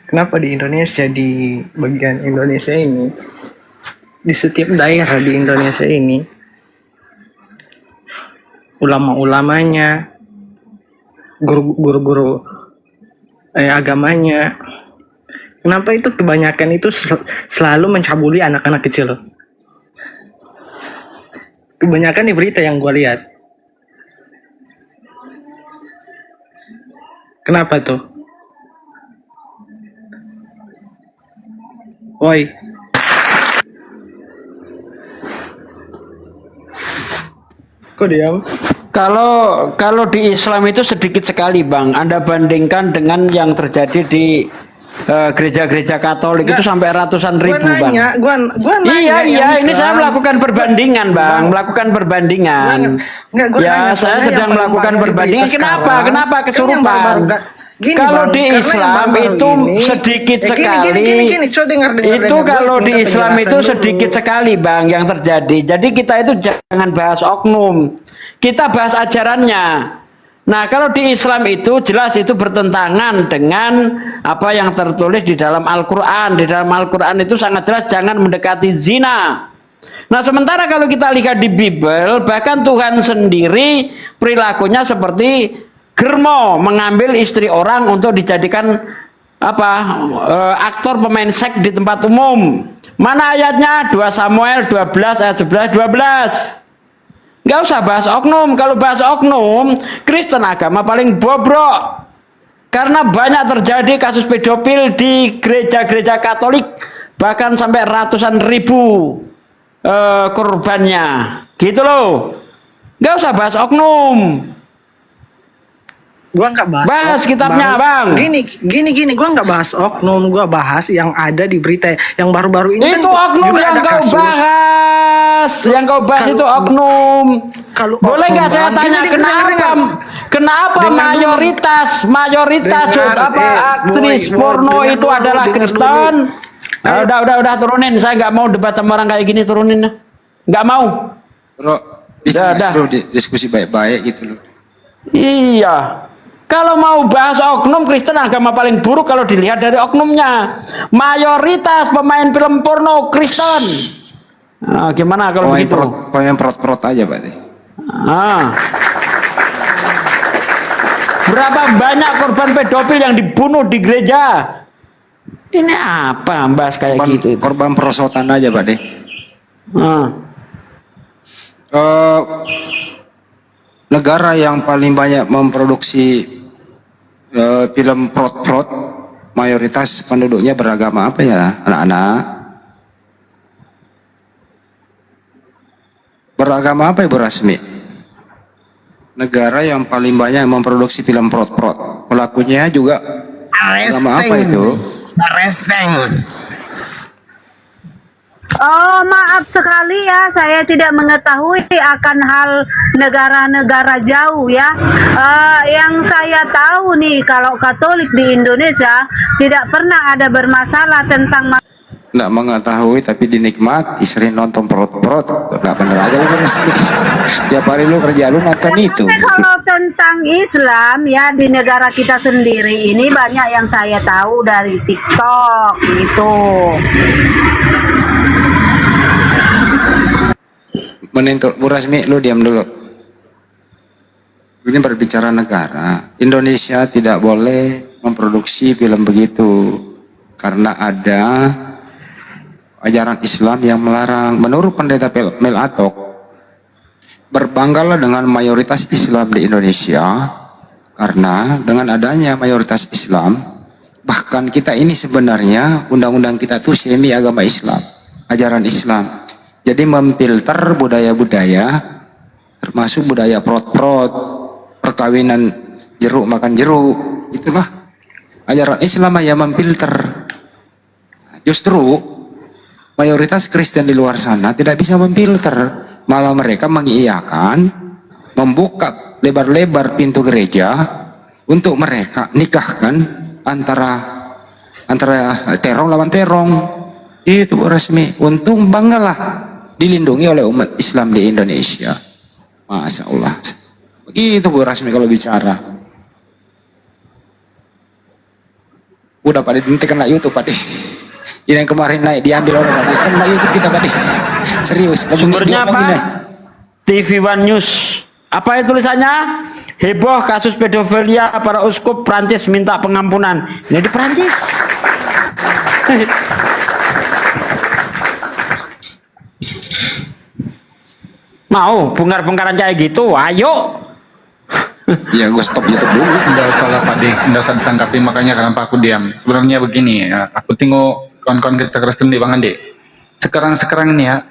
kenapa di Indonesia, di bagian Indonesia ini, di setiap daerah di Indonesia ini, ulama-ulamanya, guru-guru agamanya, Kenapa itu kebanyakan itu selalu mencabuli anak-anak kecil? Kebanyakan di berita yang gue lihat. Kenapa tuh? Woi. Kok diam? Kalau di Islam itu sedikit sekali, Bang. Anda bandingkan dengan yang terjadi di gereja-gereja Katolik itu sampai ratusan ribu, Bang. Gua nanya. Iya, ini saya melakukan perbandingan, Bang. Melakukan perbandingan. Saya sedang melakukan perbandingan. Kenapa kesurupan? Kalau di Islam itu sedikit sekali. Itu kalau di Islam itu sedikit sekali, Bang, yang terjadi. Jadi kita itu jangan bahas oknum. Kita bahas ajarannya. Nah, kalau di Islam itu jelas itu bertentangan dengan apa yang tertulis di dalam Al-Quran. Di dalam Al-Quran itu sangat jelas jangan mendekati zina. Nah, sementara kalau kita lihat di Bible, bahkan Tuhan sendiri perilakunya seperti germo, mengambil istri orang untuk dijadikan aktor pemain seks di tempat umum. Mana ayatnya? 2 Samuel 12 ayat 11 12. Nggak usah bahas oknum. Kalau bahas oknum, Kristen agama paling bobrok. Karena banyak terjadi kasus pedofil di gereja-gereja Katolik, bahkan sampai ratusan ribu korbannya. Gitu loh. Nggak usah bahas oknum. Gua nggak bahas. Bahas kitabnya, Bang. Gini. Gua nggak bahas oknum. Gua bahas yang ada di berita yang baru-baru ini. Itu oknum yang kau bahas. Yang kau bahas itu oknum. Boleh nggak saya tanya kenapa mayoritas aktris porno itu adalah Kristen? Udah turunin. Saya nggak mau debat sama orang kayak gini, turunin. Nggak mau. Bro, bisa diskusi baik-baik gitu loh. Iya. Kalau mau bahas oknum, Kristen agama paling buruk kalau dilihat dari oknumnya. Mayoritas pemain film porno Kristen. Nah, gimana kalau begitu? Pemain perot aja, Pak. Berapa banyak korban pedofil yang dibunuh di gereja? Ini apa bahas kayak gitu? Korban perosotan aja, Pak. Negara yang paling banyak memproduksi film prot mayoritas penduduknya beragama apa ya, anak-anak? Beragama apa, Ibu Rasmi? Negara yang paling banyak memproduksi film prot pelakunya juga agama apa itu? Oh, maaf sekali ya, saya tidak mengetahui akan hal negara-negara jauh ya. Yang saya tahu nih, kalau Katolik di Indonesia tidak pernah ada bermasalah tentang Nggak mengetahui tapi dinikmati, sering nonton prot nggak bener aja lu resmi. Tiap hari lu kerja lu nonton itu. Kalau tentang Islam ya, di negara kita sendiri ini banyak yang saya tahu dari TikTok gitu. Menentuk Bu Rasmi, lu diam dulu. Ini berbicara negara. Indonesia tidak boleh memproduksi film begitu karena ada ajaran Islam yang melarang. Menurut Pendeta Mel Atok, berbanggalah dengan mayoritas Islam di Indonesia, karena dengan adanya mayoritas Islam, bahkan kita ini sebenarnya undang-undang kita tuh semi agama Islam, ajaran Islam. Jadi memfilter budaya-budaya, termasuk budaya prot perkawinan jeruk makan jeruk, itulah ajaran Islam yang memfilter. Justru mayoritas Kristen di luar sana tidak bisa memfilter, malah mereka mengiyakan, membuka lebar-lebar pintu gereja untuk mereka nikahkan antara terong lawan terong. Itu Bu Rasmi. Untung banggalah dilindungi oleh umat Islam di Indonesia. Masya Allah. Begitu Bu Rasmi kalau bicara. Udah pada dihentikan lah YouTube Pak. Ini yang kemarin naik diambil orang Pak. Kan lah YouTube kita Pak. Serius. Sumbernya apa? TV One News. Apa itu tulisannya? Heboh kasus pedofilia, para uskup Prancis minta pengampunan. Ini di Prancis. Mau bongkar-bongkaran kayak gitu, ayo. Ya gue stop YouTube dulu. Nggak usah lah Pak De, nggak usah ditangkapi, makanya kenapa aku diam. Sebenarnya begini ya, aku tengok kawan-kawan kita Kristen di Bang Andi. Sekarang ini ya,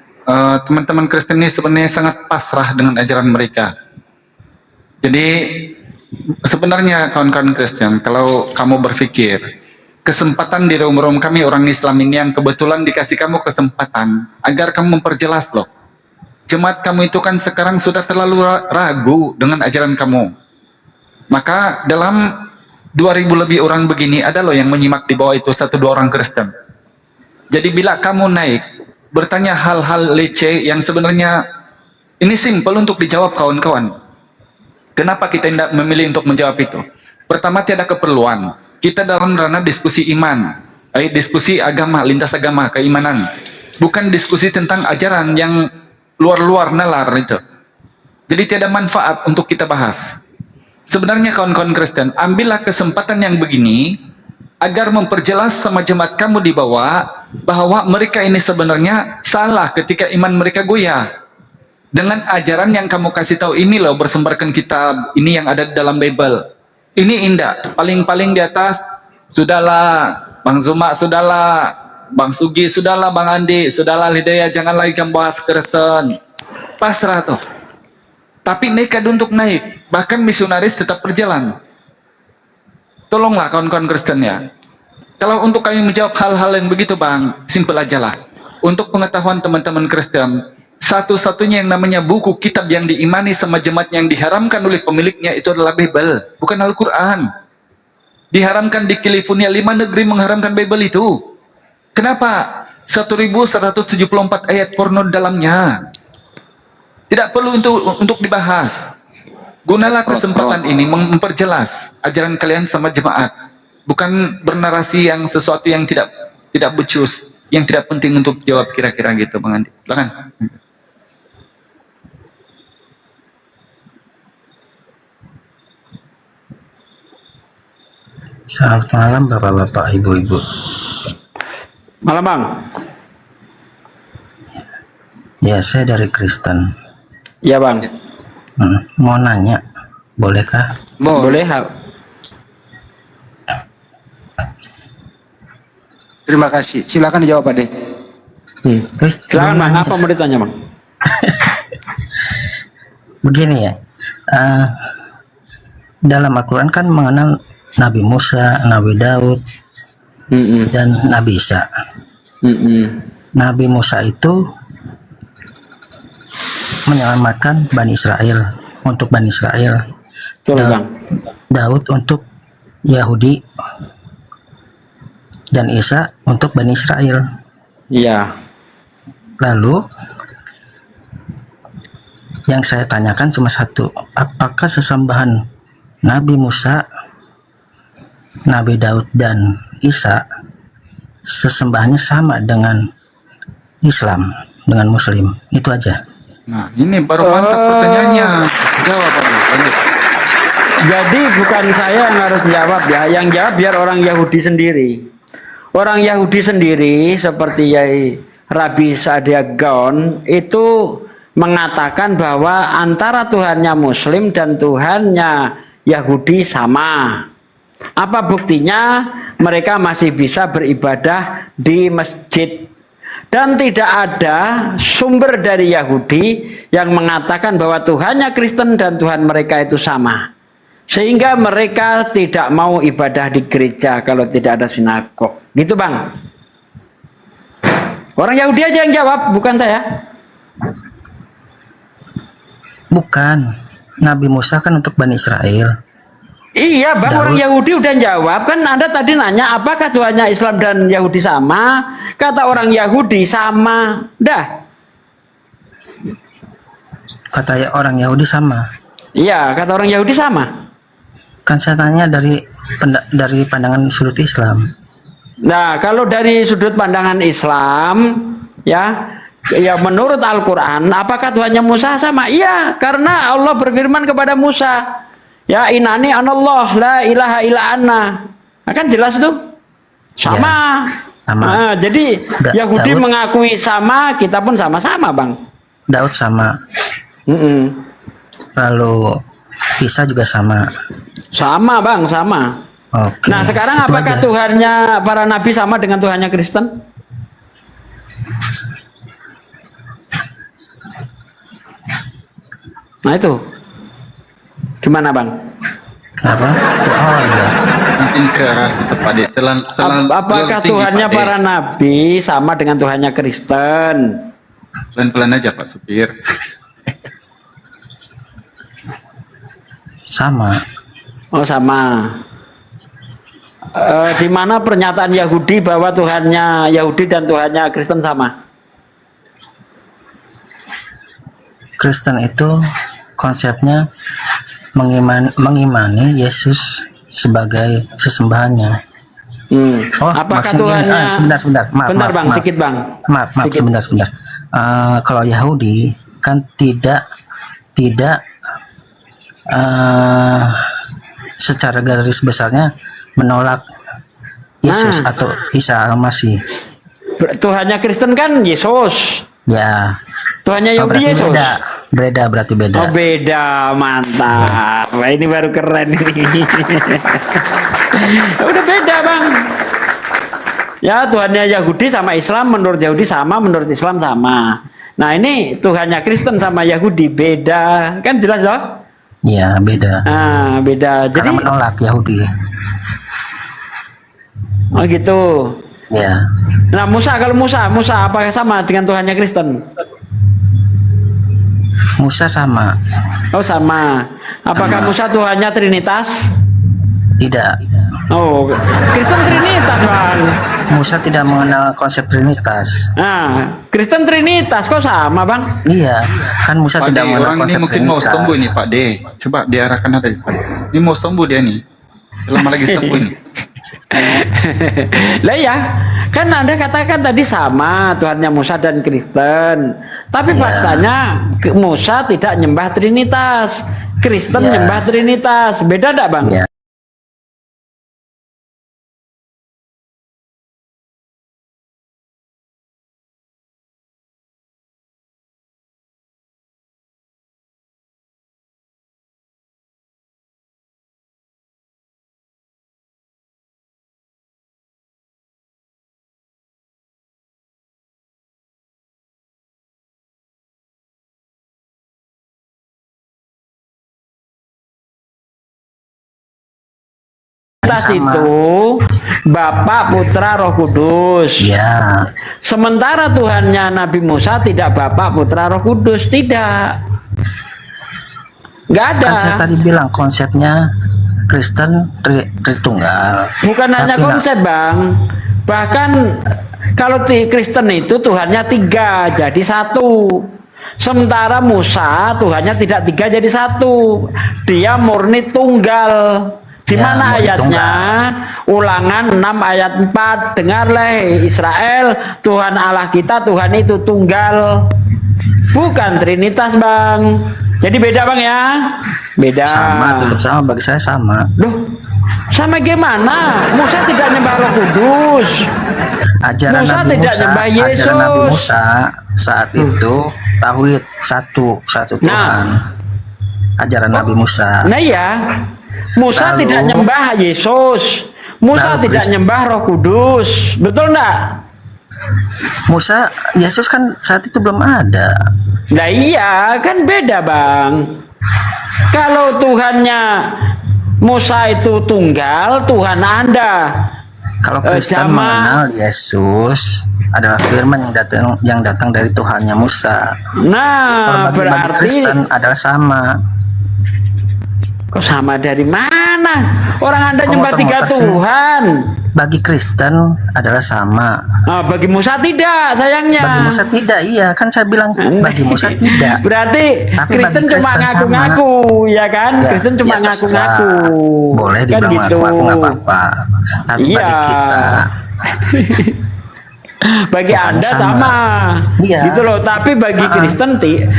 teman-teman Kristen ini sebenarnya sangat pasrah dengan ajaran mereka. Jadi sebenarnya kawan-kawan Kristen, kalau kamu berpikir kesempatan di room kami orang Islam ini yang kebetulan dikasih kamu kesempatan agar kamu memperjelas loh. Jemaat kamu itu kan sekarang sudah terlalu ragu dengan ajaran kamu. Maka dalam 2000 lebih orang begini ada loh yang menyimak di bawah itu 1-2 orang Kristen. Jadi bila kamu naik bertanya hal-hal leceh yang sebenarnya ini simple untuk dijawab kawan-kawan. Kenapa kita tidak memilih untuk menjawab itu? Pertama, tiada keperluan. Kita dalam ranah diskusi iman, diskusi agama, lintas agama, keimanan. Bukan diskusi tentang ajaran yang luar-luar nalar itu. Jadi tiada manfaat untuk kita bahas. Sebenarnya kawan-kawan Kristen, ambillah kesempatan yang begini agar memperjelas sama jemaat kamu di bawah bahwa mereka ini sebenarnya salah ketika iman mereka goyah. Dengan ajaran yang kamu kasih tahu ini loh, bersumberkan kitab ini yang ada di dalam Bible. Ini indah, paling-paling di atas sudahlah Bang Zuma, sudahlah Bang Sugi, sudahlah Bang Andi, sudahlah Hidayah, jangan lagi kamu bahas Kristen. Pasrah tuh. Tapi nekat untuk naik. Bahkan misionaris tetap berjalan. Tolonglah kawan-kawan Kristen ya. Kalau untuk kami menjawab hal-hal yang begitu Bang, simpel aja lah. Untuk pengetahuan teman-teman Kristen, satu-satunya yang namanya buku kitab yang diimani sama jemaat yang diharamkan oleh pemiliknya itu adalah Bible, bukan Al-Quran. Diharamkan di California, 5 negeri mengharamkan Bible itu. Kenapa? 1174 ayat porno dalamnya. Tidak perlu untuk dibahas. Gunalah kesempatan ini memperjelas ajaran kalian sama jemaat. Bukan bernarasi yang sesuatu yang tidak becus, yang tidak penting untuk jawab kira-kira gitu Bang Andi. Silakan. Selamat malam Bapak-bapak, Ibu-ibu. Malam Bang. Ya, saya dari Kristen. Iya Bang. Mau nanya, bolehkah? Boleh. Terima kasih. Silakan dijawab Pak De. Silakan Bang, apa mau ditanya Bang? Begini ya, dalam Al-Quran kan mengenal Nabi Musa, Nabi Daud, dan Nabi Isa. Nabi Musa itu menyelamatkan Bani Israel, untuk Bani Israel. Daud untuk Yahudi, dan Isa untuk Bani Israel. Iya. Lalu yang saya tanyakan cuma satu, apakah sesembahan Nabi Musa, Nabi Daud, dan Isa sesembahannya sama dengan Islam, dengan Muslim? Itu aja. Nah, ini baru mantap pertanyaannya. Jawab Lanjut. Jadi bukan saya yang harus jawab ya, yang jawab biar orang Yahudi sendiri. Orang Yahudi sendiri seperti Yai Rabi Saadia Gaon itu mengatakan bahwa antara Tuhannya Muslim dan Tuhannya Yahudi sama. Apa buktinya? Mereka masih bisa beribadah di masjid. Dan tidak ada sumber dari Yahudi yang mengatakan bahwa Tuhannya Kristen dan Tuhan mereka itu sama. Sehingga mereka tidak mau ibadah di gereja kalau tidak ada sinagog. Gitu Bang. Orang Yahudi aja yang jawab, bukan saya. Bukan. Nabi Musa kan untuk Bani Israel. Iya Bang, orang Yahudi udah jawab. Kan Anda tadi nanya apakah Tuhannya Islam dan Yahudi sama. Kata orang Yahudi sama. Dah. Kata orang Yahudi sama. Iya, kata orang Yahudi sama. Kan saya tanya dari pandangan sudut Islam. Nah, kalau dari sudut pandangan Islam, ya menurut Al-Quran, apakah Tuhannya Musa sama? Iya, karena Allah berfirman kepada Musa, ya inani anallah la ilaha illa anna. Nah, kan jelas tuh, sama. Sama. Jadi Yahudi Daud, mengakui sama, kita pun sama-sama, Bang. Daud sama. Lalu Isa juga sama. Sama, Bang, sama. Oke. Nah, sekarang Itu apakah aja. Tuhannya para nabi sama dengan Tuhannya Kristen? Nah, itu. Gimana, Bang? Kenapa? Oh iya. Mungkin ke arah situ Pak De. Apakah Tuhannya para nabi sama dengan Tuhannya Kristen? Pelan-pelan aja Pak Supir. Sama. Oh, sama. Di mana pernyataan Yahudi bahwa Tuhannya Yahudi dan Tuhannya Kristen sama? Kristen itu konsepnya mengimani Yesus sebagai sesembahannya. Oh, Apakah maksudnya Tuhannya? sebentar. Maaf, Bentar, maaf, Bang, maaf. sedikit, Bang. Maaf, Sedikit. sebentar. Kalau Yahudi kan tidak secara garis besarnya menolak Yesus atau Isa Al-Masih. Tuhannya Kristen kan Yesus. Ya. Tuhannya Oh, Yahudi berarti Yesus. berarti beda. Oh, beda, mantap. Wah, ini baru keren ini. Udah beda, Bang. Ya, Tuhannya Yahudi sama Islam, menurut Yahudi sama, menurut Islam sama. Nah, ini Tuhannya Kristen sama Yahudi beda. Kan jelas loh? Iya, beda. Nah, beda. Jadi, Karena menolak Yahudi. oh gitu. Ya. Nah, Musa, kalau Musa apakah sama dengan Tuhannya Kristen? Musa sama. Oh, sama. Apakah Musa Tuhannya Trinitas? Tidak. Oh, Kristen Trinitas, Bang. Musa tidak mengenal konsep Trinitas. Nah, Kristen Trinitas kok sama, Bang? Iya, kan Musa Pak De, tidak mengenal orang ini konsep mungkin mau Trinitas. sembuh nih Pak De. Coba diarahkan ada di Pak De. Ini mau sembuh dia nih. Lama lagi sembuh nih. Lah ya, kan Anda katakan tadi sama Tuhannya Musa dan Kristen. Tapi faktanya Musa tidak nyembah Trinitas. Kristen nyembah Trinitas. Beda enggak, Bang? Trinitas itu Bapa, Putra, Roh Kudus. Ya. Sementara Tuhannya Nabi Musa tidak Bapa, Putra, Roh Kudus, tidak. Nggak ada. Kan saya tadi bilang konsepnya Kristen Tritunggal. Bukan hanya Tapi konsep, Bang. Bahkan kalau Kristen itu Tuhannya 3 jadi 1. Sementara Musa Tuhannya tidak 3 jadi 1. Dia murni tunggal. Di mana ayatnya? Ulangan 6 ayat 4. Dengarlah Israel, Tuhan Allah kita, Tuhan itu tunggal. Bukan Trinitas, Bang. Jadi beda, Bang ya? Beda. Sama, tetap sama, bagi saya sama. Loh, sama gimana? Musa tidak nyembah Roh Kudus. Ajaran Musa Nabi tidak Musa, nyembah Yesus. ajaran Nabi Musa saat itu tauhid satu Tuhan. Ajaran Nabi Musa. Nah ya, Musa Lalu- tidak nyembah Yesus. Musa Lalu tidak Kristen- nyembah Roh Kudus. Betul enggak? Musa, Yesus kan saat itu belum ada. Nah iya, kan beda, Bang. Kalau Tuhannya Musa itu tunggal, Tuhan Anda Kalau Kristen mengenal Yesus adalah firman yang datang dari Tuhannya Musa. Nah, Kalau bagi Kristen adalah sama. Kok sama dari mana? Orang Anda Kok nyembah 3 muter-muter sih? Tuhan. Bagi Kristen adalah sama. Nah, bagi Musa tidak, sayangnya. Bagi Musa tidak, iya kan saya bilang bagi Musa tidak. Berarti Tapi Kristen bagi cuma Kristen ngaku-ngaku, ya kan? Ya, Kristen cuma ya ngaku-ngaku. terserah. Boleh Kan dibilang gitu. ngaku-ngaku nggak apa-apa. Tapi Iya. bagi kita bagi Bukan Anda sama. sama. Iya. Gitu loh, tapi bagi Kristen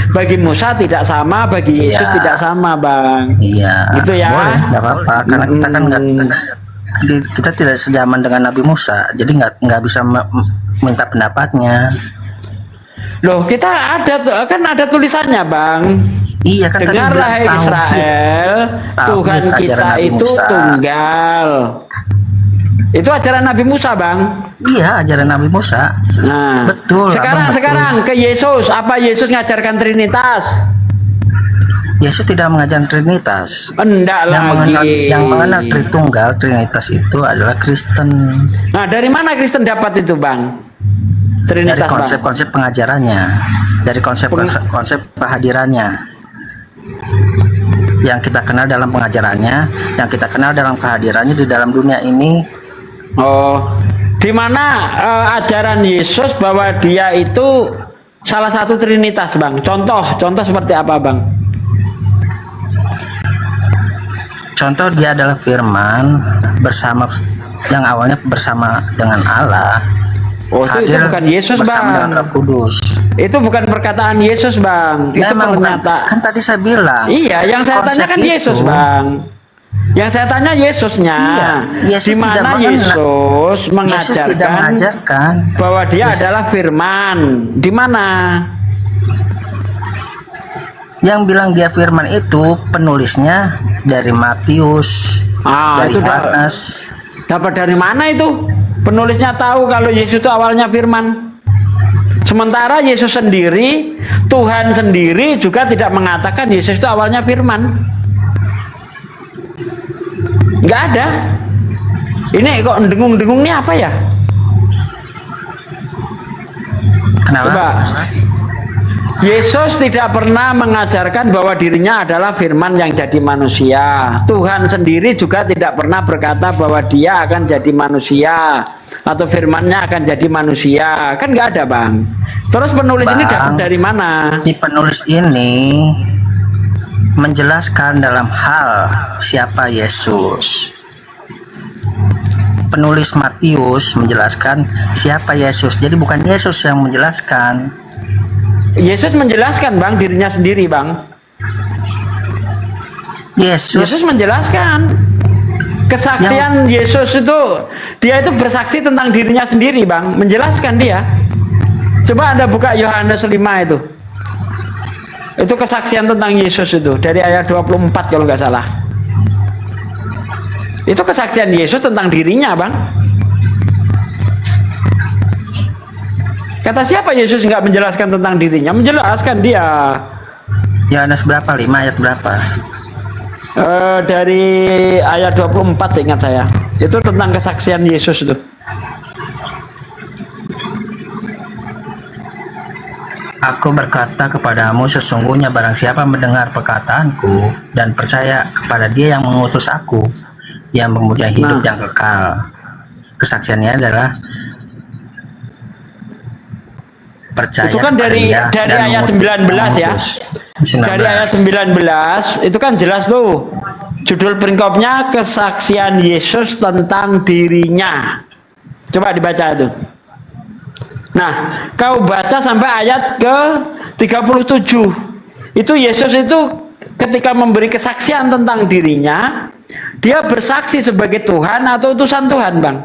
bagi Musa tidak sama, bagi Yesus Iya. tidak sama, Bang. iya. Gitu ya. Boleh, nggak apa-apa. Karena kita kan nggak kita tidak sejaman dengan Nabi Musa, jadi nggak bisa minta pendapatnya. Loh, kita ada tulisannya, Bang. Iya kan, tadi dengarlah bilang tauhid. Israel, Tauhid, Tuhan ajaran kita Nabi itu Musa. tunggal. Itu ajaran Nabi Musa, Bang. Iya, ajaran Nabi Musa. Nah, betul. Sekarang Abang, sekarang ke Yesus, apa Yesus ngajarkan Trinitas? Yesus tidak mengajarkan Trinitas. Enggak lagi. Yang mengenal Tritunggal, Trinitas itu adalah Kristen. Nah, dari mana Kristen dapat itu, Bang? Dari Trinitas, Bang. konsep-konsep pengajarannya, dari konsep kehadirannya. Yang kita kenal dalam pengajarannya, yang kita kenal dalam kehadirannya di dalam dunia ini. Oh, di mana ajaran Yesus bahwa dia itu salah satu Trinitas, Bang? Contoh seperti apa, Bang? Contoh, dia adalah firman bersama, yang awalnya bersama dengan Allah. Oh, itu bukan Yesus, bersama Bang. dengan Roh Kudus. Itu bukan perkataan Yesus, Bang. Itu Memang pernyataan. kan tadi saya bilang. Iya, yang saya konsep tanya kan itu. Yesus, Bang. Yang saya tanya Yesusnya. Iya, Yesus di mana tidak Yesus Yesus tidak mengajarkan bahwa dia adalah firman? Di mana? Yang bilang dia firman itu penulisnya dari Matius, dari itu Yohanes. Dapat dari mana itu? Penulisnya tahu kalau Yesus itu awalnya firman. Sementara Yesus sendiri, Tuhan sendiri juga tidak mengatakan Yesus itu awalnya firman. Nggak ada. Ini kok dengung-dengung ini apa ya? Kenapa? Coba. Yesus tidak pernah mengajarkan bahwa dirinya adalah firman yang jadi manusia. Tuhan sendiri juga tidak pernah berkata bahwa dia akan jadi manusia atau firmannya akan jadi manusia. Kan nggak ada, Bang. Terus penulis ini dapat dari mana? Si penulis ini menjelaskan dalam hal siapa Yesus. Penulis Matius menjelaskan siapa Yesus. Jadi bukan Yesus yang menjelaskan. Yesus menjelaskan, Bang, dirinya sendiri, Bang. Yesus menjelaskan. Kesaksian Yesus itu, dia itu bersaksi tentang dirinya sendiri, Bang. Menjelaskan dia. Coba Anda buka Yohanes 5 itu. Itu kesaksian tentang Yesus itu. Dari ayat 24 kalau nggak salah. Itu kesaksian Yesus tentang dirinya, Bang. Kata siapa Yesus nggak menjelaskan tentang dirinya? Menjelaskan dia. Yohanes berapa? 5 ayat berapa? Dari ayat 24 ingat saya. Itu tentang kesaksian Yesus itu. Aku berkata kepadamu, sesungguhnya barang siapa mendengar perkataanku dan percaya kepada dia yang mengutus aku, yang mempunyai hidup yang kekal. Kesaksiannya adalah percaya itu kan dari ayat 19 ya. Dari ayat 19 itu kan jelas tuh. Judul peringkopnya kesaksian Yesus tentang dirinya. Coba dibaca itu. Nah, kau baca sampai ayat ke 37. Itu Yesus itu ketika memberi kesaksian tentang dirinya, dia bersaksi sebagai Tuhan atau utusan Tuhan, Bang?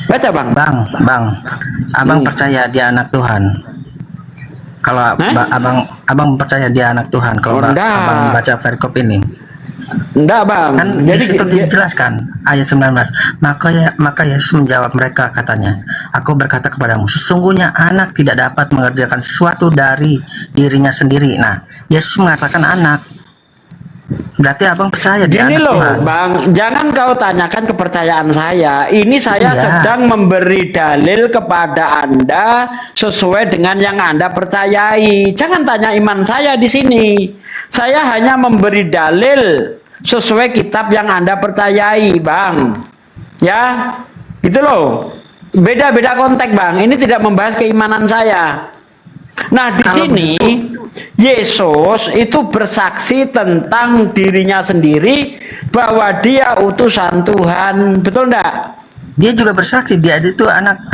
Baca, Bang. Abang percaya dia anak Tuhan. Kalau abang percaya dia anak Tuhan. Kalau abang baca perikop ini. Enggak, Bang. Kan jadi itu dijelaskan ayat 19. Maka Yesus menjawab mereka, katanya, aku berkata kepadamu, sesungguhnya anak tidak dapat mengerjakan sesuatu dari dirinya sendiri. Nah, Yesus mengatakan anak. Berarti abang percaya dia Gini anak loh, Tuhan. Bang, jangan kau tanyakan kepercayaan saya. Ini saya sedang memberi dalil kepada Anda sesuai dengan yang Anda percayai. Jangan tanya iman saya di sini. Saya hanya memberi dalil sesuai kitab yang Anda percayai, Bang. Ya, gitu loh. Beda-beda konteks, Bang. Ini tidak membahas keimanan saya. Nah, di sini Yesus itu bersaksi tentang dirinya sendiri bahwa dia utusan Tuhan. Betul enggak? Dia juga bersaksi dia itu anak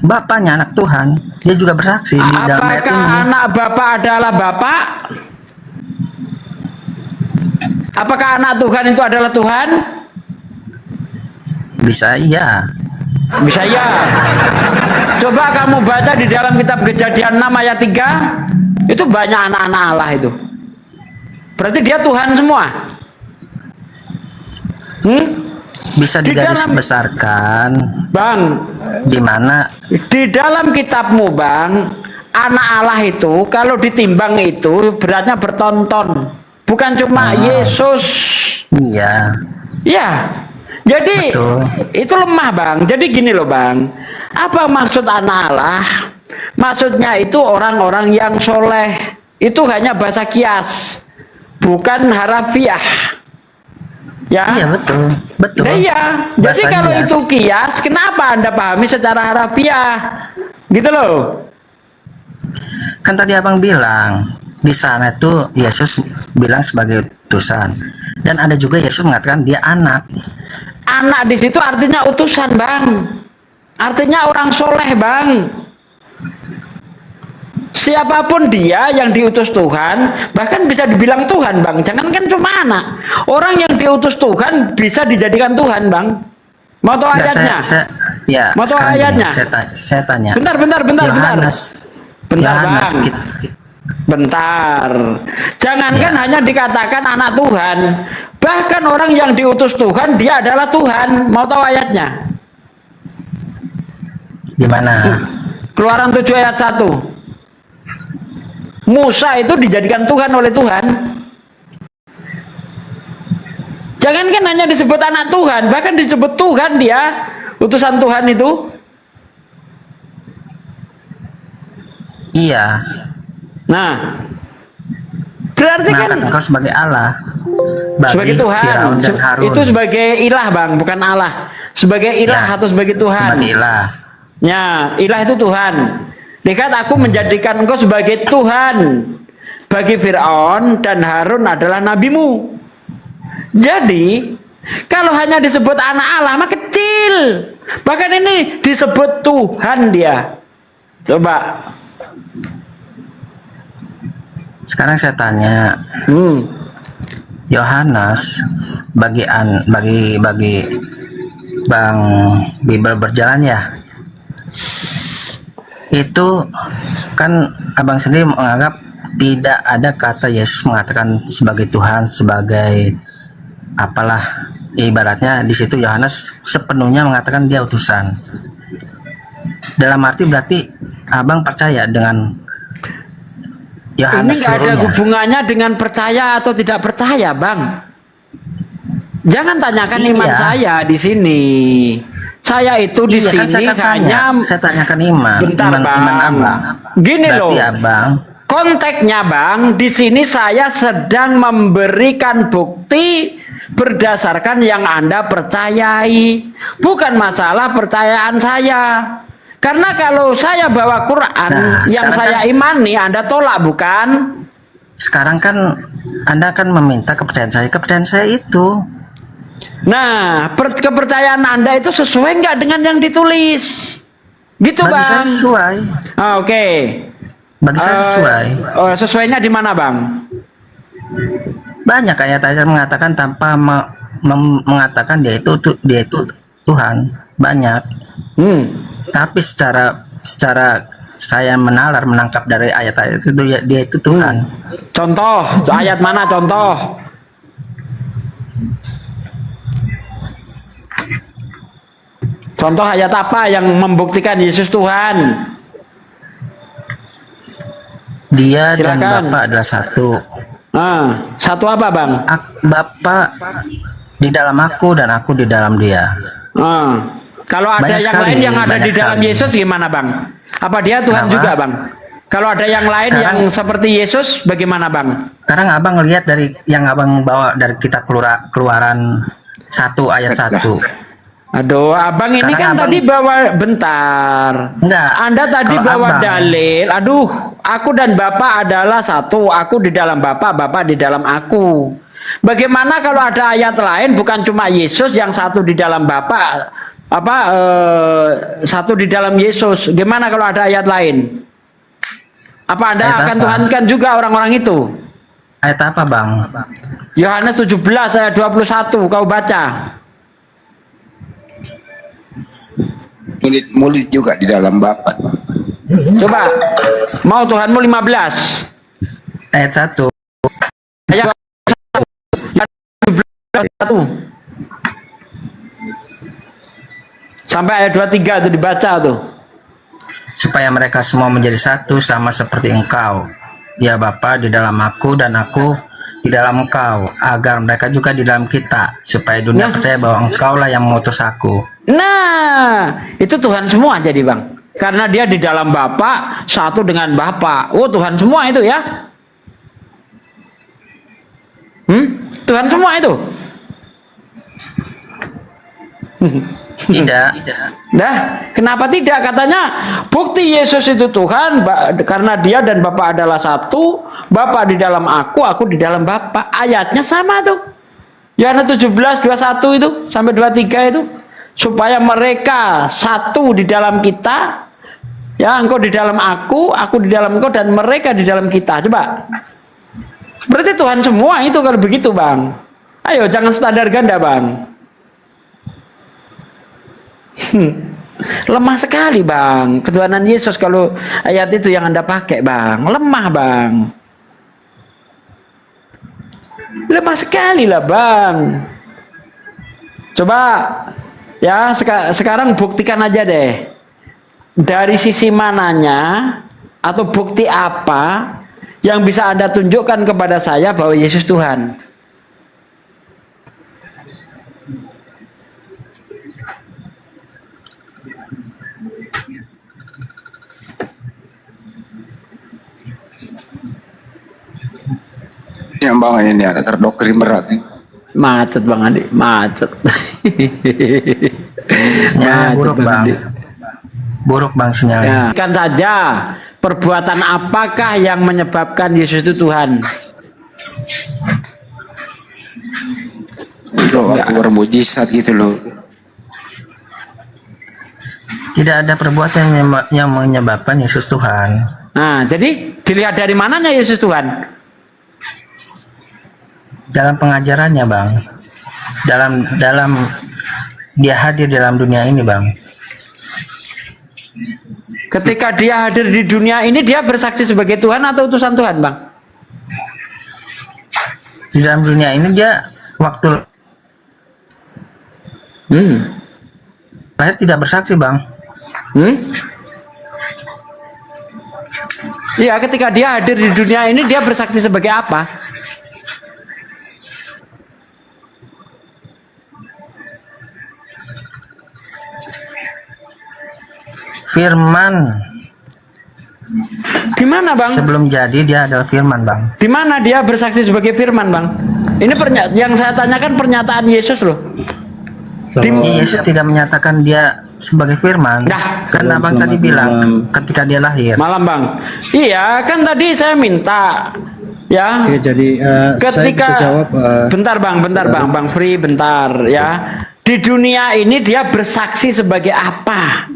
bapaknya, anak Tuhan. Dia juga bersaksi di dalam ayat ini. Apakah anak bapak adalah bapak? Apakah anak Tuhan itu adalah Tuhan? Bisa iya. Bisa ya. Coba kamu baca di dalam kitab Kejadian 6 ayat 3, itu banyak anak-anak Allah itu. Berarti dia Tuhan semua. Bisa digaris besarkan, Bang. Di mana di dalam kitabmu, Bang, anak Allah itu kalau ditimbang itu beratnya bertonton, bukan cuma Yesus. Iya. Ya. Jadi betul. Itu lemah, Bang. Jadi gini loh, Bang. Apa maksud anak Allah? Maksudnya itu orang-orang yang soleh. Itu hanya bahasa kias, bukan harafiah. Ya. Iya betul, betul. Nah, iya. Jadi Bahasa kalau kias. itu kias, kenapa Anda pahami secara harafiah? Gitu loh. Kan tadi abang bilang di sana tuh Yesus bilang sebagai utusan, dan ada juga Yesus mengatakan dia anak. Anak di situ artinya utusan, Bang. Artinya orang soleh, Bang. Siapapun dia yang diutus Tuhan, bahkan bisa dibilang Tuhan, Bang. Jangankan cuma anak. Orang yang diutus Tuhan bisa dijadikan Tuhan, Bang. Mau tahu Nggak, ayatnya? Ya, Mau tahu sekarang gini, ayatnya? saya tanya. Bentar. Yohanes, Bang. kita- Bentar. Jangankan hanya dikatakan anak Tuhan, bahkan orang yang diutus Tuhan dia adalah Tuhan. Mau tahu ayatnya? Di mana? Keluaran 7 ayat 1. Musa itu dijadikan Tuhan oleh Tuhan. Jangankan hanya disebut anak Tuhan, bahkan disebut Tuhan dia, utusan Tuhan itu. Iya. Nah, berarti kan Engkau sebagai Allah, bagi sebagai Tuhan. Firaun dan Harun. Itu sebagai ilah, Bang, bukan Allah. Sebagai ilah atau sebagai Tuhan. Sebagai ilah. Ya, ilah itu Tuhan. Lihat, aku menjadikan engkau sebagai Tuhan bagi Firaun dan Harun adalah nabimu. Jadi, kalau hanya disebut anak Allah mah kecil. Bahkan ini disebut Tuhan dia. Coba. Sekarang saya tanya, Yohanes bagi Bang Bible berjalan ya, itu kan abang sendiri menganggap tidak ada kata Yesus mengatakan sebagai Tuhan, sebagai apalah, ibaratnya di situ Yohanes sepenuhnya mengatakan dia utusan. Dalam arti berarti abang percaya dengan Ini Yohanes nggak ada seluruhnya. hubungannya dengan percaya atau tidak percaya, Bang. Jangan tanyakan iman Iya. saya di sini. Saya itu di Iya, kan sini saya tanyakan iman. Bentar, Bang. Iman abang. Gini Berarti loh. abang. Konteksnya, Bang, di sini saya sedang memberikan bukti berdasarkan yang Anda percayai, bukan masalah percayaan saya. Karena kalau saya bawa Quran yang saya imani, Anda tolak, bukan? Sekarang kan Anda kan meminta kepercayaan saya itu. Nah, kepercayaan Anda itu sesuai nggak dengan yang ditulis? Gitu, Bagi Bang. saya sesuai. Oke. Bagi saya sesuai. Sesuainya di mana, Bang? Banyak ayat-ayat mengatakan tanpa mengatakan dia itu Tuhan. Banyak. Tapi secara saya menangkap dari ayat-ayat itu dia itu Tuhan. Contoh, ayat mana contoh? Contoh ayat apa yang membuktikan Yesus Tuhan? Dia Silakan. dan Bapa adalah satu. Satu apa, Bang? Bapa di dalam aku dan aku di dalam dia. Kalau ada Banyak yang sekali, lain yang ada banyak di dalam sekali. Yesus gimana, Bang? Apa dia Tuhan Kenapa? juga, Bang? Kalau ada yang lain Sekarang- yang seperti Yesus bagaimana, Bang? Sekarang abang lihat dari yang abang bawa dari kitab keluaran 1 ayat 1. Aduh, abang ini Sekarang kan abang- tadi bawa bentar. Enggak. Anda tadi Kalau bawa abang- dalil. Aduh, aku dan Bapak adalah satu. Aku di dalam Bapak, Bapak di dalam aku. Bagaimana kalau ada ayat lain bukan cuma Yesus yang satu di dalam Bapak, satu di dalam Yesus. Gimana kalau ada ayat lain? Apa Anda Ayat akan apa? tuhankan juga orang-orang itu? Ayat apa bang? Yohanes 17 ayat 21 kau baca. Murid juga di dalam Bapa. Coba. Mau Tuhanmu 15. Ayat 1. Ayat 1. Sampai ayat 23 itu dibaca tuh. Supaya mereka semua menjadi satu sama seperti Engkau, ya Bapa, di dalam aku dan aku di dalam Engkau, agar mereka juga di dalam kita, supaya dunia percaya bahwa Engkau lah yang mengutus aku. Nah, itu Tuhan semua jadi bang. Karena dia di dalam Bapa, satu dengan Bapa. Oh, Tuhan semua itu ya. Tuhan semua itu. Tidak. Nah, kenapa tidak? Katanya bukti Yesus itu Tuhan karena dia dan Bapa adalah satu. Bapa di dalam aku di dalam Bapa. Ayatnya sama tuh. Yohanes 17 21 itu sampai 23 itu. Supaya mereka satu di dalam kita. Ya, engkau di dalam aku di dalam engkau, dan mereka di dalam kita. Coba. Berarti Tuhan semua itu kalau begitu, Bang. Ayo, jangan standar ganda, Bang. Lemah sekali, Bang. Ketuhanan Yesus kalau ayat itu yang Anda pakai, Bang. Lemah, Bang. Lemah sekali lah, Bang. Coba ya, sekarang buktikan aja deh. Dari sisi mananya atau bukti apa yang bisa Anda tunjukkan kepada saya bahwa Yesus Tuhan? Yang bang ini ada terdoktrin berat. Macet Bang Andi, macet. Sinyalnya buruk bang. Buruk bang sinyalnya. Kan saja perbuatan apakah yang menyebabkan Yesus itu Tuhan? Loh, aku bermujizat gitu loh. Tidak ada perbuatan yang menyebabkan Yesus Tuhan. Nah, jadi dilihat dari mananya Yesus Tuhan? Dalam pengajarannya bang, dalam dia hadir dalam dunia ini bang. Ketika dia hadir di dunia ini, dia bersaksi sebagai Tuhan atau utusan Tuhan, Bang? Di dalam dunia ini dia waktu lahir tidak bersaksi bang. Iya, ketika dia hadir di dunia ini, dia bersaksi sebagai apa? Firman. Gimana bang? Sebelum jadi dia adalah firman bang. Di mana dia bersaksi sebagai firman bang? Ini yang saya tanyakan pernyataan Yesus loh. Yesus tidak menyatakan dia sebagai firman. Nah, karena abang tadi bilang ketika dia lahir. Malam bang. Iya kan tadi saya minta ya. Oke, jadi ketika saya jawab, bentar bang Free bentar ya. Di dunia ini dia bersaksi sebagai apa?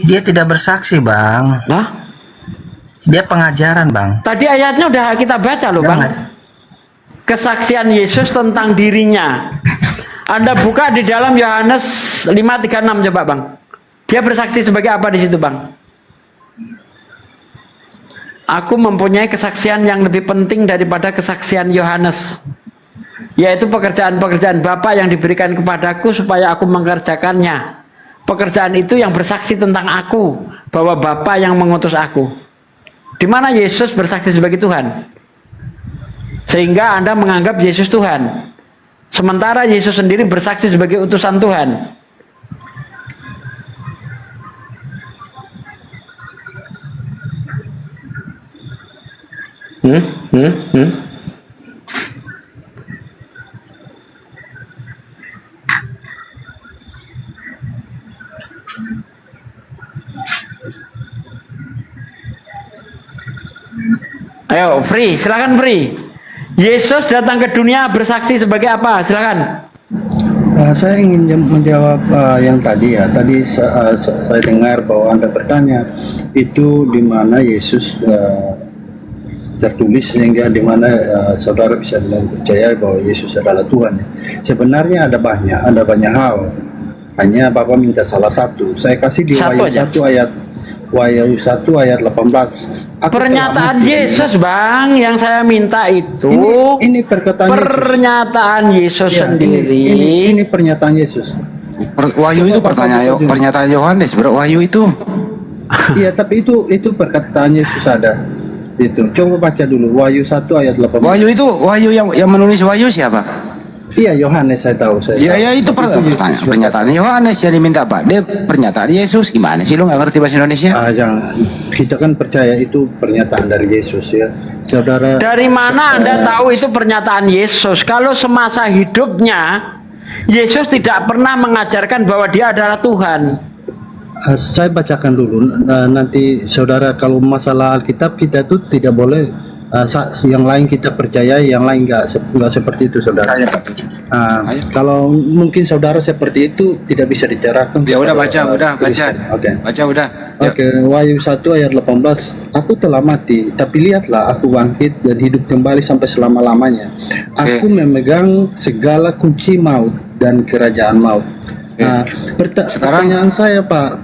Dia tidak bersaksi bang. Nah, dia pengajaran bang. tadi ayatnya udah kita baca loh bang. Kesaksian Yesus tentang dirinya. Anda buka di dalam Yohanes 5:36 coba bang. Dia bersaksi sebagai apa di situ bang? Aku mempunyai kesaksian yang lebih penting daripada kesaksian Yohanes, yaitu pekerjaan-pekerjaan Bapa yang diberikan kepadaku supaya aku mengerjakannya. Pekerjaan itu yang bersaksi tentang aku, bahwa Bapa yang mengutus aku. Di mana Yesus bersaksi sebagai Tuhan? Sehingga Anda menganggap Yesus Tuhan. Sementara Yesus sendiri bersaksi sebagai utusan Tuhan. Ayo, Free, silakan Free. Yesus datang ke dunia bersaksi sebagai apa? Silakan. Saya ingin menjawab yang tadi ya. Tadi saya dengar bahwa Anda bertanya itu di mana Yesus tertulis sehingga di mana saudara bisa percaya bahwa Yesus adalah Tuhan. Sebenarnya ada banyak hal. Hanya Bapak minta salah satu. Saya kasih di Wahyu 1 ayat 18. Pernyataan Yesus, Bang, yang saya minta itu ini pernyataan Yesus sendiri. Ini pernyataan Yesus. Wahyu itu pernyataan Yohanes, bro. Wahyu itu. Iya, tapi itu perkataan Yesus ada. Itu. Coba baca dulu Wahyu 1 ayat 18. Wahyu yang menulis Wahyu siapa? Iya, Yohanes, saya tahu. Ya itu pernyataan Yohanes yang diminta, Pak. Dia pernyataan Yesus gimana sih, lu nggak ngerti bahasa Indonesia? Jangan. Kita kan percaya itu pernyataan dari Yesus ya, saudara. Dari mana Anda tahu itu pernyataan Yesus? Kalau semasa hidupnya Yesus tidak pernah mengajarkan bahwa Dia adalah Tuhan. Saya bacakan dulu. Nanti saudara, kalau masalah Alkitab kita tuh tidak boleh. Yang lain kita percaya, yang lain nggak seperti itu, saudara. Kalau mungkin saudara seperti itu tidak bisa dicarakan. Ya udah baca. Oke. Baca udah. Oke, Wahyu 1 ayat 18. Aku telah mati, tapi lihatlah aku bangkit dan hidup kembali sampai selama-lamanya. Aku memegang segala kunci maut dan kerajaan maut. Pertanyaan saya, Pak.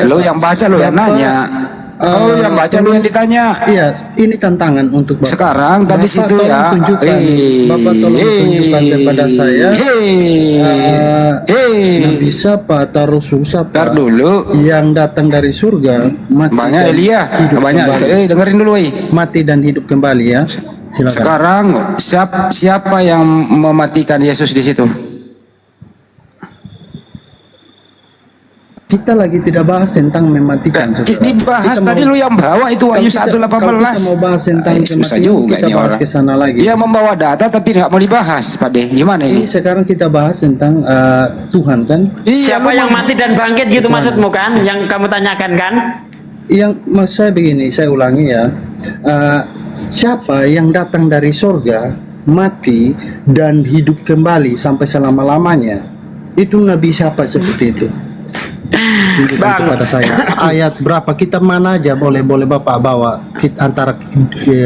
Lo yang baca, lo yang nanya. Kalau yang baca lu yang ditanya. Iya, ini tantangan untuk Bapak. Sekarang tadi situ ya. Bapak tolong tunjukkan kepada saya. Nabi siapa, Rasul siapa? Ntar dulu. Yang datang dari surga, mati. Banyak Elia. Banyak. Dengerin dulu, mati dan hidup kembali ya. Silakan. Sekarang siapa yang mematikan Yesus di situ? Kita lagi tidak bahas tentang mematikan. Dibahas tadi lu yang bawa itu Wahyu 1:18. Kita mau bahas tentang susah juga kita ini bahas orang. ke sana lagi. Dia membawa data tapi nggak mau dibahas, Pak De. Gimana ini? Sekarang kita bahas tentang Tuhan kan? Siapa yang mati dan bangkit gitu maksudmu kan? Yang kamu tanyakan kan? Yang maksud saya begini, saya ulangi ya. Siapa yang datang dari surga, mati dan hidup kembali sampai selama-lamanya? Itu nabi siapa seperti itu? Bang, kepada saya ayat berapa, kitab mana aja boleh Bapak bawa antara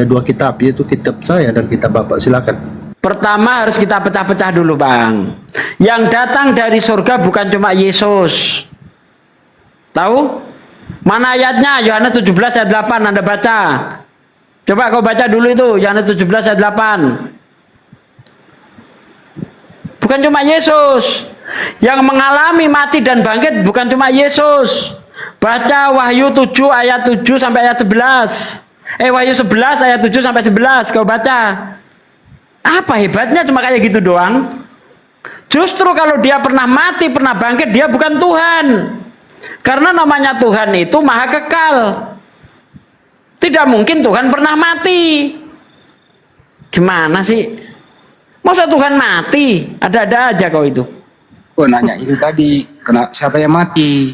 dua kitab, yaitu kitab saya dan kitab Bapak, silakan. Pertama harus kita pecah-pecah dulu, Bang. Yang datang dari surga bukan cuma Yesus. Tahu? Mana ayatnya? Yohanes 17 ayat 8, Anda baca. Coba kau baca dulu itu, Yohanes 17 ayat 8. Bukan cuma Yesus. Yang mengalami mati dan bangkit bukan cuma Yesus. Baca Wahyu 7 ayat 7 sampai ayat 11. Wahyu 11 ayat 7 sampai 11 kau baca. Apa hebatnya cuma kayak gitu doang? Justru kalau dia pernah mati, pernah bangkit, dia bukan Tuhan. Karena namanya Tuhan itu maha kekal. Tidak mungkin Tuhan pernah mati. Gimana sih? Masa Tuhan mati? Ada-ada aja kau itu. Nanya itu tadi, siapa yang mati?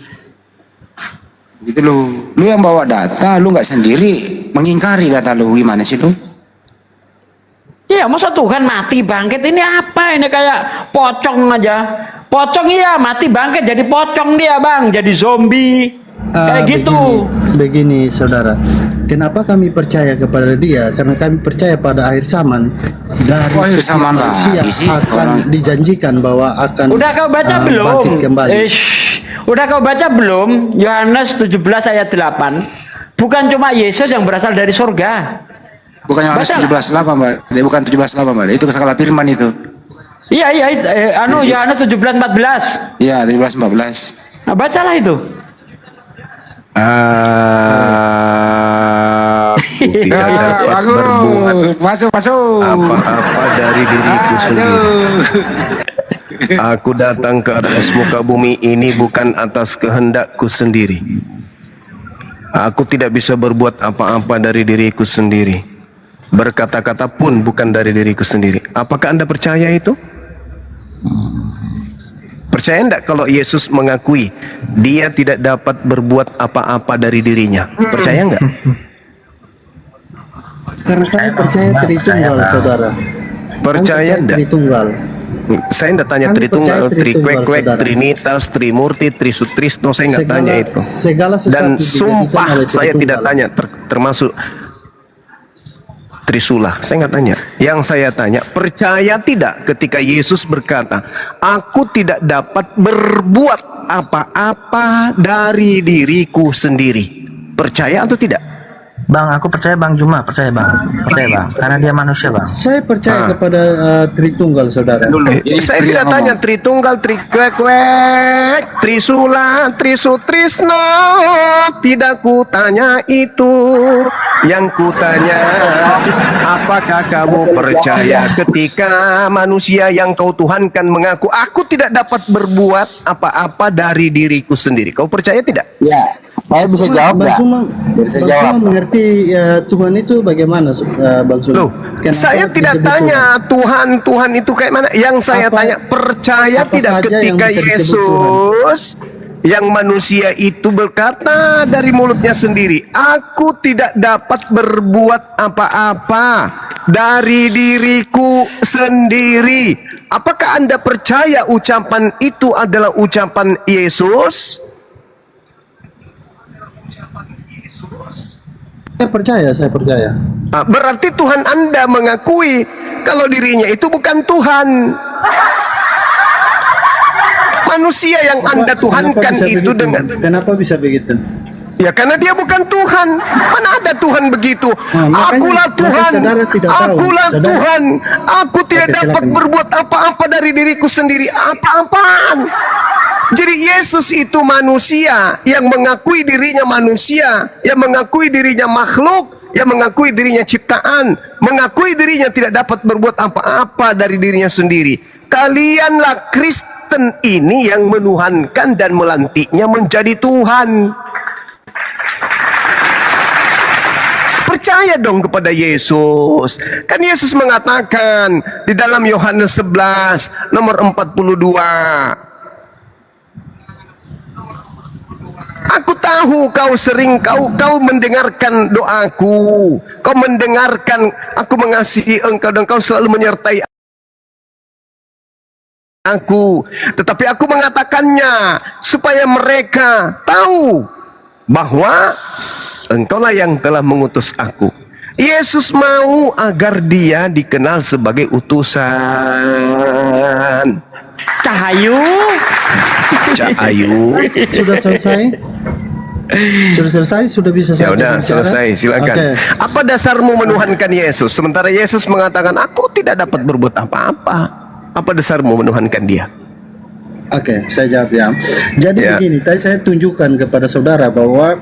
Gitu lu yang bawa data, lu nggak sendiri mengingkari data lu, gimana sih lu? Iya, masa Tuhan mati bangkit ini apa? Ini kayak pocong aja. Pocong iya mati bangkit jadi pocong dia, Bang, jadi zombie. Kayak gitu. Begini, saudara. Kenapa kami percaya kepada dia? Karena kami percaya pada akhir zaman. Dari akhir zaman manusia akan dijanjikan bahwa akan. Udah kau baca belum? Udah kau baca belum? Yohanes 17 ayat 8. Bukan cuma Yesus yang berasal dari surga. Bukan Yohanes 17:8, Mbak. Bukan 17:8, Mbak. Itu salah firman itu. Iya, Yohanes 17:14. Iya, 17:14. Nah, bacalah itu. Tidak dapat berbuat masuk apa-apa dari diriku sendiri. Aku datang ke atas muka bumi ini bukan atas kehendakku sendiri. Aku tidak bisa berbuat apa-apa dari diriku sendiri. Berkata-kata pun bukan dari diriku sendiri. Apakah Anda percaya itu? Percaya enggak kalau Yesus mengakui dia tidak dapat berbuat apa-apa dari dirinya? Percaya enggak? Karena saya percaya Tritunggal, saudara. Percaya enggak? Tritunggal. Saya tidak tanya Kami Tritunggal, percaya Tritunggal, Trikwek, saudara. Trinitas, Trimurti, Trisutrisno, saya nggak Segala- tanya itu. segala sesuatu Dan dijadikan sumpah oleh saya tidak Tritunggal. tanya termasuk Trisula. Saya nggak tanya. Yang saya tanya, percaya tidak ketika Yesus berkata, aku tidak dapat berbuat apa-apa dari diriku sendiri. Percaya atau tidak? Bang, aku percaya Bang Juma, percaya Bang, karena dia manusia Bang. Saya percaya Ah. kepada Tritunggal, saudara. Saya tidak tanya Tritunggal, Trikwek, Trisula, Trisutrisno. Tidak ku tanya itu. Yang ku tanya, apakah kamu percaya ketika manusia yang kau tuhankan mengaku, aku tidak dapat berbuat apa-apa dari diriku sendiri. Kau percaya tidak? Ya, saya bisa jawab nggak? Bisa jawab. Mengerti Tuhan itu bagaimana, Bang Sul? Loh, saya tidak tanya Tuhan itu kayak mana. Yang saya tanya, percaya apa tidak saja ketika yang bisa disebut Yesus yang manusia itu berkata dari mulutnya sendiri, aku tidak dapat berbuat apa-apa dari diriku sendiri. Apakah Anda percaya ucapan itu adalah ucapan Yesus? Saya percaya. Berarti Tuhan Anda mengakui kalau dirinya itu bukan Tuhan. Manusia yang Anda tuhankan itu dengan... Kenapa bisa begitu? Ya karena dia bukan Tuhan. Mana ada Tuhan begitu? Akulah Tuhan. Akulah Tuhan. Aku tidak dapat berbuat apa-apa dari diriku sendiri. Apa-apaan? Jadi Yesus itu manusia yang mengakui dirinya manusia, yang mengakui dirinya makhluk, yang mengakui dirinya ciptaan, mengakui dirinya tidak dapat berbuat apa-apa dari dirinya sendiri. Kalianlah Kristen ini yang menuhankan dan melantiknya menjadi Tuhan. Percaya dong kepada Yesus. Kan Yesus mengatakan di dalam Yohanes 11 nomor 42. Aku tahu kau mendengarkan doaku. Kau mendengarkan aku mengasihi engkau dan kau selalu menyertai aku. Tetapi aku mengatakannya supaya mereka tahu bahwa engkaulah yang telah mengutus aku. Yesus mau agar dia dikenal sebagai utusan. Cahayu. Sudah selesai? Sudah selesai? Sudah bisa Ya saya udah bicara? selesai, silakan. Oke. Apa dasarmu menuhankan Yesus sementara Yesus mengatakan aku tidak dapat berbuat apa-apa? Apa dasarmu menuhankan dia? Oke, saya jawab ya. Jadi begini, tadi saya tunjukkan kepada saudara bahwa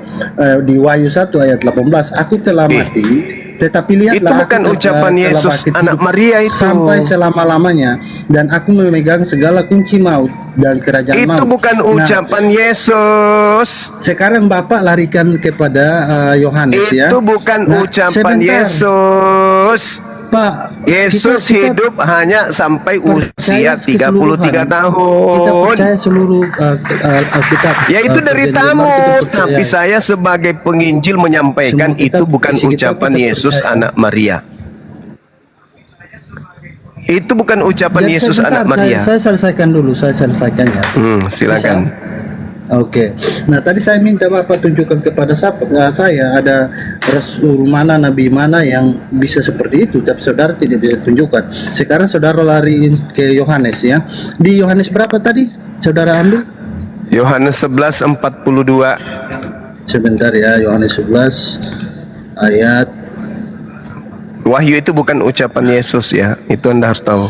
di Wahyu 1 ayat 18, aku telah mati, tetapi lihatlah Itu bukan aku ucapan telah Yesus, bangkit anak hidup Maria itu. sampai selama-lamanya, dan aku memegang segala kunci maut dan kerajaan maut. Itu bukan ucapan Yesus. Sekarang Bapak larikan kepada Yohanes ya. Itu bukan ucapan sebentar. Yesus. Pak, Yesus kita hidup hanya sampai usia 33 Kita tahun. percaya seluruh Alkitab. Ya itu dari Perjanjian Baru tamu, kita percaya. tapi saya sebagai penginjil menyampaikan itu bukan ucapan Yesus anak Maria. Itu bukan ucapan Ya, Yesus sebentar, anak Maria. Saya selesaikan dulu, saya selesaikan ya. Silakan. Oke. Nah tadi saya minta Bapak tunjukkan kepada saya ada Rasul mana, Nabi mana yang bisa seperti itu, tapi saudara tidak bisa tunjukkan. Sekarang saudara lari ke Yohanes ya. Di Yohanes berapa tadi? Saudara ambil? Yohanes 11:42. Sebentar ya, Yohanes 11 ayat. Wahyu itu bukan ucapan Yesus ya, itu Anda harus tahu.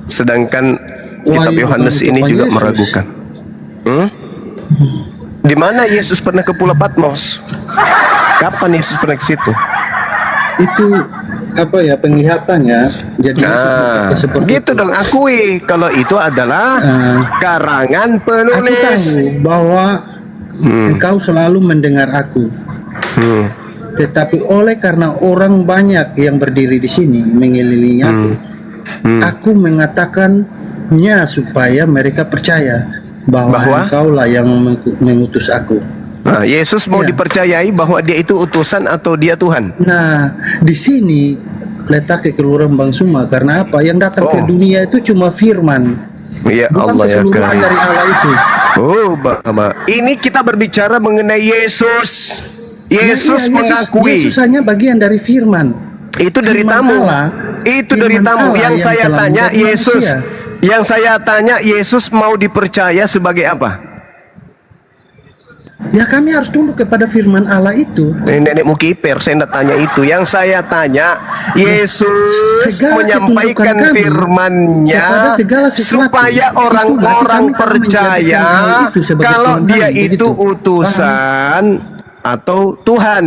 Sedangkan kitab Wahyu Yohanes bukan ini ucapan juga Yesus. meragukan. Di mana Yesus pernah ke Pulau Patmos? Kapan Yesus pernah ke situ? Itu apa ya penglihatannya? Jadi gitu dong, akui kalau itu adalah karangan penulis. Aku tahu bahwa engkau selalu mendengar aku. Tetapi oleh karena orang banyak yang berdiri di sini mengelilingi aku mengatakannya supaya mereka percaya bahwa engkaulah yang mengutus aku. Nah, Yesus mau dipercayai bahwa dia itu utusan atau dia Tuhan? Nah, di sini letak ke keluaran Bang Suma karena apa? Yang datang ke dunia itu cuma firman. Ya Bukan Allah ya keseluruhan Karim. dari Allah itu. Oh, Bama. Ini kita berbicara mengenai Yesus. Yesus Iya, mengakui. Yesus hanya bagian dari firman. Itu dari Firman tamu. Allah, Itu dari firman tamu. Allah Yang saya telah tanya menjadi Yesus. manusia. Yang saya tanya Yesus mau dipercaya sebagai apa? Ya kami harus tunduk kepada firman Allah itu. Nenek Mukiper, saya tidak tanya itu. Yang saya tanya, Yesus Segala menyampaikan ketundukan kami firman-Nya kepada segala sesuatu. supaya Itu orang-orang berarti kami telah percaya menjadikan hal itu sebagai kalau Tuhan dia kami, itu begitu. utusan atau Tuhan.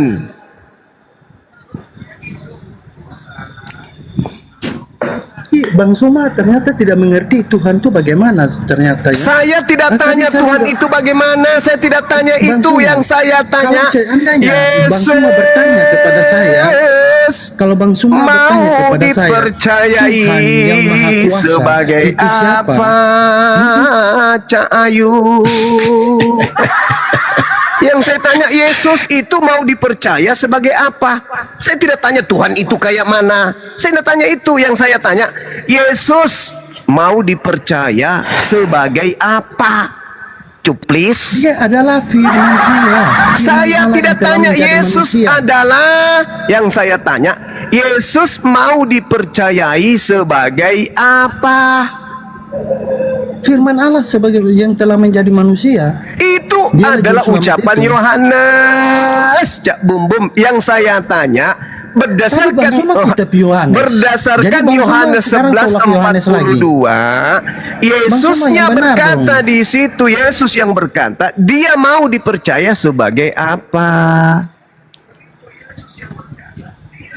Bang Suma ternyata tidak mengerti Tuhan itu bagaimana ternyata. Ya? Saya tidak tanya Tuhan itu bagaimana. Saya tidak tanya Bang itu. Suma, Yang saya tanya, kalau seandainya Yesus Bang Suma bertanya kepada saya, kalau Bang Suma bertanya mau kepada saya, dipercayai Tuhan yang Maha Kuasa sebagai itu siapa? apa? Cak Ayu. Yang saya tanya, Yesus itu mau dipercaya sebagai apa? Saya tidak tanya Tuhan itu kayak mana. Saya tidak tanya itu. Yang saya tanya, Yesus mau dipercaya sebagai apa? Cuplis. Dia adalah firman Allah. Saya Allah tidak yang telah tanya menjadi Yesus manusia. adalah. Yang saya tanya, Yesus mau dipercayai sebagai apa? Firman Allah sebagai yang telah menjadi manusia. Itu Dia adalah Juru Selamat ucapan itu. Yohanes. Cak Bum Bum. Yang saya tanya, berdasarkan Bang Suma kitab Yohanes. berdasarkan Jadi Bang Suma Yohanes sekarang tolak Yohanes lagi. 11:42, Yesusnya yang benar berkata dong. di situ, Yesus yang berkata, dia mau dipercaya sebagai apa?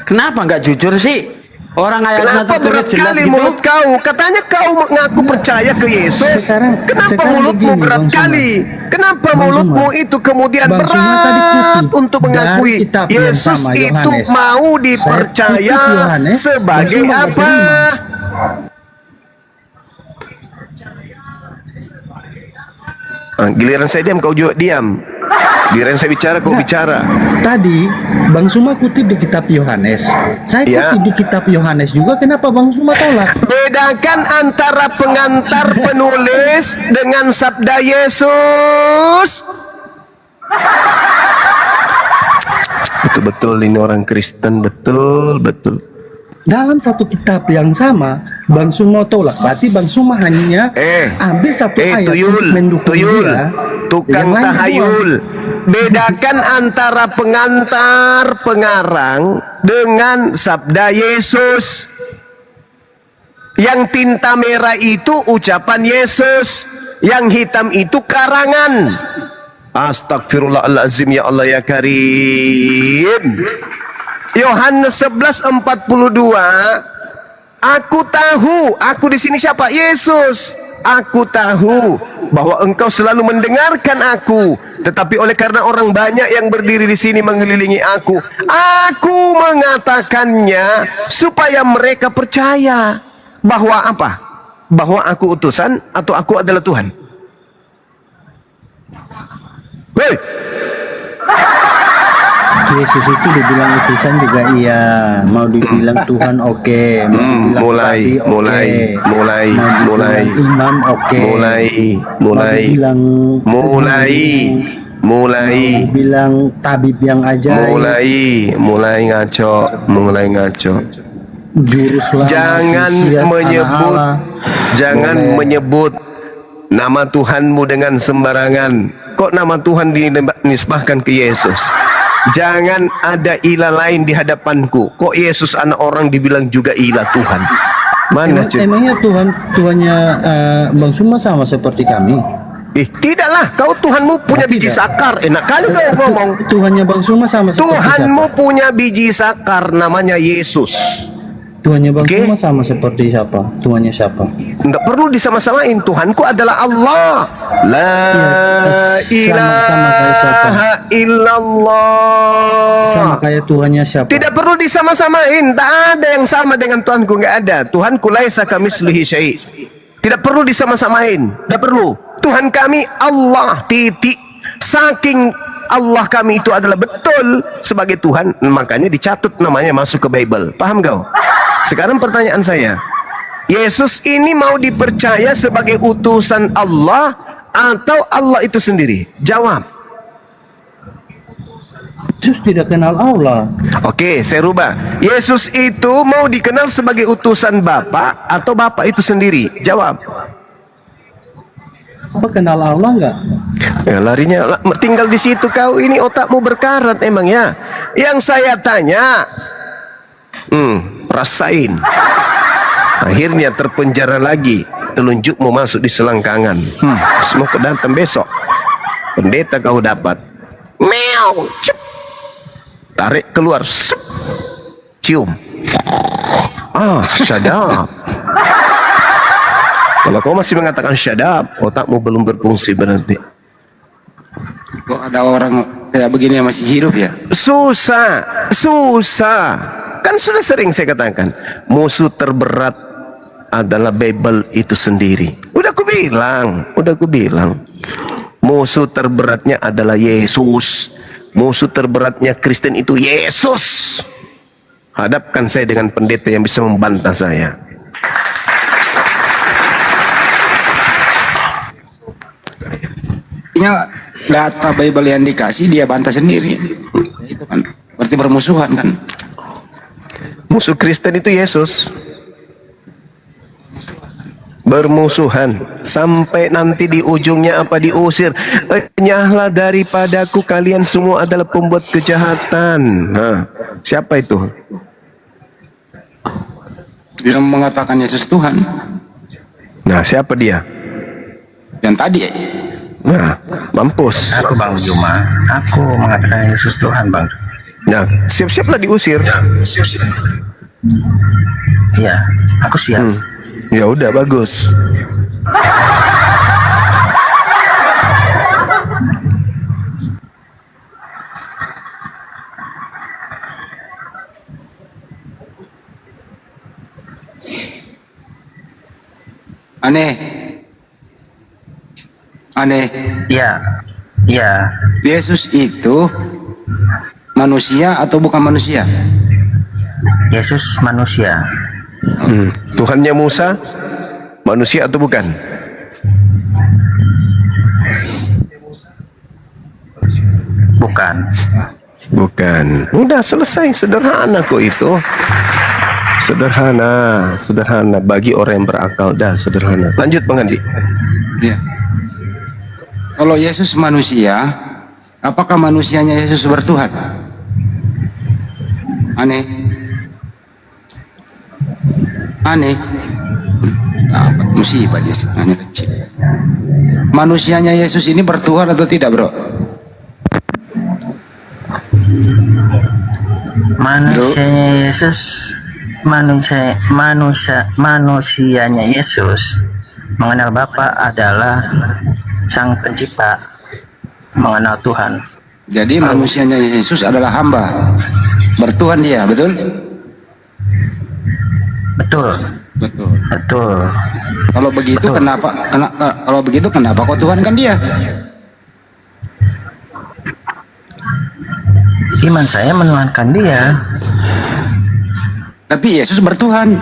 Kenapa nggak jujur sih? Orang ayatnya Kenapa berat tertulis jelas kali gitu. mulut kau? Katanya kau mengaku percaya ke Yesus. Kenapa sekarang mulutmu begini, berat Bang Suma. kali? Kenapa Bang mulutmu Suma. itu kemudian Bang Suma tadi berat kutip untuk dari mengakui kitab yang Yesus sama, itu Yohanes. mau Saya dipercaya kutip Yohanes, sebagai Bang Suma nggak apa? terima. Giliran saya diam, kau juga diam. Giliran saya bicara, kau bicara. Tadi Bang Suma kutip di kitab Yohanes. Saya Ya. kutip di kitab Yohanes juga. Kenapa Bang Suma tolak? Bedakan antara pengantar penulis dengan sabda Yesus. Betul-betul ini orang Kristen, betul-betul. Dalam satu kitab yang sama, Bang Suma tolak. Berarti Bang Suma hanya ambil satu ayat untuk mendukung tuyul, dia. tukang yang lain tahayul. Bedakan antara pengantar pengarang dengan sabda Yesus. Yang tinta merah itu ucapan Yesus, yang hitam itu karangan. Astagfirullahaladzim, ya Allah ya Karim. Yohanes 11:42, aku tahu, aku di sini siapa? Yesus. Aku tahu bahwa engkau selalu mendengarkan aku, tetapi oleh karena orang banyak yang berdiri di sini mengelilingi aku mengatakannya supaya mereka percaya bahwa apa? Bahwa aku utusan atau aku adalah Tuhan. Hei! Yesus itu dibilang utusan juga iya, mau dibilang Tuhan oke, mau dibilang Rabi, oke. Mau dibilang imam oke, mau dibilang tabib yang ajaib, mulai ngaco. juru selamat, Jangan Mesias, menyebut, Allah. jangan Boleh. menyebut nama Tuhanmu dengan sembarangan. Kok nama Tuhan dinisbahkan ke Yesus? Jangan ada ilah lain di hadapanku. Kok Yesus anak orang dibilang juga ilah Tuhan? Mana Emangnya Tuhannya Bang Suma sama seperti kami? Tidaklah, kau Tuhanmu punya biji sakar. Enak kali kau ngomong. Tuhannya Bang Suma sama seperti Tuhanmu siapa? punya biji sakar, namanya Yesus. Tuhannya Bang Suma sama seperti siapa? Tuhannya siapa? Tidak perlu disama-samain. Tuhanku adalah Allah. La ilaha illallah. Sama kayak Tuhannya siapa? Tidak perlu disama-samain. Tak ada yang sama dengan Tuhanku. Nggak ada. Tuhanku laisa kamitslihi syai'. Tidak perlu disama-samain. Tidak perlu. Tuhan kami Allah, titik. Saking Allah kami itu adalah betul sebagai Tuhan, makanya dicatut namanya masuk ke Bible. Paham kau? Sekarang pertanyaan saya, Yesus ini mau dipercaya sebagai utusan Allah atau Allah itu sendiri? Jawab. Yesus tidak kenal Allah. Oke, saya rubah. Yesus itu mau dikenal sebagai utusan Bapa atau Bapa itu sendiri? Jawab. Apa kenal Allah enggak? Ya, larinya tinggal di situ kau, ini otakmu berkarat emang ya. Yang saya tanya, rasain. Akhirnya terpenjara lagi, telunjukmu masuk di selangkangan. Semua kedatang besok. Pendeta kau dapat. Meow, cep. Tarik keluar, sup. Cium. Syadab. Kalau kau masih mengatakan syadab, otakmu belum berfungsi berarti. Kok ada orang kayak begini yang masih hidup ya? Susah. Kan sudah sering saya katakan, musuh terberat adalah Bible itu sendiri. Udah aku bilang. Musuh terberatnya adalah Yesus. Musuh terberatnya Kristen itu Yesus. Hadapkan saya dengan pendeta yang bisa membantah saya. Data Bible yang dikasih dia bantah sendiri. Itu kan berarti bermusuhan kan? Musuh Kristen itu Yesus. Bermusuhan sampai nanti di ujungnya apa, diusir. Nyahlah daripadaku, kalian semua adalah pembuat kejahatan. Siapa itu? Dia mengatakan Yesus Tuhan. Nah, siapa dia? Yang tadi. Nah, mampus. Aku Bang Juma, aku mengatakan Yesus Tuhan, Bang. Nah, siap-siaplah diusir. Iya, aku siap. Ya udah, bagus. Aneh. Ya. Yesus itu manusia atau bukan manusia? Yesus manusia. Tuhannya Musa manusia atau bukan? Bukan. Udah selesai, sederhana kok itu. Sederhana bagi orang yang berakal, dah sederhana. Lanjut Bang Andi. Ya. Kalau Yesus manusia, apakah manusianya Yesus bertuhan? Aneh. Dapat musibah dia sebenarnya kecil. Manusianya Yesus ini bertuhan atau tidak, bro? Manusianya Yesus, manusianya Yesus mengenal Bapa adalah Sang Pencipta, mengenal Tuhan. Jadi manusianya Yesus adalah hamba, bertuhan dia, betul? Betul. Kalau begitu kenapa kok Tuhan kan dia? Iman saya menuhankan dia. Tapi Yesus bertuhan.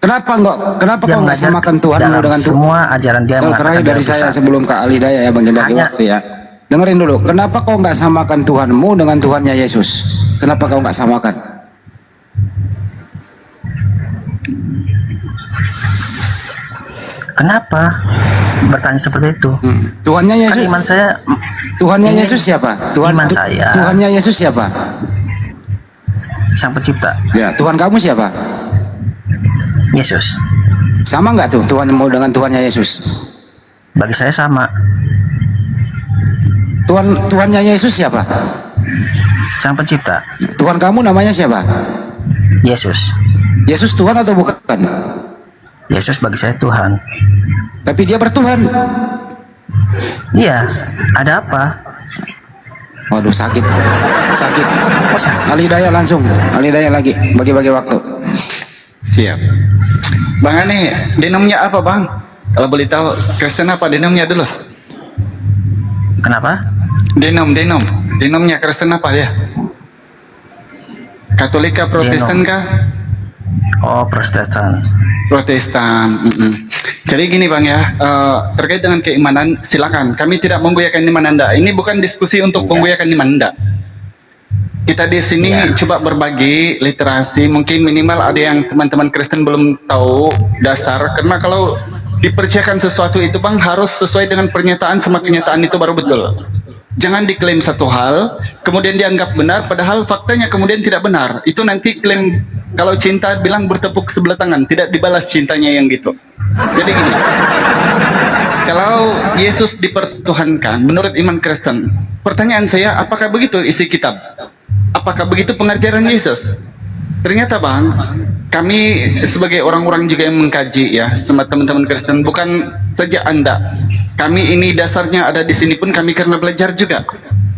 Kenapa kok nggak samakan Tuhanmu dengan Tuhan? Semua ajaran dia mengatakan terakhir dari saya sebelum Kak Ali Daya ya, bagi-bagi waktu ya. Dengerin dulu, kenapa kau nggak samakan Tuhanmu dengan Tuhannya Yesus? Kenapa kau nggak samakan? Kenapa bertanya seperti itu? Tuhannya Yesus. Kan iman saya. Tuhannya Yesus siapa? Iman saya. Tuhannya Yesus siapa? Sang Pencipta. Ya, Tuhan kamu siapa? Yesus. Sama nggak tuh Tuhanmu dengan Tuhannya Yesus? Bagi saya sama. Tuhannya Yesus siapa? Sang Pencipta. Tuhan kamu namanya siapa? Yesus. Yesus Tuhan atau bukan? Yesus bagi saya Tuhan. Tapi dia bertuhan. Iya. Ada apa? Waduh, sakit. Ali Daya langsung. Ali Daya lagi. Bagi-bagi waktu. Siap. Bang Ani, denomnya apa Bang? Kalau boleh tahu Kristen apa denomnya dulu? Kenapa? Denom Denomnya Kristen apa ya? Katolik kah, Protestan kah? Oh, Protestan. Protestan. Jadi gini Bang ya, terkait dengan keimanan, silakan. Kami tidak menggoyahkan iman Anda. Ini bukan diskusi untuk menggoyahkan iman Anda. Kita di sini coba berbagi literasi. Mungkin minimal ada yang teman-teman Kristen belum tahu dasar. Karena kalau dipercayakan sesuatu itu Bang harus sesuai dengan pernyataan sama kenyataan itu baru betul. Jangan diklaim satu hal, kemudian dianggap benar, padahal faktanya kemudian tidak benar. Itu nanti klaim, kalau cinta bilang bertepuk sebelah tangan, tidak dibalas cintanya yang gitu. Jadi gini, kalau Yesus dipertuhankan menurut iman Kristen, pertanyaan saya, apakah begitu isi kitab? Apakah begitu pengajaran Yesus? Ternyata Bang, kami sebagai orang-orang juga yang mengkaji ya sama teman-teman Kristen, bukan saja Anda. Kami ini dasarnya ada di sini pun kami karena belajar juga.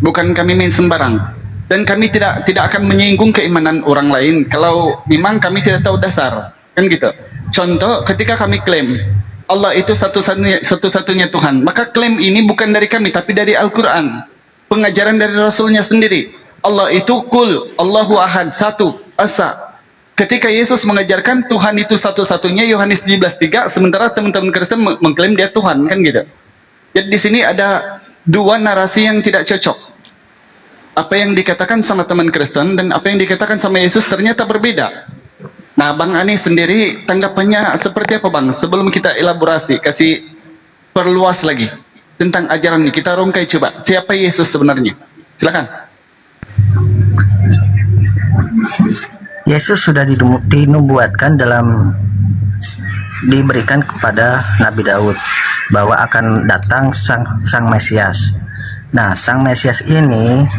Bukan kami main sembarang. Dan kami tidak akan menyinggung keimanan orang lain kalau memang kami tidak tahu dasar. Kan gitu. Contoh ketika kami klaim Allah itu satu-satunya Tuhan, maka klaim ini bukan dari kami tapi dari Al-Qur'an. Pengajaran dari Rasulnya sendiri. Allah itu kul, Allahu ahad, satu, asa. Ketika Yesus mengajarkan Tuhan itu satu-satunya, Yohanes 17:3, sementara teman-teman Kristen mengklaim dia Tuhan, kan gitu. Jadi di sini ada dua narasi yang tidak cocok. Apa yang dikatakan sama teman Kristen dan apa yang dikatakan sama Yesus ternyata berbeda. Nah, Bang Ani sendiri tanggapannya seperti apa Bang? Sebelum kita elaborasi, kasih perluas lagi tentang ajaran ini. Kita rungkai coba, siapa Yesus sebenarnya? Silakan. Yesus sudah dinubuatkan diberikan kepada Nabi Daud bahwa akan datang sang Mesias. Nah, sang Mesias ini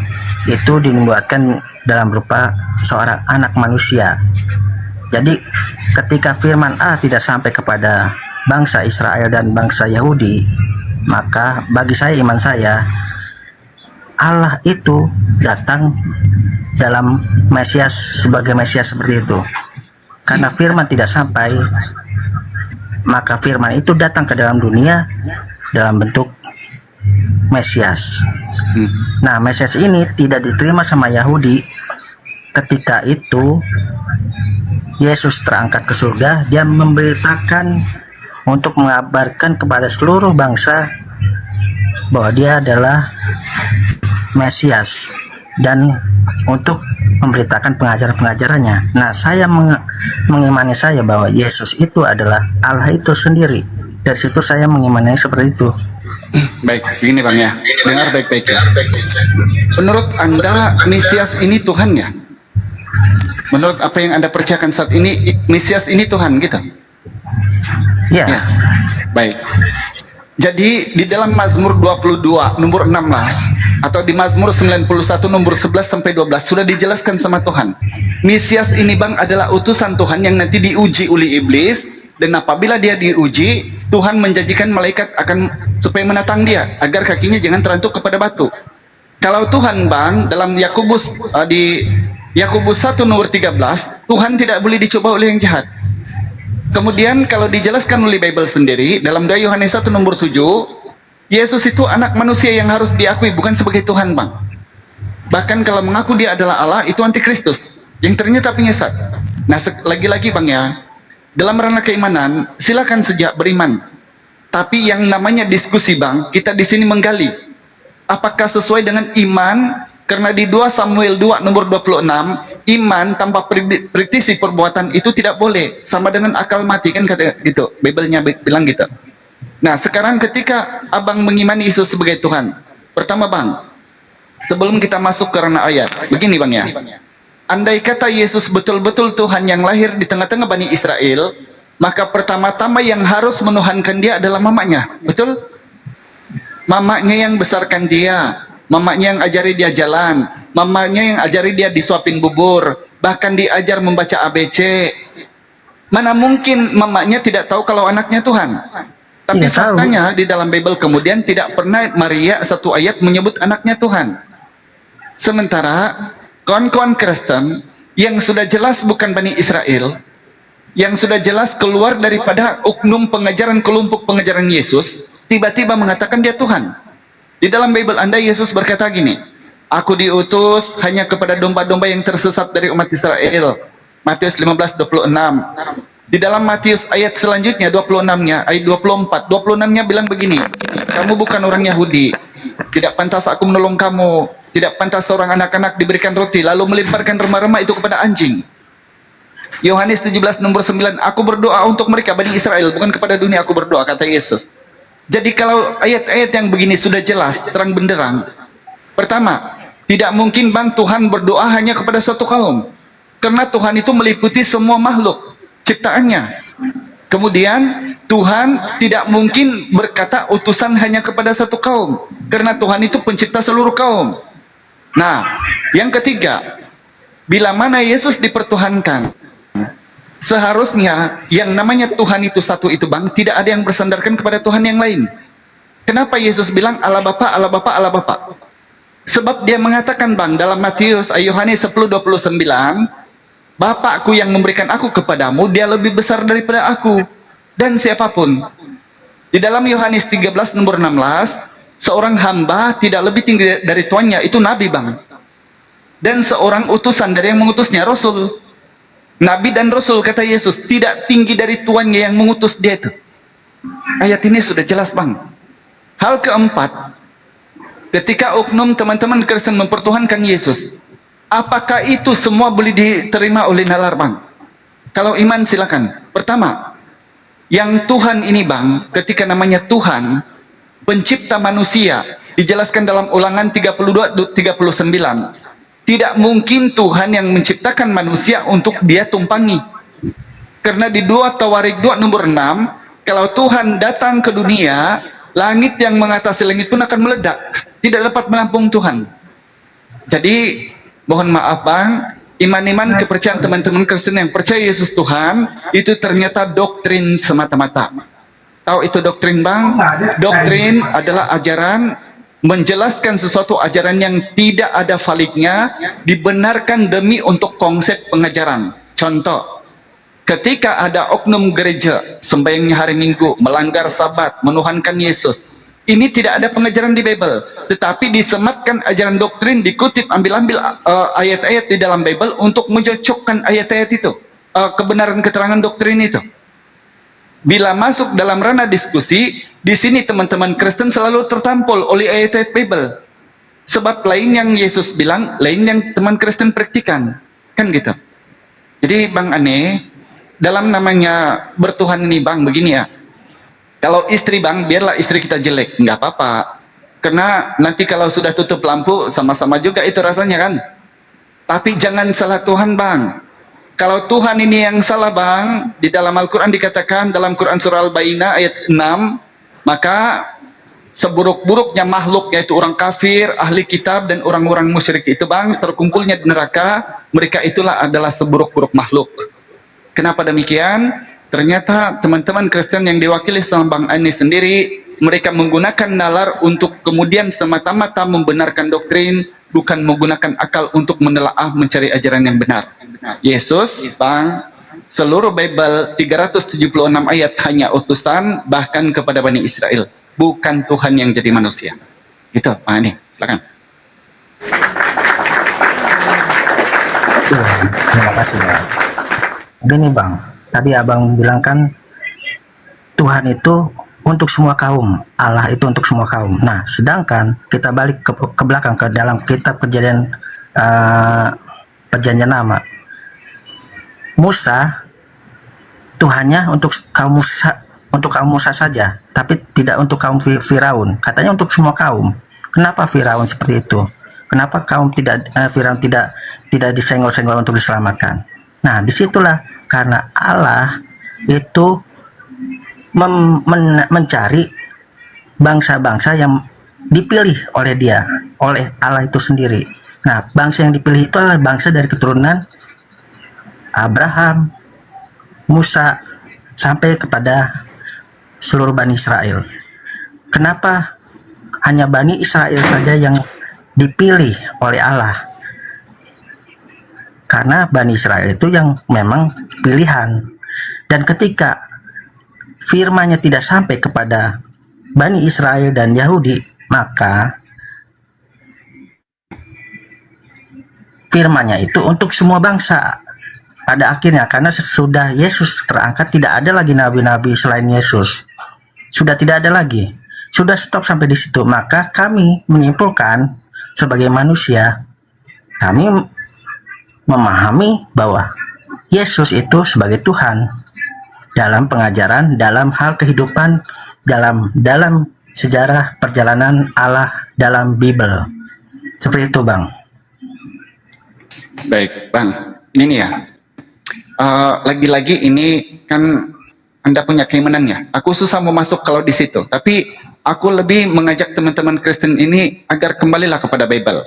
itu dinubuatkan dalam berupa seorang anak manusia. Jadi ketika firman Allah tidak sampai kepada bangsa Israel dan bangsa Yahudi, maka bagi saya, iman saya, Allah itu datang dalam Mesias, sebagai Mesias seperti itu. Karena firman tidak sampai, maka firman itu datang ke dalam dunia dalam bentuk Mesias. Nah, Mesias ini tidak diterima sama Yahudi. Ketika itu Yesus terangkat ke surga, dia memberitakan untuk mengabarkan kepada seluruh bangsa bahwa dia adalah Mesias dan untuk memberitakan pengajaran-pengajarannya. Nah, saya mengimani saya bahwa Yesus itu adalah Allah itu sendiri. Dari situ saya mengimani seperti itu. Baik, begini Bang ya, dengar baik-baik ya. Menurut Anda Mesias ini Tuhan ya? Menurut apa yang Anda percayakan saat ini, Mesias ini Tuhan gitu? Ya. Baik. Jadi di dalam Mazmur 22 nomor 16 atau di Mazmur 91 nomor 11 sampai 12 sudah dijelaskan sama Tuhan. Mesias ini Bang adalah utusan Tuhan yang nanti diuji oleh iblis, dan apabila dia diuji, Tuhan menjanjikan malaikat akan supaya menatang dia agar kakinya jangan terantuk kepada batu. Kalau Tuhan Bang dalam Yakobus di Yakobus 1 nomor 13, Tuhan tidak boleh dicoba oleh yang jahat. Kemudian kalau dijelaskan oleh Bible sendiri dalam 2 Yohanes 1 nomor 7, Yesus itu anak manusia yang harus diakui, bukan sebagai Tuhan Bang. Bahkan kalau mengaku dia adalah Allah, itu antikristus yang ternyata penyesat. Nah, lagi-lagi Bang ya, dalam ranah keimanan silakan sejak beriman. Tapi yang namanya diskusi Bang, kita di sini menggali apakah sesuai dengan iman. Karena di 2 Samuel 2 nomor 26, iman tanpa praktisi perbuatan itu tidak boleh, sama dengan akal mati, kan kata gitu. Bible-nya bilang gitu. Nah, sekarang ketika Abang mengimani Yesus sebagai Tuhan, pertama Bang, sebelum kita masuk ke ranah ayat, begini Bang ya. Andai kata Yesus betul-betul Tuhan yang lahir di tengah-tengah Bani Israel, maka pertama-tama yang harus menuhankan dia adalah mamanya. Betul? Mamanya yang besarkan dia, mamanya yang ajari dia jalan, mamanya yang ajari dia disuapin bubur, bahkan diajar membaca ABC. Mana mungkin mamanya tidak tahu kalau anaknya Tuhan? Tapi faktanya di dalam Bible kemudian tidak pernah Maria satu ayat menyebut anaknya Tuhan. Sementara kawan-kawan Kristen yang sudah jelas bukan Bani Israel, yang sudah jelas keluar daripada uknum pengajaran kelompok pengajaran Yesus, tiba-tiba mengatakan dia Tuhan. Di dalam Bible Anda Yesus berkata gini, Aku diutus hanya kepada domba-domba yang tersesat dari umat Israel. Matius 15:26. Di dalam Matius ayat selanjutnya 26-nya, ayat 24, 26-nya bilang begini, kamu bukan orang Yahudi, tidak pantas aku menolong kamu, tidak pantas seorang anak-anak diberikan roti lalu melemparkan remah-remah itu kepada anjing. Yohanes 17 nomor 9, aku berdoa untuk mereka Bani Israel, bukan kepada dunia aku berdoa, kata Yesus. Jadi kalau ayat-ayat yang begini sudah jelas, terang benderang. Pertama, tidak mungkin Bang Tuhan berdoa hanya kepada suatu kaum. Karena Tuhan itu meliputi semua makhluk ciptaannya. Kemudian Tuhan tidak mungkin berkata utusan hanya kepada satu kaum. Karena Tuhan itu pencipta seluruh kaum. Nah, yang ketiga, bila mana Yesus dipertuhankan, seharusnya yang namanya Tuhan itu satu itu Bang, tidak ada yang bersandarkan kepada Tuhan yang lain. Kenapa Yesus bilang Allah Bapa, Allah Bapa, Allah Bapa? Sebab dia mengatakan Bang dalam Matius Yohanes 10:29, Bapakku yang memberikan aku kepadamu, dia lebih besar daripada aku dan siapapun. Di dalam Yohanes 13 nomor 16, seorang hamba tidak lebih tinggi dari tuannya, itu nabi Bang. Dan seorang utusan dari yang mengutusnya, Rasul. Nabi dan Rasul, kata Yesus, tidak tinggi dari tuannya yang mengutus dia itu. Ayat ini sudah jelas Bang. Hal keempat, ketika oknum teman-teman Kristen mempertuhankan Yesus, apakah itu semua boleh diterima oleh nalar Bang? Kalau iman silakan. Pertama, yang Tuhan ini Bang, ketika namanya Tuhan, pencipta manusia, dijelaskan dalam Ulangan 32:39. Tidak mungkin Tuhan yang menciptakan manusia untuk dia tumpangi. Karena di 2 Tawarik 2 nomor 6, kalau Tuhan datang ke dunia, langit yang mengatasi langit pun akan meledak. Tidak dapat menampung Tuhan. Jadi, mohon maaf Bang, iman-iman kepercayaan teman-teman Kristen yang percaya Yesus Tuhan, itu ternyata doktrin semata-mata. Tahu itu doktrin Bang? Doktrin adalah ajaran menjelaskan sesuatu ajaran yang tidak ada validnya, dibenarkan demi untuk konsep pengajaran. Contoh, ketika ada oknum gereja sembahyangnya hari Minggu, melanggar Sabat, menuhankan Yesus, ini tidak ada pengajaran di Bible, tetapi disematkan ajaran doktrin, dikutip ambil-ambil ayat-ayat di dalam Bible untuk mencocokkan ayat-ayat itu, kebenaran keterangan doktrin itu. Bila masuk dalam ranah diskusi, di sini teman-teman Kristen selalu tertampol oleh ayat-ayat Bible. Sebab lain yang Yesus bilang, lain yang teman Kristen praktikan. Kan gitu. Jadi Bang Ane, dalam namanya bertuhan ini Bang, begini ya. Kalau istri Bang, biarlah istri kita jelek, nggak apa-apa. Karena nanti kalau sudah tutup lampu, sama-sama juga itu rasanya kan. Tapi jangan salah Tuhan Bang. Kalau Tuhan ini yang salah Bang, di dalam Al-Quran dikatakan, dalam Quran surah Al-Baqarah ayat 6, maka seburuk-buruknya makhluk, yaitu orang kafir, ahli kitab, dan orang-orang musyrik itu Bang, terkumpulnya di neraka, mereka itulah adalah seburuk-buruk makhluk. Kenapa demikian? Ternyata teman-teman Kristen yang diwakili sama Bang Ani sendiri, mereka menggunakan nalar untuk kemudian semata-mata membenarkan doktrin, bukan menggunakan akal untuk menelaah mencari ajaran yang benar. Yesus, Bang, seluruh Bible 376 ayat hanya utusan, bahkan kepada Bani Israel, bukan Tuhan yang jadi manusia. Itu, Pak Ani, silakan. Terima kasih Bang. Gini Bang, tadi Abang bilang kan Tuhan itu untuk semua kaum, Allah itu untuk semua kaum. Nah, sedangkan kita balik ke belakang ke dalam kitab Kejadian Perjanjian Lama, Musa Tuhannya untuk kaum Musa saja, tapi tidak untuk kaum Firaun. Katanya untuk semua kaum. Kenapa Firaun seperti itu? Kenapa kaum Firaun tidak disenggol-senggol untuk diselamatkan? Nah, disitulah karena Allah itu mencari bangsa-bangsa yang dipilih oleh Dia, oleh Allah itu sendiri. Nah, bangsa yang dipilih itu adalah bangsa dari keturunan Abraham, Musa, sampai kepada seluruh Bani Israel. Kenapa hanya Bani Israel saja yang dipilih oleh Allah? Karena Bani Israel itu yang memang pilihan. Dan ketika firman-Nya tidak sampai kepada Bani Israel dan Yahudi, maka firman-Nya itu untuk semua bangsa. Pada akhirnya, karena sesudah Yesus terangkat, tidak ada lagi nabi-nabi selain Yesus. Sudah tidak ada lagi. Sudah stop sampai di situ. Maka kami menyimpulkan sebagai manusia, kami memahami bahwa Yesus itu sebagai Tuhan dalam pengajaran, dalam hal kehidupan, dalam sejarah perjalanan Allah dalam Bible. Seperti itu, Bang. Baik, Bang. Ini ya. Lagi-lagi ini kan Anda punya keimanannya. Aku susah mau masuk kalau di situ. Tapi aku lebih mengajak teman-teman Kristen ini agar kembalilah kepada Bible.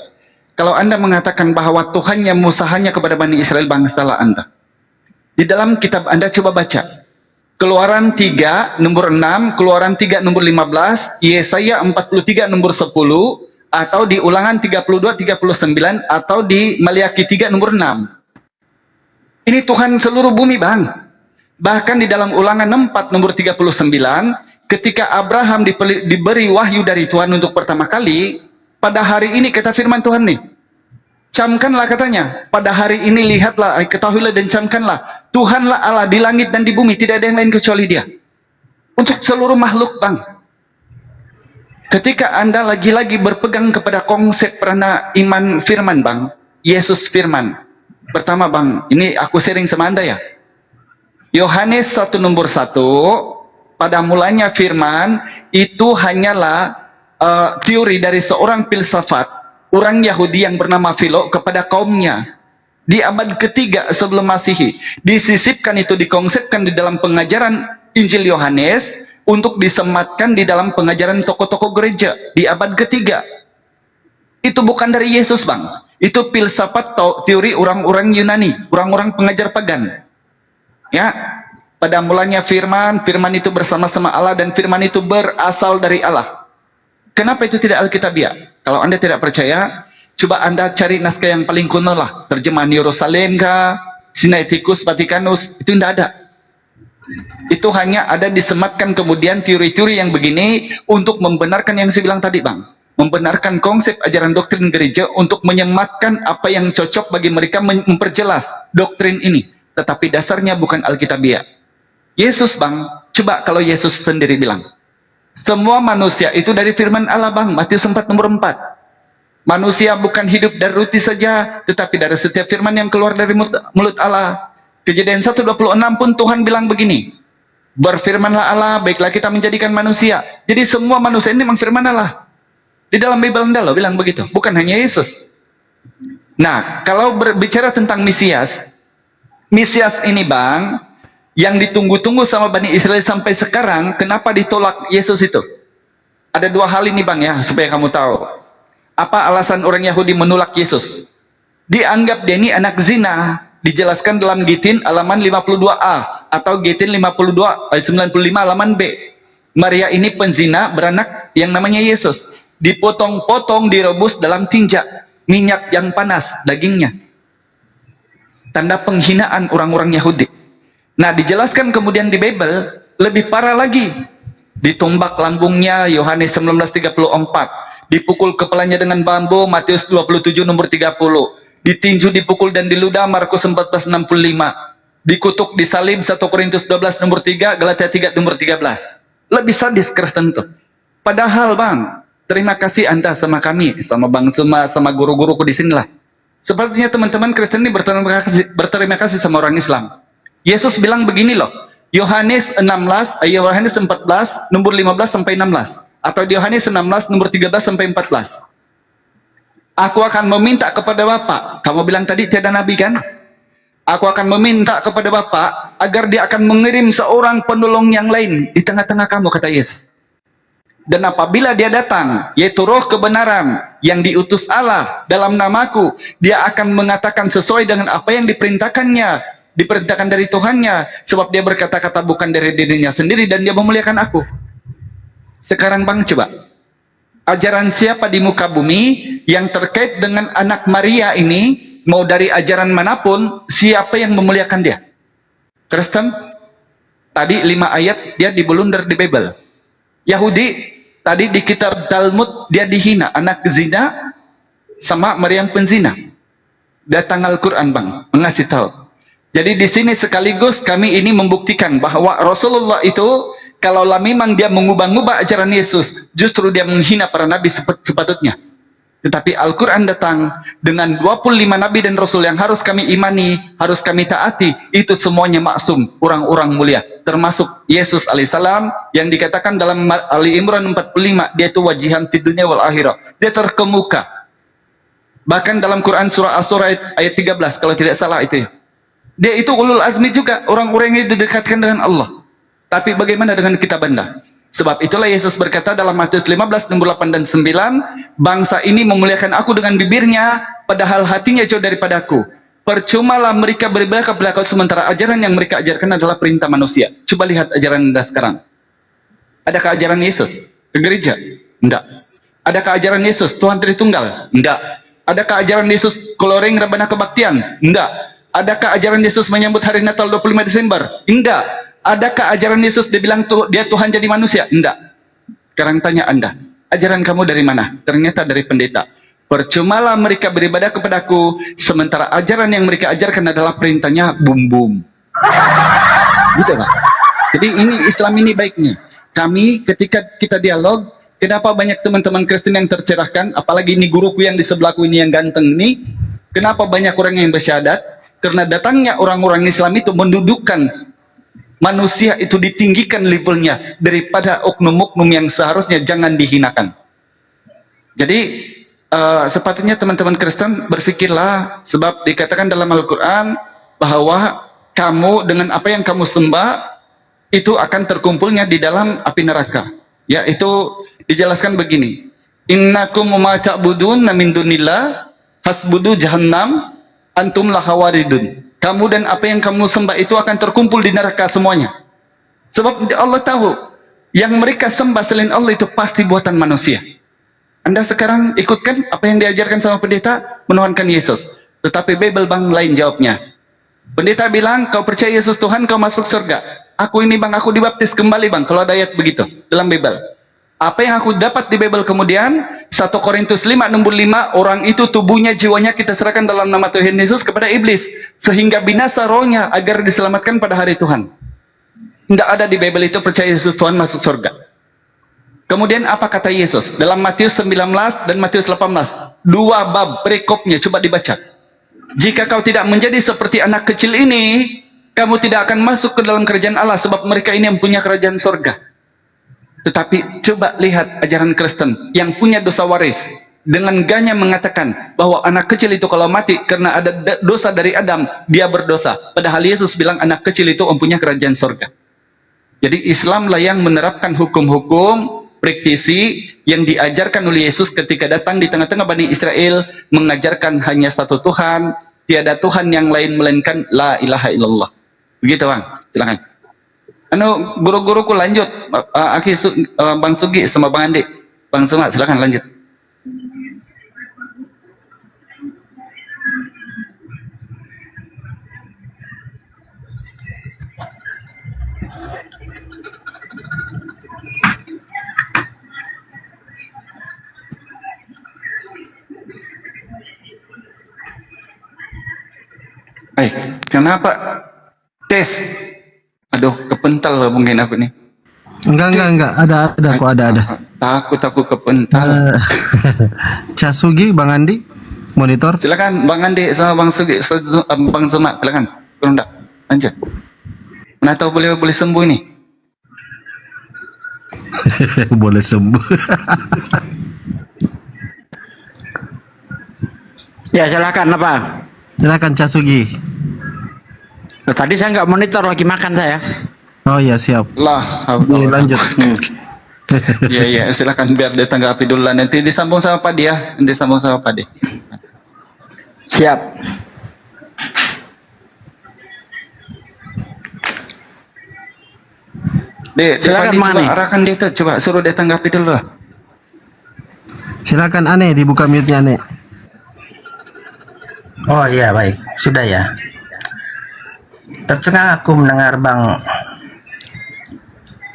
Kalau Anda mengatakan bahwa Tuhan yang Musa hanya kepada Bani Israel, Bang, salah Anda. Di dalam kitab Anda coba baca. Keluaran 3 nomor 6, Keluaran 3 nomor 15, Yesaya 43 nomor 10, atau di Ulangan 32, 39, atau di Maliaki 3 nomor 6. Ini Tuhan seluruh bumi, Bang. Bahkan di dalam Ulangan 4 nomor 39, ketika Abraham diberi wahyu dari Tuhan untuk pertama kali, pada hari ini kata firman Tuhan nih, camkanlah katanya, pada hari ini lihatlah, ketahuilah dan camkanlah, Tuhanlah Allah di langit dan di bumi, tidak ada yang lain kecuali Dia. Untuk seluruh makhluk, Bang. Ketika Anda lagi-lagi berpegang kepada konsep peranan iman firman, Bang, Yesus firman. Pertama, Bang, ini aku sharing sama Anda ya. Yohanes 1 nomor 1, pada mulanya firman itu hanyalah teori dari seorang filsafat, orang Yahudi yang bernama Philo kepada kaumnya. Di abad ketiga sebelum Masehi, disisipkan itu, dikonsepkan di dalam pengajaran Injil Yohanes untuk disematkan di dalam pengajaran tokoh-tokoh gereja di abad ketiga. Itu bukan dari Yesus, Bang. Itu filsafat teori orang-orang Yunani, orang-orang pengajar pagan. Ya, pada mulanya firman, firman itu bersama-sama Allah dan firman itu berasal dari Allah. Kenapa itu tidak alkitabiah? Kalau Anda tidak percaya, coba Anda cari naskah yang paling kuno lah, terjemahan Yerusalem kah, Sinaiticus Vaticanus, itu tidak ada. Itu hanya ada disematkan kemudian teori-teori yang begini untuk membenarkan yang saya bilang tadi, Bang. Membenarkan konsep ajaran doktrin gereja untuk menyematkan apa yang cocok bagi mereka, memperjelas doktrin ini. Tetapi dasarnya bukan alkitabiah. Yesus, Bang, coba kalau Yesus sendiri bilang, semua manusia itu dari firman Allah, Bang. Matius 4 nomor 4. Manusia bukan hidup dari roti saja, tetapi dari setiap firman yang keluar dari mulut Allah. Kejadian 1:26 pun Tuhan bilang begini, berfirmanlah Allah, baiklah kita menjadikan manusia. Jadi semua manusia ini memang firman Allah. Di dalam Bible Anda loh bilang begitu, bukan hanya Yesus. Nah, kalau berbicara tentang Mesias, Mesias ini, Bang, yang ditunggu-tunggu sama Bani Israel sampai sekarang, kenapa ditolak Yesus itu? Ada dua hal ini, Bang, ya, supaya kamu tahu. Apa alasan orang Yahudi menolak Yesus? Dianggap dia ini anak zina, dijelaskan dalam Gitin halaman 52a atau Gitin 95 halaman B. Maria ini penzina beranak yang namanya Yesus. Dipotong-potong, direbus dalam tinja, minyak yang panas dagingnya. Tanda penghinaan orang-orang Yahudi. Nah, dijelaskan kemudian di Bible lebih parah lagi. Ditumbak lambungnya, Yohanes 19:34. Dipukul kepalanya dengan bambu, Matius 27 nomor 30. Ditinju, dipukul dan diludah, Markus 14:65. Dikutuk, disalib, 1 Korintus 12 nomor 3, Galatia 3 nomor 13. Lebih sadis Kristen tuh. Padahal, Bang, terima kasih Anda sama kami, sama Bang Suma, sama guru-guruku di sinilah. Sepertinya teman-teman Kristen ini berterima kasih sama orang Islam. Yesus bilang begini loh, Yohanes 14 nomor 15 sampai 16, atau di Yohanes 16 nomor 13 sampai 14. Aku akan meminta kepada Bapa, kamu bilang tadi tiada nabi kan? Aku akan meminta kepada Bapa agar Dia akan mengirim seorang penolong yang lain di tengah-tengah kamu, kata Yesus. Dan apabila Dia datang, yaitu Roh kebenaran yang diutus Allah dalam namaku, Dia akan mengatakan sesuai dengan apa yang diperintahkan dari Tuhannya, sebab Dia berkata-kata bukan dari dirinya sendiri dan Dia memuliakan aku. Sekarang, Bang, coba ajaran siapa di muka bumi yang terkait dengan anak Maria ini, mau dari ajaran manapun, siapa yang memuliakan Dia? Kristen? Tadi 5 ayat dia diblunder di Bible. Yahudi tadi di kitab Talmud dia dihina, anak zina sama Maryam penzina. datang Al-Quran bang, mengasih tahu. Jadi di sini sekaligus kami ini membuktikan bahwa Rasulullah itu kalau memang dia mengubah-ubah ajaran Yesus, justru dia menghina para nabi sepatutnya. Tetapi Al-Quran datang dengan 25 nabi dan rasul yang harus kami imani, harus kami taati. Itu semuanya maksum, orang-orang mulia. Termasuk Yesus alaihissalam yang dikatakan dalam Ali Imran 45, dia itu wajihan di dunia wal akhirah. Dia terkemuka. Bahkan dalam Quran surah As-Surah ayat 13, kalau tidak salah itu ya. Dia itu ulul azmi juga, orang-orang yang didekatkan dengan Allah. Tapi bagaimana dengan kita benda? Sebab itulah Yesus berkata dalam Matius 15 nomor 8 dan 9, bangsa ini memuliakan aku dengan bibirnya, padahal hatinya jauh daripadaku. Percumalah mereka beribadah kepada aku, sementara ajaran yang mereka ajarkan adalah perintah manusia. Coba lihat ajaran Anda sekarang. Adakah ajaran Yesus ke gereja? Tidak. Adakah ajaran Yesus Tuhan Tritunggal? Tidak. Adakah ajaran Yesus koloreng rebana kebaktian? Tidak. Adakah ajaran Yesus menyambut hari Natal 25 Desember? Tidak. Adakah ajaran Yesus dibilang dia Tuhan jadi manusia? Enggak. Sekarang tanya Anda, ajaran kamu dari mana? Ternyata dari pendeta. Percumalah mereka beribadah kepadaku, sementara ajaran yang mereka ajarkan adalah perintahnya bum-bum. Gitu Pak. Jadi ini Islam ini baiknya. Kami ketika kita dialog, kenapa banyak teman-teman Kristen yang tercerahkan, apalagi ini guruku yang di sebelahku ini yang ganteng ini, kenapa banyak orang yang bersyahadat? Karena datangnya orang-orang Islam itu mendudukkan manusia itu, ditinggikan levelnya daripada oknum-oknum yang seharusnya jangan dihinakan. Jadi sepatutnya teman-teman Kristen berpikirlah, sebab dikatakan dalam Al-Quran bahwa kamu dengan apa yang kamu sembah itu akan terkumpulnya di dalam api neraka. Ya, itu dijelaskan begini, innakum ma ta'budun min dunillah hasbudu jahannam antum laha waridun. Kamu dan apa yang kamu sembah itu akan terkumpul di neraka semuanya. Sebab Allah tahu yang mereka sembah selain Allah itu pasti buatan manusia. Anda sekarang ikutkan apa yang diajarkan sama pendeta, menuhankan Yesus. Tetapi Bible bang lain jawabnya. Pendeta bilang kau percaya Yesus Tuhan, kau masuk surga. Aku ini bang, aku dibaptis kembali bang. Kalau ada ayat begitu dalam Bible. Apa yang aku dapat di Bible kemudian 1 Korintus 5 nomor 5, orang itu tubuhnya jiwanya kita serahkan dalam nama Tuhan Yesus kepada iblis sehingga binasa rohnya agar diselamatkan pada hari Tuhan. Tidak ada di Bible itu percaya Yesus Tuhan masuk surga. Kemudian apa kata Yesus dalam Matius 19 dan Matius 18, 2 bab perikopnya, coba dibaca. Jika kau tidak menjadi seperti anak kecil ini, kamu tidak akan masuk ke dalam kerajaan Allah, sebab mereka ini yang punya kerajaan surga. Tetapi coba lihat ajaran Kristen yang punya dosa waris dengan ganya mengatakan bahwa anak kecil itu kalau mati karena ada dosa dari Adam, dia berdosa. Padahal Yesus bilang anak kecil itu mempunyai kerajaan surga. Jadi Islamlah yang menerapkan hukum-hukum praktisi yang diajarkan oleh Yesus ketika datang di tengah-tengah Bani Israel, mengajarkan hanya satu Tuhan, tiada Tuhan yang lain melainkan la ilaha illallah. Begitu bang, silakan. Guru-guruku lanjut, Bang Sugi sama Bang Andi. Bang Suma, silakan lanjut. Kenapa tes? Aduh, kepental mungkin aku nih. Enggak. Ada kok ada. Takut aku kepental. Casugi, Bang Andi, monitor. Silakan Bang Andi sama Bang Sugi, Bang Suma, silakan. Kurang lanjut. Mana tahu boleh sembuh ini. Boleh sembuh. Ya silakan apa? Silakan Casugi. Tadi saya nggak monitor, lagi makan saya. Oh iya siap. Lah, lanjut. Iya, silakan biar dia tanggapi dulu lah. Nanti disambung sama Pak dia. Nanti sambung sama Pak dia. Siap. Silakan coba arahkan dia tuh, coba suruh dia tanggapi dulu lah. Silakan Ane, dibuka mute-nya Ane. Oh iya baik, sudah ya. Tercengang aku mendengar Bang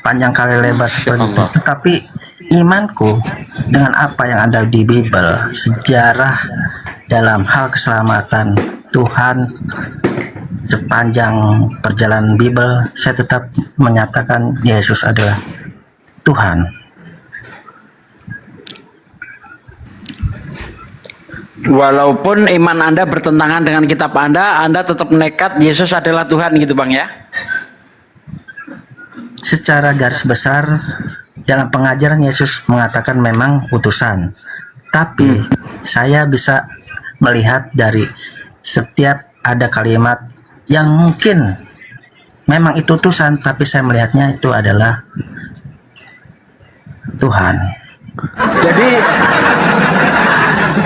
panjang kali lebar seperti itu, tetapi imanku dengan apa yang ada di Bible, sejarah dalam hal keselamatan Tuhan sepanjang perjalanan Bible, saya tetap menyatakan Yesus adalah Tuhan. Walaupun iman Anda bertentangan dengan kitab Anda tetap nekat Yesus adalah Tuhan gitu Bang ya? Secara garis besar dalam pengajaran Yesus mengatakan memang utusan, tapi saya bisa melihat dari setiap ada kalimat yang mungkin memang itu utusan, tapi saya melihatnya itu adalah Tuhan. Jadi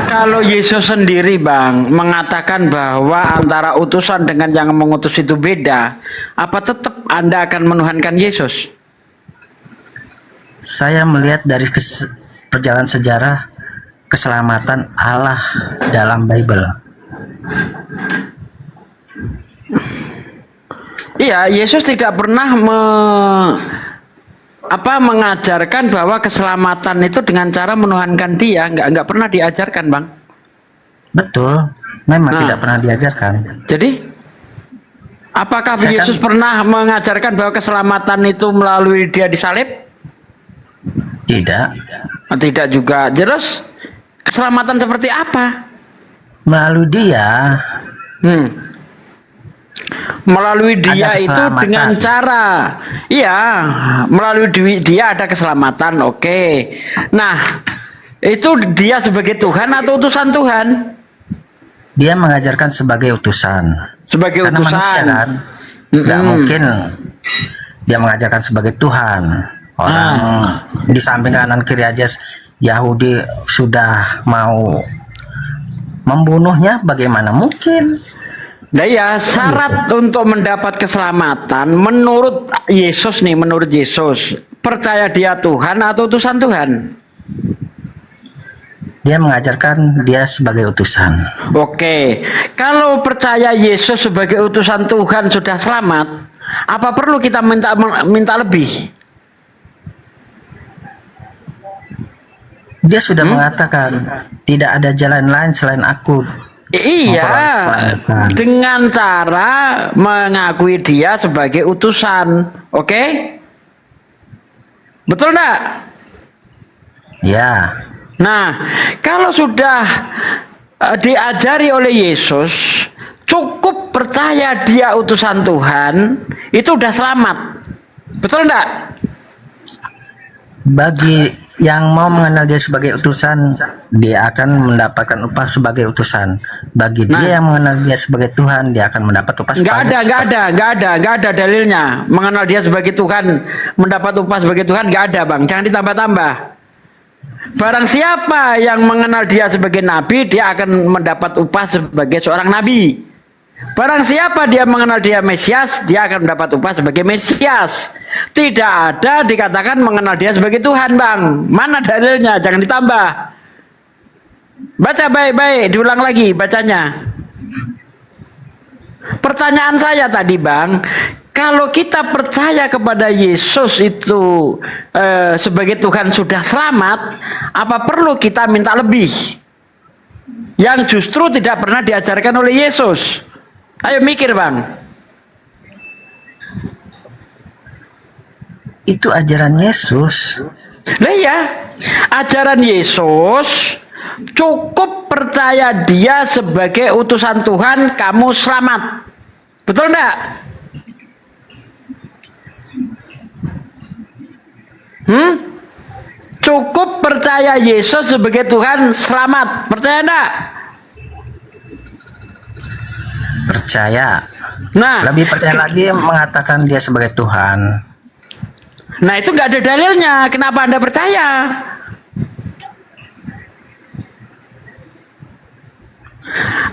kalau Yesus sendiri Bang mengatakan bahwa antara utusan dengan yang mengutus itu beda, apa tetap Anda akan menuhankan Yesus? Saya melihat dari perjalanan sejarah keselamatan Allah dalam Bible. Iya, Yesus tidak pernah mengajarkan bahwa keselamatan itu dengan cara menuhankan Dia, nggak pernah diajarkan Bang. Betul, memang tidak pernah diajarkan. Jadi apakah Yesus pernah mengajarkan bahwa keselamatan itu melalui Dia disalib? Tidak. Tidak juga. Terus keselamatan seperti apa? Melalui Dia. Melalui Dia itu dengan cara, melalui Dia ada keselamatan. Oke. Nah, itu Dia sebagai Tuhan atau utusan Tuhan? Dia mengajarkan sebagai utusan. Sebagai karena utusan. Manusia kan, nggak mungkin Dia mengajarkan sebagai Tuhan. Orang di samping kanan kiri aja Yahudi sudah mau membunuhnya, bagaimana mungkin? Nah ya, syarat untuk mendapat keselamatan menurut Yesus nih, menurut Yesus, percaya Dia Tuhan atau utusan Tuhan? Dia mengajarkan Dia sebagai utusan. Oke, kalau percaya Yesus sebagai utusan Tuhan sudah selamat, apa perlu kita minta lebih? Dia sudah mengatakan tidak ada jalan lain selain Aku. Iya, dengan cara mengakui Dia sebagai utusan. Oke? Betul enggak? Ya. Nah, kalau sudah diajari oleh Yesus, cukup percaya Dia utusan Tuhan, itu udah selamat. Betul enggak? Bagi yang mau mengenal Dia sebagai utusan, dia akan mendapatkan upah sebagai utusan. Bagi dia yang mengenal Dia sebagai Tuhan, dia akan mendapat upah sebagai Nggak ada dalilnya. Mengenal Dia sebagai Tuhan, mendapat upah sebagai Tuhan, nggak ada Bang. Jangan ditambah-tambah. Barang siapa yang mengenal Dia sebagai Nabi, dia akan mendapat upah sebagai seorang Nabi. Barang siapa dia mengenal Dia Mesias, dia akan mendapat upah sebagai Mesias. Tidak ada dikatakan mengenal Dia sebagai Tuhan Bang. Mana dalilnya? Jangan ditambah. Baca baik-baik, diulang lagi bacanya. Pertanyaan saya tadi Bang, kalau kita percaya kepada Yesus itu sebagai Tuhan sudah selamat, apa perlu kita minta lebih? Yang justru tidak pernah diajarkan oleh Yesus. Ayo mikir Bang. Itu ajaran Yesus. Nah ya, ajaran Yesus, cukup percaya Dia sebagai utusan Tuhan, kamu selamat. Betul enggak? Cukup percaya Yesus sebagai Tuhan, selamat. Percaya enggak? Percaya. Nah, lebih percaya lagi mengatakan Dia sebagai Tuhan. Nah itu nggak ada dalilnya. Kenapa Anda percaya?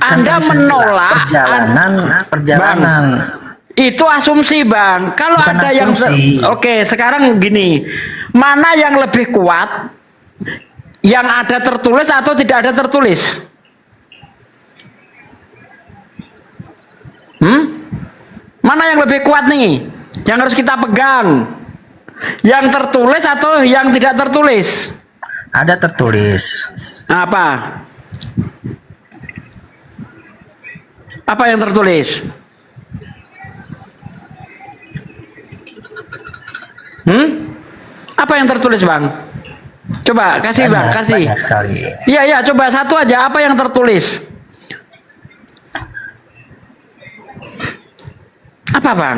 Anda menolak perjalanan. Itu asumsi Bang. Kalau Bukan ada asumsi. yang Oke, sekarang gini, mana yang lebih kuat? Yang ada tertulis atau tidak ada tertulis? Mana yang lebih kuat nih? Yang harus kita pegang? Yang tertulis atau yang tidak tertulis? Ada tertulis. Apa? Apa yang tertulis? Apa yang tertulis, Bang? Coba kasih, Bang, kasih. Banyak sekali. Iya, coba satu aja. Apa yang tertulis? Apa, Bang?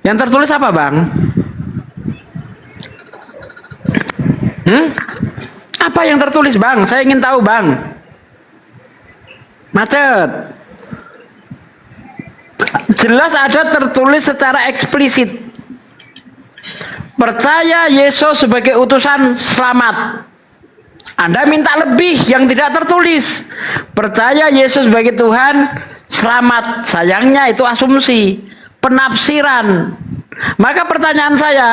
Yang tertulis apa, Bang? Apa yang tertulis, Bang? Saya ingin tahu, Bang. Macet. Jelas ada tertulis secara eksplisit. Percaya Yesus sebagai utusan selamat. Anda minta lebih yang tidak tertulis. Percaya Yesus sebagai Tuhan selamat. Sayangnya itu asumsi, penafsiran. Maka pertanyaan saya,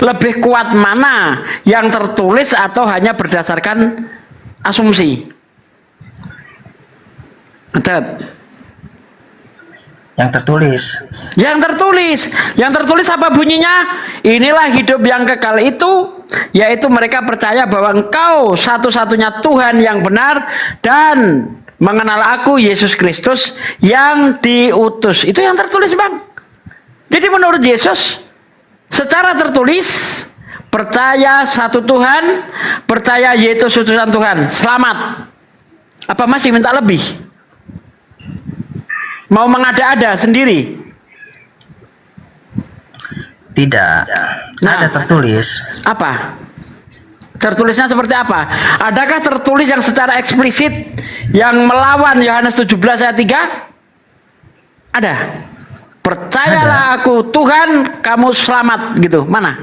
lebih kuat mana, yang tertulis atau hanya berdasarkan asumsi? Yang tertulis. Yang tertulis apa bunyinya? Inilah hidup yang kekal itu, yaitu mereka percaya bahwa Engkau satu-satunya Tuhan yang benar dan mengenal Aku, Yesus Kristus yang diutus. Itu yang tertulis, Bang. Jadi menurut Yesus, secara tertulis, percaya satu Tuhan, percaya Yesus utusan Tuhan, selamat. Apa masih minta lebih? Mau mengada-ada sendiri? Tidak. Ada tertulis. Apa? Tertulisnya seperti apa? Adakah tertulis yang secara eksplisit yang melawan Yohanes 17 ayat 3? Ada. Percayalah Aku Tuhan, kamu selamat, gitu. Mana?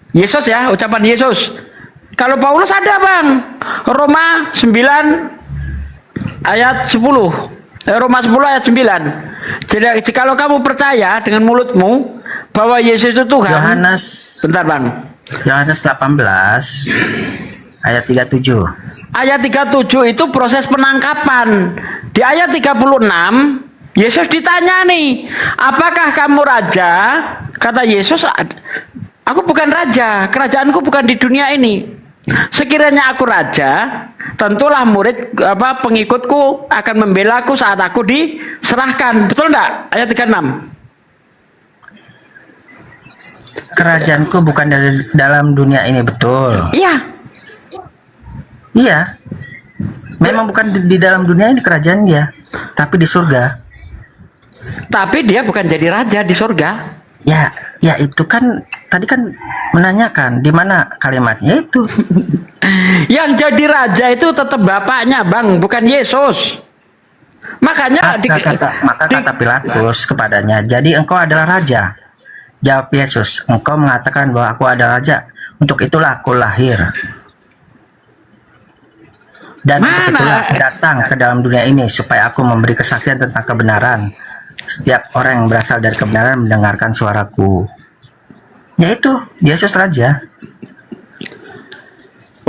Yesus ya, ucapan Yesus. Kalau Paulus ada, Bang. Roma 9 ayat 10. Roma 10 ayat 9. Jadi kalau kamu percaya dengan mulutmu bahwa Yesus itu Tuhan. Yohanes. Bentar, Bang. Yohanes 18 ayat 37. Ayat 37 itu proses penangkapan. Di ayat 36 Yesus ditanya nih, apakah kamu raja? Kata Yesus, aku bukan raja, kerajaanku bukan di dunia ini. Sekiranya aku raja, tentulah pengikutku akan membela aku saat aku diserahkan. Betul enggak? Ayat 36. Kerajaanku bukan dari dalam dunia ini, betul. Iya. Iya. Memang bukan di dalam dunia ini kerajaan dia, tapi di surga. Tapi dia bukan jadi raja di surga. Ya itu kan tadi kan menanyakan di mana kalimatnya itu. Yang jadi raja itu tetap bapaknya, Bang, bukan Yesus. Makanya maka kata Pilatus kepadanya, jadi engkau adalah raja. Jawab Yesus, engkau mengatakan bahwa aku adalah raja. Untuk itulah aku lahir. Dan untuk itulah aku datang ke dalam dunia ini supaya aku memberi kesaksian tentang kebenaran. Setiap orang yang berasal dari kebenaran mendengarkan suaraku. Yaitu Yesus Raja.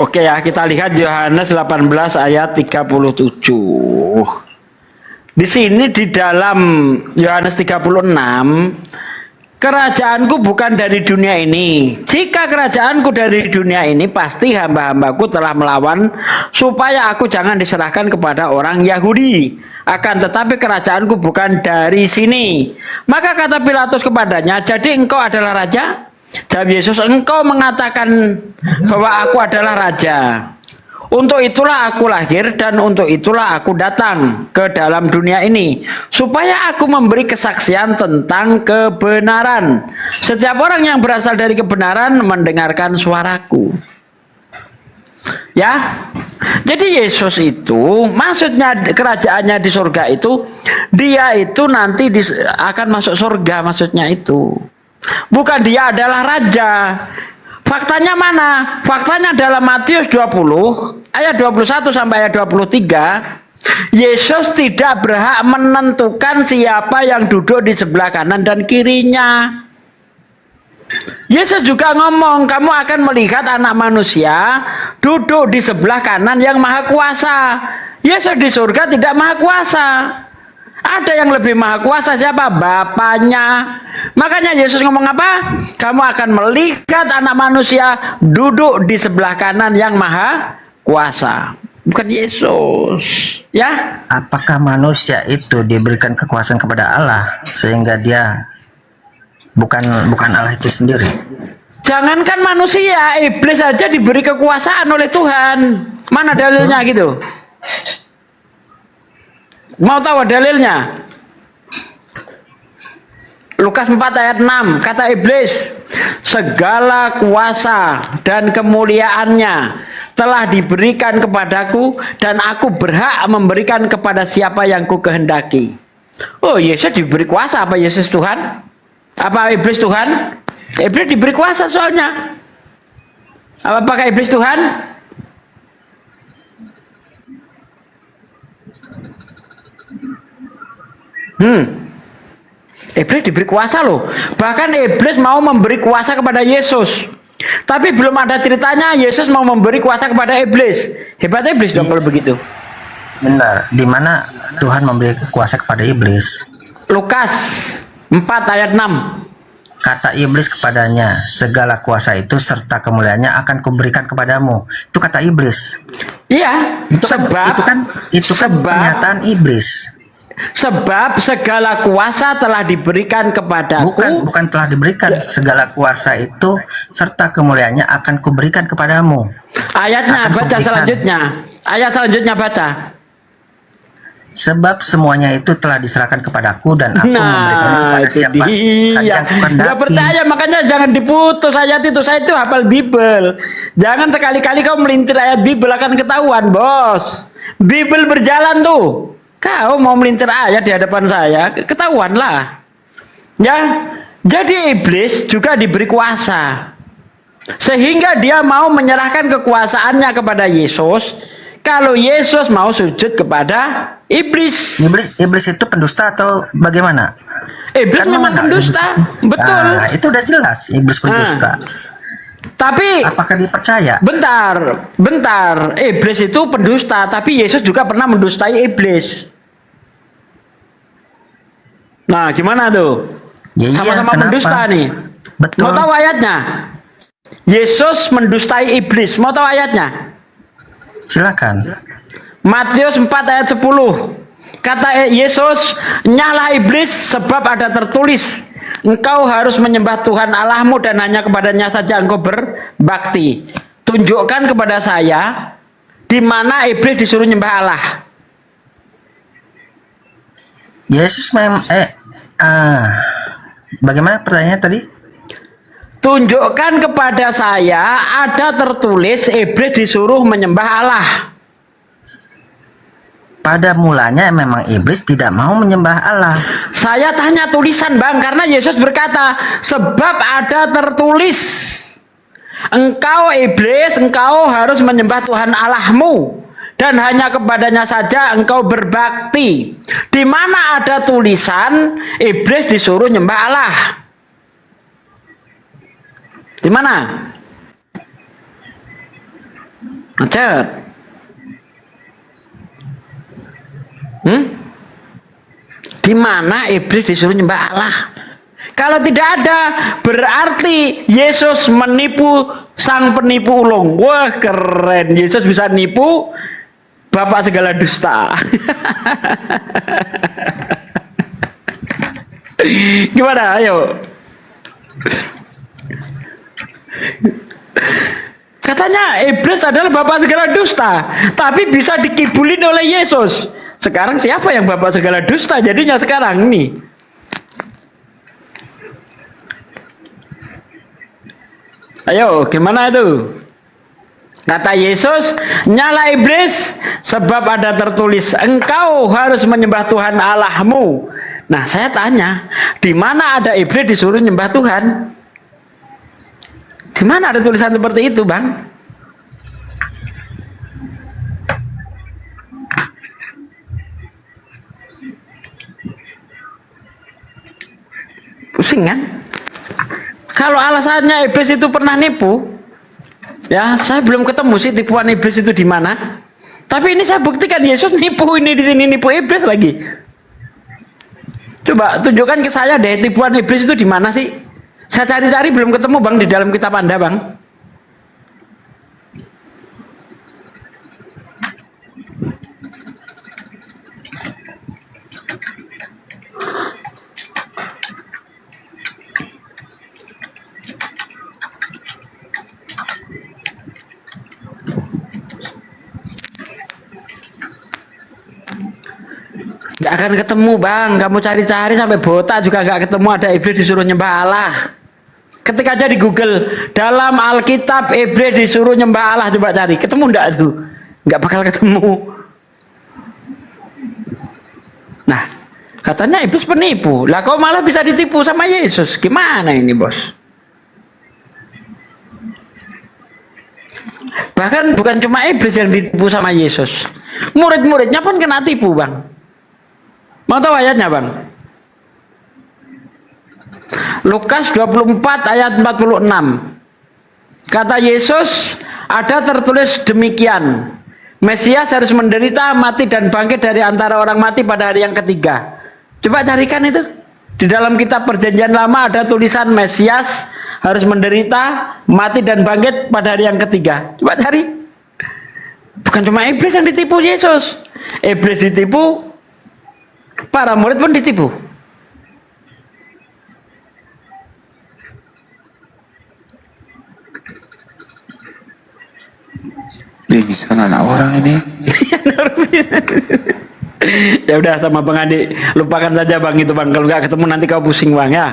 Oke ya, kita lihat Yohanes 18 ayat 37. Di sini di dalam Yohanes 36, kerajaanku bukan dari dunia ini. Jika kerajaanku dari dunia ini, pasti hamba-hambaku telah melawan supaya aku jangan diserahkan kepada orang Yahudi. Akan tetapi kerajaanku bukan dari sini. Maka kata Pilatus kepadanya, jadi engkau adalah raja? Jawab Yesus, engkau mengatakan bahwa aku adalah raja. Untuk itulah aku lahir dan untuk itulah aku datang ke dalam dunia ini, supaya aku memberi kesaksian tentang kebenaran. Setiap orang yang berasal dari kebenaran mendengarkan suaraku. Ya, jadi Yesus itu maksudnya kerajaannya di surga itu, dia itu nanti akan masuk surga, maksudnya itu. Bukan dia adalah raja. Faktanya mana? Faktanya dalam Matius 20 ayat 21 sampai ayat 23, Yesus tidak berhak menentukan siapa yang duduk di sebelah kanan dan kirinya. Yesus juga ngomong, kamu akan melihat anak manusia duduk di sebelah kanan yang maha kuasa. Yesus di surga tidak maha kuasa. Ada yang lebih maha kuasa, siapa? Bapaknya. Makanya Yesus ngomong apa? Kamu akan melihat anak manusia duduk di sebelah kanan yang maha kuasa. bukan Yesus. Ya. Apakah manusia itu diberikan kekuasaan kepada Allah sehingga dia bukan Allah itu sendiri? Jangankan manusia, iblis aja diberi kekuasaan oleh Tuhan. Mana dalilnya gitu? Mau tahu dalilnya? Lukas 4 ayat 6, kata iblis, segala kuasa dan kemuliaannya telah diberikan kepadaku dan aku berhak memberikan kepada siapa yang ku kehendaki. Oh, Yesus diberi kuasa. Apa Yesus Tuhan? Apa iblis Tuhan? Iblis diberi kuasa soalnya. Apakah iblis Tuhan? Iblis diberi kuasa loh. Bahkan iblis mau memberi kuasa kepada Yesus. Tapi belum ada ceritanya Yesus mau memberi kuasa kepada iblis. Hebat iblis dong kalau begitu. Benar. Di mana Tuhan memberi kuasa kepada iblis? Lukas 4 ayat 6. Kata iblis kepadanya, segala kuasa itu serta kemuliaannya akan kuberikan kepadamu. Itu kata iblis. Iya. Itu kan pernyataan iblis. Sebab segala kuasa telah diberikan kepadaku. Bukan telah diberikan. Segala kuasa itu serta kemuliaannya akan kuberikan kepadamu. Ayatnya baca selanjutnya. Ayat selanjutnya baca. Sebab semuanya itu telah diserahkan kepadaku dan aku memberikannya kepada siapa saja yang kukehendaki. Nggak percaya, makanya jangan diputus ayat itu. Saya itu hafal Bible. Jangan sekali-kali kau melintir ayat Bible, akan ketahuan, bos. Bible berjalan tuh. Kau mau melintir ayat di hadapan saya, ketahuan lah. Ya, jadi iblis juga diberi kuasa. Sehingga dia mau menyerahkan kekuasaannya kepada Yesus. Kalau Yesus mau sujud kepada iblis. Iblis itu pendusta atau bagaimana? Iblis kan memang pendusta, betul. Nah, itu udah jelas iblis pendusta. Tapi apakah dipercaya? Bentar. Iblis itu pendusta, tapi Yesus juga pernah mendustai iblis. Nah, gimana tuh? Sama-sama pendusta nih. Betul. Mau tahu ayatnya? Yesus mendustai iblis. Mau tahu ayatnya? Silakan. Matius 4 ayat 10. Kata Yesus, "Nyala iblis, sebab ada tertulis, engkau harus menyembah Tuhan Allahmu dan hanya kepadanya saja engkau berbakti." Tunjukkan kepada saya di mana iblis disuruh nyembah Allah. Yesus bagaimana pertanyaannya tadi? Tunjukkan kepada saya ada tertulis iblis disuruh menyembah Allah. Pada mulanya memang iblis tidak mau menyembah Allah. Saya tanya tulisan, Bang, karena Yesus berkata, sebab ada tertulis, engkau iblis, engkau harus menyembah Tuhan Allahmu dan hanya kepadanya saja engkau berbakti. Di mana ada tulisan iblis disuruh nyembah Allah? Di mana? Macet. Di mana iblis disuruh nyembah Allah? Kalau tidak ada, berarti Yesus menipu sang penipu ulung. Wah, keren. Yesus bisa nipu bapak segala dusta. Gimana? Ayo. Katanya iblis adalah bapak segala dusta, tapi bisa dikibulin oleh Yesus. Sekarang siapa yang bapak segala dusta jadinya sekarang nih? Ayo, gimana itu? Kata Yesus, nyala iblis, sebab ada tertulis, engkau harus menyembah Tuhan Allahmu. Nah, saya tanya, di mana ada iblis disuruh nyembah Tuhan? Di mana ada tulisan seperti itu, Bang? Pusing kan? Kalau alasannya iblis itu pernah nipu, ya saya belum ketemu sih tipuan iblis itu di mana. Tapi ini saya buktikan Yesus nipu ini di sini, nipu iblis lagi. Coba tunjukkan ke saya deh tipuan iblis itu di mana sih? Saya cari-cari belum ketemu, Bang, di dalam kitab Anda, Bang. Nggak akan ketemu bang, kamu cari-cari sampai botak juga nggak ketemu ada iblis disuruh nyembah Allah. Ketika aja di Google dalam Alkitab iblis disuruh nyembah Allah, coba cari, ketemu nggak tuh? Nggak bakal ketemu. Nah, katanya iblis penipu, lah kau malah bisa ditipu sama Yesus, gimana ini bos? Bahkan bukan cuma iblis yang ditipu sama Yesus, murid-muridnya pun kena tipu bang. Mau tahu ayatnya bang? Lukas 24 ayat 46. Kata Yesus, ada tertulis demikian, Mesias harus menderita, mati dan bangkit dari antara orang mati pada hari yang ketiga. Coba carikan itu. Di dalam kitab Perjanjian Lama ada tulisan Mesias harus menderita, mati dan bangkit pada hari yang ketiga. Coba cari. Bukan cuma iblis yang ditipu Yesus. Iblis ditipu, para murid pun ditipu. Dia bisa anak orang ini. Ya udah sama Bang Adi, lupakan saja bang itu bang. Kalau nggak ketemu nanti kau pusing bang ya.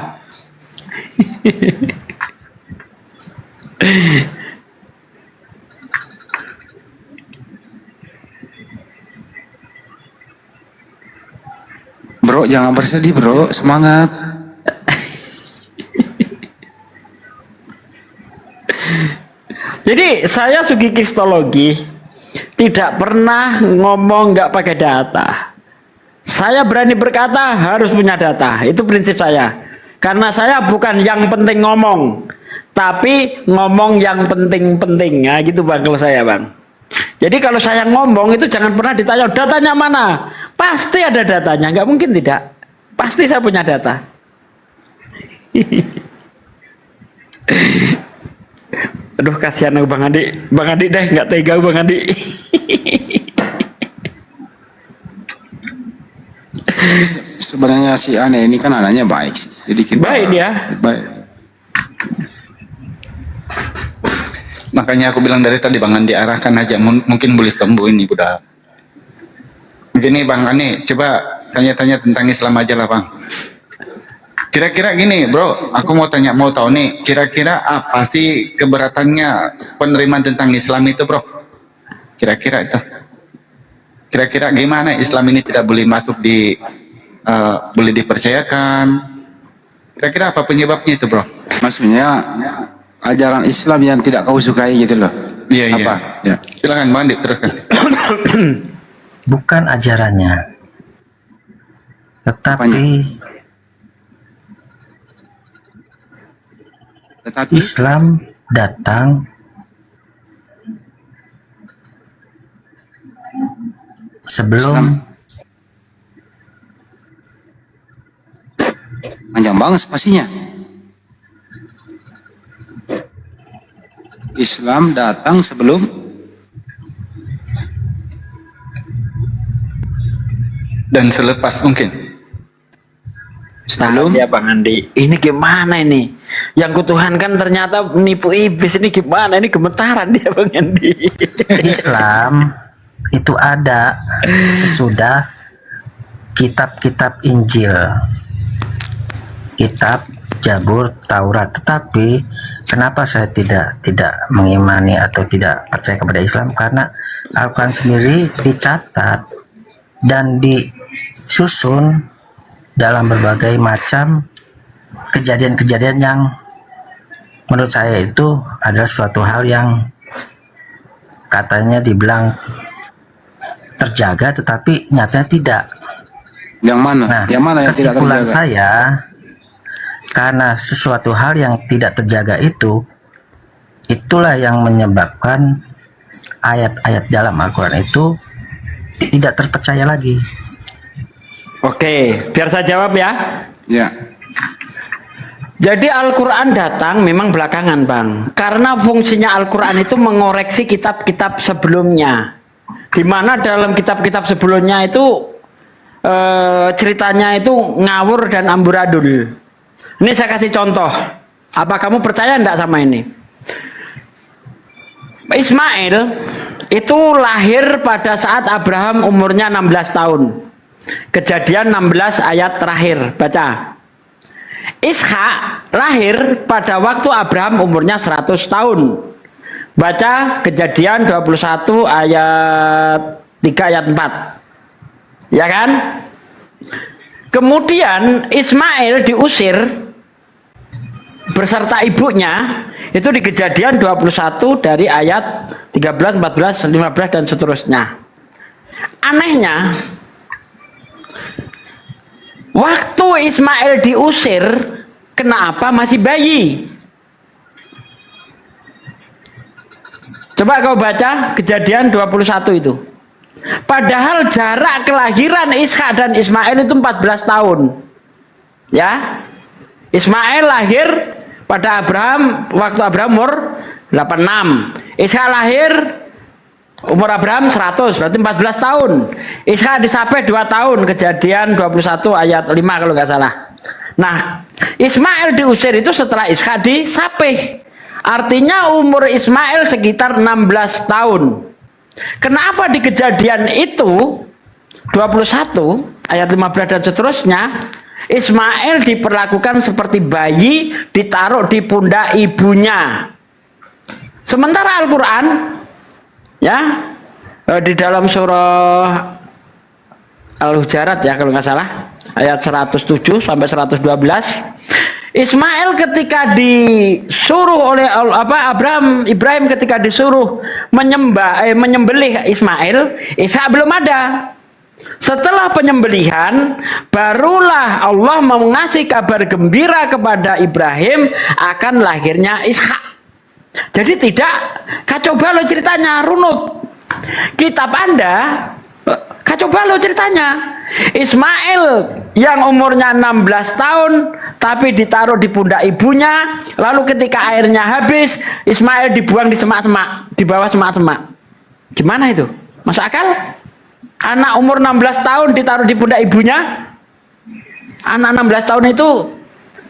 Bro, jangan bersedih bro, semangat. Jadi saya segi kristologi tidak pernah ngomong nggak pakai data. Saya berani berkata harus punya data, itu prinsip saya. Karena saya bukan yang penting ngomong, tapi ngomong yang penting-penting. Nah gitu bang kalau saya bang. Jadi kalau saya ngomong itu jangan pernah ditanya datanya mana. Pasti ada datanya, nggak mungkin tidak. Pasti saya punya data. Aduh kasihan aku Bang Adi deh nggak tega Bang Adi. Sebenarnya si aneh ini kan anaknya baik, jadi kita baik dia. Baik. Makanya aku bilang dari tadi Bang Andi arahkan aja, mungkin boleh sembuh ini budak. Begini Bang Andi, coba tanya-tanya tentang Islam aja lah Bang. Kira-kira gini bro, aku mau tahu nih, kira-kira apa sih keberatannya penerimaan tentang Islam itu bro? Kira-kira itu. Kira-kira gimana Islam ini tidak boleh masuk di, boleh dipercayakan? Kira-kira apa penyebabnya itu bro? Maksudnya ajaran Islam yang tidak kau sukai gitu loh. Iya, apa? Iya. Ya. Silakan Bang Andi, teruskan. Bukan ajarannya, tetapi Islam datang sebelum panjang banget spasinya. Islam datang sebelum dan selepas mungkin. Sebelum ya Bang Andi, ini gimana ini? Yang kutuhankan ternyata menipu iblis, ini gimana? Ini gemetaran dia Bang Andi. Islam itu ada sesudah kitab-kitab Injil, kitab Zabur, Taurat. Tetapi kenapa saya tidak mengimani atau tidak percaya kepada Islam? Karena Al-Quran sendiri dicatat dan disusun dalam berbagai macam kejadian-kejadian yang menurut saya itu adalah suatu hal yang katanya dibilang terjaga, tetapi nyatanya tidak. Yang mana? Nah, yang mana yang tidak kesimpulan terjaga? saya, karena sesuatu hal yang tidak terjaga itulah yang menyebabkan ayat-ayat dalam Al-Quran itu tidak terpercaya lagi. Oke, biar saya jawab ya. Ya. Jadi Al-Quran datang memang belakangan Bang, karena fungsinya Al-Quran itu mengoreksi kitab-kitab sebelumnya, di mana dalam kitab-kitab sebelumnya itu ceritanya itu ngawur dan amburadul. Ini saya kasih contoh. Apa kamu percaya enggak sama ini? Ismail itu lahir pada saat Abraham umurnya 16 tahun. Kejadian 16 ayat terakhir, baca. Ishak lahir pada waktu Abraham umurnya 100 tahun. Baca Kejadian 21 ayat 3 ayat 4. Ya kan? Kemudian Ismail diusir beserta ibunya, itu di Kejadian 21 dari ayat 13, 14, 15 dan seterusnya. Anehnya, waktu Ismail diusir, kenapa masih bayi? Coba kau baca Kejadian 21 itu. Padahal jarak kelahiran Ishak dan Ismail itu 14 tahun. Ya. Ismail lahir pada Abraham waktu Abraham umur 86. Ishak lahir umur Abraham 100, berarti 14 tahun. Ishak disapai 2 tahun, Kejadian 21 ayat 5 kalau nggak salah. Nah, Ismail diusir itu setelah Ishak disapih. Artinya umur Ismail sekitar 16 tahun. Kenapa di Kejadian itu 21 ayat 15 dan seterusnya Ismail diperlakukan seperti bayi ditaruh di pundak ibunya? Sementara Al-Quran ya di dalam surah Al-Hujarat ya kalau nggak salah ayat 107 sampai 112, Ismail ketika disuruh oleh Ibrahim ketika disuruh menyembelih Ismail, Ishak belum ada. Setelah penyembelihan, barulah Allah mengasih kabar gembira kepada Ibrahim akan lahirnya Ishak. Jadi tidak kacau balau ceritanya, runut. Kitab Anda kacau balau ceritanya. Ismail yang umurnya 16 tahun tapi ditaruh di pundak ibunya, lalu ketika airnya habis Ismail dibuang di semak-semak, di bawah semak-semak. Gimana itu? Masuk akal? Anak umur 16 tahun ditaruh di pundak ibunya? Anak 16 tahun itu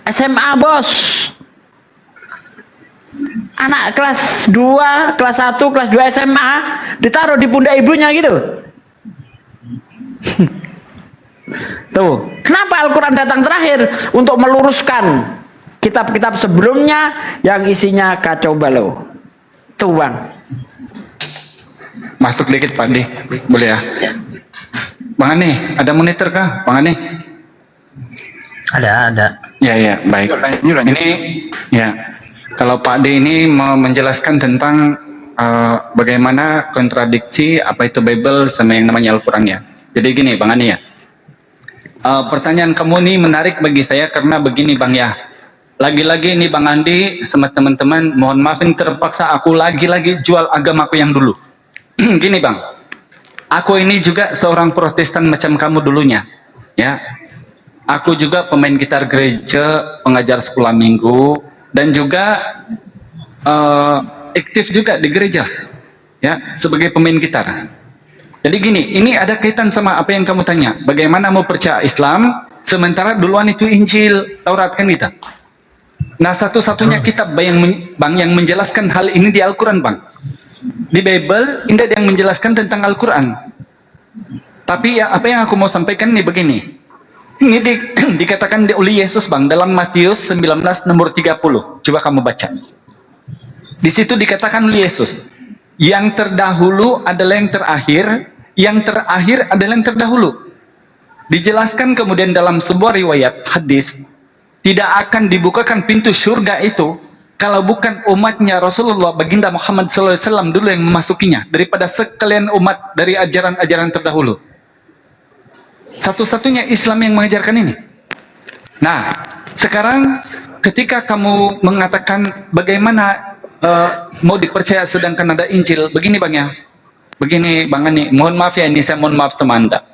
SMA, bos. Anak kelas 2, kelas 1, kelas 2 SMA ditaruh di pundak ibunya gitu. Tuh, kenapa Al-Quran datang terakhir? Untuk meluruskan kitab-kitab sebelumnya yang isinya kacau balau. Tuh bang. Masuk dikit Pak Andi, boleh ya? Bang Ani, ada monitor kah? Bang Ani? Ada. Ya, baik. Ini, ya, kalau Pak D ini mau menjelaskan tentang bagaimana kontradiksi apa itu Bible sama yang namanya Al-Quran ya. Jadi gini Bang Ani ya. Pertanyaan kamu ini menarik bagi saya karena begini Bang ya. Lagi-lagi ini Bang Andi sama teman-teman, mohon maafin terpaksa aku lagi-lagi jual agamaku yang dulu. Gini Bang, aku ini juga seorang Protestan macam kamu dulunya, ya. Aku juga pemain gitar gereja, pengajar sekolah minggu, dan juga aktif juga di gereja, ya, sebagai pemain gitar. Jadi gini, ini ada kaitan sama apa yang kamu tanya. Bagaimana mau percaya Islam, sementara duluan itu Injil, Taurat kan kita. Nah, satu-satunya kitab Bang yang menjelaskan hal ini di Al-Quran Bang. Di Bible, tidak ada yang menjelaskan tentang Al-Quran. Tapi ya, apa yang aku mau sampaikan nih begini. Ini dikatakan oleh Yesus Bang, dalam Matius 19 nomor 30. Coba kamu baca. Di situ dikatakan oleh Yesus, yang terdahulu adalah yang terakhir, yang terakhir adalah yang terdahulu. Dijelaskan kemudian dalam sebuah riwayat hadis, tidak akan dibukakan pintu surga itu kalau bukan umatnya Rasulullah baginda Muhammad SAW dulu yang memasukinya daripada sekalian umat dari ajaran-ajaran terdahulu. Satu-satunya Islam yang mengajarkan ini. Nah, sekarang ketika kamu mengatakan bagaimana mau dipercaya sedangkan ada Injil, begini Bang ya. Begini Bang Ani, mohon maaf ya, ini saya mohon maaf sama Anda.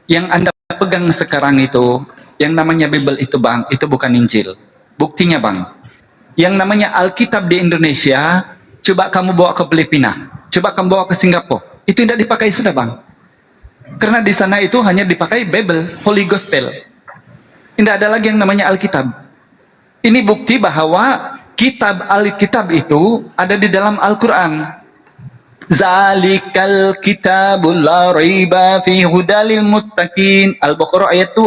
Yang Anda pegang sekarang itu, yang namanya Bible itu Bang, itu bukan Injil. Buktinya Bang, yang namanya Alkitab di Indonesia, coba kamu bawa ke Filipina, coba kamu bawa ke Singapura, itu tidak dipakai sudah Bang. Karena di sana itu hanya dipakai Bible, Holy Gospel. Tidak ada lagi yang namanya Alkitab. Ini bukti bahwa kitab Alkitab itu ada di dalam Al-Quran. Zalikal kitabul la raiba fi hudalil muttaqin. Al-Baqarah ayat 2.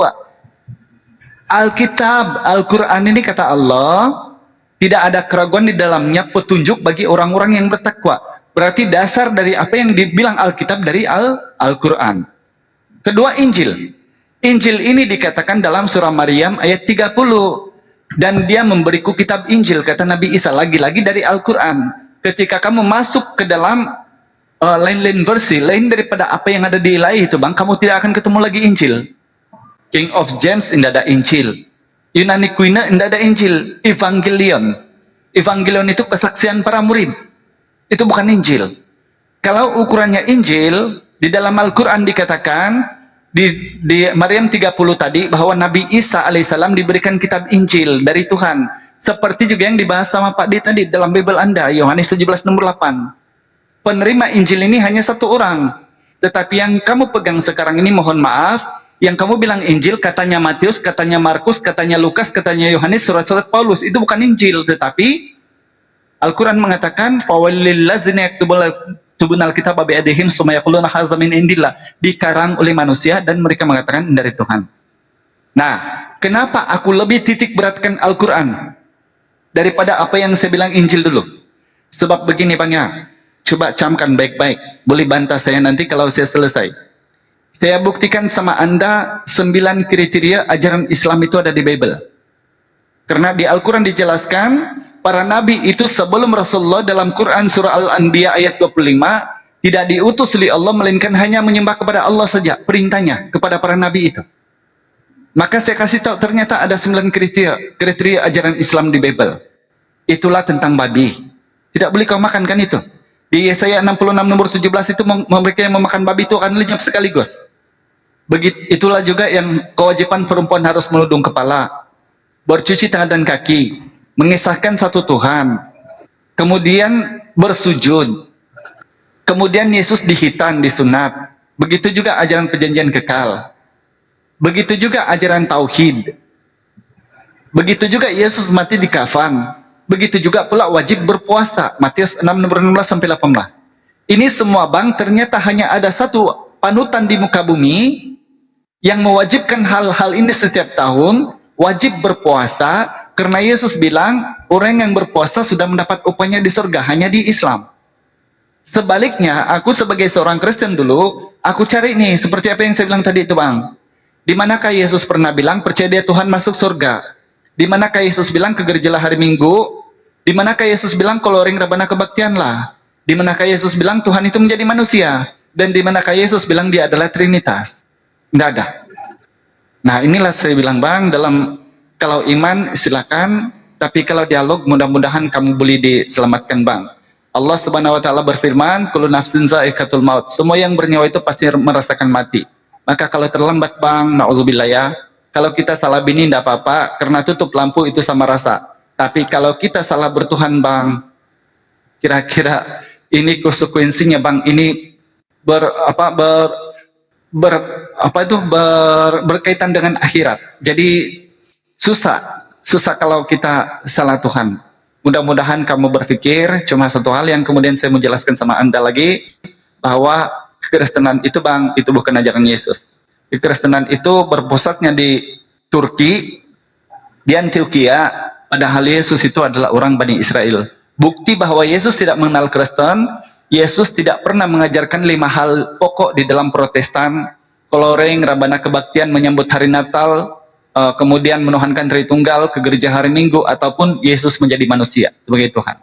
Alkitab, Al-Quran ini kata Allah, tidak ada keraguan di dalamnya, petunjuk bagi orang-orang yang bertakwa. Berarti dasar dari apa yang dibilang Alkitab dari Al-Quran. Kedua, Injil. Injil ini dikatakan dalam surah Maryam ayat 30. Dan dia memberiku kitab Injil, kata Nabi Isa, lagi-lagi dari Al-Quran. Ketika kamu masuk ke dalam lain-lain versi, lain daripada apa yang ada di ilahi itu bang, kamu tidak akan ketemu lagi Injil. King of James tidak ada Injil. Yunani Quina tidak ada Injil. Evangelion. Evangelion itu kesaksian para murid. Itu bukan Injil. Kalau ukurannya Injil, di dalam Al-Quran dikatakan, di Maryam 30 tadi, bahwa Nabi Isa alaihissalam diberikan kitab Injil dari Tuhan. Seperti juga yang dibahas sama Pak Di tadi dalam Bible Anda, Yohanes 17 nomor 8. Penerima Injil ini hanya satu orang. Tetapi yang kamu pegang sekarang ini, mohon maaf, yang kamu bilang Injil, katanya Matius, katanya Markus, katanya Lukas, katanya Yohanes, surat-surat Paulus, itu bukan Injil. Tetapi Al-Quran mengatakan, fawalil ladzina yaktubuna al-kitaba bi'aydihim tsumma yaquluna hadza min indillah, dikarang oleh manusia dan mereka mengatakan dari Tuhan. Nah, kenapa aku lebih titik beratkan Al-Quran daripada apa yang saya bilang Injil dulu? Sebab begini Bang ya, coba camkan baik-baik, boleh bantah saya nanti kalau saya selesai. Saya buktikan sama Anda 9 kriteria ajaran Islam itu ada di Bible. Karena di Al-Quran dijelaskan, para nabi itu sebelum Rasulullah dalam Quran surah Al-Anbiya ayat 25, tidak diutus oleh Allah, melainkan hanya menyembah kepada Allah saja, perintahnya kepada para nabi itu. Maka saya kasih tahu, ternyata ada 9 kriteria ajaran Islam di Bible. Itulah tentang babi. Tidak boleh kau makan kan itu. Di Yesaya 66 nomor 17 itu, mereka yang memakan babi itu akan lenyap sekaligus. Itulah juga yang kewajiban perempuan harus menudung kepala, bercuci tangan dan kaki, mengisahkan satu Tuhan, kemudian bersujud, kemudian Yesus dihitan, disunat. Begitu juga ajaran perjanjian kekal, begitu juga ajaran tauhid, begitu juga Yesus mati di kafan, begitu juga pula wajib berpuasa, Matius 6 nomor 16 sampai 18. Ini semua bang, ternyata hanya ada satu panutan di muka bumi yang mewajibkan hal-hal ini setiap tahun, wajib berpuasa, karena Yesus bilang, orang yang berpuasa sudah mendapat upahnya di surga, hanya di Islam. Sebaliknya, aku sebagai seorang Kristen dulu, aku cari nih, seperti apa yang saya bilang tadi itu bang. Di manakah Yesus pernah bilang, percaya dia Tuhan masuk surga? Di manakah Yesus bilang, ke gerejalah hari Minggu? Di manakah Yesus bilang, coloring rabana kebaktianlah? Di manakah Yesus bilang, Tuhan itu menjadi manusia? Dan di manakah Yesus bilang, dia adalah Trinitas? Nggak ada. Nah inilah saya bilang bang, dalam kalau iman silakan, tapi kalau dialog mudah-mudahan kamu boleh diselamatkan bang. Allah Subhanahu wa taala berfirman, kullu nafsin za'iqatul maut. Semua yang bernyawa itu pasti merasakan mati. Maka kalau terlambat bang, na'udzubillah ya, kalau kita salah bini tidak apa-apa, karena tutup lampu itu sama rasa. Tapi kalau kita salah bertuhan bang, kira-kira ini konsekuensinya bang, ini berkaitan dengan akhirat. Jadi susah kalau kita salah Tuhan. Mudah-mudahan kamu berpikir cuma satu hal yang kemudian saya menjelaskan sama Anda lagi, bahwa kekristenan itu bang, itu bukan ajaran Yesus. Kekristenan itu berpusatnya di Turki, di Antioquia, padahal Yesus itu adalah orang Bani Israel. Bukti bahwa Yesus tidak mengenal Kristen, Yesus tidak pernah mengajarkan 5 hal pokok di dalam Protestan, koloreng, rabana kebaktian, menyambut hari Natal, kemudian menuhankan hari tunggal, ke gereja hari Minggu, ataupun Yesus menjadi manusia sebagai Tuhan.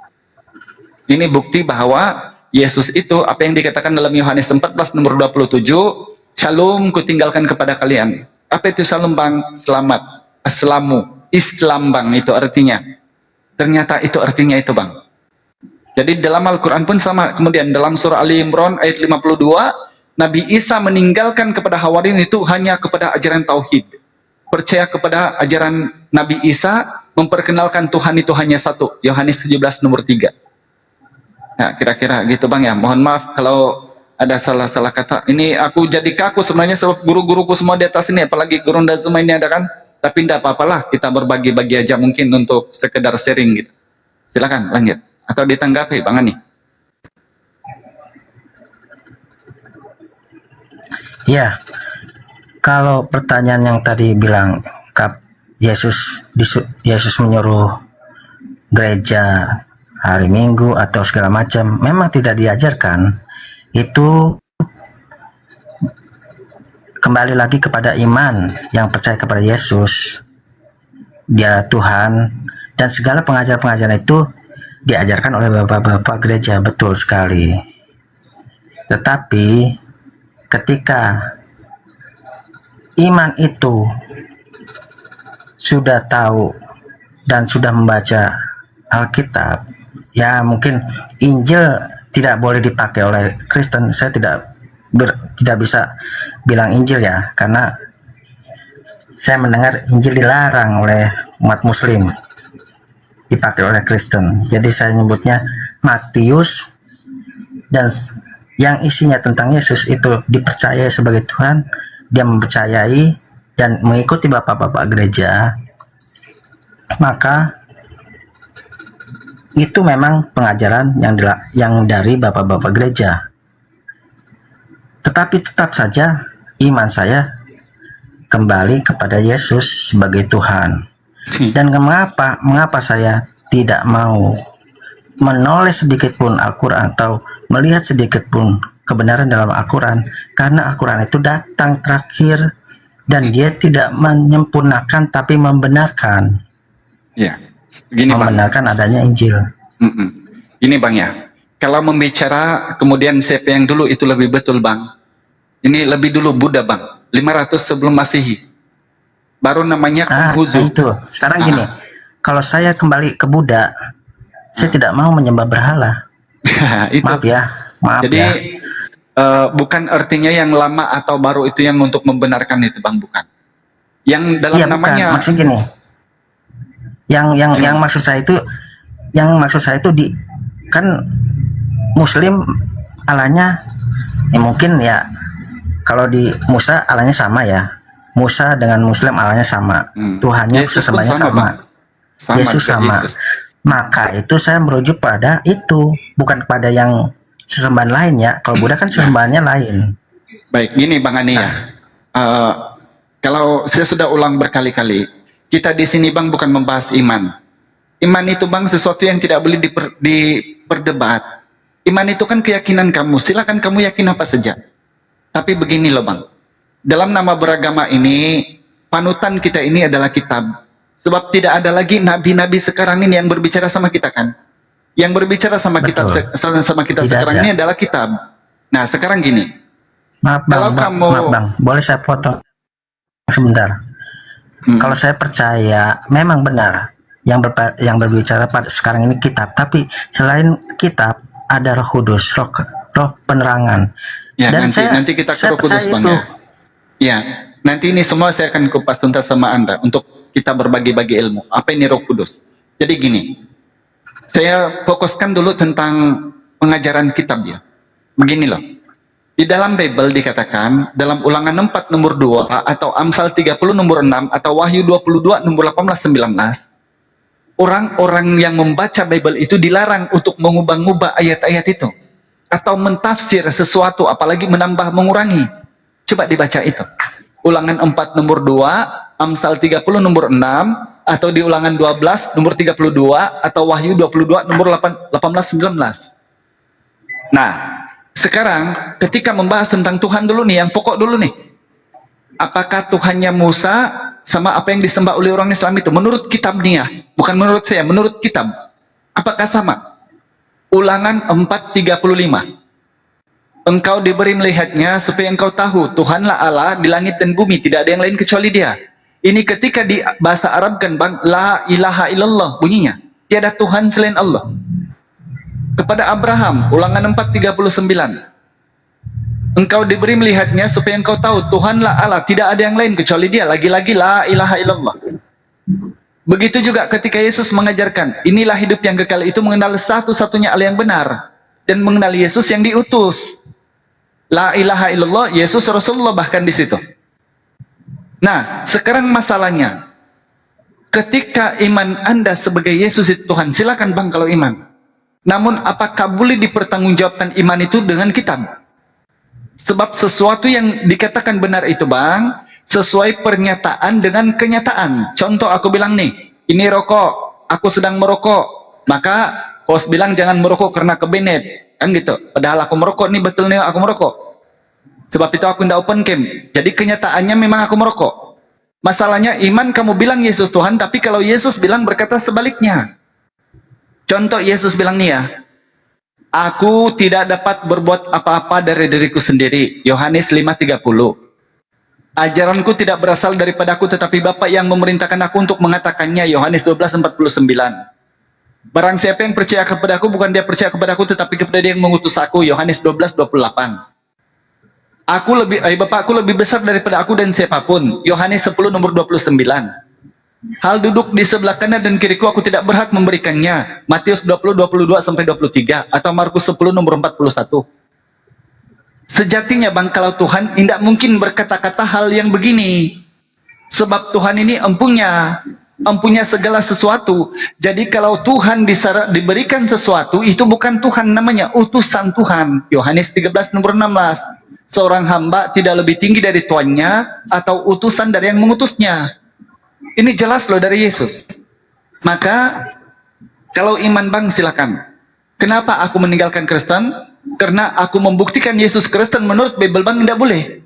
Ini bukti bahwa Yesus itu, apa yang dikatakan dalam Yohanes 14 nomor 27, Shalom kutinggalkan kepada kalian. Apa itu shalom bang? Selamat. Aslamu. Islam bang, itu artinya. Ternyata itu artinya itu bang. Jadi dalam Al-Quran pun sama. Kemudian dalam surah Ali Imran ayat 52, Nabi Isa meninggalkan kepada Hawariyin itu hanya kepada ajaran Tauhid. Percaya kepada ajaran Nabi Isa, memperkenalkan Tuhan itu hanya satu. Yohanes 17 nomor 3. Nah kira-kira gitu bang ya. Mohon maaf kalau ada salah-salah kata. Ini aku jadi kaku sebenarnya, sebab guru-guruku semua di atas ini, apalagi guru Ndazuma ini ada kan. Tapi tidak apa-apalah, kita berbagi-bagi aja mungkin untuk sekedar sharing gitu. Silakan lanjut. Atau ditanggapi Bang Ani. Ya, kalau pertanyaan yang tadi bilang Yesus menyuruh gereja hari Minggu atau segala macam, memang tidak diajarkan. Itu kembali lagi kepada iman yang percaya kepada Yesus, Dia Tuhan, dan segala pengajaran-pengajaran itu diajarkan oleh bapak-bapak gereja, betul sekali. Tetapi ketika iman itu sudah tahu dan sudah membaca Alkitab, ya mungkin Injil tidak boleh dipakai oleh Kristen. Saya tidak bisa bilang Injil ya, karena saya mendengar Injil dilarang oleh umat Muslim dipakai oleh Kristen. Jadi saya nyebutnya Matius, dan yang isinya tentang Yesus itu dipercayai sebagai Tuhan. Dia mempercayai dan mengikuti bapak-bapak gereja, maka itu memang pengajaran yang dari bapak-bapak gereja. Tetapi tetap saja iman saya kembali kepada Yesus sebagai Tuhan. Dan mengapa saya tidak mau menoleh sedikit pun Al-Quran atau melihat sedikit pun kebenaran dalam Al-Quran? Karena Al-Quran itu datang terakhir dan dia tidak menyempurnakan tapi membenarkan. Ya, begini membenarkan adanya Injil. Ini Bang ya, kalau membicara kemudian siapa yang dulu itu lebih betul Bang. Ini lebih dulu Buddha Bang, 500 sebelum Masehi. Baru namanya Konghucu. Itu. Sekarang gini, kalau saya kembali ke Buddha, saya tidak mau menyembah berhala. Maaf ya, maaf Jadi, ya. Bukan artinya yang lama atau baru itu yang untuk membenarkan itu Bang, bukan. Yang dalam Iya, namanya. bukan. Maksud gini. Yang maksud saya itu kan Muslim Allahnya mungkin ya, kalau di Musa Allahnya sama ya. Musa dengan Muslim Allahnya sama. Tuhannya sesembahnya sama. Yesus sama. Maka itu saya merujuk pada itu, bukan pada yang sesembahan lain ya. Kalau Buddha kan sesembahannya lain. Baik, gini Bang Ani ya. Kalau saya sudah ulang berkali-kali, kita di sini Bang bukan membahas iman. Iman itu Bang sesuatu yang tidak boleh diperdebat. Iman itu kan keyakinan kamu. Silakan kamu yakin apa saja. Tapi begini loh Bang. Dalam nama beragama ini, panutan kita ini adalah kitab. Sebab tidak ada lagi nabi-nabi sekarang ini yang berbicara sama kita kan. Yang berbicara sama kita sekarang ini adalah kitab. Nah sekarang gini. Maaf bang, boleh saya potong sebentar. Kalau saya percaya memang benar yang berbicara pada sekarang ini kitab. Tapi selain kitab ada Roh Kudus, roh penerangan. Ya, dan nanti kita ke Roh Kudus Bang ya. Ya, nanti ini semua saya akan kupas tuntas sama Anda untuk kita berbagi-bagi ilmu. Apa ini Roh Kudus? Jadi gini, saya fokuskan dulu tentang pengajaran kitab ya. Begini loh, di dalam Bible dikatakan, dalam Ulangan 4 nomor 2, atau Amsal 30 nomor 6, atau Wahyu 22 nomor 18-19, orang-orang yang membaca Bible itu dilarang untuk mengubah-ubah ayat-ayat itu. Atau mentafsir sesuatu, apalagi menambah, mengurangi. Coba dibaca itu. Ulangan 4 nomor 2, Amsal 30 nomor 6, atau di Ulangan 12 nomor 32, atau Wahyu 22 nomor 18-19. Nah, sekarang ketika membahas tentang Tuhan dulu nih, yang pokok dulu nih. Apakah Tuhannya Musa sama apa yang disembah oleh orang Islam itu? Menurut kitab nih ya, bukan menurut saya, menurut kitab. Apakah sama? Ulangan 4:35. Engkau diberi melihatnya supaya engkau tahu Tuhanlah Allah di langit dan bumi, tidak ada yang lain kecuali Dia. Ini ketika di bahasa Arab kan Bang, la ilaha illallah bunyinya. Tiada Tuhan selain Allah. Kepada Abraham, Ulangan 4:39. Engkau diberi melihatnya supaya engkau tahu Tuhanlah Allah, tidak ada yang lain kecuali Dia. Lagi-lagi la ilaha illallah. Begitu juga ketika Yesus mengajarkan, inilah hidup yang kekal, itu mengenal satu-satunya Allah yang benar dan mengenal Yesus yang diutus. La ilaha illallah, Yesus Rasulullah bahkan di situ. Nah, sekarang masalahnya, ketika iman Anda sebagai Yesus itu Tuhan, silakan Bang kalau iman. Namun apakah boleh dipertanggungjawabkan iman itu dengan kitab? Sebab sesuatu yang dikatakan benar itu bang, sesuai pernyataan dengan kenyataan. Contoh aku bilang nih, ini rokok, aku sedang merokok, maka host bilang jangan merokok karena kebenet, kan gitu. Padahal aku merokok nih, betul nih aku merokok. Sebab itu aku tidak open cam. Jadi kenyataannya memang aku merokok. Masalahnya iman kamu bilang Yesus Tuhan, tapi kalau Yesus bilang berkata sebaliknya. Contoh Yesus bilang nih ya, aku tidak dapat berbuat apa-apa dari diriku sendiri. Yohanes 5:30. Ajaranku tidak berasal daripada aku, tetapi Bapa yang memerintahkan aku untuk mengatakannya. Yohanes 12:49. Barang siapa yang percaya kepada aku, bukan dia percaya kepada aku, tetapi kepada dia yang mengutus aku. Yohanes 12:28. Bapakku lebih besar daripada aku dan siapapun. Yohanes 10:29. Hal duduk di sebelah kanan dan kiriku aku tidak berhak memberikannya. Matius 20:22-23 atau Markus 10:41. Sejatinya bang, kalau Tuhan tidak mungkin berkata-kata hal yang begini. Sebab Tuhan ini empunya segala sesuatu. Jadi kalau Tuhan diberikan sesuatu, itu bukan Tuhan namanya, utusan Tuhan. Yohanes 13:16. Seorang hamba tidak lebih tinggi dari tuannya atau utusan dari yang mengutusnya. Ini jelas loh dari Yesus. Maka kalau iman bang silakan. Kenapa aku meninggalkan Kristen? Karena aku membuktikan Yesus Kristen menurut Bible bang tidak boleh.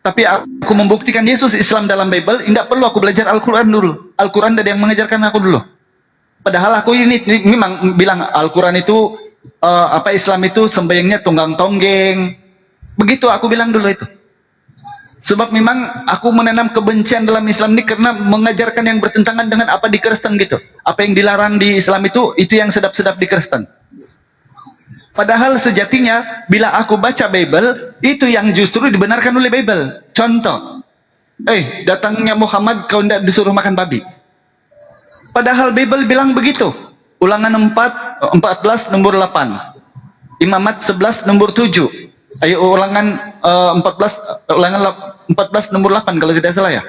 Tapi aku membuktikan Yesus Islam dalam Bible, tidak perlu aku belajar Al-Quran dulu. Al-Quran dari yang mengajarkan aku dulu. Padahal aku ini memang bilang Al-Quran itu Islam itu sembahyangnya tunggang tonggeng. Begitu aku bilang dulu itu. Sebab memang aku menanam kebencian dalam Islam ini karena mengajarkan yang bertentangan dengan apa di Kristen gitu. Apa yang dilarang di Islam itu yang sedap-sedap di Kristen. Padahal sejatinya bila aku baca Bible, itu yang justru dibenarkan oleh Bible. Contoh, datangnya Muhammad kau tidak disuruh makan babi. Padahal Bible bilang begitu. Ulangan 14 nomor 8. Imamat 11 nomor 7. Ayo ulangan 14 nomor 8 kalau tidak salah ya.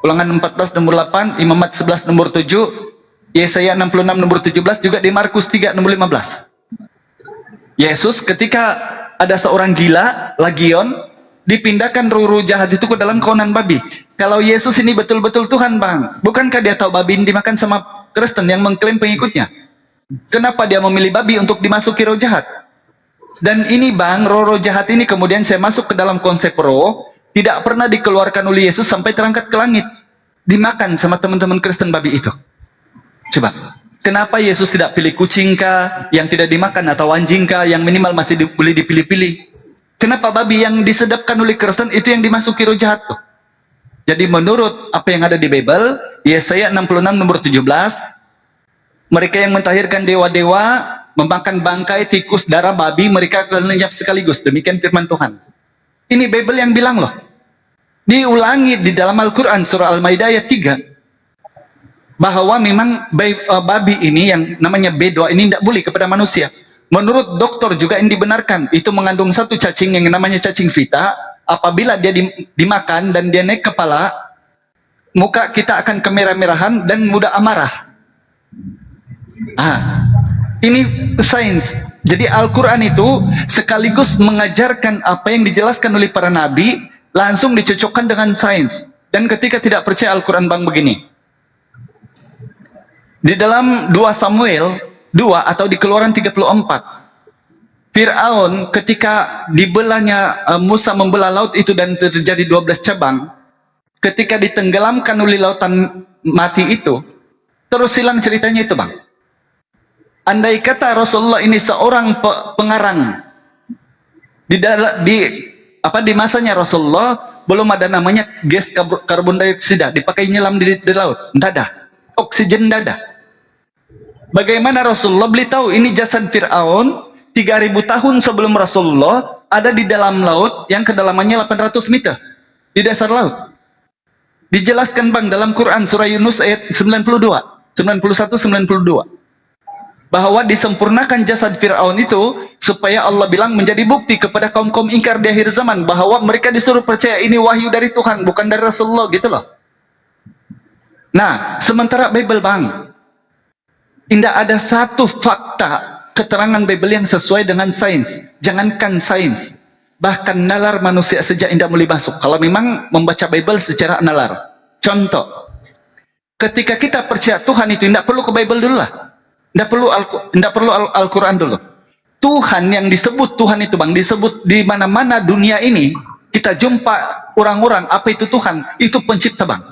Ulangan 14 nomor 8, Imamat 11 nomor 7, Yesaya 66 nomor 17, juga di Markus 3 nomor 15. Yesus ketika ada seorang gila, Legion, dipindahkan ruh-ruh jahat itu ke dalam kawanan babi. Kalau Yesus ini betul-betul Tuhan bang, bukankah dia tahu babi ini dimakan sama Kristen yang mengklaim pengikutnya? Kenapa dia memilih babi untuk dimasuki roh jahat? Dan ini bang, roh-roh jahat ini kemudian saya masuk ke dalam konsep roh, tidak pernah dikeluarkan oleh Yesus sampai terangkat ke langit. Dimakan sama teman-teman Kristen babi itu. Coba, kenapa Yesus tidak pilih kucing kah, yang tidak dimakan, atau anjing kah, yang minimal masih boleh dipilih-pilih? Kenapa babi yang disedapkan oleh Kristen itu yang dimasuki roh jahat tuh? Jadi menurut apa yang ada di Bible, Yesaya 66 nomor 17, mereka yang mentahirkan dewa-dewa, memakan bangkai, tikus, darah babi, mereka akan lenyap sekaligus. Demikian firman Tuhan. Ini Bible yang bilang loh. Diulangi di dalam Al-Quran, surah Al-Maidah ayat 3. Bahwa memang babi ini yang namanya bedwa ini tidak boleh kepada manusia. Menurut dokter juga yang dibenarkan. Itu mengandung satu cacing yang namanya cacing vita. Apabila dia dimakan dan dia naik kepala, muka kita akan kemerah-merahan dan mudah amarah. Ini sains. Jadi Al-Quran itu sekaligus mengajarkan apa yang dijelaskan oleh para nabi, langsung dicocokkan dengan sains. Dan ketika tidak percaya Al-Quran bang begini. Di dalam 2 Samuel 2 atau di Keluaran 34, Fir'aun ketika dibelahnya Musa membelah laut itu dan terjadi 12 cabang, ketika ditenggelamkan oleh lautan mati itu, terus silang ceritanya itu bang. Andai kata Rasulullah ini seorang pengarang di masanya Rasulullah belum ada namanya gas karbon dioksida dipakai nyelam di laut, tidak ada, oksigen tidak ada. Bagaimana Rasulullah beli tahu ini jasad Fir'aun 3000 tahun sebelum Rasulullah ada di dalam laut yang kedalamannya 800 meter di dasar laut. Dijelaskan bang dalam Quran surah Yunus ayat 91-92. Bahwa disempurnakan jasad Fir'aun itu supaya Allah bilang menjadi bukti kepada kaum-kaum ingkar di akhir zaman bahwa mereka disuruh percaya ini wahyu dari Tuhan bukan dari Rasulullah gitu loh. Nah, sementara Bible bang, tidak ada satu fakta keterangan Bible yang sesuai dengan sains. Jangankan sains, Bahkan nalar manusia sejak tidak boleh masuk. Kalau memang membaca Bible secara nalar. Contoh, ketika kita percaya Tuhan itu tidak perlu ke Bible dulu lah. Tidak perlu Al-Quran dulu. Tuhan yang disebut Tuhan itu bang, disebut di mana-mana dunia ini. Kita jumpa orang-orang, apa itu Tuhan? Itu pencipta bang.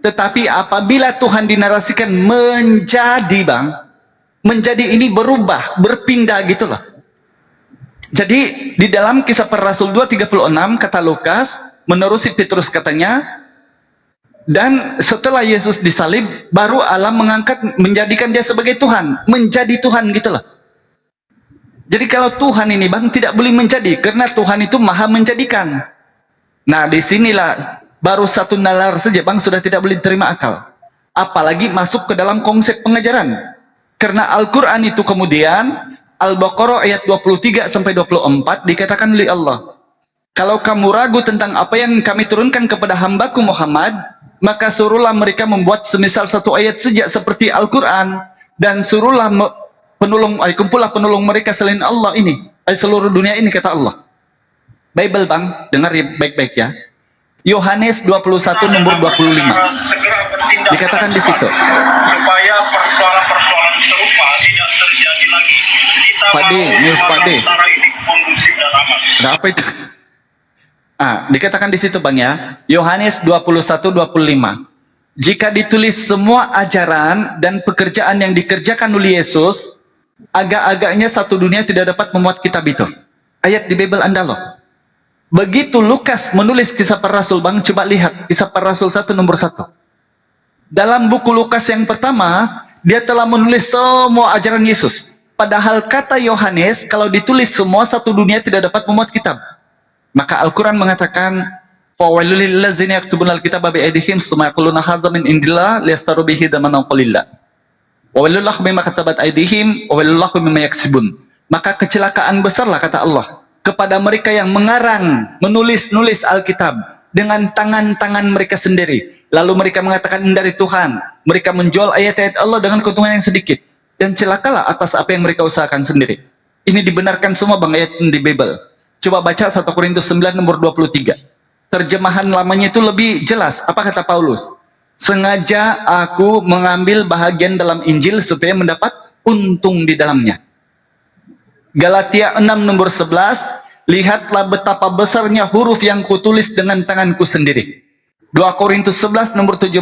Tetapi apabila Tuhan dinarasikan menjadi bang, menjadi ini berubah, berpindah gitu loh. Jadi di dalam Kisah Para Rasul 2:36 kata Lukas, menerusi Petrus katanya, dan setelah Yesus disalib, baru Allah mengangkat, menjadikan dia sebagai Tuhan, menjadi Tuhan gitu loh. Jadi kalau Tuhan ini bang tidak boleh menjadi, karena Tuhan itu maha menjadikan. Nah disinilah baru satu nalar saja bang sudah tidak boleh diterima akal. Apalagi masuk ke dalam konsep pengajaran. Karena Al-Quran itu kemudian Al-Baqarah ayat 23 sampai 24 dikatakan oleh Allah, kalau kamu ragu tentang apa yang kami turunkan kepada hambaku Muhammad, maka suruhlah mereka membuat semisal satu ayat saja seperti Al-Quran, dan suruhlah kumpullah penolong mereka selain Allah ini, seluruh dunia ini, kata Allah. Bible bang, dengar ya baik-baik ya. Yohanes 21 nomor 25 dikatakan di situ, supaya persoalan-persoalan serupa tidak terjadi lagi. Pak D, news Pak D. Ada apa itu? Dikatakan di situ bang ya, Yohanes 21:25. Jika ditulis semua ajaran dan pekerjaan yang dikerjakan oleh Yesus, agak-agaknya satu dunia tidak dapat memuat kitab itu. Ayat di Bible Anda loh. Begitu Lukas menulis Kisah Para Rasul bang, coba lihat Kisah Para Rasul 1 nomor 1. Dalam buku Lukas yang pertama, dia telah menulis semua ajaran Yesus. Padahal kata Yohanes, kalau ditulis semua satu dunia tidak dapat memuat kitab. Maka Al-Quran mengatakan, فَوَيْلُ لِلَّذِينَ يَكْتُبُونَ الْكِتَابَ بِأَيْدِيهِمْ ثُمَّ يَقُولُونَ هَذَا مِنْ عِندِ اللَّهِ لِيَشْتَرُوا بِهِ ثَمَنًا قَلِيلًا وَوَيْلٌ لَهُم مِّمَّا كَتَبَتْ أَيْدِيهِمْ وَوَيْلٌ لَهُم مِّمَّا يَكْسِبُونَ. Maka kecelakaan besarlah, kata Allah, kepada mereka yang mengarang, menulis-nulis Alkitab dengan tangan-tangan mereka sendiri. Lalu mereka mengatakan ini dari Tuhan. Mereka menjual ayat-ayat Allah dengan keuntungan yang sedikit. Dan celakalah atas apa yang mereka usahakan sendiri. Ini dibenarkan semua bang ayat di Bible. Coba baca 1 Korintus 9 nomor 23. Terjemahan lamanya itu lebih jelas. Apa kata Paulus? Sengaja aku mengambil bahagian dalam Injil supaya mendapat untung di dalamnya. Galatia 6 nomor 11, lihatlah betapa besarnya huruf yang kutulis dengan tanganku sendiri. 2 Korintus 11 nomor 17,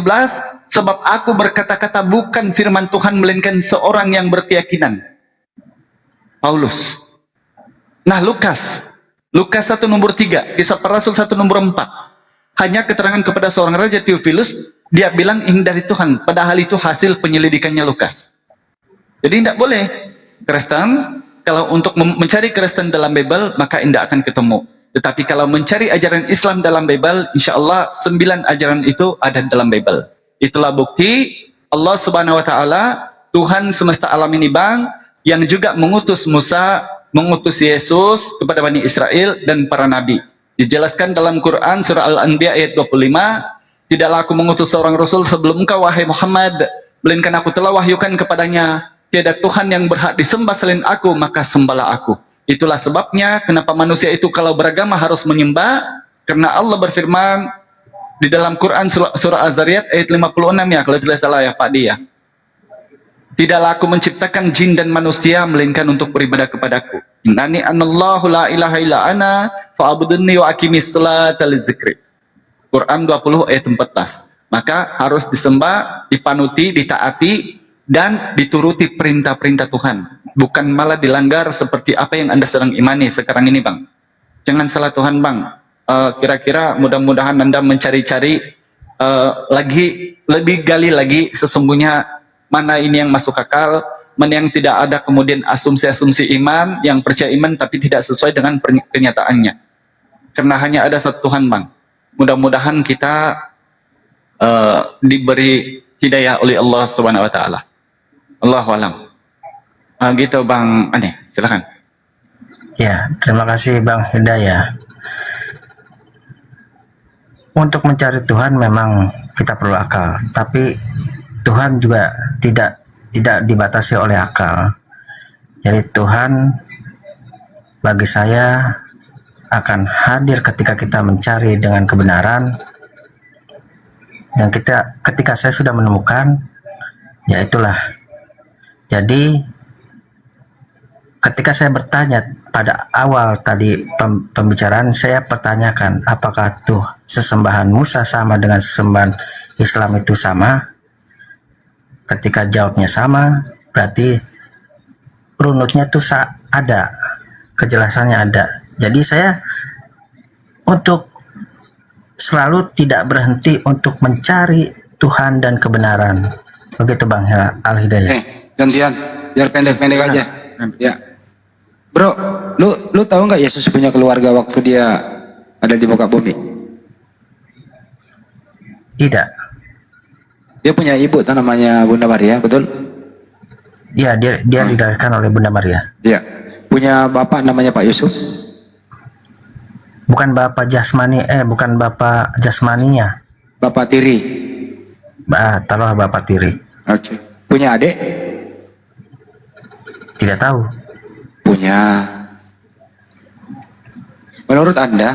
sebab aku berkata-kata bukan firman Tuhan melainkan seorang yang berkeyakinan. Paulus. Nah Lukas 1 nomor 3, Kisah Para Rasul 1 nomor 4. Hanya keterangan kepada seorang raja Theophilus, dia bilang ini dari Tuhan, padahal itu hasil penyelidikannya Lukas. Jadi tidak boleh Kristen, kalau untuk mencari Kristen dalam Bible, maka tidak akan ketemu. Tetapi kalau mencari ajaran Islam dalam Bible, insya Allah 9 ajaran itu ada dalam Bible. Itulah bukti Allah Subhanahu Wa Taala, Tuhan semesta alam ini bang, yang juga mengutus Musa, mengutus Yesus kepada Bani Israel dan para nabi. Dijelaskan dalam Quran surah Al-Anbiya ayat 25, tidaklah aku mengutus seorang rasul sebelum engkau wahai Muhammad, melainkan aku telah wahyukan kepadanya, tiada Tuhan yang berhak disembah selain aku, maka sembahlah aku. Itulah sebabnya kenapa manusia itu kalau beragama harus menyembah, karena Allah berfirman di dalam Quran surah Az-Zariyat ayat 56 ya, kalau tidak salah ya Pak Dia. Tidaklah aku menciptakan jin dan manusia melainkan untuk beribadah kepadaku. Innani anallahu la ilaha illa ana fa'budni wa aqimis sholata lizikri. Quran 20 ayat 14. Maka harus disembah, dipanuti, ditaati dan dituruti perintah-perintah Tuhan. Bukan malah dilanggar seperti apa yang Anda sedang imani sekarang ini bang. Jangan salah Tuhan bang. Kira-kira mudah-mudahan Anda mencari-cari lagi, lebih gali lagi sesungguhnya mana ini yang masuk akal, mana yang tidak ada kemudian asumsi-asumsi iman, yang percaya iman tapi tidak sesuai dengan kenyataannya. Karena hanya ada satu Tuhan bang. Mudah-mudahan kita diberi hidayah oleh Allah Subhanahu Wa Taala. Allahu a'lam. Gitu bang Ane, silakan. Ya, terima kasih Bang Hidayah. Untuk mencari Tuhan memang kita perlu akal, tapi Tuhan juga tidak dibatasi oleh akal. Jadi Tuhan bagi saya akan hadir ketika kita mencari dengan kebenaran. Dan ketika saya sudah menemukan, ya itulah. Jadi ketika saya bertanya pada awal tadi pembicaraan, saya pertanyakan apakah tuh sesembahan Musa sama dengan sesembahan Islam itu sama? Ketika jawabnya sama, berarti runutnya tuh ada, kejelasannya ada. Jadi saya untuk selalu tidak berhenti untuk mencari Tuhan dan kebenaran. Begitu Bang Al-Hidayah. Gantian, biar pendek-pendek aja. Ya. Bro, lu tahu nggak Yesus punya keluarga waktu dia ada di muka bumi? Tidak. Dia punya ibu namanya Bunda Maria, betul? Iya, dia dilahirkan oleh Bunda Maria. Iya. Punya bapak namanya Pak Yusuf? Bukan bapak jasmani, bukan bapak jasmaninya. Bapak tiri. Taruhlah bapak tiri. Oke. Punya adik? Tidak tahu. Punya. Menurut Anda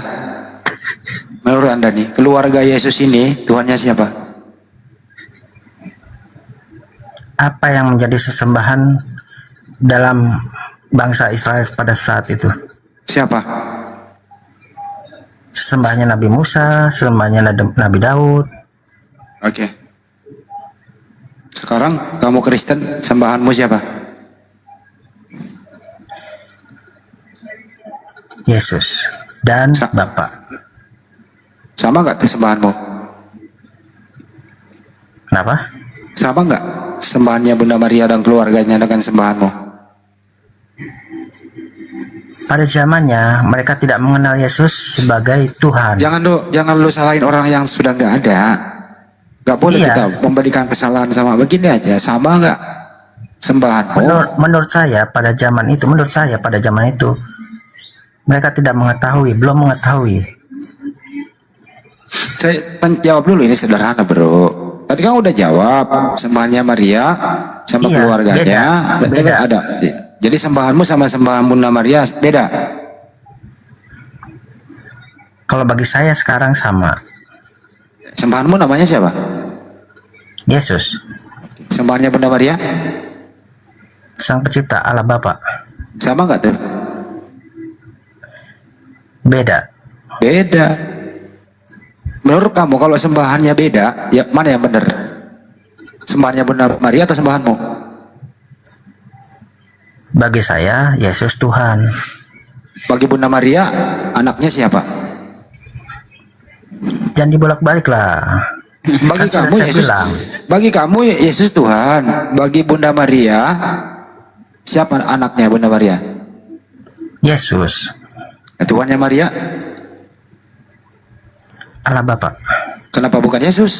nih, keluarga Yesus ini Tuhannya siapa? Apa yang menjadi sesembahan dalam bangsa Israel pada saat itu? Siapa? Sembahnya Nabi Musa, sembahnya Nabi Daud. Oke. Sekarang kamu Kristen, sembahanmu siapa? Yesus dan Bapa. Sama nggak tuh sembahanmu? Kenapa? Sama nggak sembahannya Bunda Maria dan keluarganya dengan sembahanmu? Pada zamannya mereka tidak mengenal Yesus sebagai Tuhan. Jangan lu salahin orang yang sudah nggak ada. Nggak boleh kita memberikan kesalahan sama begini aja. Sama nggak sembahanmu? Menurut saya pada zaman itu, mereka tidak mengetahui, belum mengetahui. Saya jawab dulu, ini sederhana bro. Tadi kan udah jawab sembahannya Maria sama keluarganya. Beda. Ada. Jadi sembahanmu sama sembahan Bunda Maria beda. Kalau bagi saya sekarang sama. Sembahanmu namanya siapa? Yesus. Sembahannya Bunda Maria? Sang Pencipta, Allah Bapa. Sama nggak tuh? Beda. Beda. Menurut kamu kalau sembahannya beda, ya mana yang benar? Sembahannya Bunda Maria atau sembahanmu? Bagi saya Yesus Tuhan. Bagi Bunda Maria anaknya siapa? Jangan dibolak-balik lah. Bagi kamu Yesus Tuhan. Bagi Bunda Maria siapa anaknya Bunda Maria? Yesus. Tuhannya Maria? Allah Bapa. Kenapa bukan Yesus?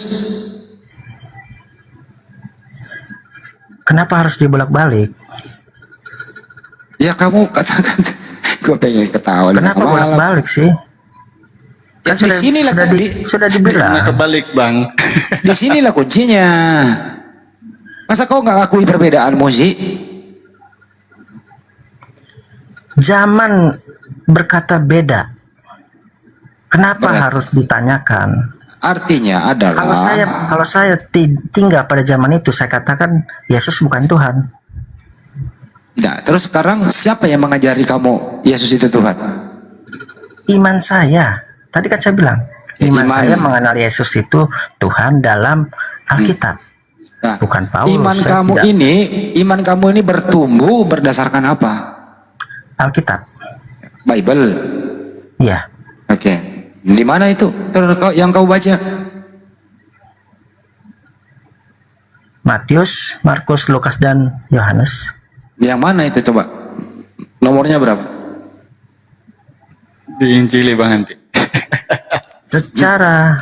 Kenapa harus dibolak-balik? Ya kamu katakan, gue pengen ketawa. Kenapa bolak-balik sih? Ya, Kan sudah dibilang. Kebalik bang. Di sinilah kuncinya. Masa kau nggak akui perbedaanmu sih? Zaman berkata beda. Kenapa harus ditanyakan? Artinya adalah kalau saya tinggal pada zaman itu, saya katakan Yesus bukan Tuhan. Nah, terus sekarang siapa yang mengajari kamu Yesus itu Tuhan? Iman saya. Tadi kan saya bilang, iman saya mengenal Yesus itu Tuhan dalam Alkitab. Nah, bukan Paulus. Iman kamu ini bertumbuh berdasarkan apa? Alkitab. Bible. Iya. Oke. Di mana itu? Yang kau baca? Matius, Markus, Lukas, dan Yohanes. Yang mana itu coba? Nomornya berapa? Di Injil bang nanti. Secara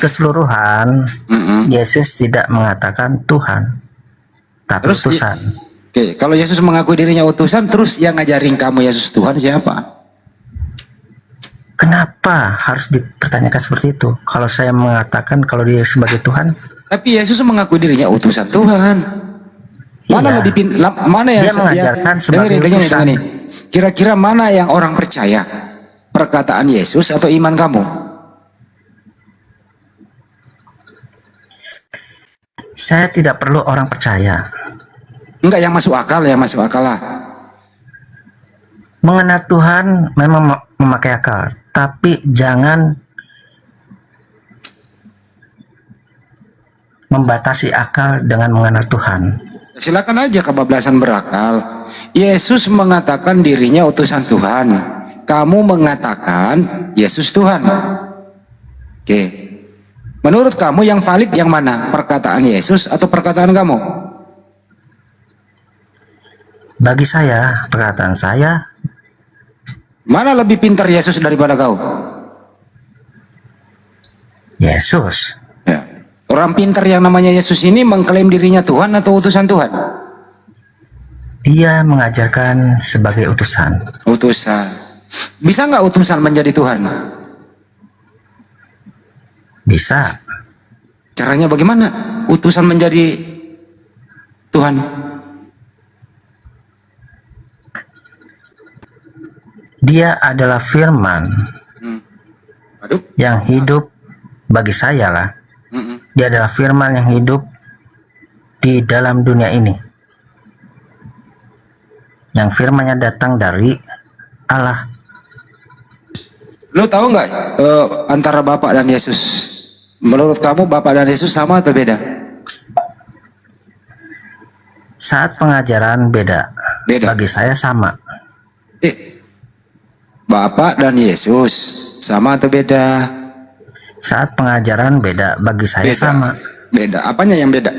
keseluruhan, Yesus tidak mengatakan Tuhan, tapi terus, utusan. Oke, kalau Yesus mengakui dirinya utusan, terus yang ngajarin kamu Yesus Tuhan siapa? Kenapa harus dipertanyakan seperti itu? Kalau saya mengatakan kalau dia sebagai Tuhan, tapi Yesus mengakui dirinya utusan Tuhan. Mana dia mengajarkan sebagai utusan. Kira-kira mana yang orang percaya? Perkataan Yesus atau iman kamu? Saya tidak perlu orang percaya. Enggak, yang masuk akal, yang masuk akal lah. Mengenal Tuhan memang memakai akal, tapi jangan membatasi akal dengan mengenal Tuhan. Silakan aja kebablasan berakal. Yesus mengatakan dirinya utusan Tuhan. Kamu mengatakan Yesus Tuhan. Oke. Menurut kamu yang valid yang mana? Perkataan Yesus atau perkataan kamu? Bagi saya, perkataan saya. Mana lebih pintar Yesus daripada kau? Yesus. Ya. Orang pintar yang namanya Yesus ini mengklaim dirinya Tuhan atau utusan Tuhan? Dia mengajarkan sebagai utusan. Utusan. Bisa nggak utusan menjadi Tuhan? Bisa. Caranya bagaimana? Utusan menjadi Tuhan. Dia adalah firman yang hidup bagi saya lah. Dia adalah firman yang hidup di dalam dunia ini. Yang firmannya datang dari Allah. Lo tahu nggak antara Bapak dan Yesus? Menurut kamu Bapak dan Yesus sama atau beda? Saat pengajaran beda. Bagi saya sama. Bapak dan Yesus sama atau beda? Saat pengajaran beda, bagi saya Beda. sama. Beda. Apanya yang beda?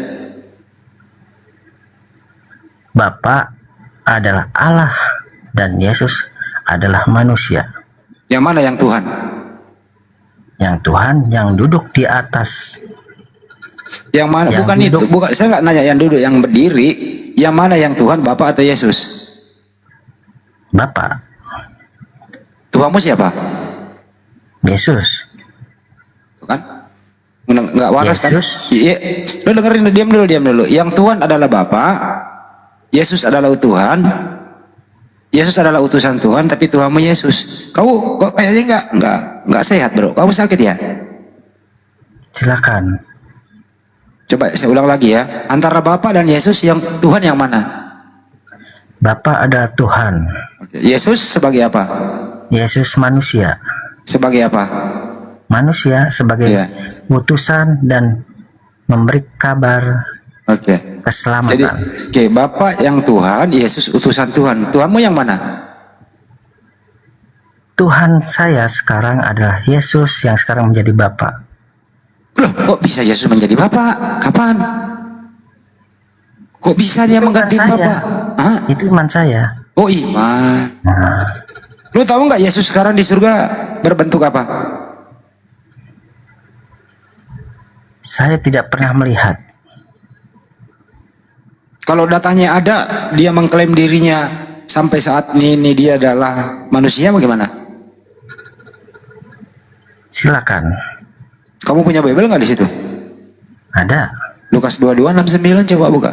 Bapak adalah Allah dan Yesus adalah manusia. Yang mana yang Tuhan? Yang Tuhan yang duduk di atas. Yang mana? Yang Bukan duduk. itu. Bukan. Saya nggak nanya yang duduk, yang berdiri. Yang mana yang Tuhan? Bapak atau Yesus? Bapak. Tuhanmu siapa? Yesus. Tuh kan? Nggak waras kan? Yesus. Iya. Lo dengerin, diam dulu. Yang Tuhan adalah Bapak, Yesus adalah Tuhan, Yesus adalah utusan Tuhan, tapi Tuhanmu Yesus. Kamu kok kayaknya nggak sehat, bro? Kamu sakit ya? Silakan. Coba saya ulang lagi ya. Antara Bapak dan Yesus yang Tuhan yang mana? Bapak adalah Tuhan. Yesus sebagai apa? Yesus manusia. Sebagai apa? Manusia sebagai utusan dan memberi kabar keselamatan. Jadi, Bapak yang Tuhan, Yesus utusan Tuhan. Tuhanmu yang mana? Tuhan saya sekarang adalah Yesus yang sekarang menjadi Bapak. Loh, kok bisa Yesus menjadi Bapak? Kapan? Kok bisa dia mengganti Bapak? Hah? Itu iman saya. Oh, iman. Lu tahu nggak Yesus sekarang di surga berbentuk apa? Saya tidak pernah melihat. Kalau datanya ada, dia mengklaim dirinya sampai saat ini dia adalah manusia, bagaimana? Silakan. Kamu punya Bible nggak di situ? Ada. Lukas 22:69, coba buka.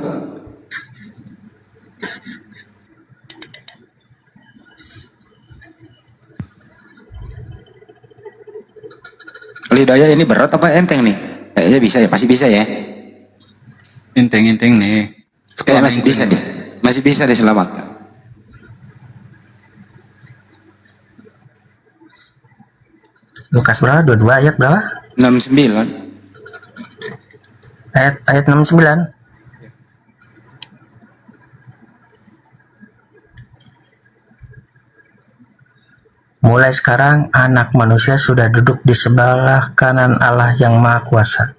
Hidayah ini berat apa enteng nih? Kayaknya bisa ya, pasti bisa ya. Enteng-enteng nih. Kayak masih bisa deh. Masih bisa deh selamatkan. Lukas berapa? 22 ayat berapa? 69. Ayat 69. Mulai sekarang anak manusia sudah duduk di sebelah kanan Allah yang Maha Kuasa.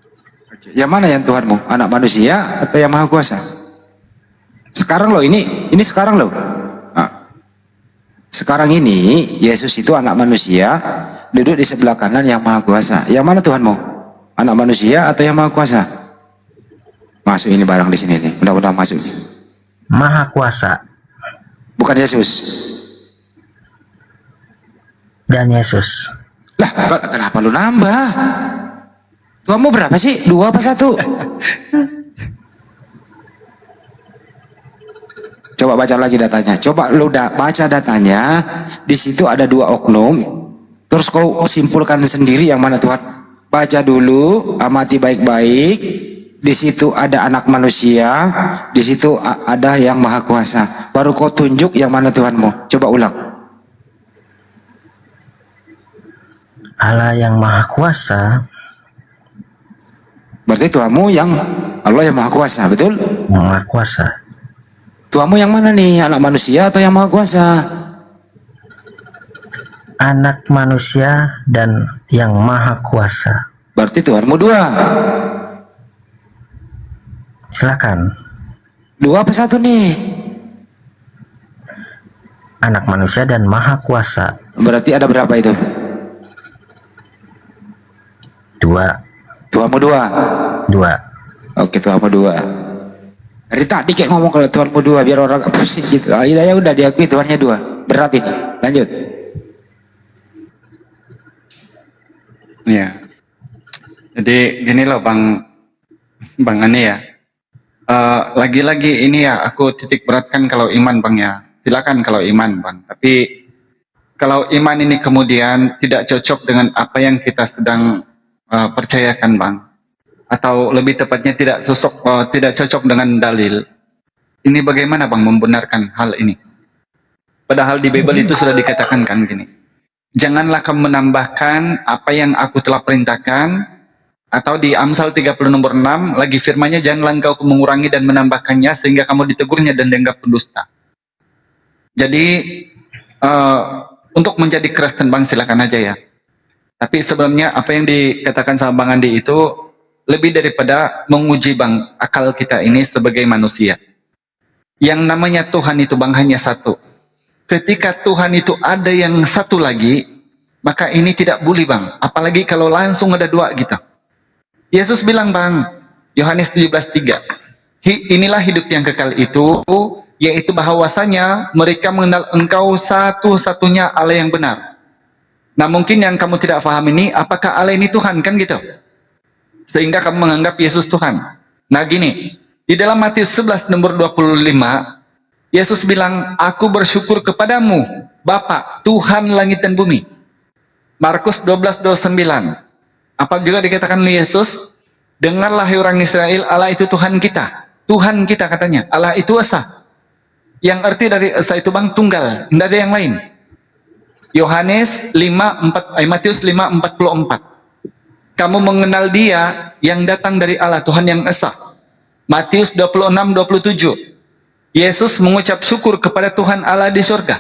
Yang mana yang Tuhanmu? Anak manusia atau yang Maha Kuasa? Sekarang loh, ini sekarang loh. Nah, sekarang ini Yesus itu anak manusia duduk di sebelah kanan yang Maha Kuasa. Yang mana Tuhanmu? Anak manusia atau yang Maha Kuasa? Masuk ini barang di sini nih. Mudah-mudahan masuk. Maha Kuasa. Bukan Yesus. Dan Yesus. Lah, kenapa lu nambah? Tuhanmu berapa sih? 2 apa 1? Coba baca lagi datanya. Coba lu baca datanya. Di situ ada 2 oknum Terus kau simpulkan sendiri yang mana Tuhan. Baca dulu, amati baik-baik. Di situ ada anak manusia, di situ ada yang maha kuasa. Baru kau tunjuk yang mana Tuhanmu. Coba ulang. Allah yang maha kuasa. Berarti Tuhanmu yang Allah yang maha kuasa, betul? Maha kuasa. Tuhanmu yang mana nih? Anak manusia atau yang maha kuasa? Anak manusia dan yang maha kuasa. Berarti Tuhanmu dua. Silakan. Dua apa satu nih? Anak manusia dan maha kuasa. Berarti ada berapa itu? Dua. Tuhanmu dua. Dua. Oke, Tuhanmu dua. Dari tadi kayak ngomong kalau Tuhanmu dua biar orang gak pusing gitu. Ya udah diakui Tuhannya dua. Berat ini. Lanjut. Ya. Jadi gini loh Bang Ani ya. Lagi-lagi ini ya aku titik beratkan kalau iman Bang ya. Silakan kalau iman Bang. Tapi kalau iman ini kemudian tidak cocok dengan apa yang kita sedang percayakan Bang. Atau lebih tepatnya tidak cocok dengan dalil. Ini bagaimana Bang membenarkan hal ini? Padahal di Bible itu sudah dikatakan kan gini. Janganlah kamu menambahkan apa yang aku telah perintahkan. Atau di Amsal 30 nomor 6 lagi firmannya, janganlah engkau mengurangi dan menambahkannya sehingga kamu ditegurnya dan dianggap pendusta. Jadi untuk menjadi Kristen Bang silakan aja ya. Tapi sebelumnya apa yang dikatakan sama Bang Andi itu lebih daripada menguji Bang akal kita ini sebagai manusia. Yang namanya Tuhan itu Bang hanya satu. Ketika Tuhan itu ada yang satu lagi, maka ini tidak boleh Bang. Apalagi kalau langsung ada dua gitu. Yesus bilang Bang, Yohanes 17:3, inilah hidup yang kekal itu, yaitu bahwasanya mereka mengenal engkau satu-satunya Allah yang benar. Nah mungkin yang kamu tidak paham ini, apakah Allah ini Tuhan kan gitu? Sehingga kamu menganggap Yesus Tuhan. Nah gini, di dalam Matius 11 nomor 25, Yesus bilang, aku bersyukur kepadamu, Bapa, Tuhan langit dan bumi. Markus 12:29. Apa juga dikatakan oleh Yesus, dengarlah hai orang Israel, Allah itu Tuhan kita. Tuhan kita katanya, Allah itu esa. Yang arti dari esa itu Bang tunggal, tidak ada yang lain. Matius 5:44. Kamu mengenal dia yang datang dari Allah, Tuhan yang esa. Matius 26:27. Yesus mengucap syukur kepada Tuhan Allah di surga.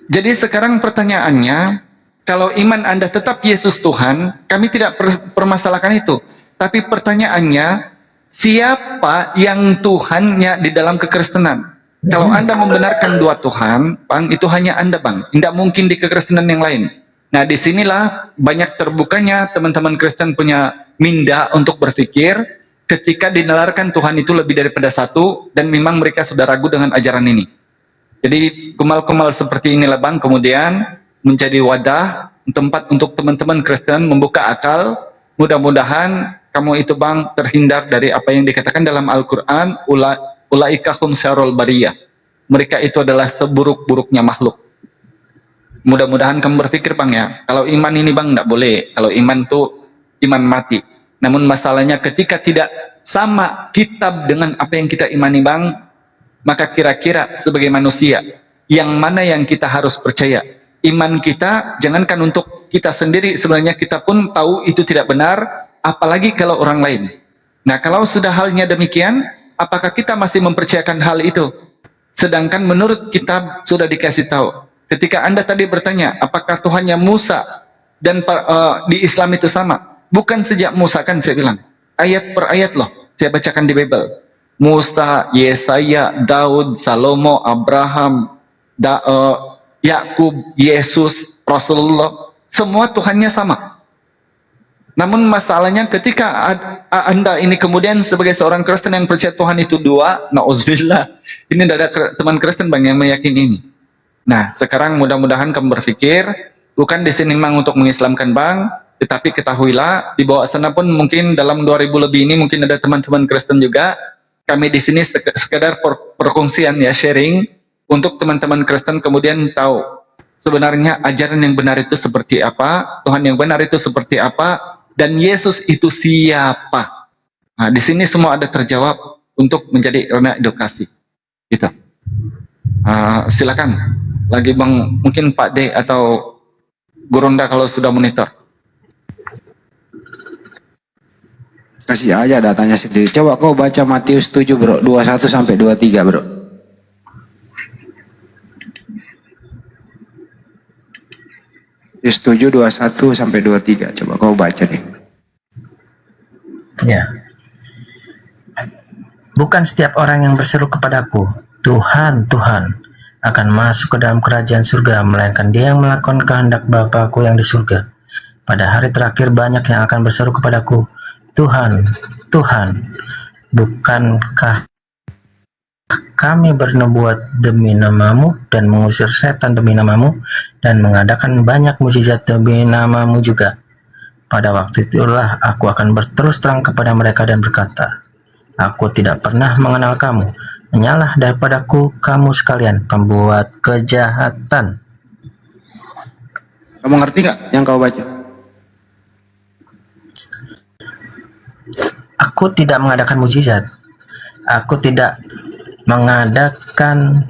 Jadi sekarang pertanyaannya, kalau iman Anda tetap Yesus Tuhan, kami tidak permasalahkan itu. Tapi pertanyaannya, siapa yang Tuhannya di dalam kekristenan? Kalau Anda membenarkan dua Tuhan, Bang, itu hanya Anda, Bang. Tidak mungkin di kekristenan yang lain. Nah, disinilah banyak terbukanya teman-teman Kristen punya minda untuk berpikir ketika dinalarkan Tuhan itu lebih daripada satu, dan memang mereka sudah ragu dengan ajaran ini. Jadi, kumal-kumal seperti inilah, Bang, kemudian menjadi wadah, tempat untuk teman-teman Kristen membuka akal. Mudah-mudahan kamu itu Bang terhindar dari apa yang dikatakan dalam Al-Quran, ulaika hum syarrul bariyah. Mereka itu adalah seburuk-buruknya makhluk. Mudah-mudahan kamu berpikir Bang ya, kalau iman ini Bang tidak boleh, kalau iman itu iman mati. Namun masalahnya ketika tidak sama kitab dengan apa yang kita imani Bang, maka kira-kira sebagai manusia, yang mana yang kita harus percaya? Iman kita, jangankan untuk kita sendiri, sebenarnya kita pun tahu itu tidak benar, apalagi kalau orang lain. Nah, kalau sudah halnya demikian, apakah kita masih mempercayakan hal itu? Sedangkan menurut kitab sudah dikasih tahu. Ketika Anda tadi bertanya, apakah Tuhannya Musa dan di Islam itu sama? Bukan sejak Musa kan saya bilang. Ayat per ayat loh, saya bacakan di Bible. Musa, Yesaya, Daud, Salomo, Abraham, Yakub, Yesus, Rasulullah, semua Tuhannya sama. Namun masalahnya ketika Anda ini kemudian sebagai seorang Kristen yang percaya Tuhan itu dua, na'udzubillah, ini tidak ada teman Kristen Bang yang meyakini ini. Nah, sekarang mudah-mudahan kamu berpikir, bukan di sini memang untuk mengislamkan Bang, tetapi ketahuilah di bawah sana pun mungkin dalam 2000 lebih ini mungkin ada teman-teman Kristen juga. Kami di sini sekedar perkongsian ya, sharing untuk teman-teman Kristen kemudian tahu sebenarnya ajaran yang benar itu seperti apa, Tuhan yang benar itu seperti apa, dan Yesus itu siapa. Nah, di sini semua ada terjawab untuk menjadi edukasi. Gitu. Silakan. Lagi Bang, mungkin Pak D atau Gurunda kalau sudah monitor. Kasih aja datanya sendiri. Coba kau baca Matius 7 bro, 21 sampai 23 bro. Matius 7, 21 sampai 23. Coba kau baca deh. Ya. Bukan setiap orang yang berseru kepadaku, Tuhan, Tuhan, akan masuk ke dalam kerajaan surga, melainkan dia yang melakukan kehendak Bapa-Ku yang di surga. Pada hari terakhir banyak yang akan berseru kepadaku, Tuhan, Tuhan, bukankah kami bernubuat demi namamu dan mengusir setan demi namamu dan mengadakan banyak mukjizat demi namamu juga? Pada waktu itulah aku akan berterus terang kepada mereka dan berkata, aku tidak pernah mengenal kamu. Menyalah daripadaku kamu sekalian pembuat kejahatan. Kamu ngerti gak yang kau baca? Aku tidak mengadakan mukjizat. Aku tidak mengadakan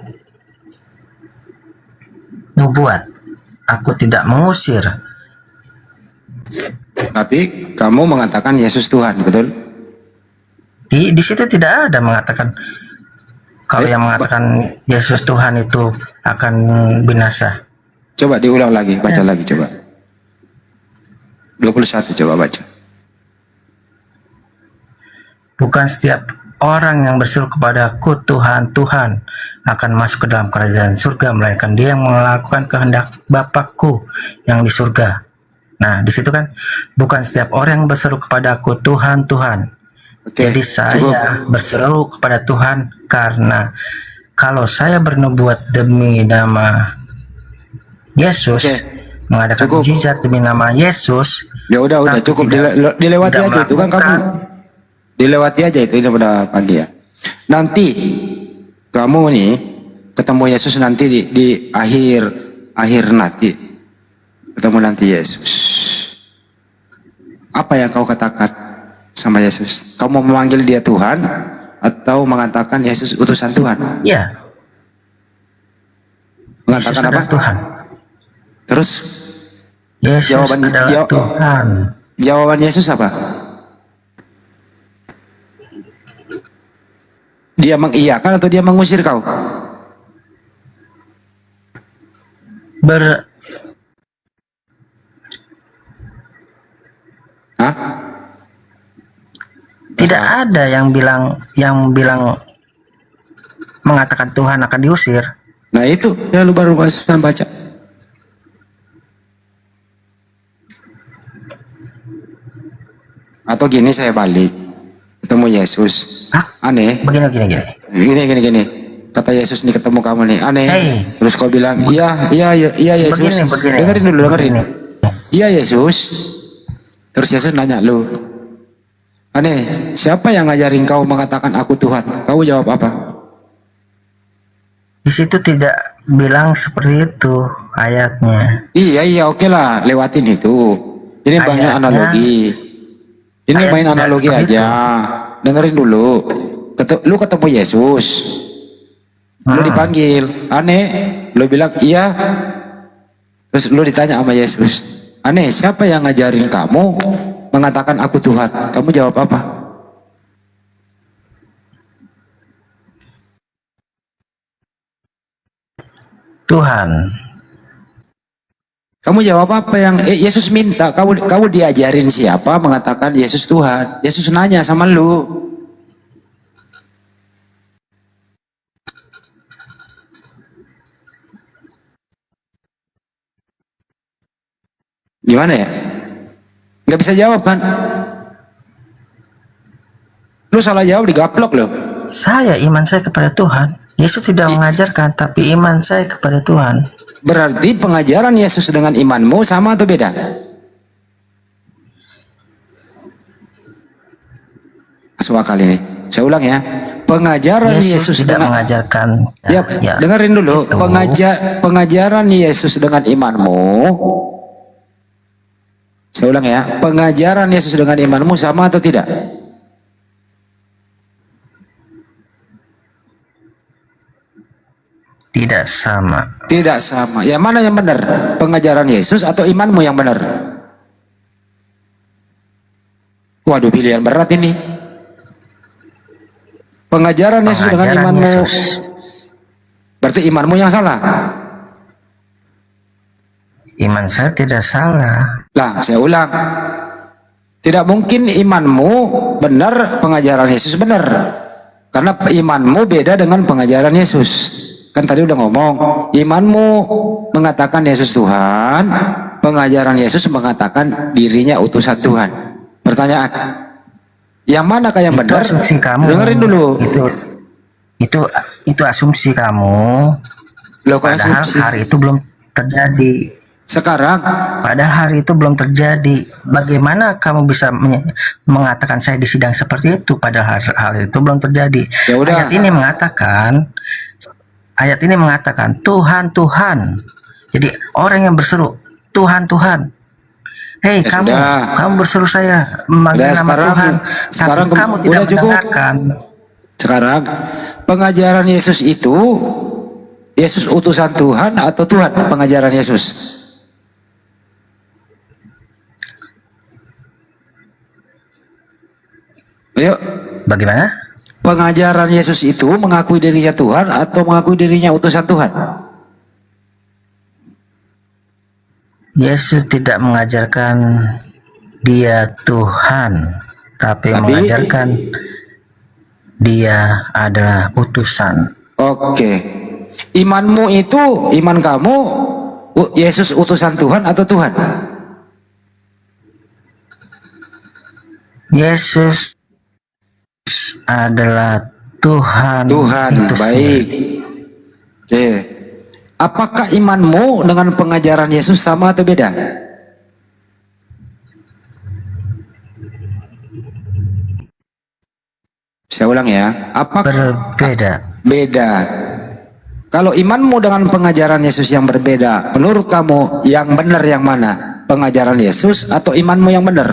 nubuat. Aku tidak mengusir. Tapi kamu mengatakan Yesus Tuhan, betul? Di situ tidak ada mengatakan kalau yang mengatakan Yesus Tuhan itu akan binasa. Coba diulang lagi, baca lagi coba. 21 coba baca. Bukan setiap orang yang berseru kepadaku Tuhan, Tuhan akan masuk ke dalam kerajaan surga, melainkan dia yang melakukan kehendak Bapa-Ku yang di surga. Nah, di situ kan bukan setiap orang yang berseru kepadaku Tuhan, Tuhan. Jadi saya berseru kepada Tuhan karena kalau saya bernubuat demi nama Yesus, mengadakan mukjizat demi nama Yesus, ya udah cukup dilewati aja itu kan kamu. Dilewati aja itu, ini pada pagi ya. Nanti kamu nih ketemu Yesus nanti di akhir nanti ketemu nanti Yesus. Apa yang kau katakan sama Yesus? Kamu memanggil dia Tuhan atau mengatakan Yesus utusan Tuhan? Iya. Mengatakan Yesus apa? Tuhan. Terus Yesus adalah Tuhan. Jawaban Yesus apa? Dia mengiyakan atau dia mengusir kau? Tidak ada yang bilang mengatakan Tuhan akan diusir. Nah itu ya lu baru baca. Atau gini saya balik ketemu Yesus. Aneh. Begini. Kata Yesus nih ketemu kamu nih. Aneh. Terus kau bilang, iya Yesus. Dengerin dulu. Iya Yesus. Terus Yesus nanya lu, aneh, siapa yang ngajarin kau mengatakan aku Tuhan? Kau jawab apa? Di situ tidak bilang seperti itu ayatnya. Iya, oke lah, lewatin itu. Ini banyak analogi. Ini main analogi aja. Dengerin dulu. Lu ketemu Yesus. Lu dipanggil, aneh. Lu bilang iya. Terus lu ditanya sama Yesus, aneh, siapa yang ngajarin kamu mengatakan aku Tuhan? Kamu jawab apa? Tuhan. Kamu jawab apa yang Yesus minta? Kamu diajarin siapa mengatakan Yesus Tuhan? Yesus nanya sama lu. Gimana ya? Nggak bisa jawab kan? Lu salah jawab digaplok lo. Iman saya kepada Tuhan. Yesus tidak mengajarkan, tapi iman saya kepada Tuhan. Berarti pengajaran Yesus dengan imanmu sama atau beda? Masuk akal ini. Saya ulang ya. pengajaran Yesus tidak dengan mengajarkan dengerin dulu, pengajaran Yesus dengan imanmu. Saya ulang ya, pengajaran Yesus dengan imanmu sama atau tidak? tidak sama. Tidak sama. Yang mana yang benar? Pengajaran Yesus atau imanmu yang benar? Waduh, pilihan berat ini. Pengajaran Yesus dengan imanmu. Berarti imanmu yang salah. Iman saya tidak salah. Lah, saya ulang. Tidak mungkin imanmu benar, pengajaran Yesus benar. Karena imanmu beda dengan pengajaran Yesus. Kan tadi udah ngomong, imanmu mengatakan Yesus Tuhan, pengajaran Yesus mengatakan dirinya utusan Tuhan. Pertanyaan, yang manakah yang benar? Asumsi kamu. Dengerin dulu. Itu asumsi kamu. Loh, padahal asumsi? hari itu belum terjadi. Sekarang? Padahal hari itu belum terjadi. Bagaimana kamu bisa mengatakan saya di sidang seperti itu? Padahal hal itu belum terjadi. Ya udah. Ayat ini mengatakan Tuhan, Tuhan. Jadi orang yang berseru Tuhan, Tuhan. Hei, Ya kamu, sudah. kamu berseru saya memanggil nama Tuhan. Sekarang Tapi kamu tidak udah cukup. mendengarkan. Sekarang pengajaran Yesus itu Yesus utusan Tuhan atau Tuhan pengajaran Yesus? Ayo. Bagaimana? Pengajaran Yesus itu mengakui dirinya Tuhan atau mengakui dirinya utusan Tuhan? Yesus tidak mengajarkan dia Tuhan, tapi mengajarkan dia adalah utusan. Oke. Imanmu itu, iman kamu Yesus utusan Tuhan atau Tuhan? Yesus adalah Tuhan. Tuhan, itu baik. Oke. Apakah imanmu dengan pengajaran Yesus sama atau beda? Saya ulang ya. Apakah berbeda? Beda. Kalau imanmu dengan pengajaran Yesus yang berbeda, menurut kamu yang benar yang mana? Pengajaran Yesus atau imanmu yang benar?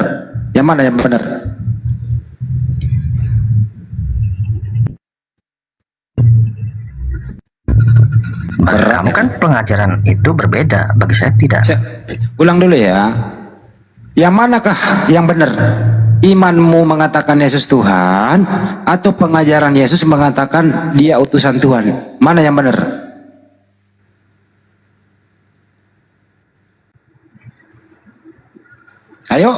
Yang mana yang benar? Bagi kamu kan pengajaran itu berbeda, bagi saya tidak. Ulang dulu ya. Yang manakah yang benar? Imanmu mengatakan Yesus Tuhan atau pengajaran Yesus mengatakan dia utusan Tuhan? Mana yang benar? Ayo.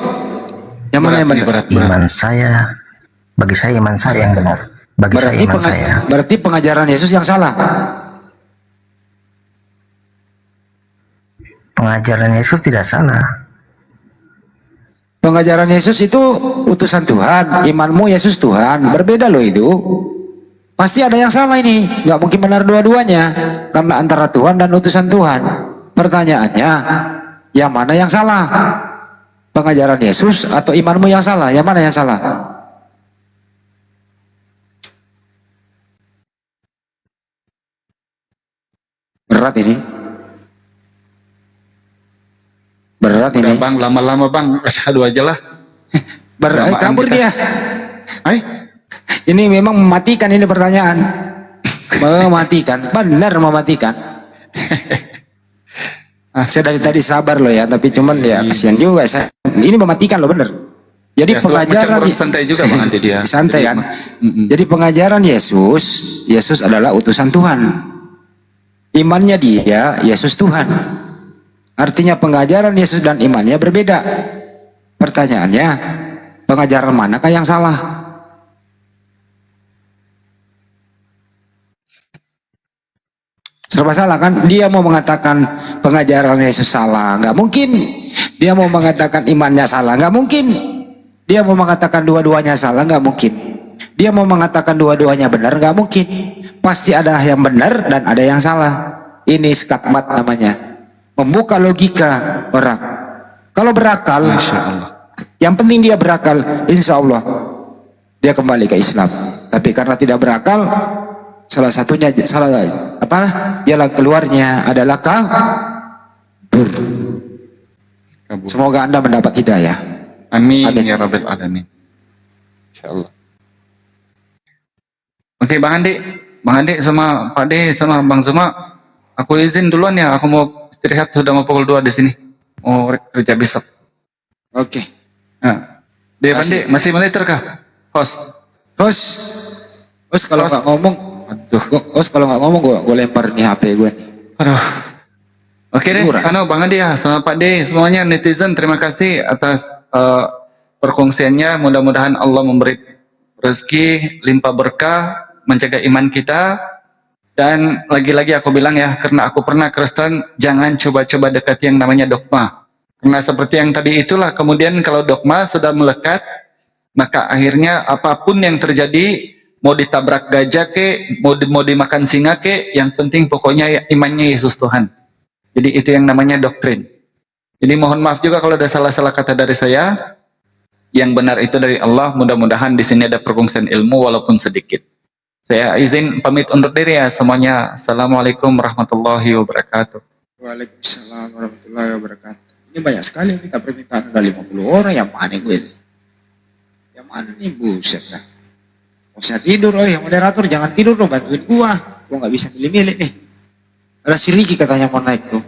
Yang mana yang benar? Iman saya, bagi saya iman saya yang benar. Bagi saya iman saya. Berarti pengajaran Yesus yang salah. Pengajaran Yesus tidak salah. Pengajaran Yesus itu utusan Tuhan, imanmu Yesus Tuhan, berbeda loh itu. Pasti ada yang salah ini, nggak mungkin benar dua-duanya, karena antara Tuhan dan utusan Tuhan. Pertanyaannya, yang mana yang salah? Pengajaran Yesus atau imanmu yang salah? Yang mana yang salah? Berat ini. Berat ini. Udah, Bang, lama-lama Bang, asyhadu aja lah. Kabur dia. Ini memang mematikan ini pertanyaan. Mematikan, benar mematikan. Saya dari tadi sabar loh ya, tapi cuman ya kasihan juga saya. Ini mematikan loh bener. Jadi Ya, pengajaran macam orang santai juga Bang nanti dia. santai kan. Jadi pengajaran Yesus adalah utusan Tuhan. Imannya dia Yesus Tuhan. Artinya pengajaran Yesus dan imannya berbeda. Pertanyaannya, pengajaran manakah yang salah? Serba salah kan? Dia mau mengatakan pengajaran Yesus salah, nggak mungkin. Dia mau mengatakan imannya salah, nggak mungkin. Dia mau mengatakan dua-duanya salah, nggak mungkin. Dia mau mengatakan dua-duanya benar, nggak mungkin. Pasti ada yang benar dan ada yang salah. Ini skakmat namanya. Membuka logika orang. Kalau berakal, yang penting dia berakal, insya Allah dia kembali ke Islam. Tapi karena tidak berakal, salah satunya jalan keluarnya adalah kabur. Semoga Anda mendapat hidayah. Amin, ya Rabbal Alamin. Insyaallah. Oke, Bang Andi sama Pak De sama Bang Zuma, aku izin duluan ya, aku mau istirahat, sudah mau pukul 2 di sini. Mau kerja besok. Oke. Nah, Bang De, masih monitor kah? Host kalau nggak ngomong, kalau nggak ngomong gue lempar nih HP gue nih. Aduh. Oke deh, Bang Andi ya, sama Pak De, semuanya netizen, terima kasih atas perkongsiannya. Mudah-mudahan Allah memberi rezeki, limpah berkah, menjaga iman kita. Dan lagi-lagi aku bilang ya, karena aku pernah Kristen, jangan coba-coba dekati yang namanya dogma. Karena seperti yang tadi itulah, kemudian kalau dogma sudah melekat, maka akhirnya apapun yang terjadi, mau ditabrak gajah ke, mau dimakan singa ke, yang penting pokoknya imannya Yesus Tuhan. Jadi itu yang namanya doktrin. Jadi mohon maaf juga kalau ada salah-salah kata dari saya. Yang benar itu dari Allah. Mudah-mudahan di sini ada perkongsian ilmu walaupun sedikit. Saya izin pamit undur diri ya semuanya. Assalamualaikum warahmatullahi wabarakatuh. Waalaikumsalam warahmatullahi wabarakatuh. Ini banyak sekali yang minta permintaan, ada 50 orang. Yang mana gue ini? Yang mana nih, buset dah. Mau saya tidur, yang moderator jangan tidur dong, bantuin gua nggak bisa milih-milih nih. Ada si Riki katanya mau naik tuh.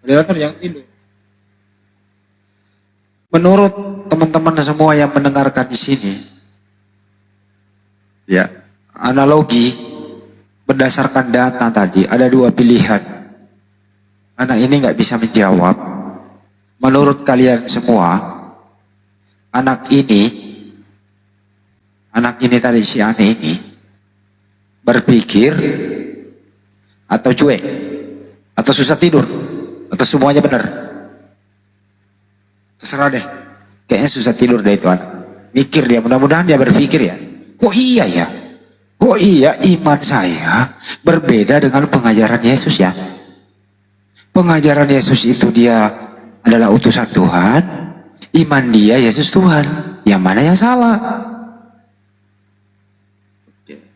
Moderator jangan tidur. Menurut teman-teman semua yang mendengarkan di sini, ya, analogi berdasarkan data tadi ada 2 pilihan. Anak ini nggak bisa menjawab. Menurut kalian semua, anak ini tadi, si aneh ini berpikir atau cuek atau susah tidur atau semuanya benar? Terserah deh, kayaknya susah tidur deh itu anak. Mikir dia, mudah-mudahan dia berpikir ya, kok iya iman saya berbeda dengan pengajaran Yesus ya. Pengajaran Yesus itu dia adalah utusan Tuhan, iman dia Yesus Tuhan. Yang mana yang salah?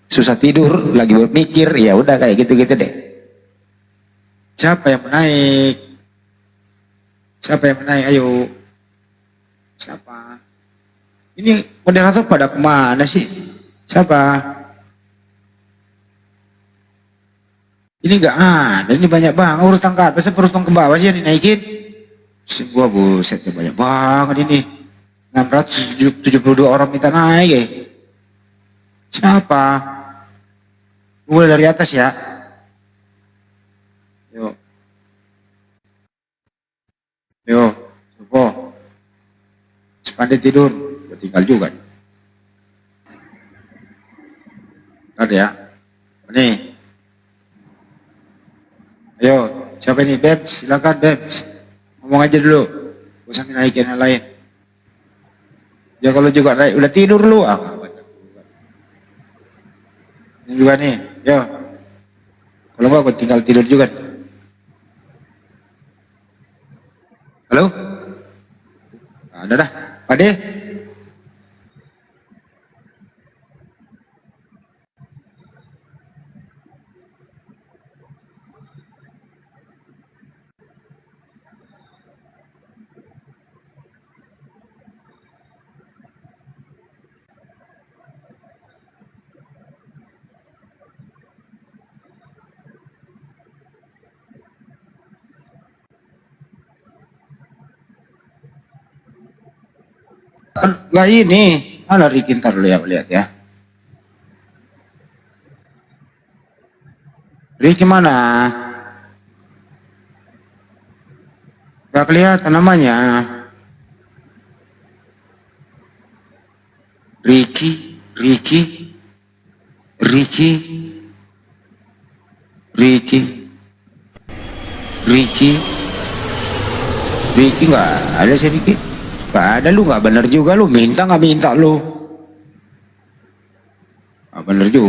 Susah tidur, lagi berpikir, ya udah kayak gitu-gitu deh. Siapa yang menaik? Ayo. Siapa? Ini moderator pada kemana sih? Siapa? Ini enggak ada, ini banyak banget. Urutan ke atas, urutan ke bawah sih yang dinaikin. Gua buset, banyak banget ini. 672 orang minta naik ya. Siapa? Mulai dari atas ya. Yo, Sopo. Sepandai tidur, gue tinggal juga. Ada ya. Nih. Ayo, siapa ini? Bebs, silakan Bebs. Ngomong aja dulu. Gue sambil naikin yang lain. Ya kalau juga naik, udah tidur lu. Ini juga nih. Yo. Kalau enggak gue tinggal tidur juga. Halo? Nggak ada dah. Pak De? Enggak ini, mana Riki, ntar dulu ya, lihat ya. Riki mana? Gak kelihatan namanya. Riki nggak ada sih Riki. Nggak ada, lu nggak bener juga lu, minta nggak minta lu. Nggak bener juga.